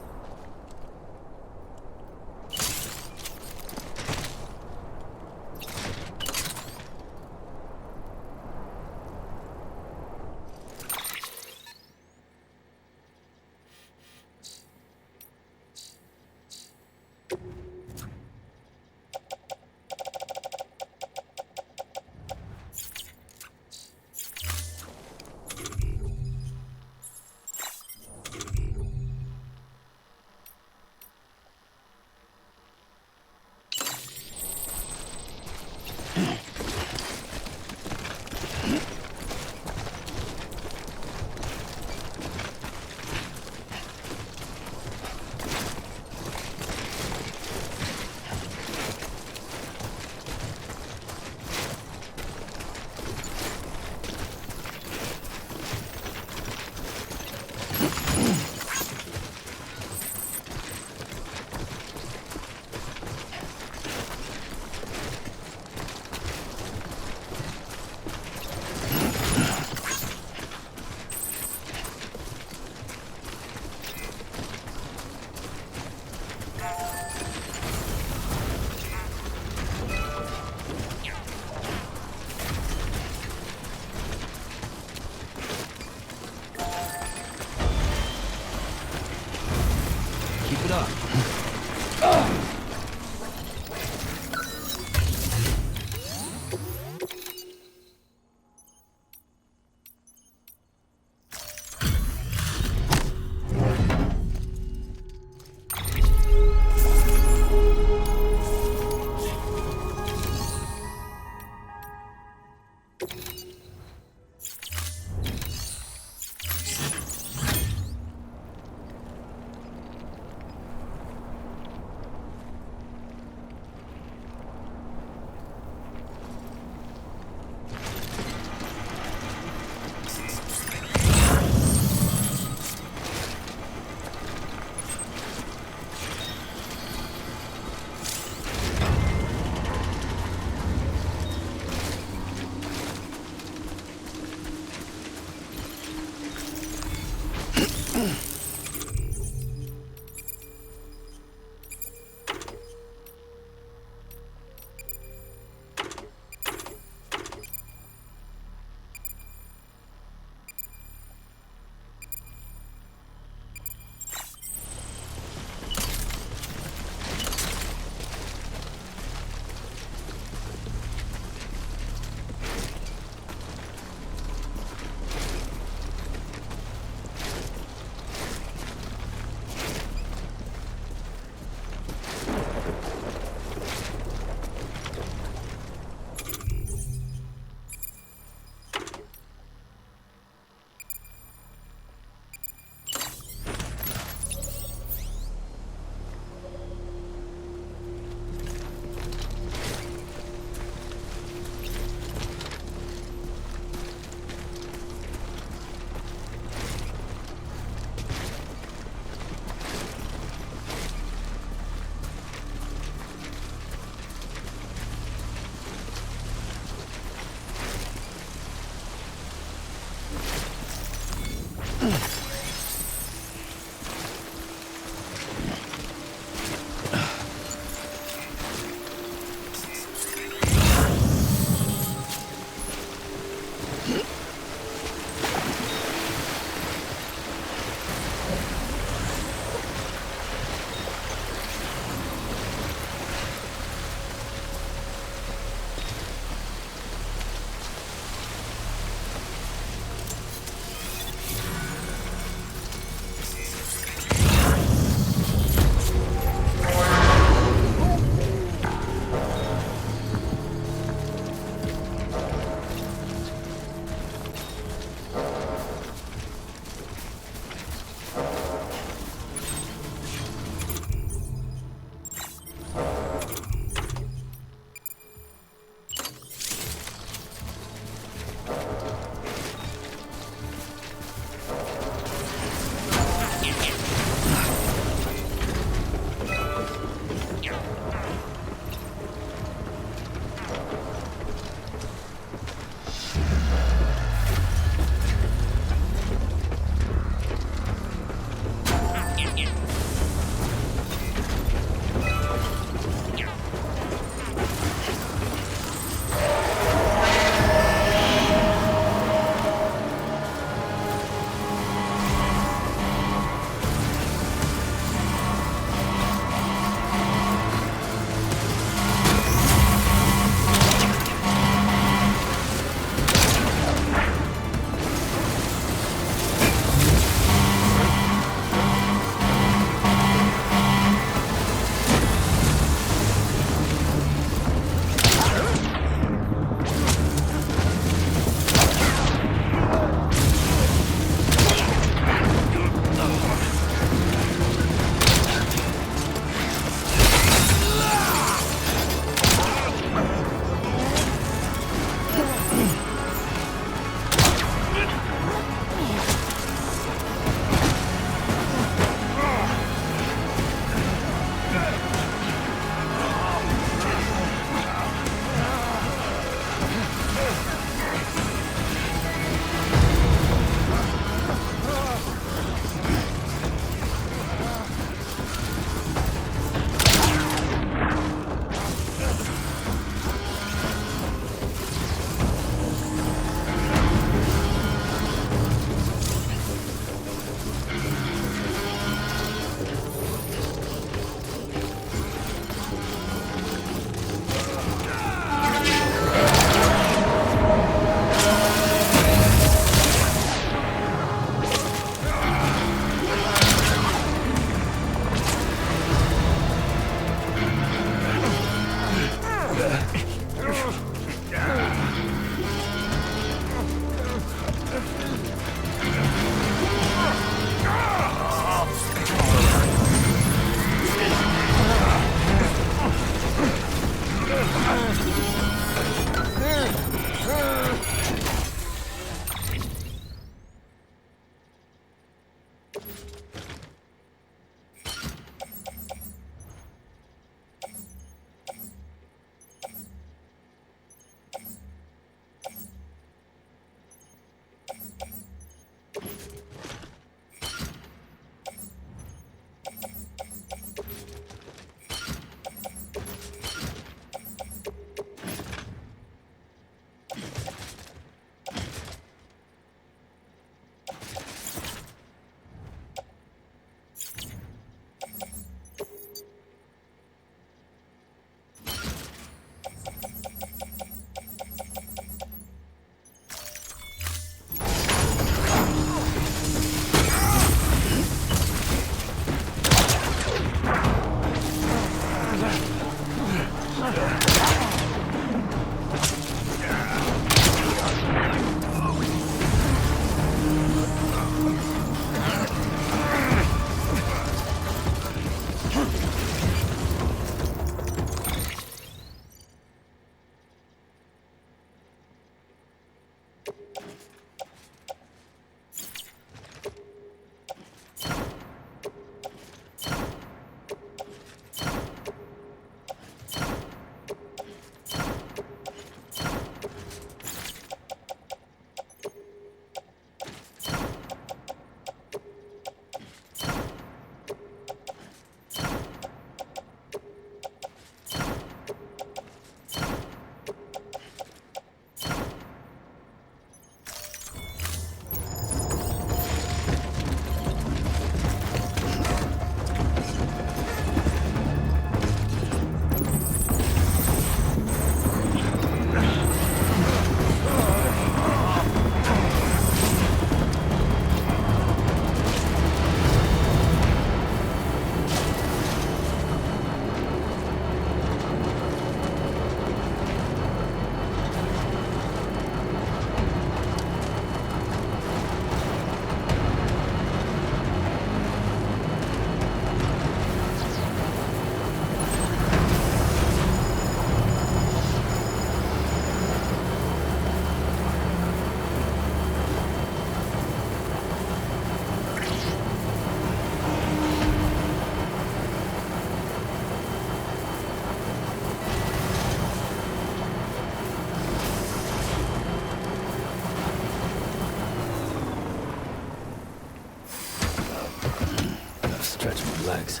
Stretch my legs.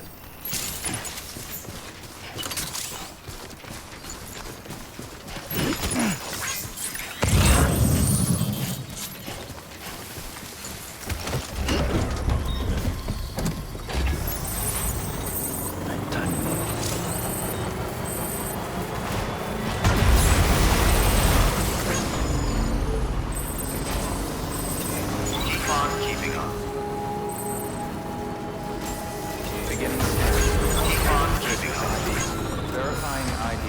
Keep on keeping on. Beginning. Keep on keeping on. Verifying ID.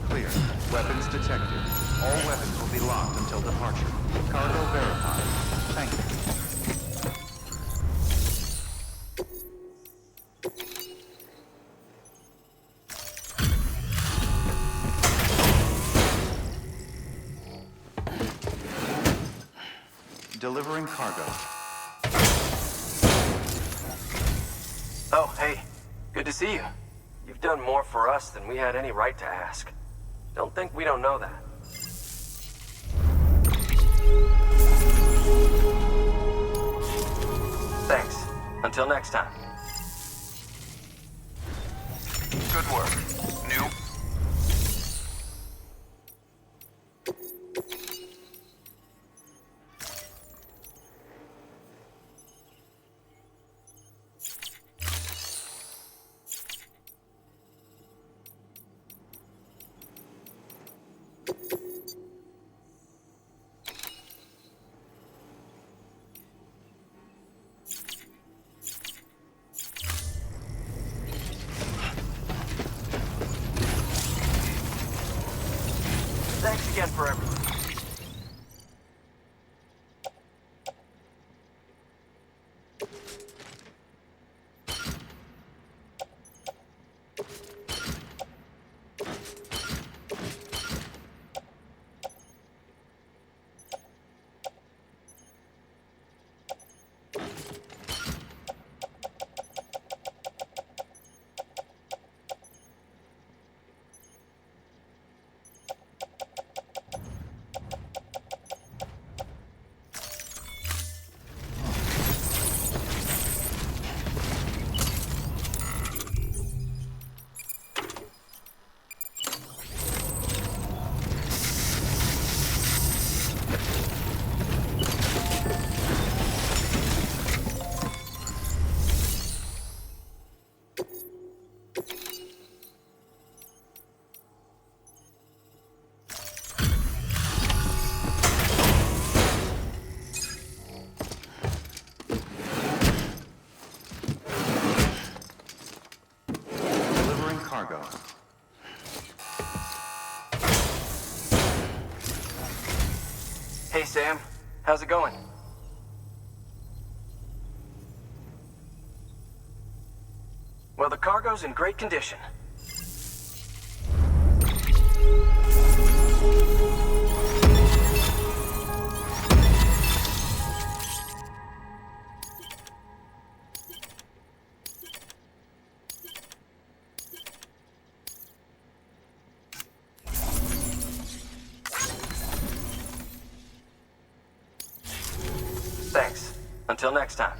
Clear. Weapons detected. All weapons will be locked until departure. Cargo verified. Thank you. Delivering cargo. Oh, hey. Good to see you. You've done more for us than we had any right to ask. Don't think we don't know that. Thanks. Until next time. Good work. New. Thanks again for everything. Hey, Sam. How's it going? Well, the cargo's in great condition. Thanks. Until next time.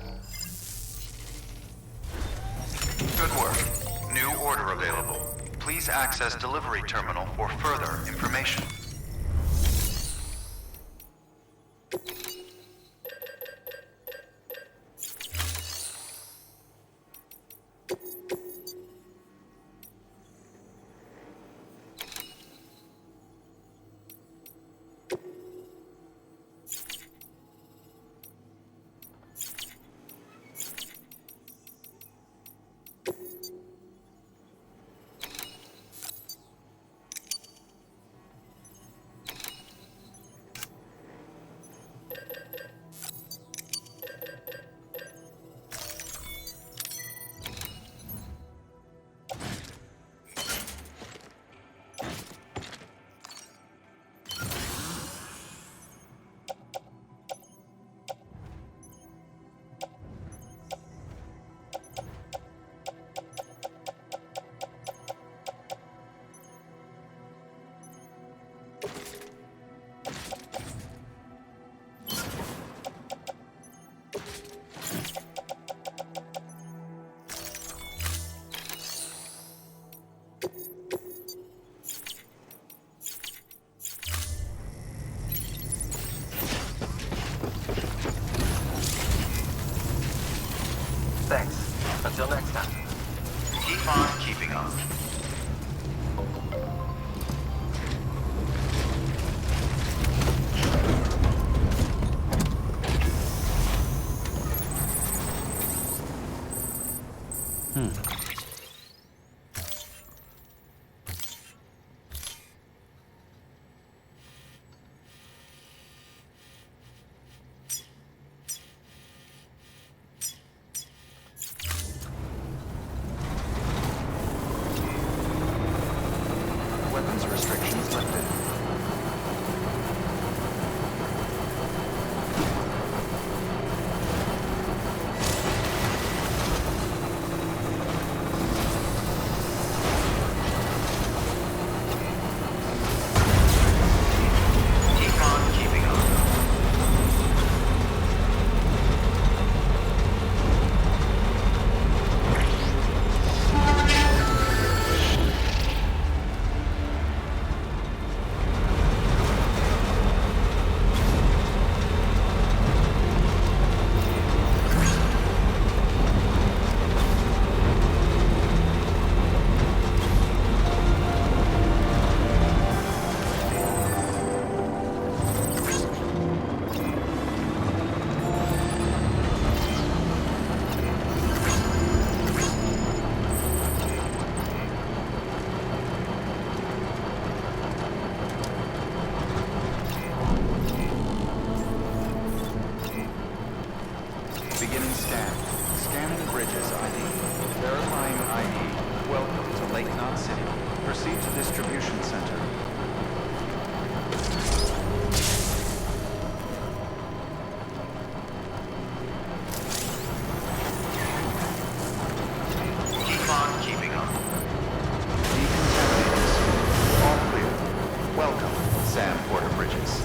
Good work. New order available. Please access delivery terminal for further information. Thanks. Until next time. Keep on keeping on. Weapons restrictions lifted. Keep on keeping on. Beginning scan. Scanning Bridges ID. Verifying ID. Welcome to Lake Knot City. Proceed to distribution center. Keep on keeping on. Decontaminators. All clear. Welcome, Sam Porter Bridges.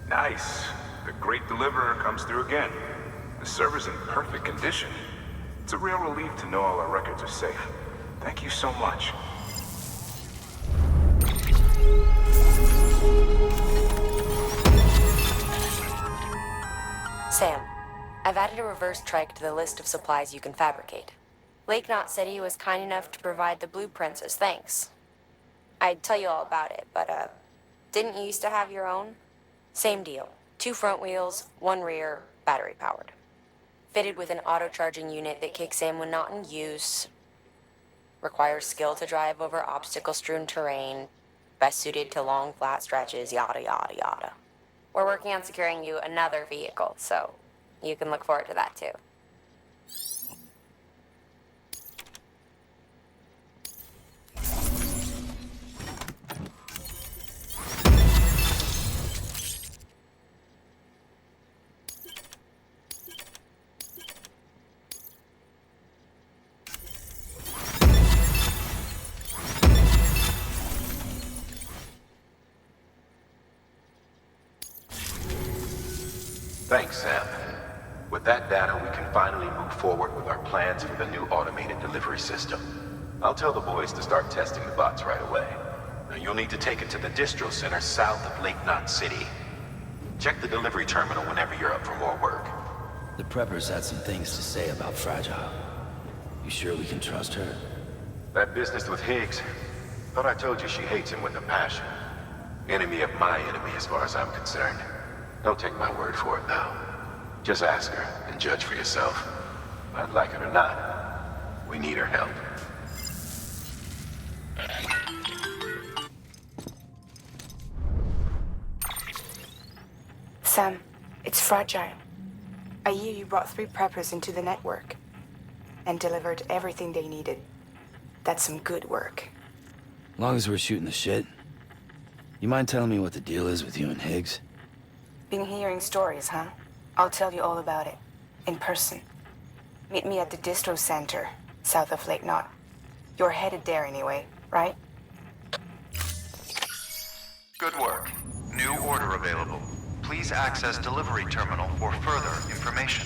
Nice. The great deliverer comes through again. The server's in perfect condition. It's a real relief to know all our records are safe. Thank you so much. Sam, I've added a reverse trike to the list of supplies you can fabricate. Lake Knot said he was kind enough to provide the blueprints as thanks. I'd tell you all about it, but, didn't you used to have your own? Same deal. 2 front wheels, 1 rear, battery powered. Fitted with an auto-charging unit that kicks in when not in use. Requires skill to drive over obstacle-strewn terrain. Best suited to long, flat stretches, yada yada yada. We're working on securing you another vehicle, so you can look forward to that too. Thanks, Sam. With that data, we can finally move forward with our plans for the new automated delivery system. I'll tell the boys to start testing the bots right away. Now, you'll need to take it to the distro center south of Lake Knot City. Check the delivery terminal whenever you're up for more work. The preppers had some things to say about Fragile. You sure we can trust her? That business with Higgs, thought I told you she hates him with a passion. Enemy of my enemy as far as I'm concerned. Don't take my word for it, though. Just ask her and judge for yourself. I'd like it or not, we need her help. Sam, it's Fragile. I hear you brought 3 preppers into the network and delivered everything they needed. That's some good work. As long as we're shooting the shit. You mind telling me what the deal is with you and Higgs? Been hearing stories, huh? I'll tell you all about it. In person. Meet me at the distro center, south of Lake Knot. You're headed there anyway, right? Good work. New order available. Please access delivery terminal for further information.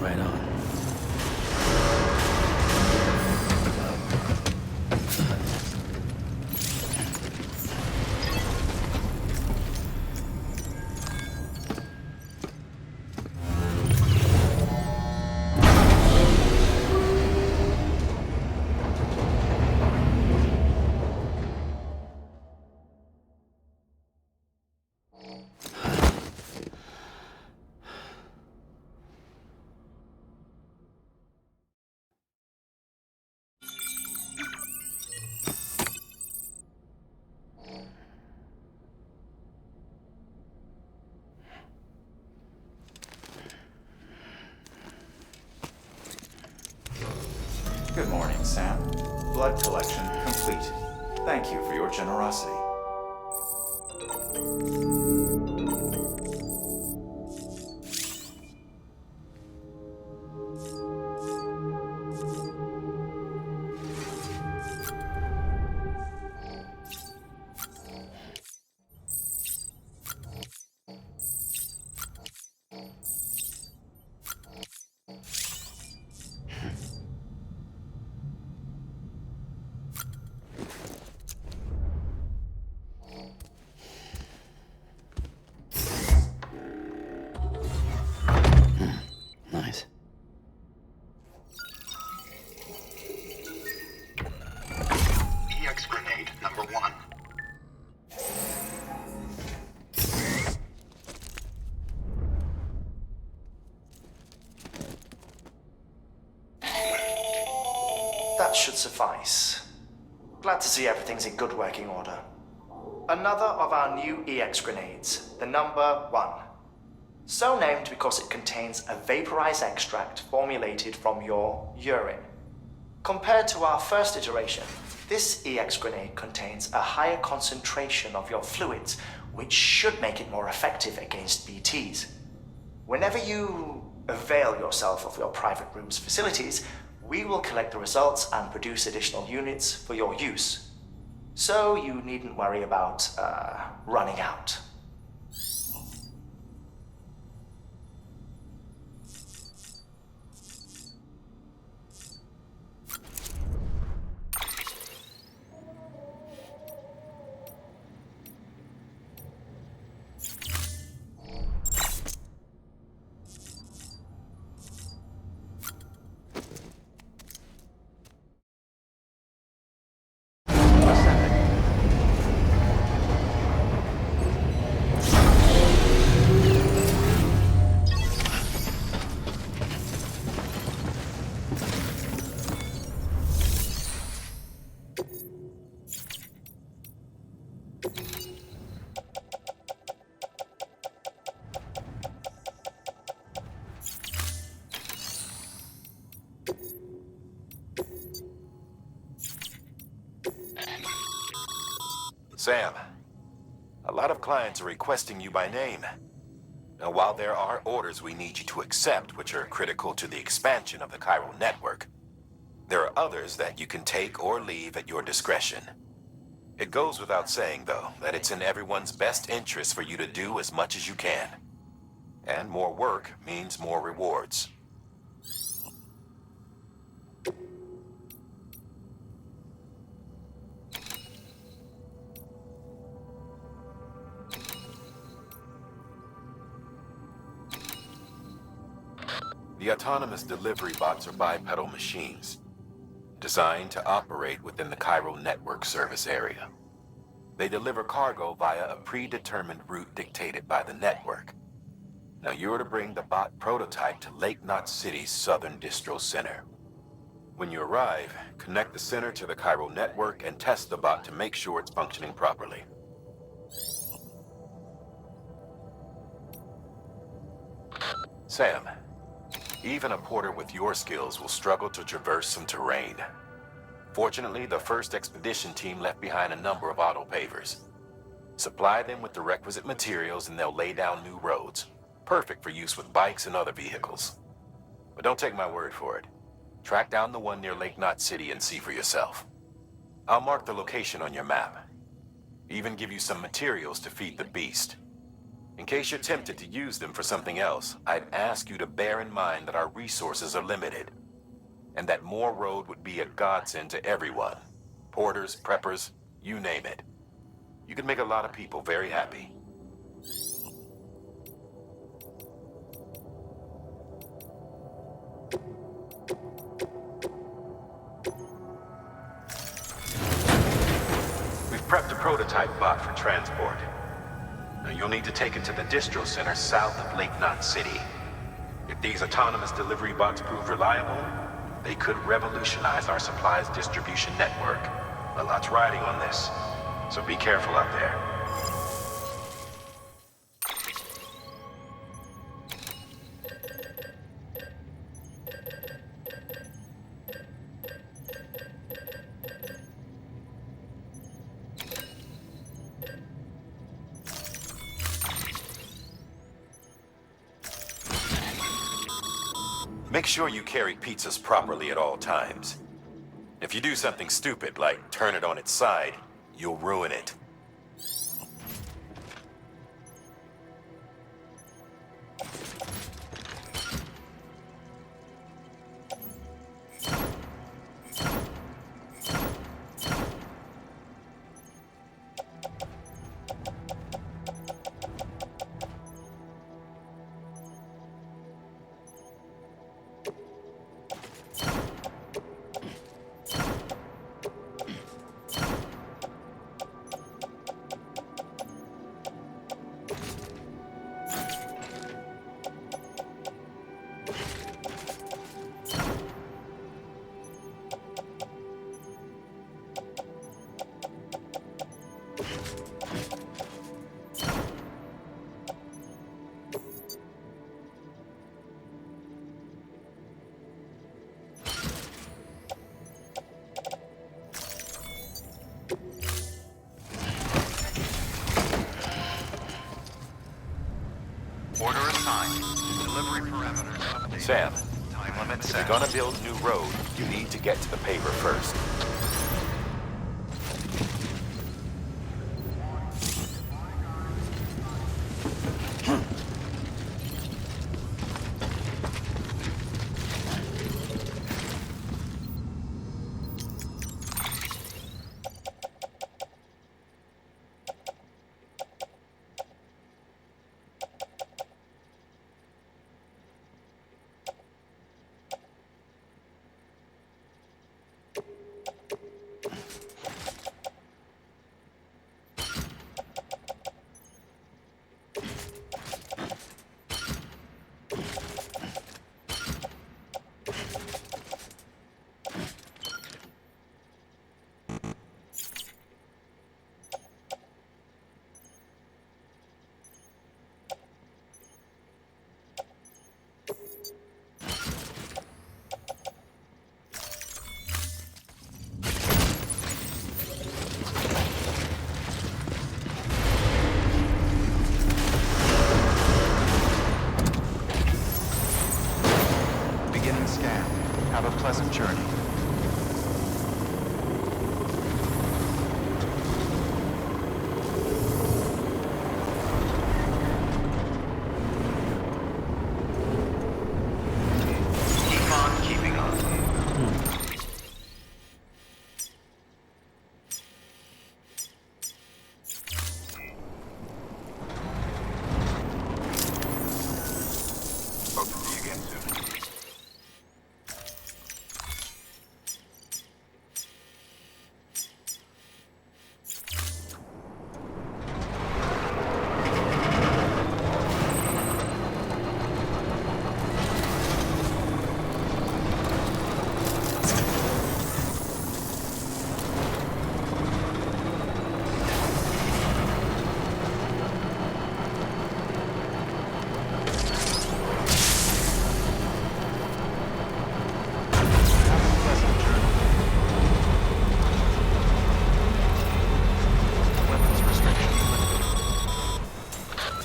Right on. Good morning, Sam. Blood collection complete. Thank you for your generosity. That should suffice. Glad to see everything's in good working order. Another of our new EX grenades, the number 1. So named because it contains a vaporized extract formulated from your urine. Compared to our first iteration, this EX grenade contains a higher concentration of your fluids, which should make it more effective against BTs. Whenever you avail yourself of your private room's facilities, we will collect the results and produce additional units for your use. So you needn't worry about, running out. Sam, a lot of clients are requesting you by name. Now, while there are orders we need you to accept, which are critical to the expansion of the chiral network, there are others that you can take or leave at your discretion. It goes without saying, though, that it's in everyone's best interest for you to do as much as you can. And more work means more rewards. The autonomous delivery bots are bipedal machines, designed to operate within the chiral network service area. They deliver cargo via a predetermined route dictated by the network. Now you're to bring the bot prototype to Lake Knot City's southern distro center. When you arrive, connect the center to the chiral network and test the bot to make sure it's functioning properly. Sam, even a porter with your skills will struggle to traverse some terrain. Fortunately, the first expedition team left behind a number of auto-pavers. Supply them with the requisite materials and they'll lay down new roads, perfect for use with bikes and other vehicles. But don't take my word for it. Track down the one near Lake Knot City and see for yourself. I'll mark the location on your map. Even give you some materials to feed the beast. In case you're tempted to use them for something else, I'd ask you to bear in mind that our resources are limited, and that more road would be a godsend to everyone. Porters, preppers, you name it. You can make a lot of people very happy. We've prepped a prototype bot for transport. Now you'll need to take it to the distro center south of Lake Knot City. If these autonomous delivery bots prove reliable, they could revolutionize our supplies distribution network. A lot's riding on this, so be careful out there. Make sure you carry pizzas properly at all times. If you do something stupid, like turn it on its side, you'll ruin it. Delivery parameters updated. Sam, Time limit if set. you're gonna build new road, you need to get to the paver first. Beginning scan. Have a pleasant journey. Keep on keeping on. Hope to see you again soon.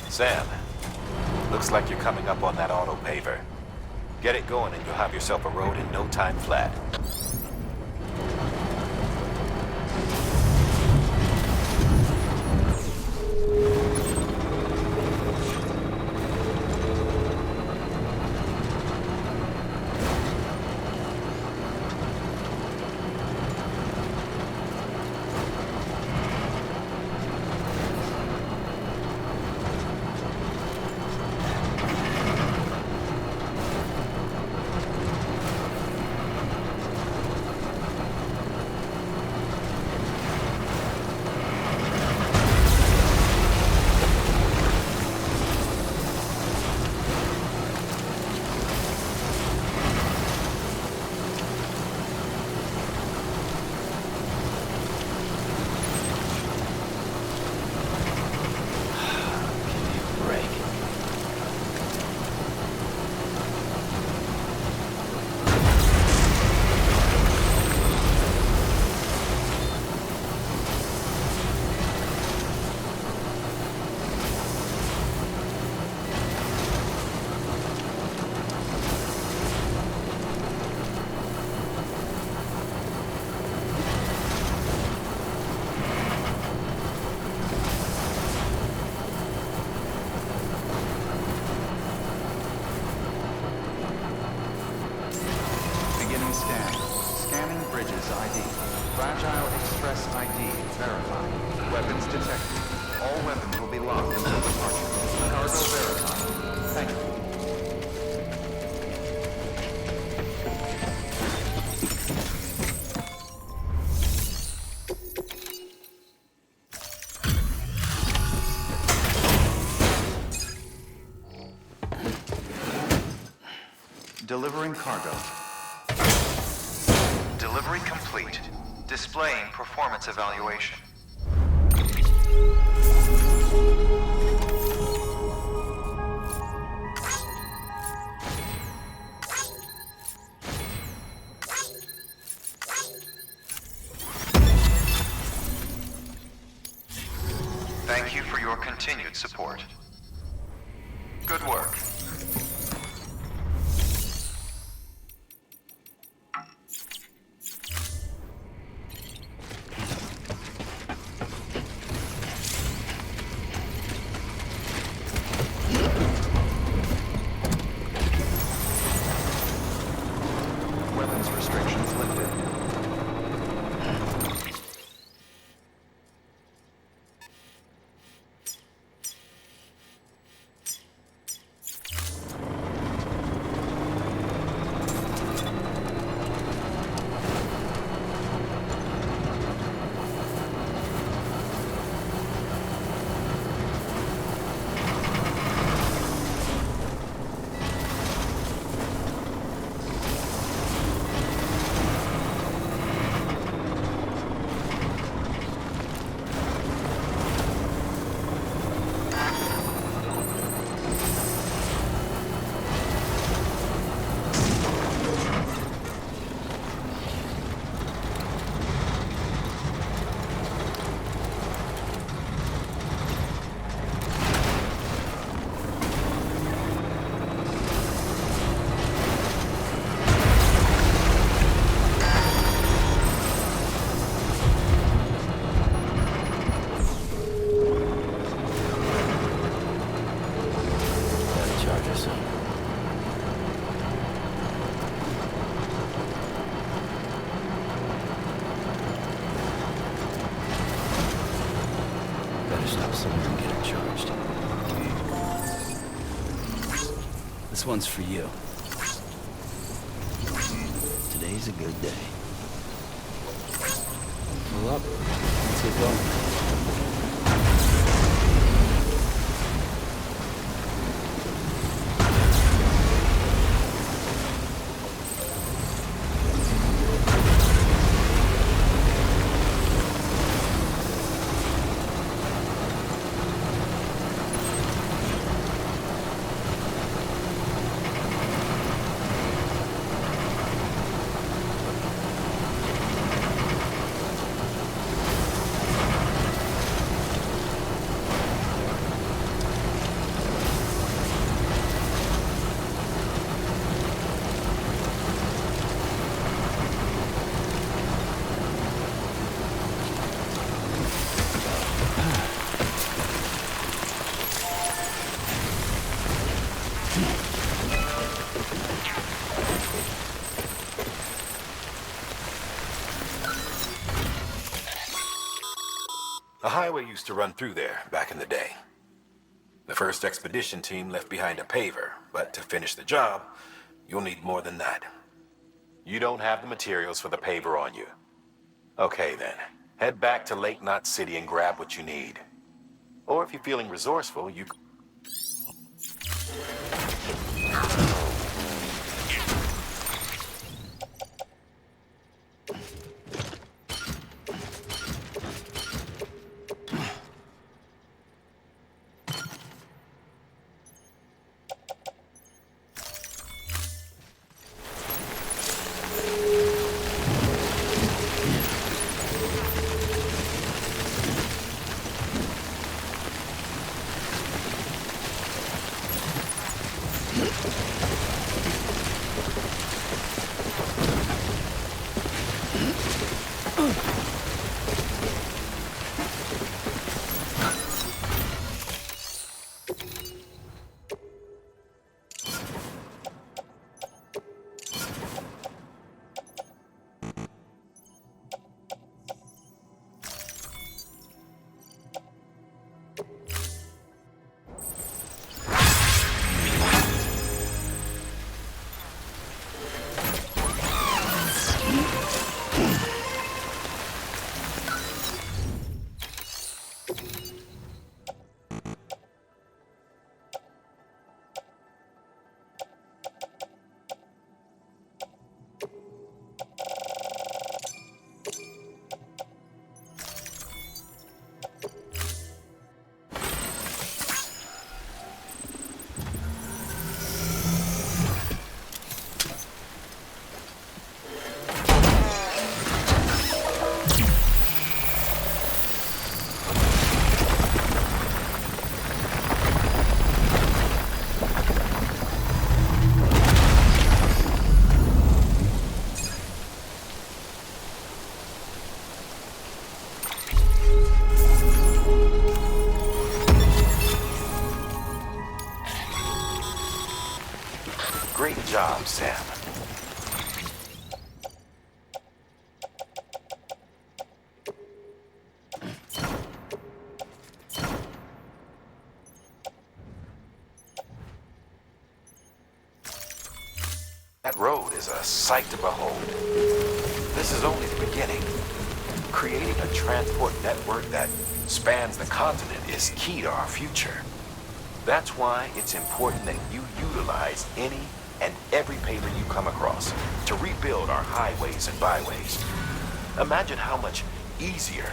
Sam, looks like you're coming up on that auto paver. Get it going and you'll have yourself a road in no time flat. Scan. Scanning bridges ID. Fragile Express ID verified. Weapons detected. All weapons will be locked until departure. Cargo verified. Thank you. Delivering cargo. Delivery complete. Displaying performance evaluation. Thank you for your continued support. Good work. Access restrictions lifted. This one's for you. Today's a good day. Pull up. Let's get going. The highway used to run through there back in the day. The first expedition team left behind a paver, but to finish the job, you'll need more than that. You don't have the materials for the paver on you. Okay then, head back to Lake Knot City and grab what you need. Or if you're feeling resourceful, you... Great job, Sam. That road is a sight to behold. This is only the beginning. Creating a transport network that spans the continent is key to our future. That's why it's important that you utilize any and every paper you come across to rebuild our highways and byways. Imagine how much easier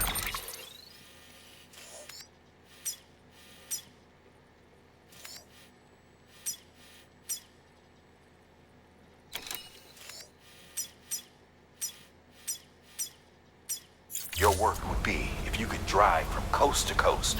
your work would be if you could drive from coast to coast.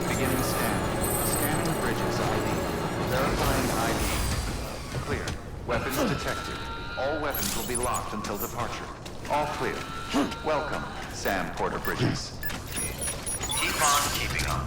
Beginning scan. Scanning bridges ID. Verifying ID. Clear. Weapons detected. All weapons will be locked until departure. All clear. Welcome, Sam Porter Bridges. Keep on keeping on.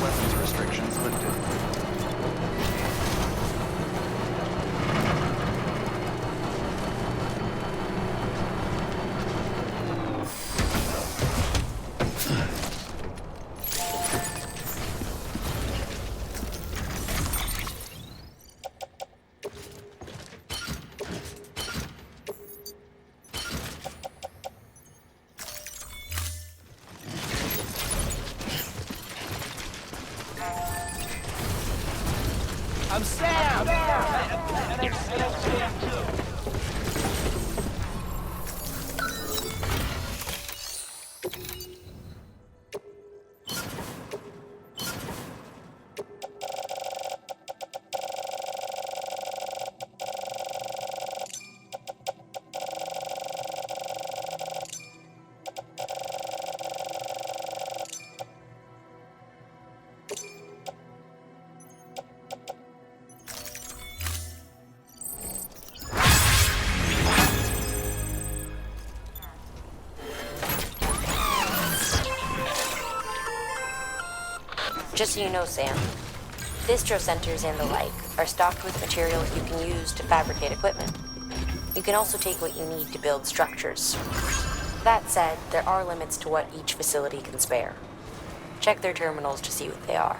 Weapons restrictions lifted. I'm Sam! And I'm Sam too. Just so you know, Sam, distro centers and the like are stocked with materials you can use to fabricate equipment. You can also take what you need to build structures. That said, there are limits to what each facility can spare. Check their terminals to see what they are.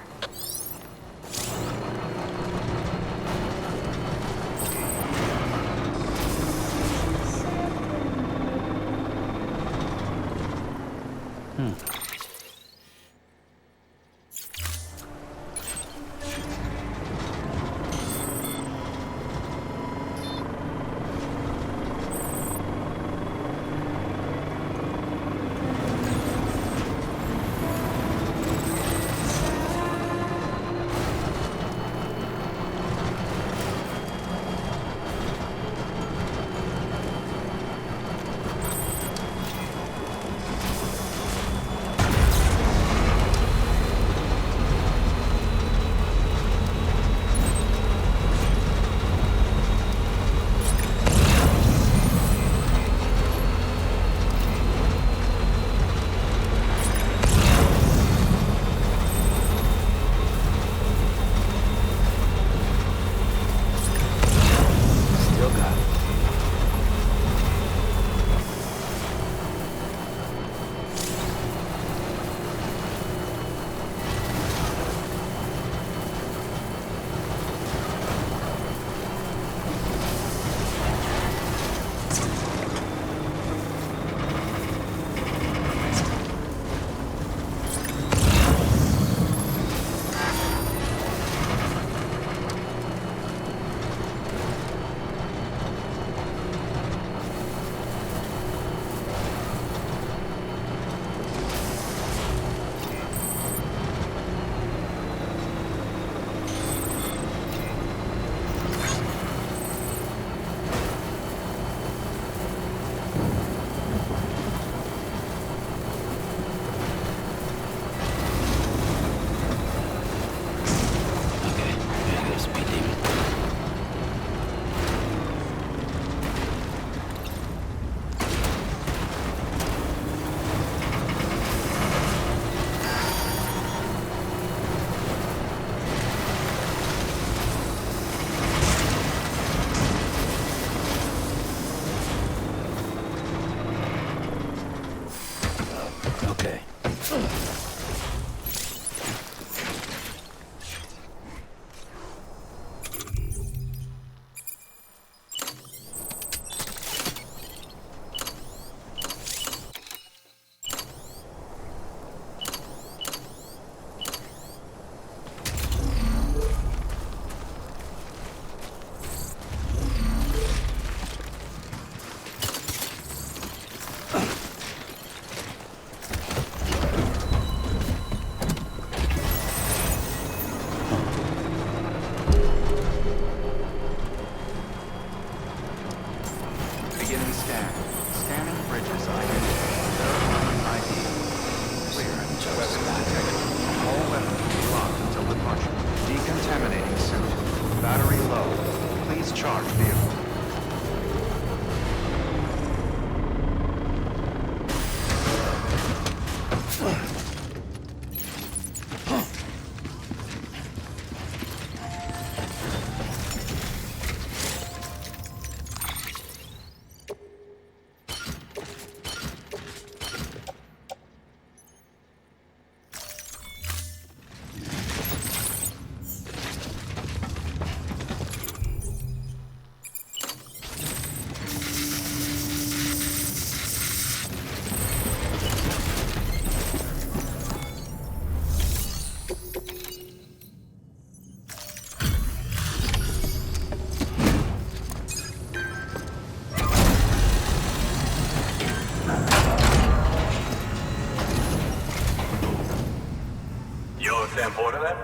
Sam Porter then?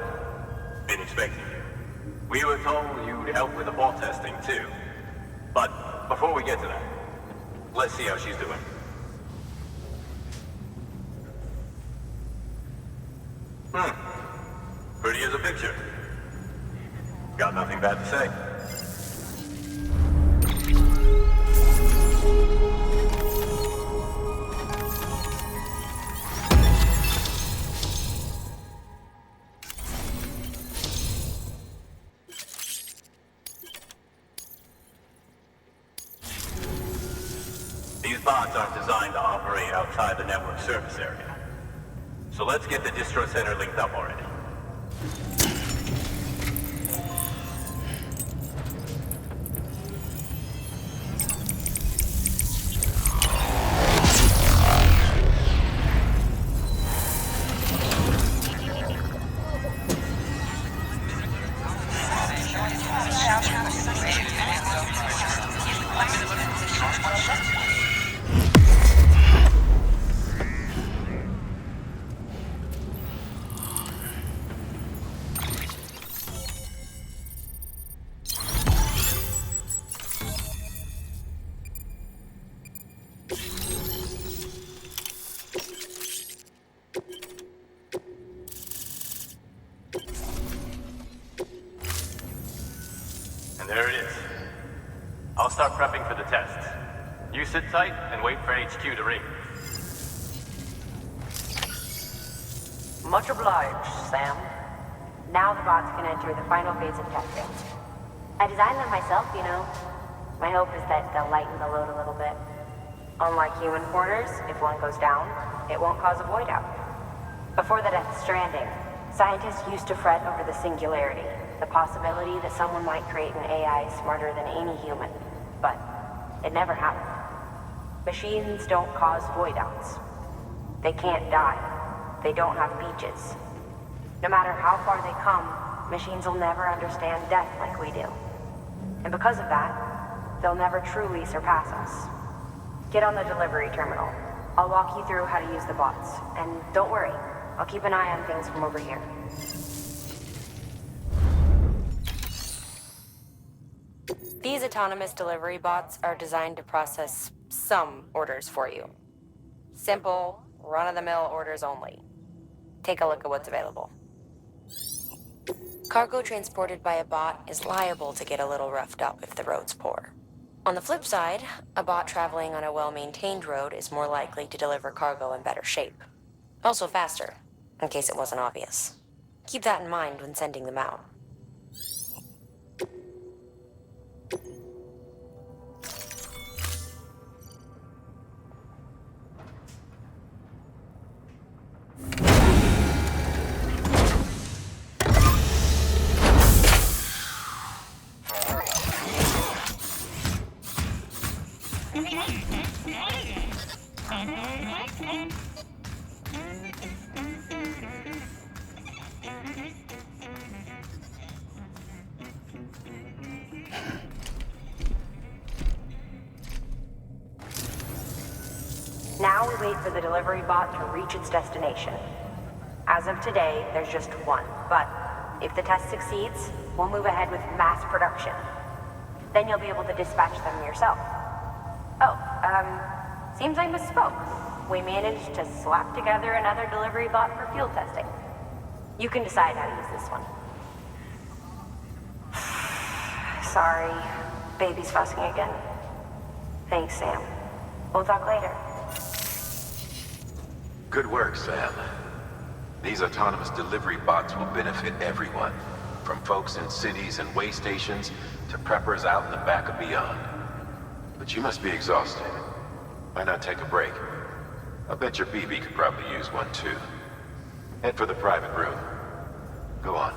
Been expecting you. We were told you'd help with the ball testing too. But before we get to that, let's see how she's doing. Pretty as a picture. Got nothing bad to say. bots aren't designed to operate outside the network service area. So let's get the distro center linked up already. And there it is. I'll start prepping for the tests. You sit tight and wait for HQ to ring. Much obliged, Sam. Now the bots can enter the final phase of testing. I designed them myself, you know. My hope is that they'll lighten the load a little bit. Unlike human porters, if one goes down, it won't cause a void out. Before the Death Stranding, scientists used to fret over the singularity, the possibility that someone might create an AI smarter than any human. But it never happened. Machines don't cause void outs. They can't die. They don't have beaches. No matter how far they come, machines will never understand death like we do. And because of that, they'll never truly surpass us. Get on the delivery terminal. I'll walk you through how to use the bots. And don't worry, I'll keep an eye on things from over here. These autonomous delivery bots are designed to process some orders for you. Simple, run-of-the-mill orders only. Take a look at what's available. Cargo transported by a bot is liable to get a little roughed up if the road's poor. On the flip side, a bot traveling on a well-maintained road is more likely to deliver cargo in better shape. Also faster, in case it wasn't obvious. Keep that in mind when sending them out. Now we wait for the delivery bot to reach its destination. As of today, there's just one, but if the test succeeds, we'll move ahead with mass production. Then you'll be able to dispatch them yourself. Oh, seems I misspoke. We managed to slap together another delivery bot for field testing. You can decide how to use this one. Sorry, baby's fussing again. Thanks, Sam. We'll talk later. Good work, Sam. These autonomous delivery bots will benefit everyone, from folks in cities and way stations to preppers out in the back and beyond. But you must be exhausted. Why not take a break? I bet your BB could probably use one too. Head for the private room. Go on.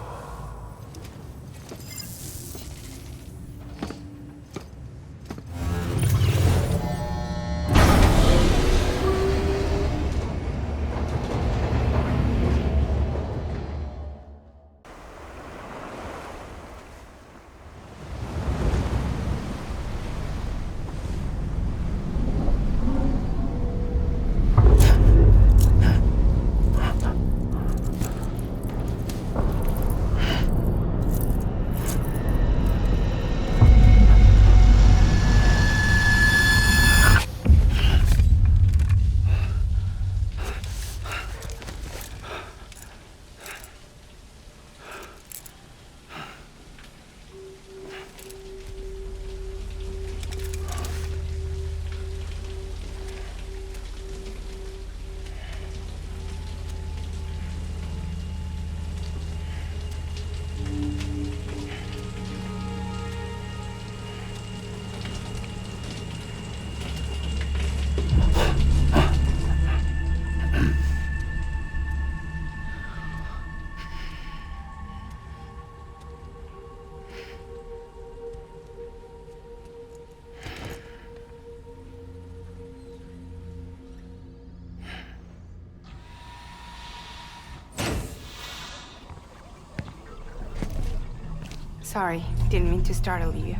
Sorry, didn't mean to startle you.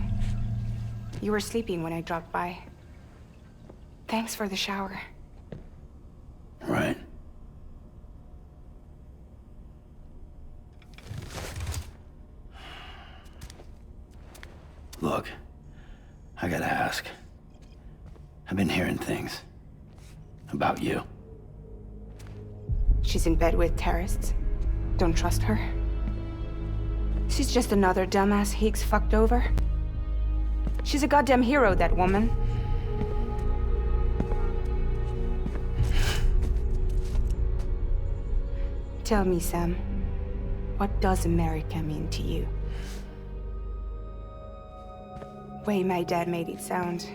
You were sleeping when I dropped by. Thanks for the shower. Right. Look, I gotta ask. I've been hearing things about you. She's in bed with terrorists. Don't trust her. She's just another dumbass Higgs fucked over. She's a goddamn hero, that woman. Tell me, Sam, what does America mean to you? Way my dad made it sound,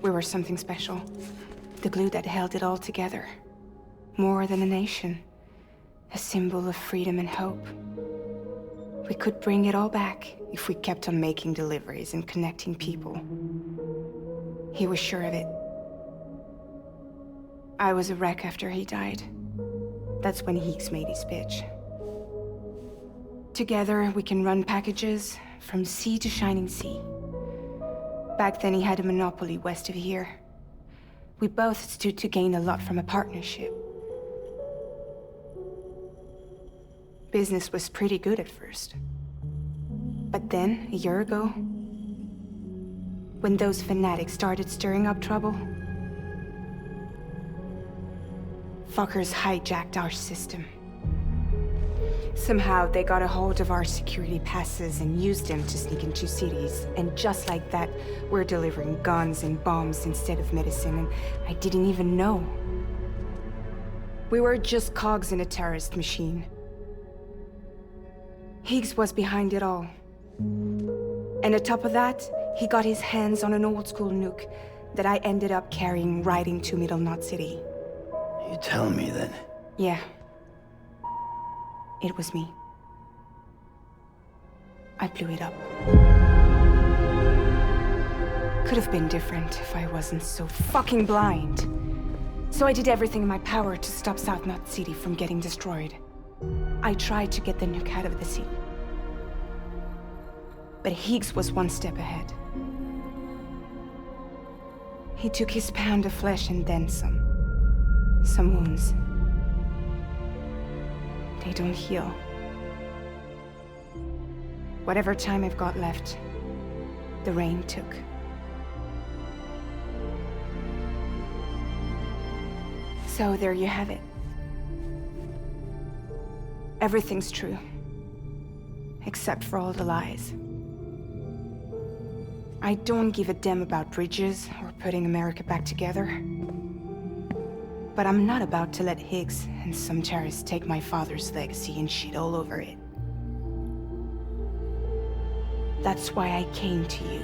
we were something special. The glue that held it all together. More than a nation. A symbol of freedom and hope. We could bring it all back if we kept on making deliveries and connecting people. He was sure of it. I was a wreck after he died. That's when Higgs made his pitch. Together, we can run packages from sea to shining sea. Back then, he had a monopoly west of here. We both stood to gain a lot from a partnership. Business was pretty good at first. But then, a year ago, when those fanatics started stirring up trouble, fuckers hijacked our system. Somehow, they got a hold of our security passes and used them to sneak into cities. And just like that, we're delivering guns and bombs instead of medicine, and I didn't even know. We were just cogs in a terrorist machine. Higgs was behind it all. And on top of that, he got his hands on an old-school nuke that I ended up carrying right into Middle Knot City. You tell me that... Yeah. It was me. I blew it up. Could have been different if I wasn't so fucking blind. So I did everything in my power to stop South Knot City from getting destroyed. I tried to get the nuke out of the city. But Higgs was one step ahead. He took his pound of flesh and then some. Some wounds. They don't heal. Whatever time I've got left, the rain took. So there you have it. Everything's true. Except for all the lies. I don't give a damn about bridges or putting America back together. But I'm not about to let Higgs and some terrorists take my father's legacy and shit all over it. That's why I came to you.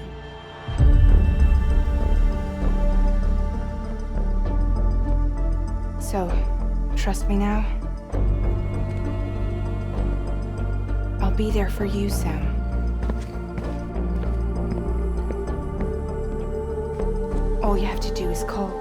So, trust me now? I'll be there for you, Sam. All you have to do is call.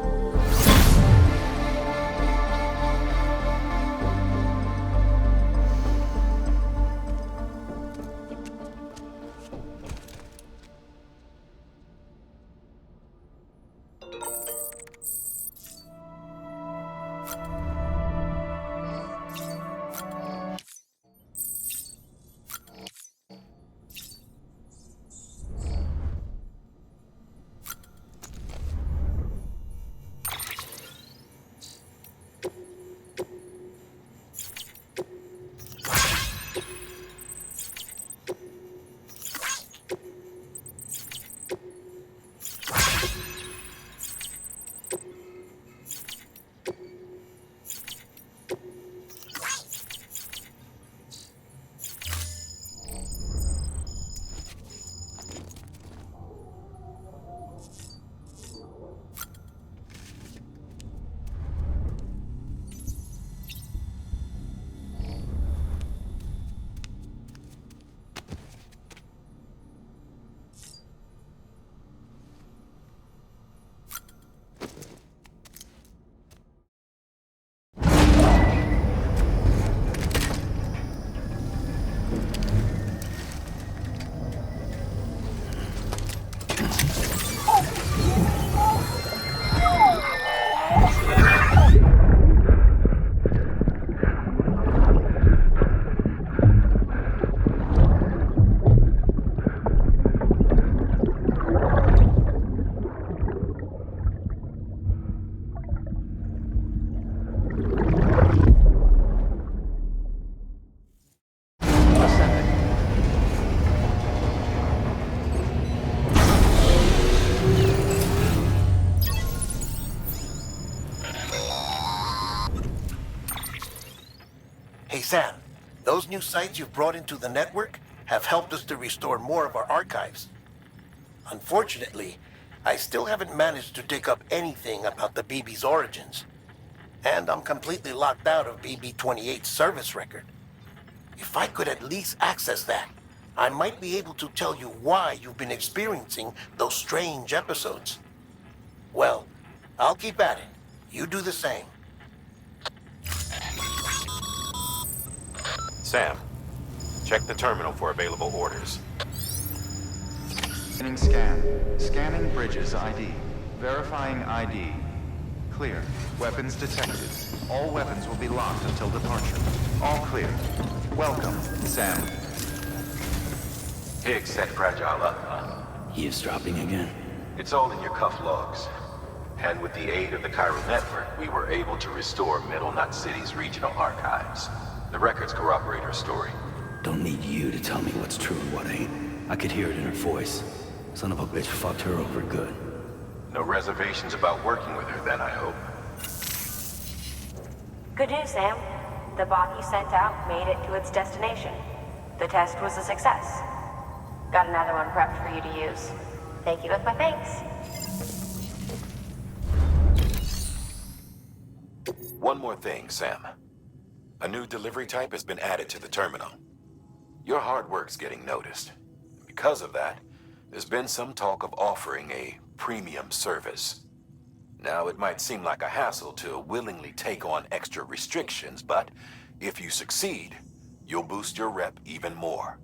Sam, those new sites you've brought into the network have helped us to restore more of our archives. Unfortunately, I still haven't managed to dig up anything about the BB's origins. And I'm completely locked out of BB-28's service record. If I could at least access that, I might be able to tell you why you've been experiencing those strange episodes. Well, I'll keep at it. You do the same. Sam, check the terminal for available orders. Scanning Bridges ID. Verifying ID. Clear. Weapons detected. All weapons will be locked until departure. All clear. Welcome, Sam. Higgs set Fragile up. Eavesdropping again? It's all in your cuff logs. And with the aid of the Chiral Network, we were able to restore Middle Knot City's regional archives. The records corroborate her story. Don't need you to tell me what's true and what ain't. I could hear it in her voice. Son of a bitch fucked her over good. No reservations about working with her then, I hope. Good news, Sam. The bot you sent out made it to its destination. The test was a success. Got another one prepped for you to use. Take you with my thanks. One more thing, Sam. A new delivery type has been added to the terminal. Your hard work's getting noticed. Because of that, there's been some talk of offering a premium service. Now, it might seem like a hassle to willingly take on extra restrictions, but if you succeed, you'll boost your rep even more.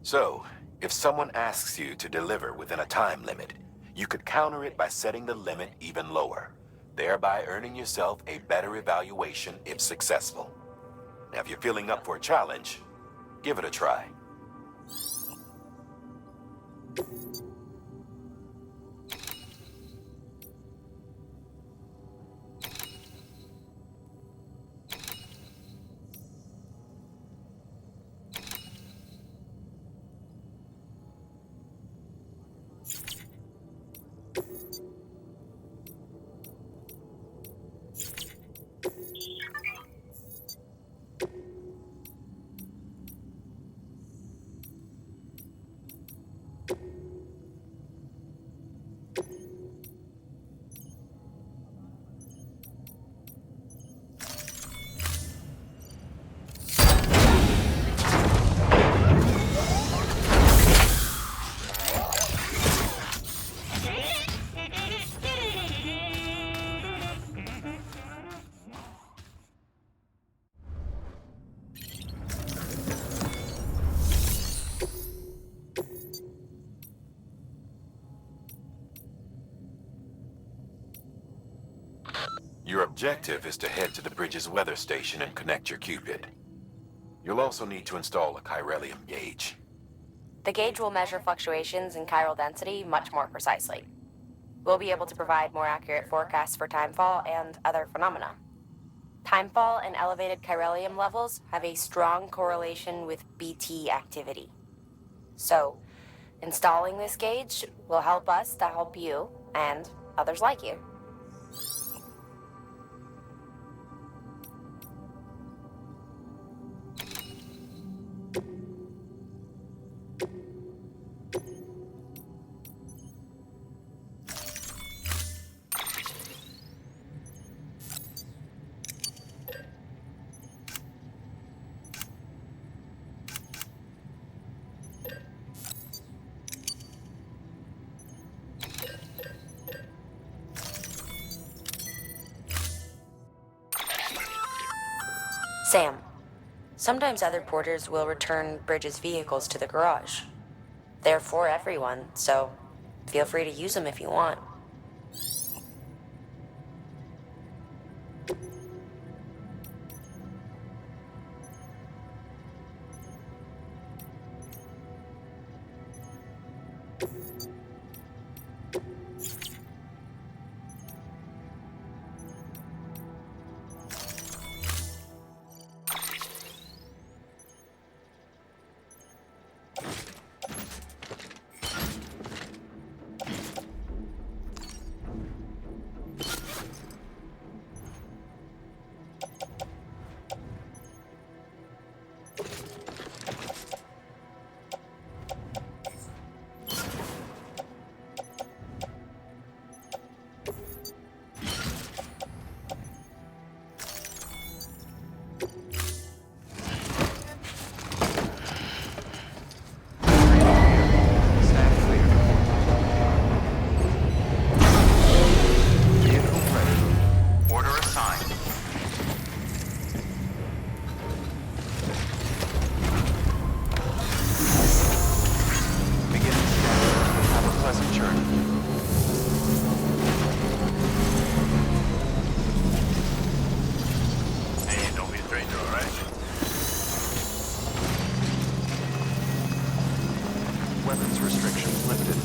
So, if someone asks you to deliver within a time limit, you could counter it by setting the limit even lower, thereby earning yourself a better evaluation if successful. Now, if you're feeling up for a challenge, give it a try. Your objective is to head to the bridge's weather station and connect your Cupid. You'll also need to install a chiralium gauge. The gauge will measure fluctuations in chiral density much more precisely. We'll be able to provide more accurate forecasts for timefall and other phenomena. Timefall and elevated chiralium levels have a strong correlation with BT activity. So, installing this gauge will help us to help you and others like you. Sam, sometimes other porters will return Bridges' vehicles to the garage. They're for everyone, so feel free to use them if you want. massive journey. Hey, don't be a stranger, alright? Weapons restrictions lifted.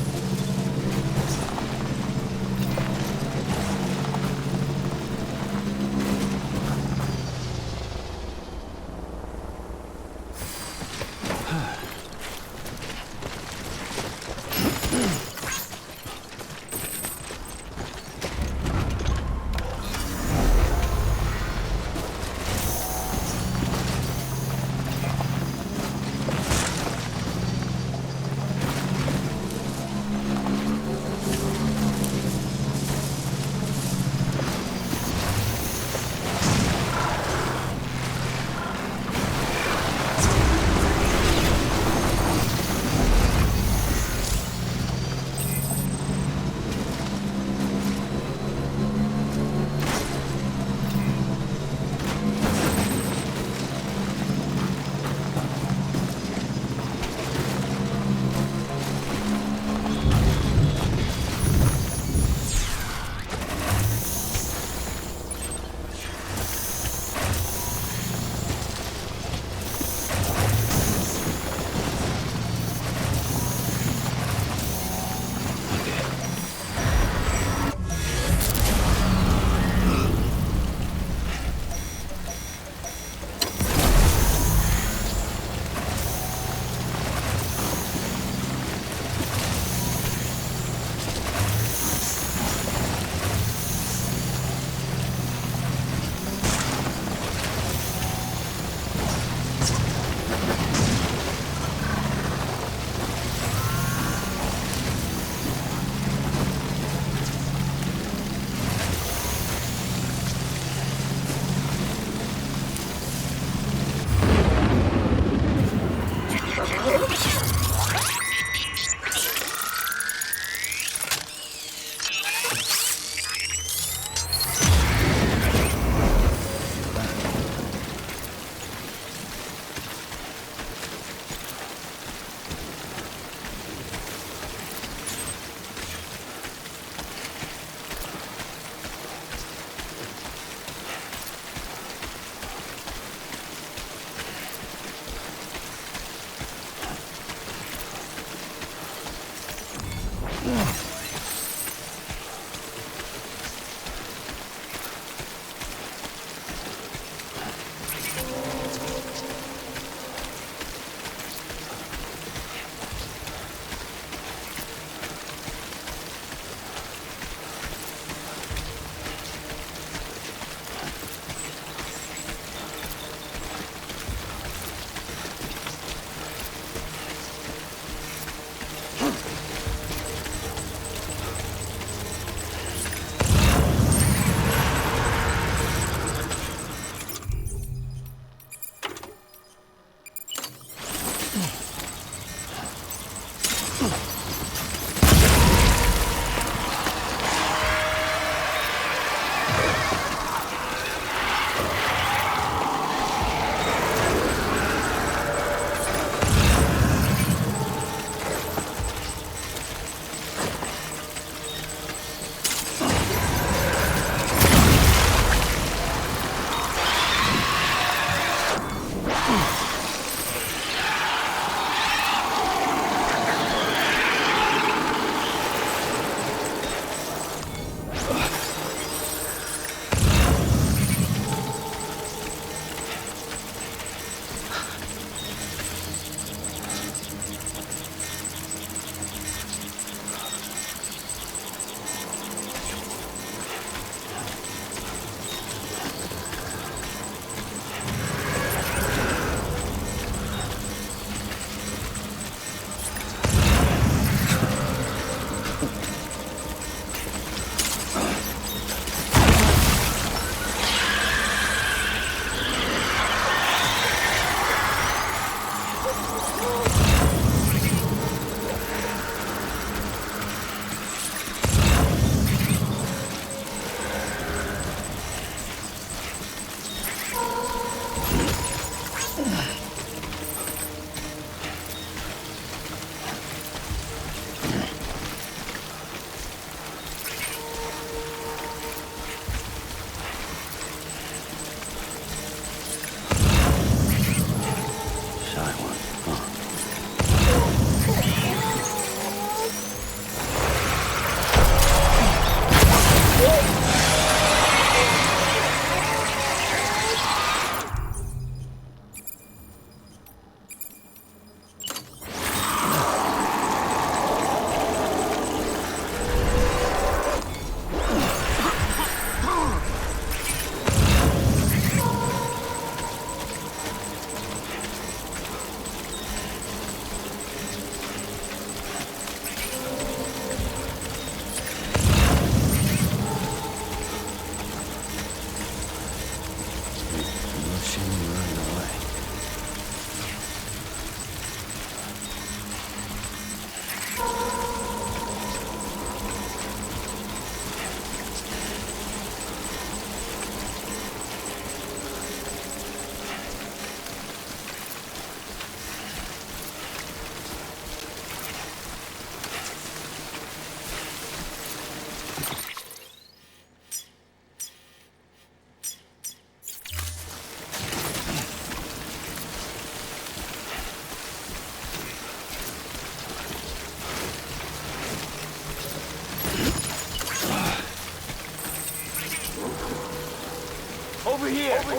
There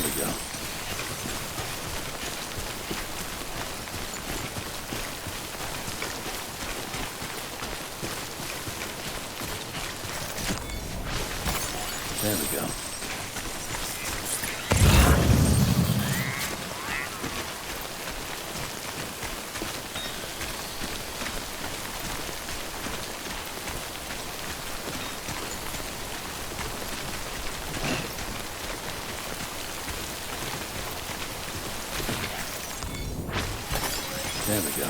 we go. There we go. There we go.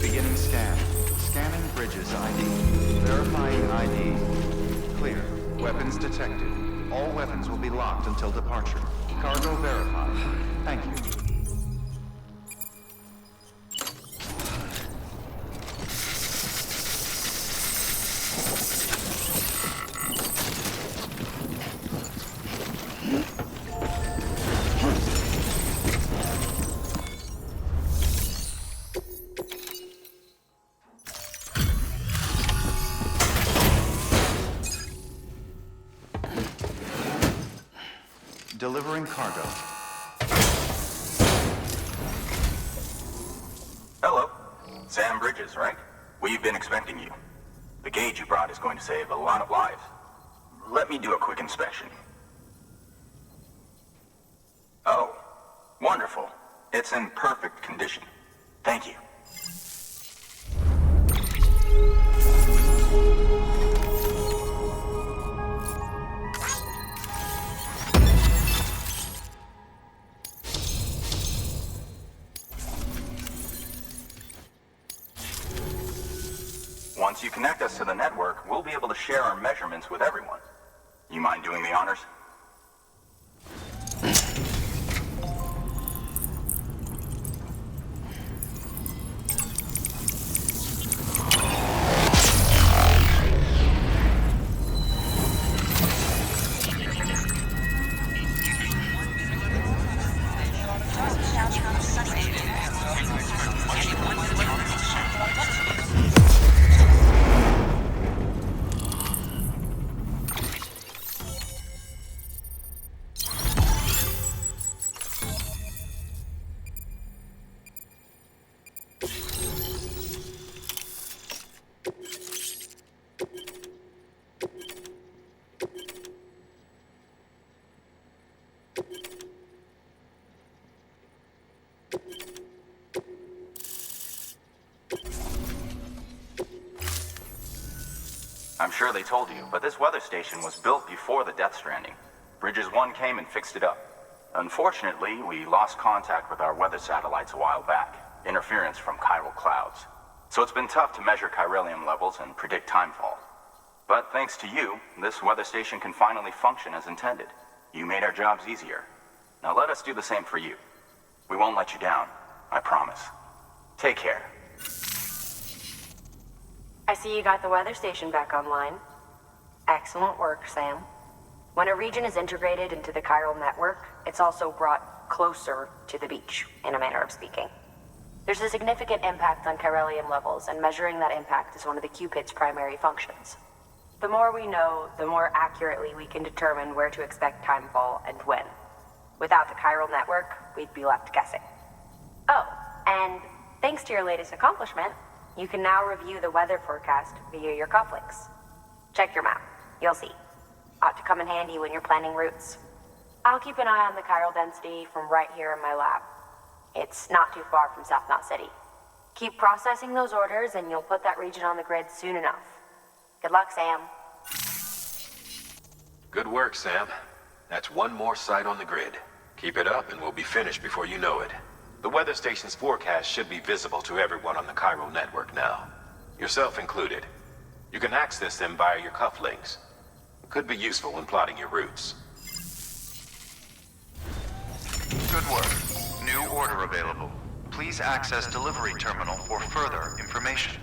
Beginning scan. Scanning bridges ID. Verifying ID. Clear. Weapons detected. All weapons will be locked until departure. Cargo verified. Thank you. Delivering cargo. Hello. Sam Bridges, right? We've been expecting you. The gauge you brought is going to save a lot of lives. Let me do a quick inspection. Oh, wonderful. It's in perfect condition. Thank you. Once you connect us to the network, we'll be able to share our measurements with everyone. You mind doing the honors? I'm sure they told you, but this weather station was built before the Death Stranding. Bridges 1 came and fixed it up. Unfortunately, we lost contact with our weather satellites a while back. Interference from chiral clouds. So it's been tough to measure chiralium levels and predict timefall. But thanks to you, this weather station can finally function as intended. You made our jobs easier. Now let us do the same for you. We won't let you down, I promise. Take care. I see you got the weather station back online. Excellent work, Sam. When a region is integrated into the chiral network, it's also brought closer to the beach, in a manner of speaking. There's a significant impact on chiralium levels, and measuring that impact is one of the Cupid's primary functions. The more we know, the more accurately we can determine where to expect timefall and when. Without the chiral network, we'd be left guessing. Oh, and thanks to your latest accomplishment, you can now review the weather forecast via your cufflinks. Check your map. You'll see. Ought to come in handy when you're planning routes. I'll keep an eye on the chiral density from right here in my lab. It's not too far from South Knot City. Keep processing those orders and you'll put that region on the grid soon enough. Good luck, Sam. Good work, Sam. That's one more site on the grid. Keep it up and we'll be finished before you know it. The weather station's forecast should be visible to everyone on the chiral network now. Yourself included. You can access them via your cufflinks. It could be useful when plotting your routes. Good work. New order available. Please access delivery terminal for further information.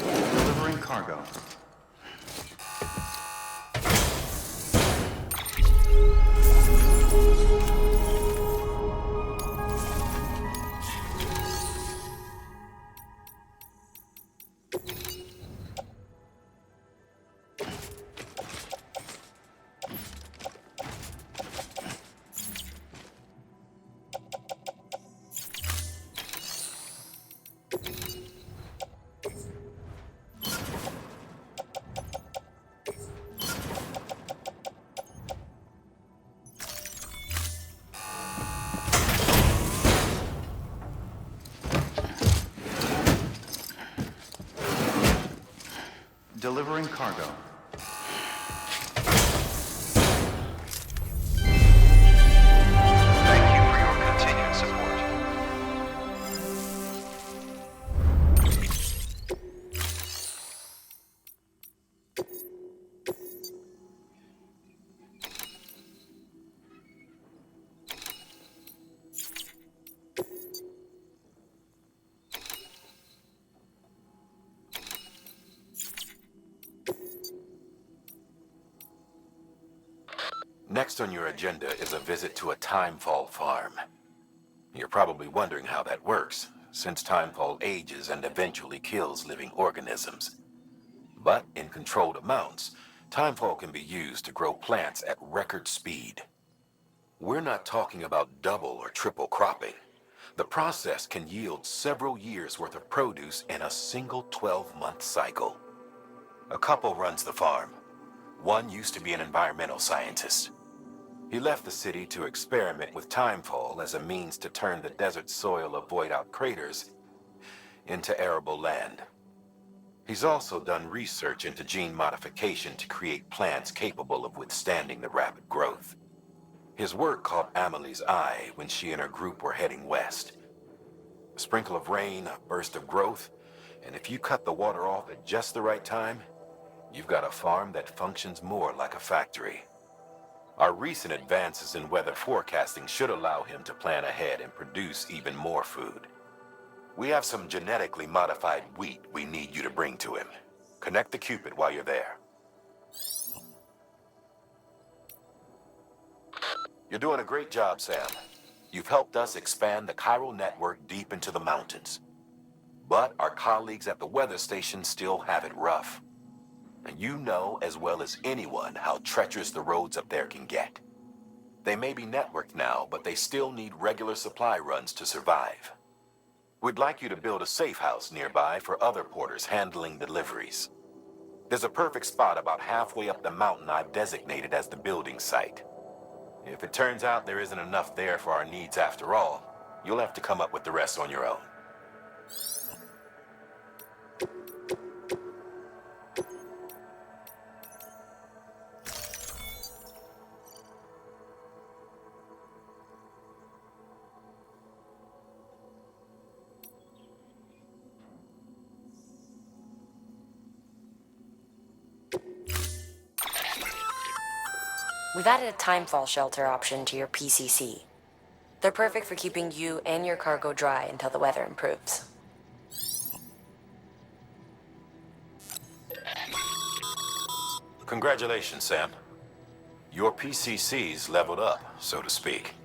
Delivering cargo. Delivering cargo. Thank you for your continued support. Next on your agenda is a visit to a timefall farm. You're probably wondering how that works, since timefall ages and eventually kills living organisms. But in controlled amounts, timefall can be used to grow plants at record speed. We're not talking about double or triple cropping. The process can yield several years' worth of produce in a single 12-month cycle. A couple runs the farm. One used to be an environmental scientist. He left the city to experiment with timefall as a means to turn the desert soil of void-out craters into arable land. He's also done research into gene modification to create plants capable of withstanding the rapid growth. His work caught Amelie's eye when she and her group were heading west. A sprinkle of rain, a burst of growth, and if you cut the water off at just the right time, you've got a farm that functions more like a factory. Our recent advances in weather forecasting should allow him to plan ahead and produce even more food. We have some genetically modified wheat we need you to bring to him. Connect the Cupid while you're there. You're doing a great job, Sam. You've helped us expand the chiral network deep into the mountains. But our colleagues at the weather station still have it rough. And you know as well as anyone how treacherous the roads up there can get. They may be networked now, but they still need regular supply runs to survive. We'd like you to build a safe house nearby for other porters handling deliveries. There's a perfect spot about halfway up the mountain I've designated as the building site. If it turns out there isn't enough there for our needs after all, you'll have to come up with the rest on your own. We've added a timefall shelter option to your PCC. They're perfect for keeping you and your cargo dry until the weather improves. Congratulations, Sam. Your PCC's leveled up, so to speak.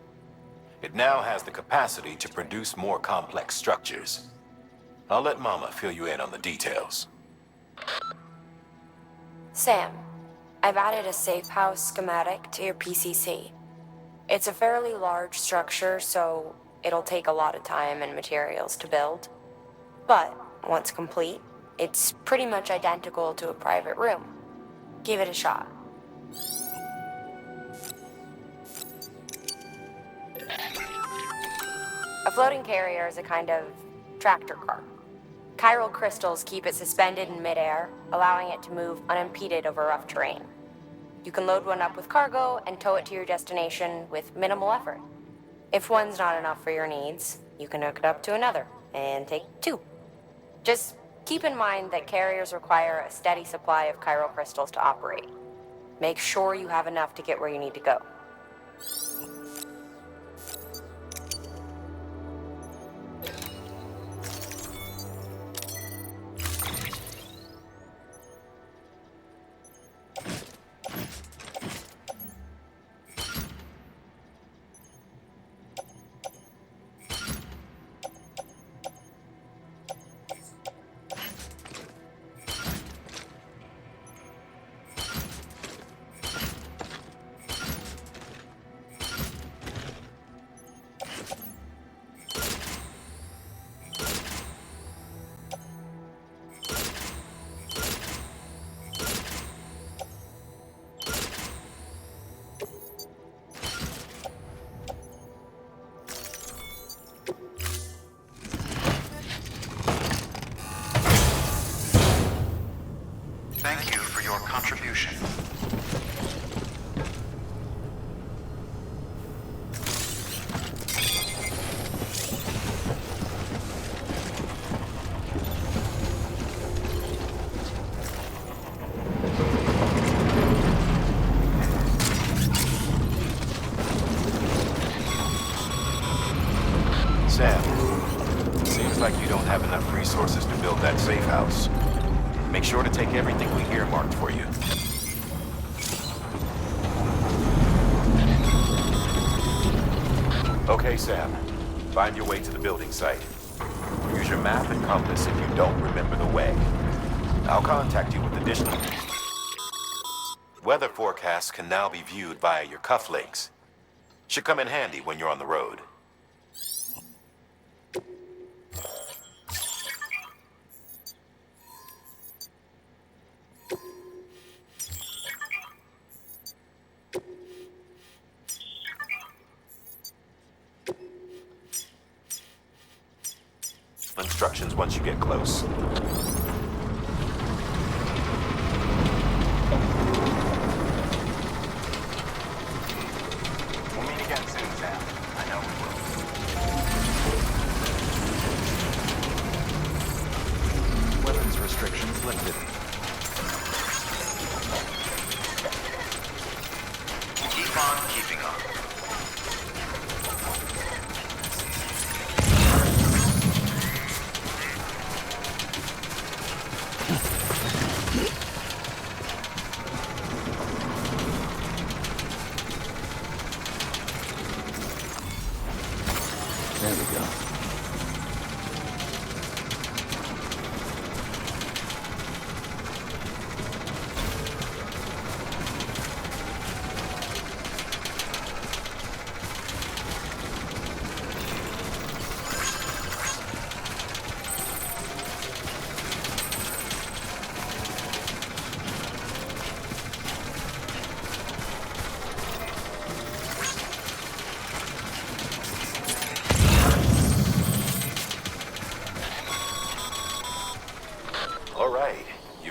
It now has the capacity to produce more complex structures. I'll let Mama fill you in on the details. Sam, I've added a safe house schematic to your PCC. It's a fairly large structure, so it'll take a lot of time and materials to build. But once complete, it's pretty much identical to a private room. Give it a shot. A floating carrier is a kind of tractor car. Chiral crystals keep it suspended in midair, allowing it to move unimpeded over rough terrain. You can load one up with cargo and tow it to your destination with minimal effort. If one's not enough for your needs, you can hook it up to another and take two. Just keep in mind that carriers require a steady supply of chiral crystals to operate. Make sure you have enough to get where you need to go. Thank you for your contribution. Sam, seems like you don't have enough resources to build that safe house. Make sure to take everything we earmarked for you. Okay, Sam. Find your way to the building site. Use your map and compass if you don't remember the way. I'll contact you with additional... Weather forecasts can now be viewed via your cufflinks. Should come in handy when you're on the road. Instructions once you get close. We'll meet again soon, Sam. I know we will. Weapons restrictions lifted. Keep on keeping on. There we go.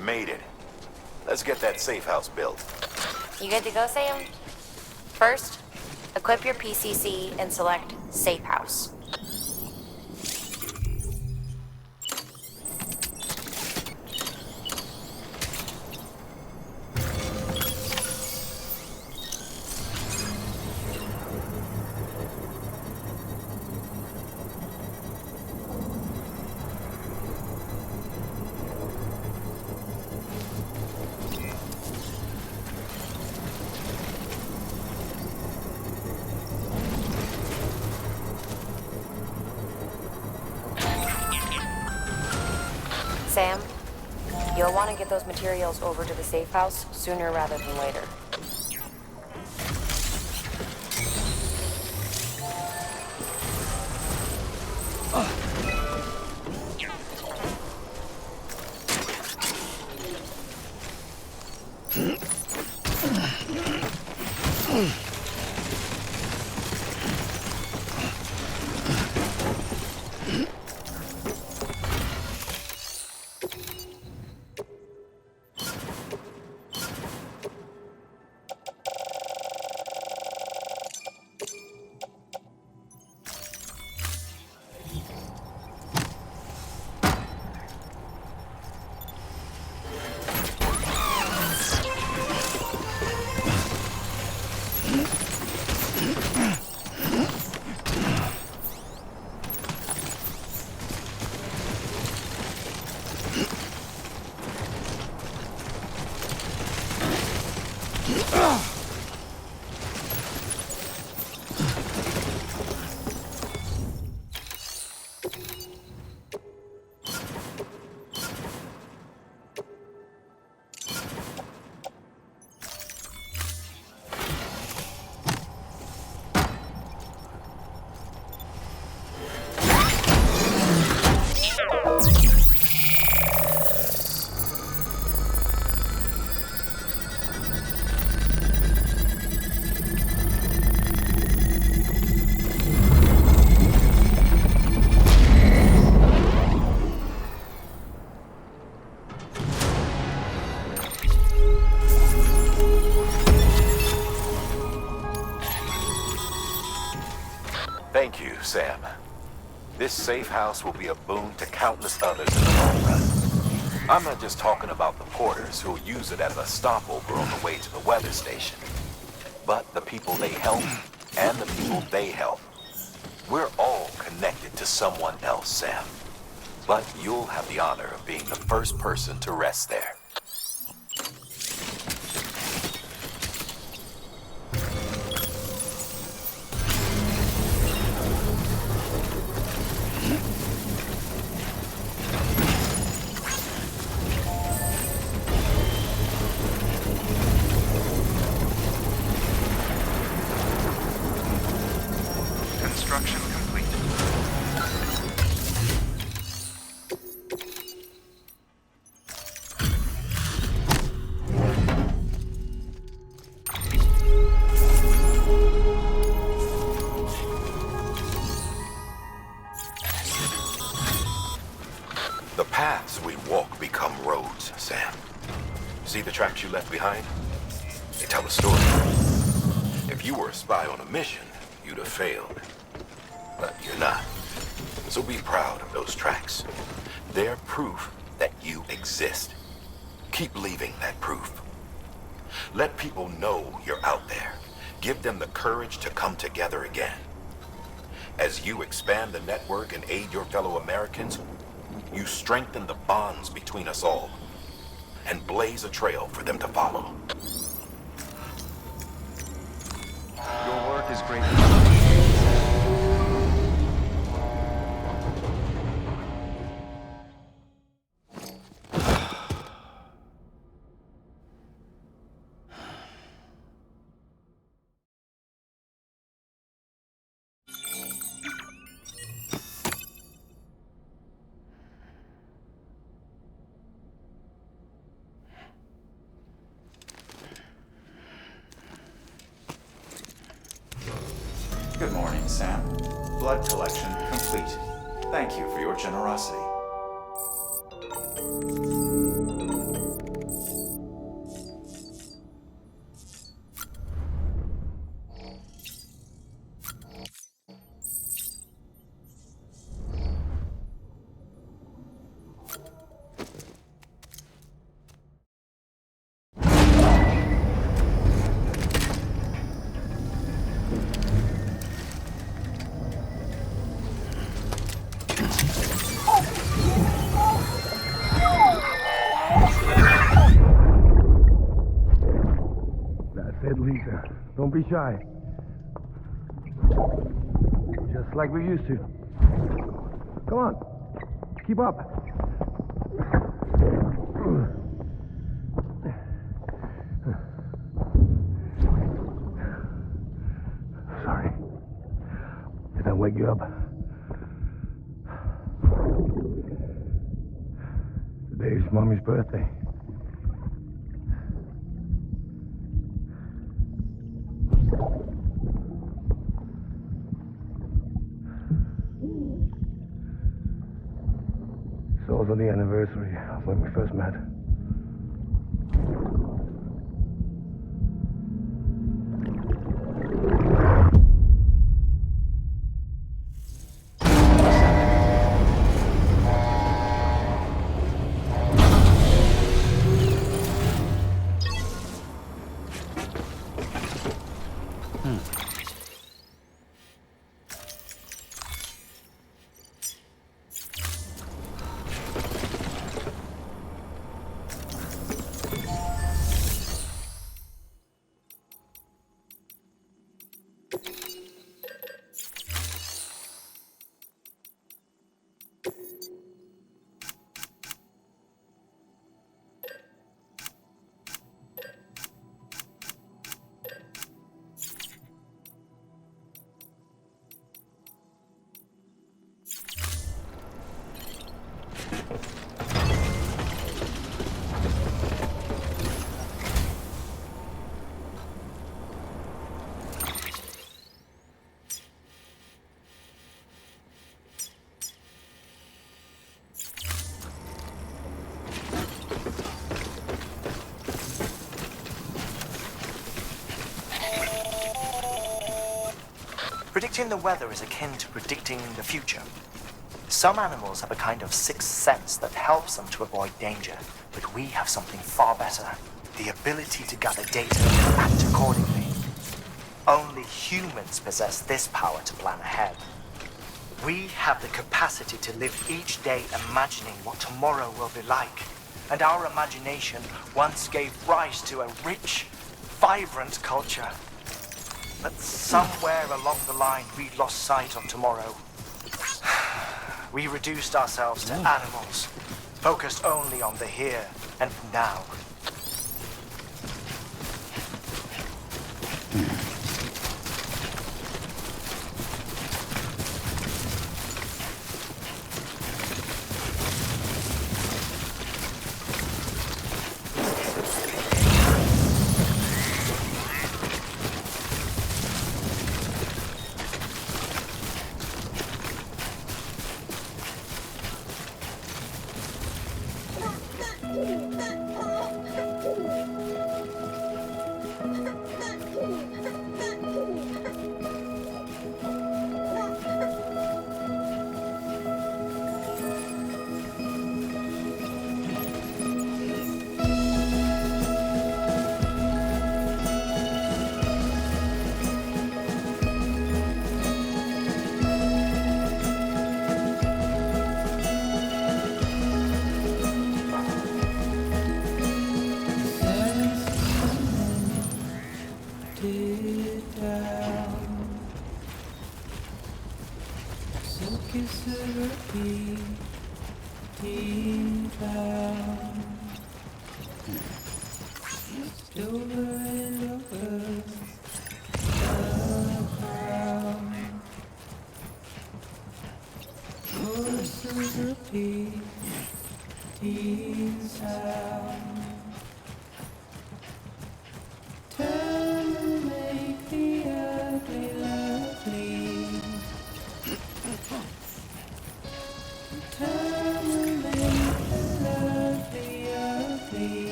We've made it. Let's get that safe house built. You good to go, Sam? First, equip your PCC and select Safe House. Sam, you'll want to get those materials over to the safe house sooner rather than later. Thank you, Sam. This safe house will be a boon to countless others in the long run. I'm not just talking about the porters who'll use it as a stopover on the way to the weather station, but the people they help and the people they help. We're all connected to someone else, Sam. But you'll have the honor of being the first person to rest there. Construction complete. The paths we walk become roads, Sam. See the tracks you left behind? They tell a story. If you were a spy on a mission, you'd have failed. But you're not. So be proud of those tracks. They're proof that you exist. Keep leaving that proof. Let people know you're out there. Give them the courage to come together again. As you expand the network and aid your fellow Americans, you strengthen the bonds between us all and blaze a trail for them to follow. Your work is great. Good morning, Sam. Blood collection complete. Thank you for your generosity. Lisa. Don't be shy. Just like we used to. Come on. Keep up. Sorry. Did I wake you up? Today's Mommy's birthday. It's also the anniversary of when we first met. Predicting the weather is akin to predicting the future. Some animals have a kind of sixth sense that helps them to avoid danger, but we have something far better. The ability to gather data and act accordingly. Only humans possess this power to plan ahead. We have the capacity to live each day imagining what tomorrow will be like. And our imagination once gave rise to a rich, vibrant culture. But somewhere along the line, we lost sight of tomorrow. We reduced ourselves to animals, focused only on the here and now.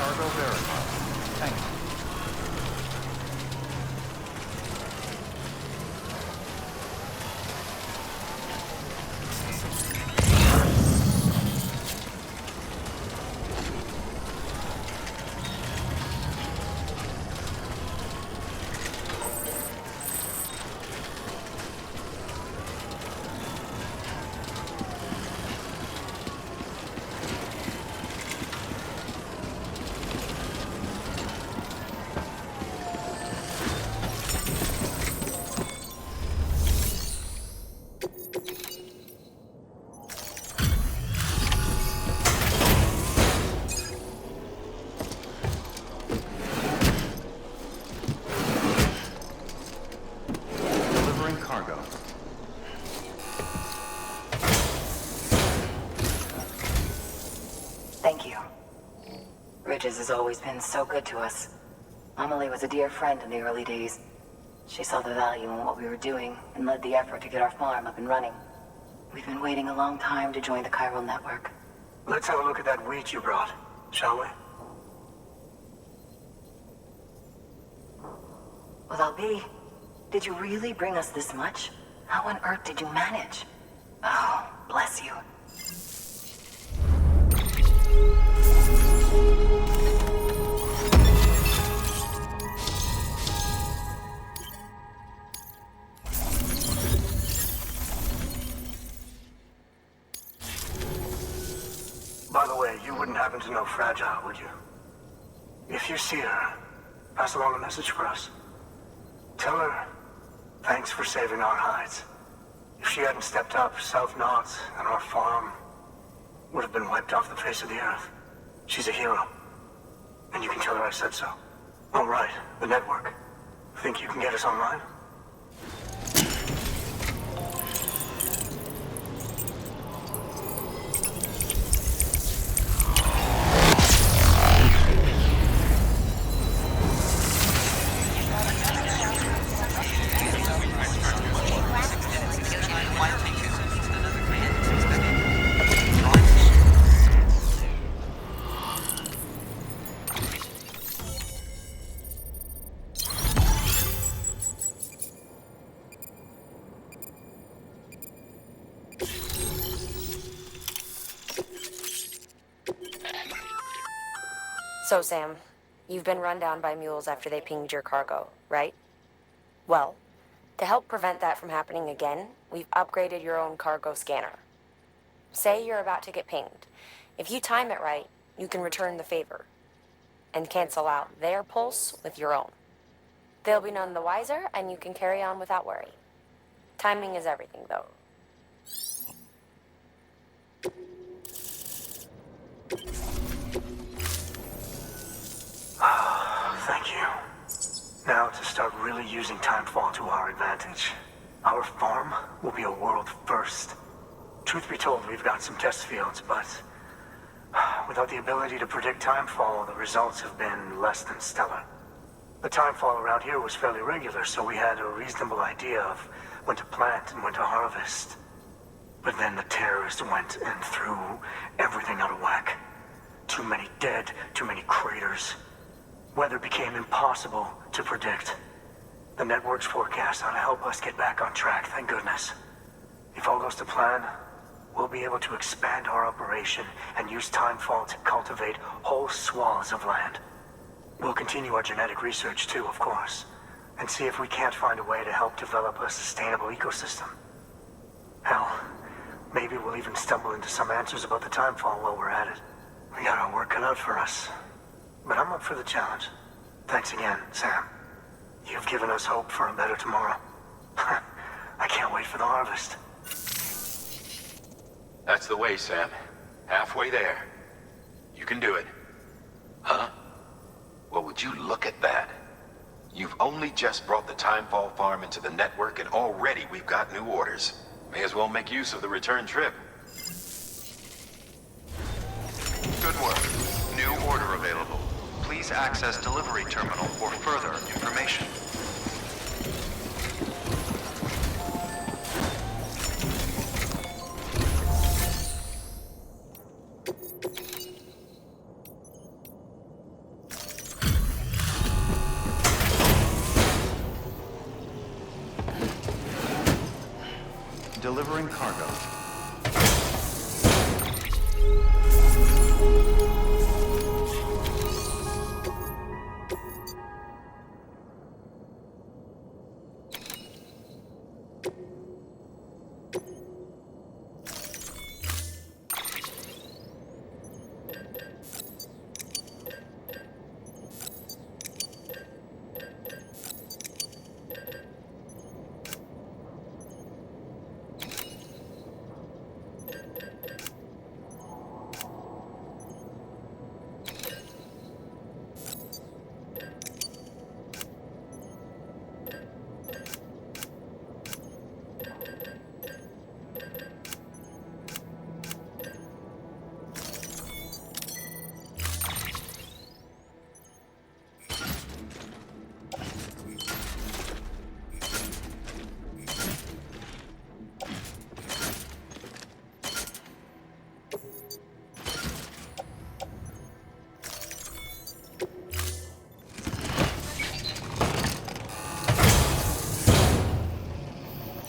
Cargo verified. Thank you. Thank you. Bridges has always been so good to us. Amelie was a dear friend in the early days. She saw the value in what we were doing and led the effort to get our farm up and running. We've been waiting a long time to join the chiral network. Let's have a look at that wheat you brought, shall we? Well, I'll be. Did you really bring us this much? How on earth did you manage? Oh, bless you. By the way, you wouldn't happen to know Fragile, would you? If you see her, pass along a message for us. Tell her, thanks for saving our hides. If she hadn't stepped up, South Knots and our farm would have been wiped off the face of the earth. She's a hero. And you can tell her I said so. Oh, right, the network. Think you can get us online? So, Sam, you've been run down by mules after they pinged your cargo, right? Well, to help prevent that from happening again, we've upgraded your own cargo scanner. Say you're about to get pinged. If you time it right, you can return the favor and cancel out their pulse with your own. They'll be none the wiser, and you can carry on without worry. Timing is everything, though. Thank you. Now to start really using timefall to our advantage. Our farm will be a world first. Truth be told, we've got some test fields, but without the ability to predict timefall, the results have been less than stellar. The timefall around here was fairly regular, so we had a reasonable idea of when to plant and when to harvest. But then the terrorists went and threw everything out of whack. Too many dead, too many craters. Weather became impossible to predict. The network's forecast ought to help us get back on track, thank goodness. If all goes to plan, we'll be able to expand our operation and use timefall to cultivate whole swaths of land. We'll continue our genetic research too, of course, and see if we can't find a way to help develop a sustainable ecosystem. Hell, maybe we'll even stumble into some answers about the timefall while we're at it. We got our work cut out for us. But I'm up for the challenge. Thanks again, Sam. You've given us hope for a better tomorrow. I can't wait for the harvest. That's the way, Sam. Halfway there. You can do it. Huh? Well, would you look at that? You've only just brought the Timefall farm into the network, and already we've got new orders. May as well make use of the return trip. Good work. New order available. Please access delivery terminal for further information. delivering cargo.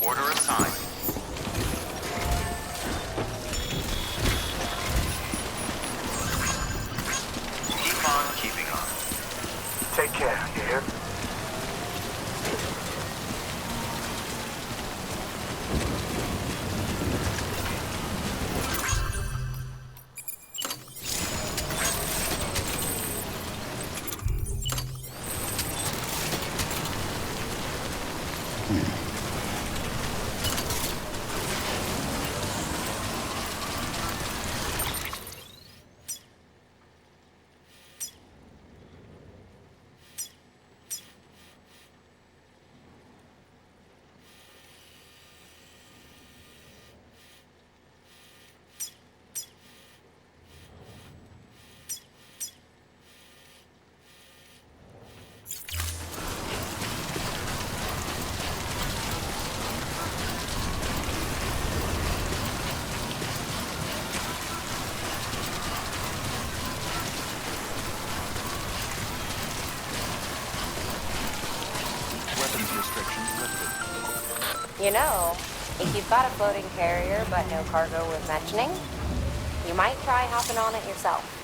Order assigned. Keep on keeping on. Take care, you hear? You know, if you've got a floating carrier but no cargo worth mentioning, you might try hopping on it yourself.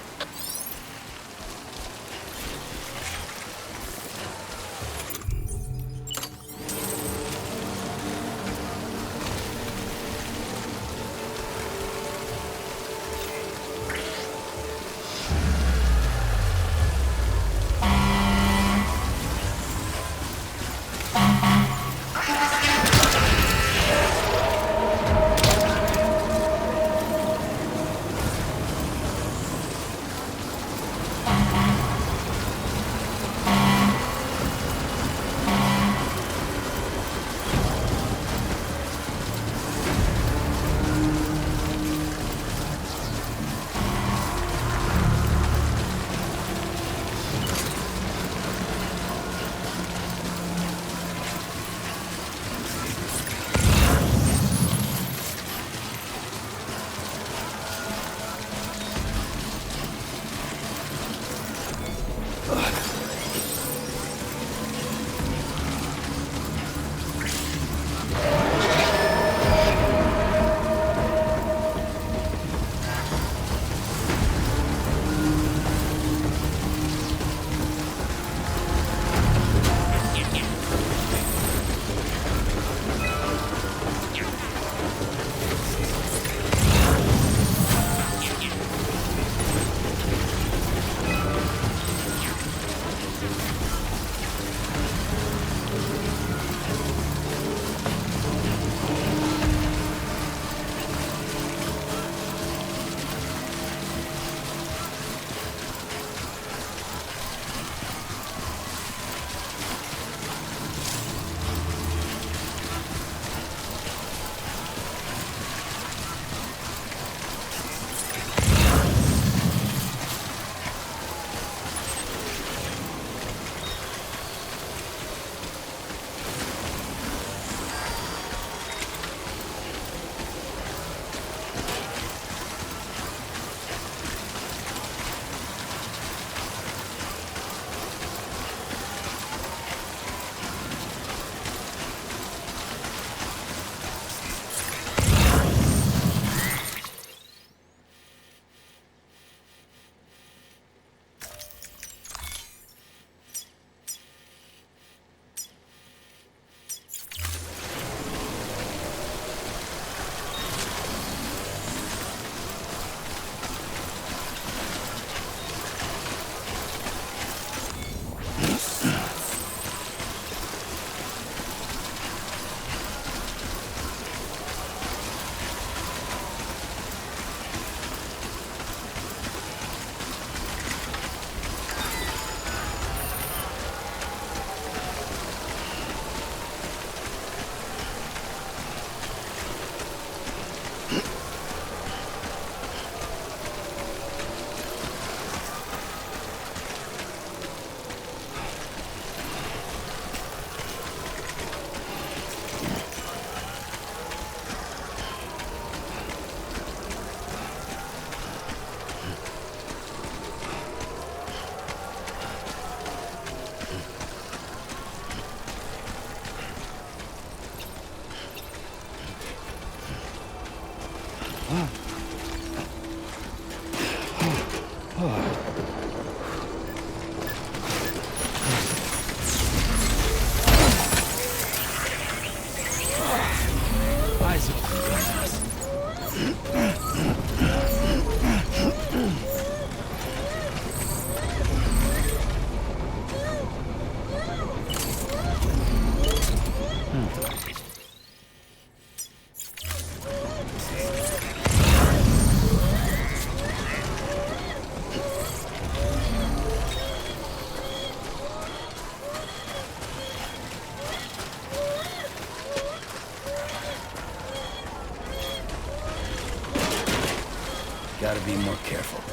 gotta be more careful.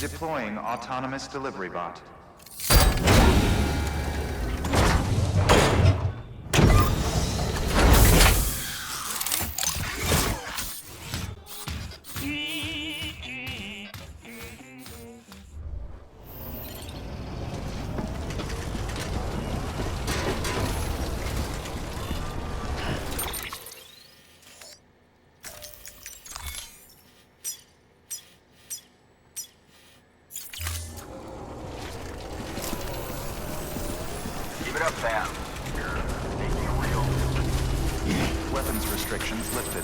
Deploying autonomous delivery bot. Keep it up, Sam. You're making it real. Weapons restrictions lifted.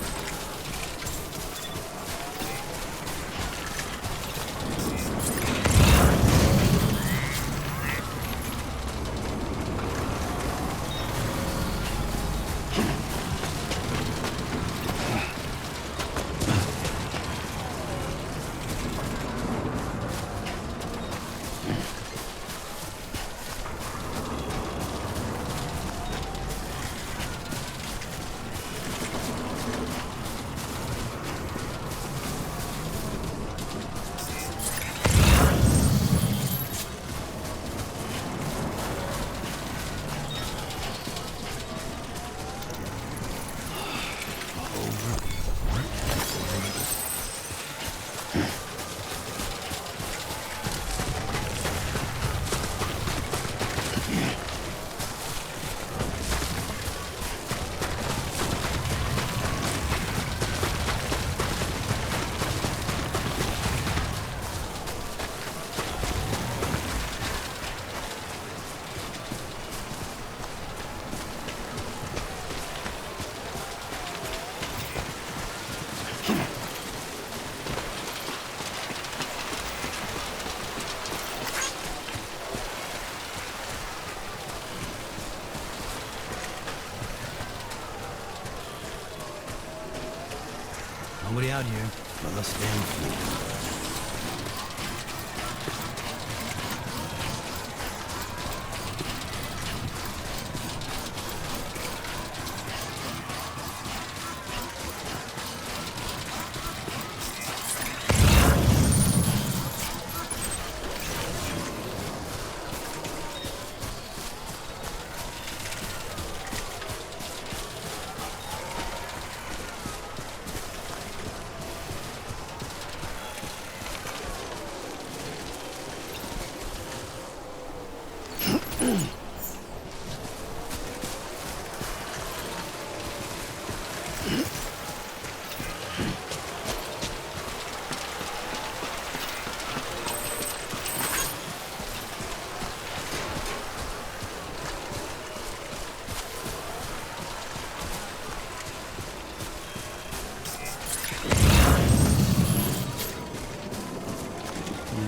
Nobody out here but us damn fools.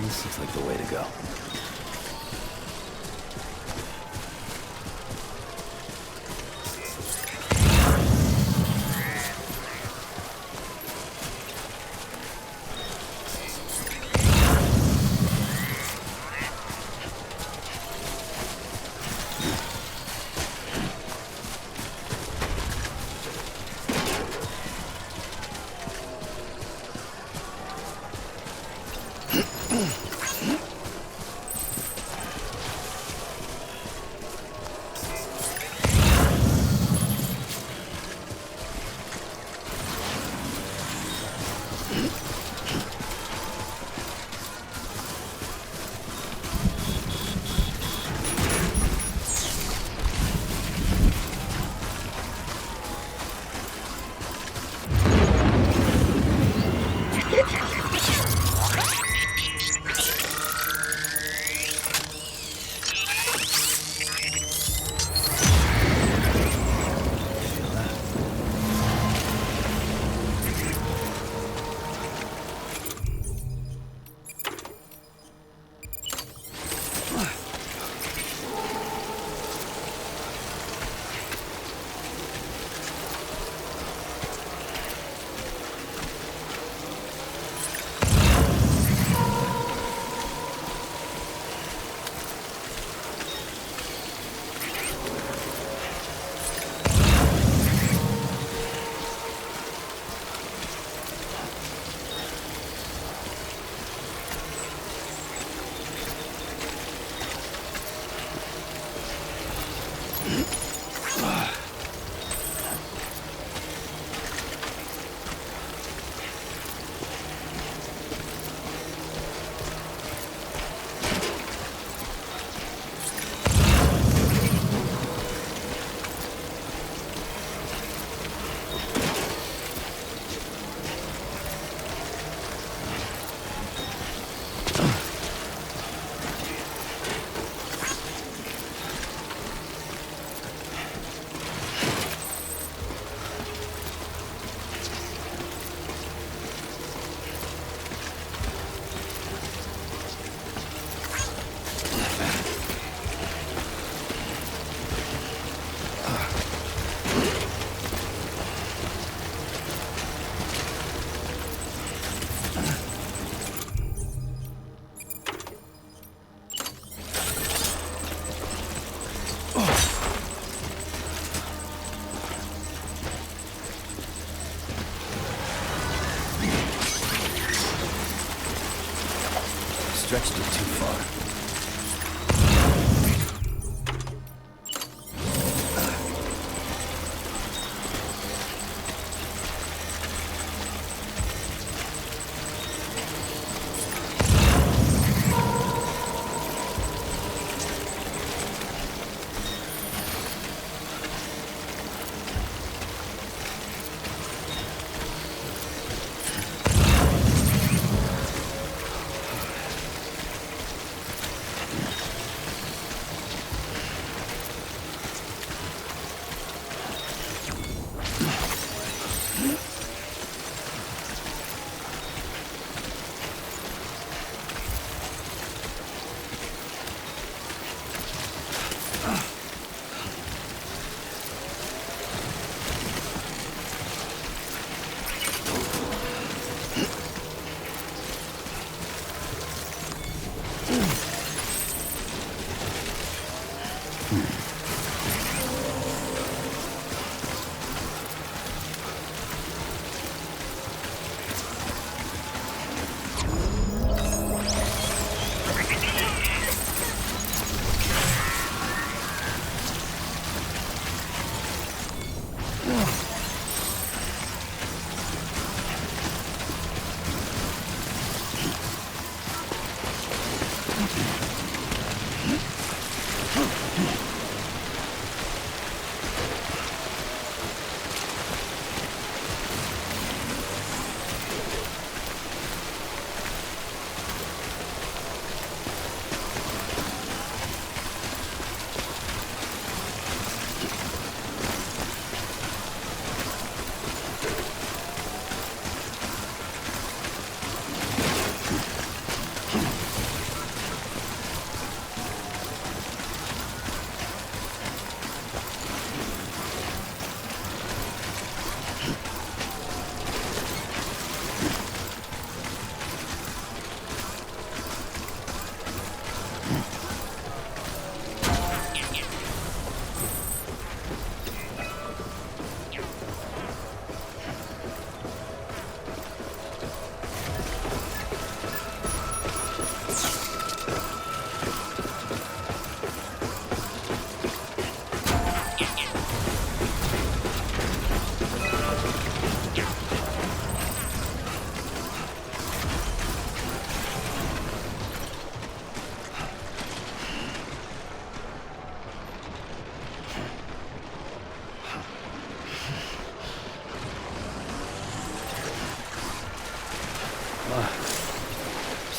This looks like the way to go.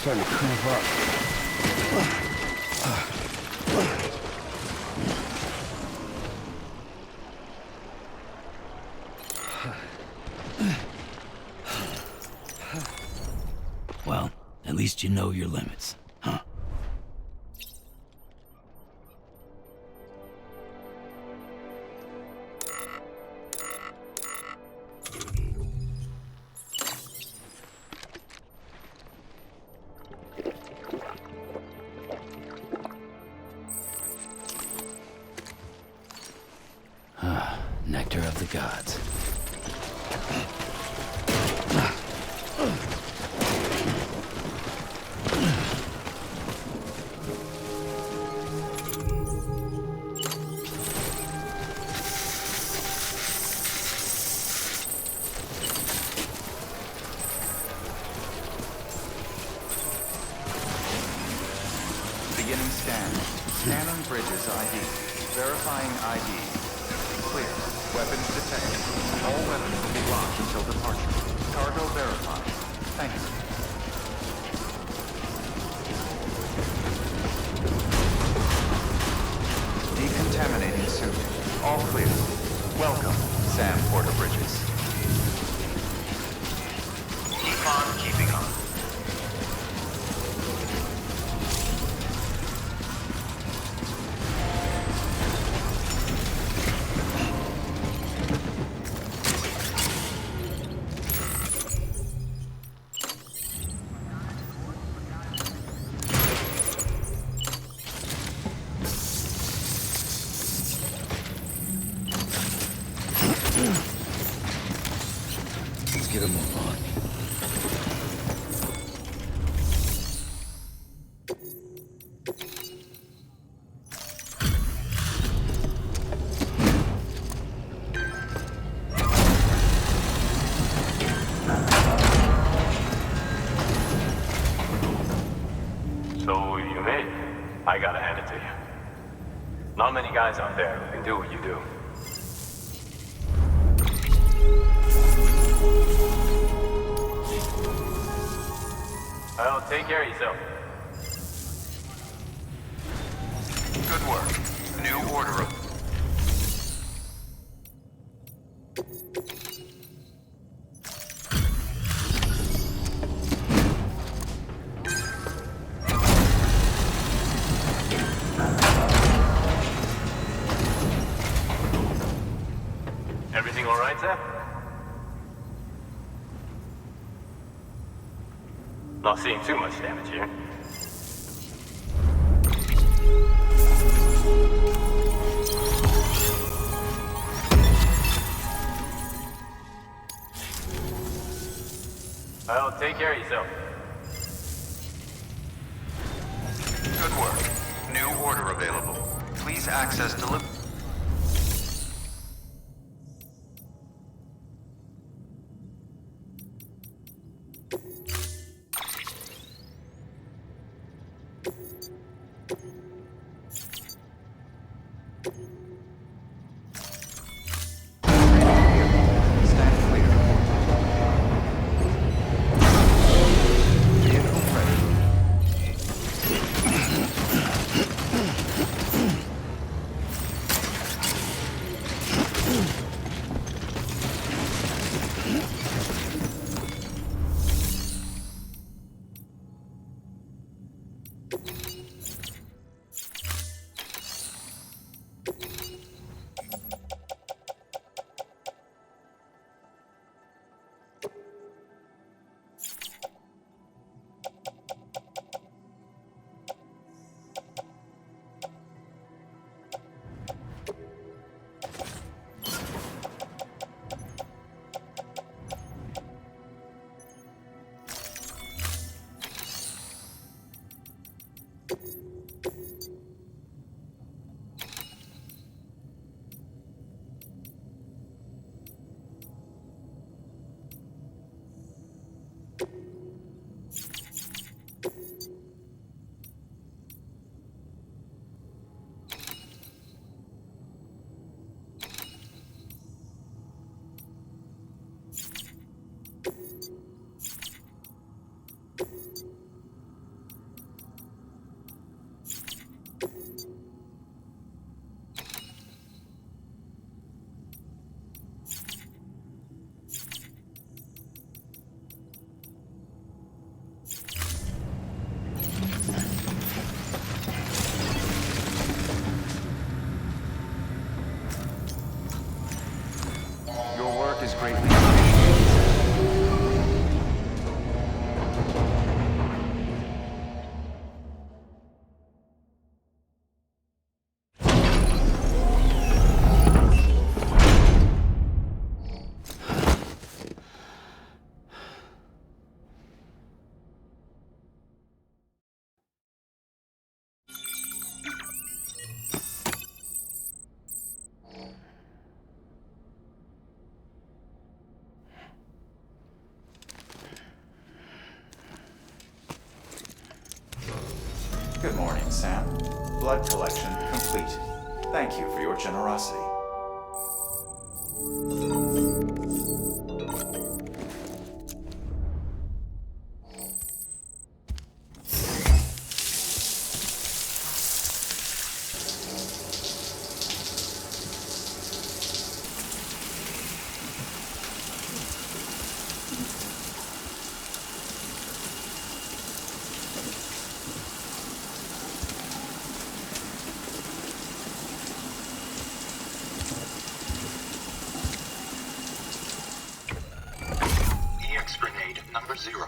Starting to cramp up. Well, at least you know your limits, huh? Nectar of the gods. Beginning scan. Scanning Bridges ID. Verifying ID. Clear. Weapons detected. All weapons will be locked until departure. Cargo verified. Thank you. Decontaminating suit. All clear. Welcome, Sam Porter Bridges. Keep on keeping on. Let's get a move on. So you made it. I gotta hand it to you. Not many guys out there who can do what you do. Well, take care of yourself. Good work. New order of... sight, Sam? Not seeing too much damage here. Well, take care of yourself. Good work. New order available. Please access delivery. Your work is greatly appreciated. Good morning, Sam. Blood collection complete. Thank you for your generosity. EX grenade number 0.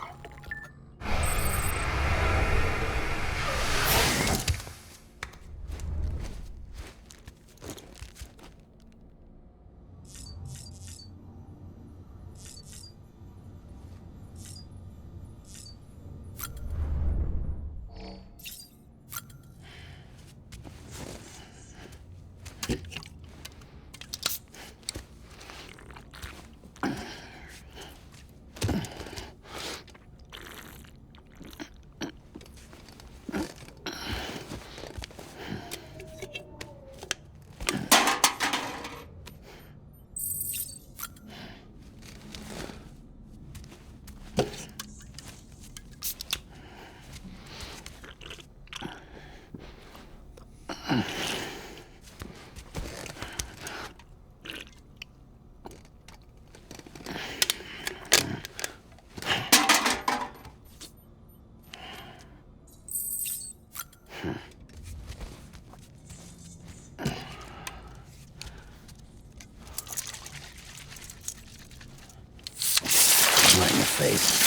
face.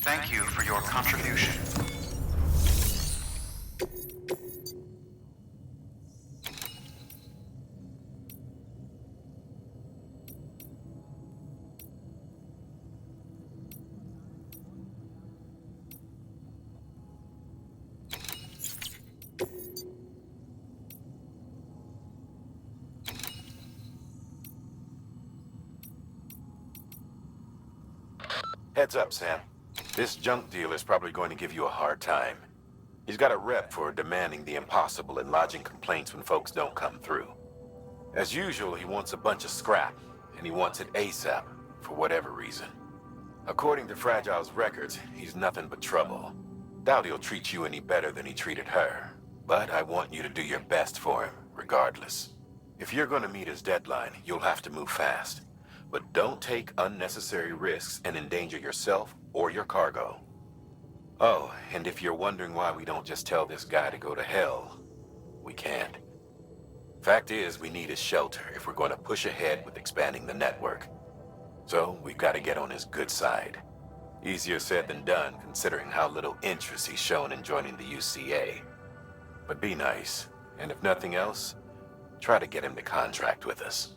Thank you for your contribution. Heads up, Sam. This junk deal is probably going to give you a hard time. He's got a rep for demanding the impossible and lodging complaints when folks don't come through. As usual, he wants a bunch of scrap, and he wants it ASAP, for whatever reason. According to Fragile's records, he's nothing but trouble. Doubt he'll treat you any better than he treated her. But I want you to do your best for him, regardless. If you're going to meet his deadline, you'll have to move fast. But don't take unnecessary risks and endanger yourself or your cargo. Oh, and if you're wondering why we don't just tell this guy to go to hell, we can't. Fact is, we need his shelter if we're going to push ahead with expanding the network. So, we've got to get on his good side. Easier said than done, considering how little interest he's shown in joining the UCA. But be nice, and if nothing else, try to get him to contract with us.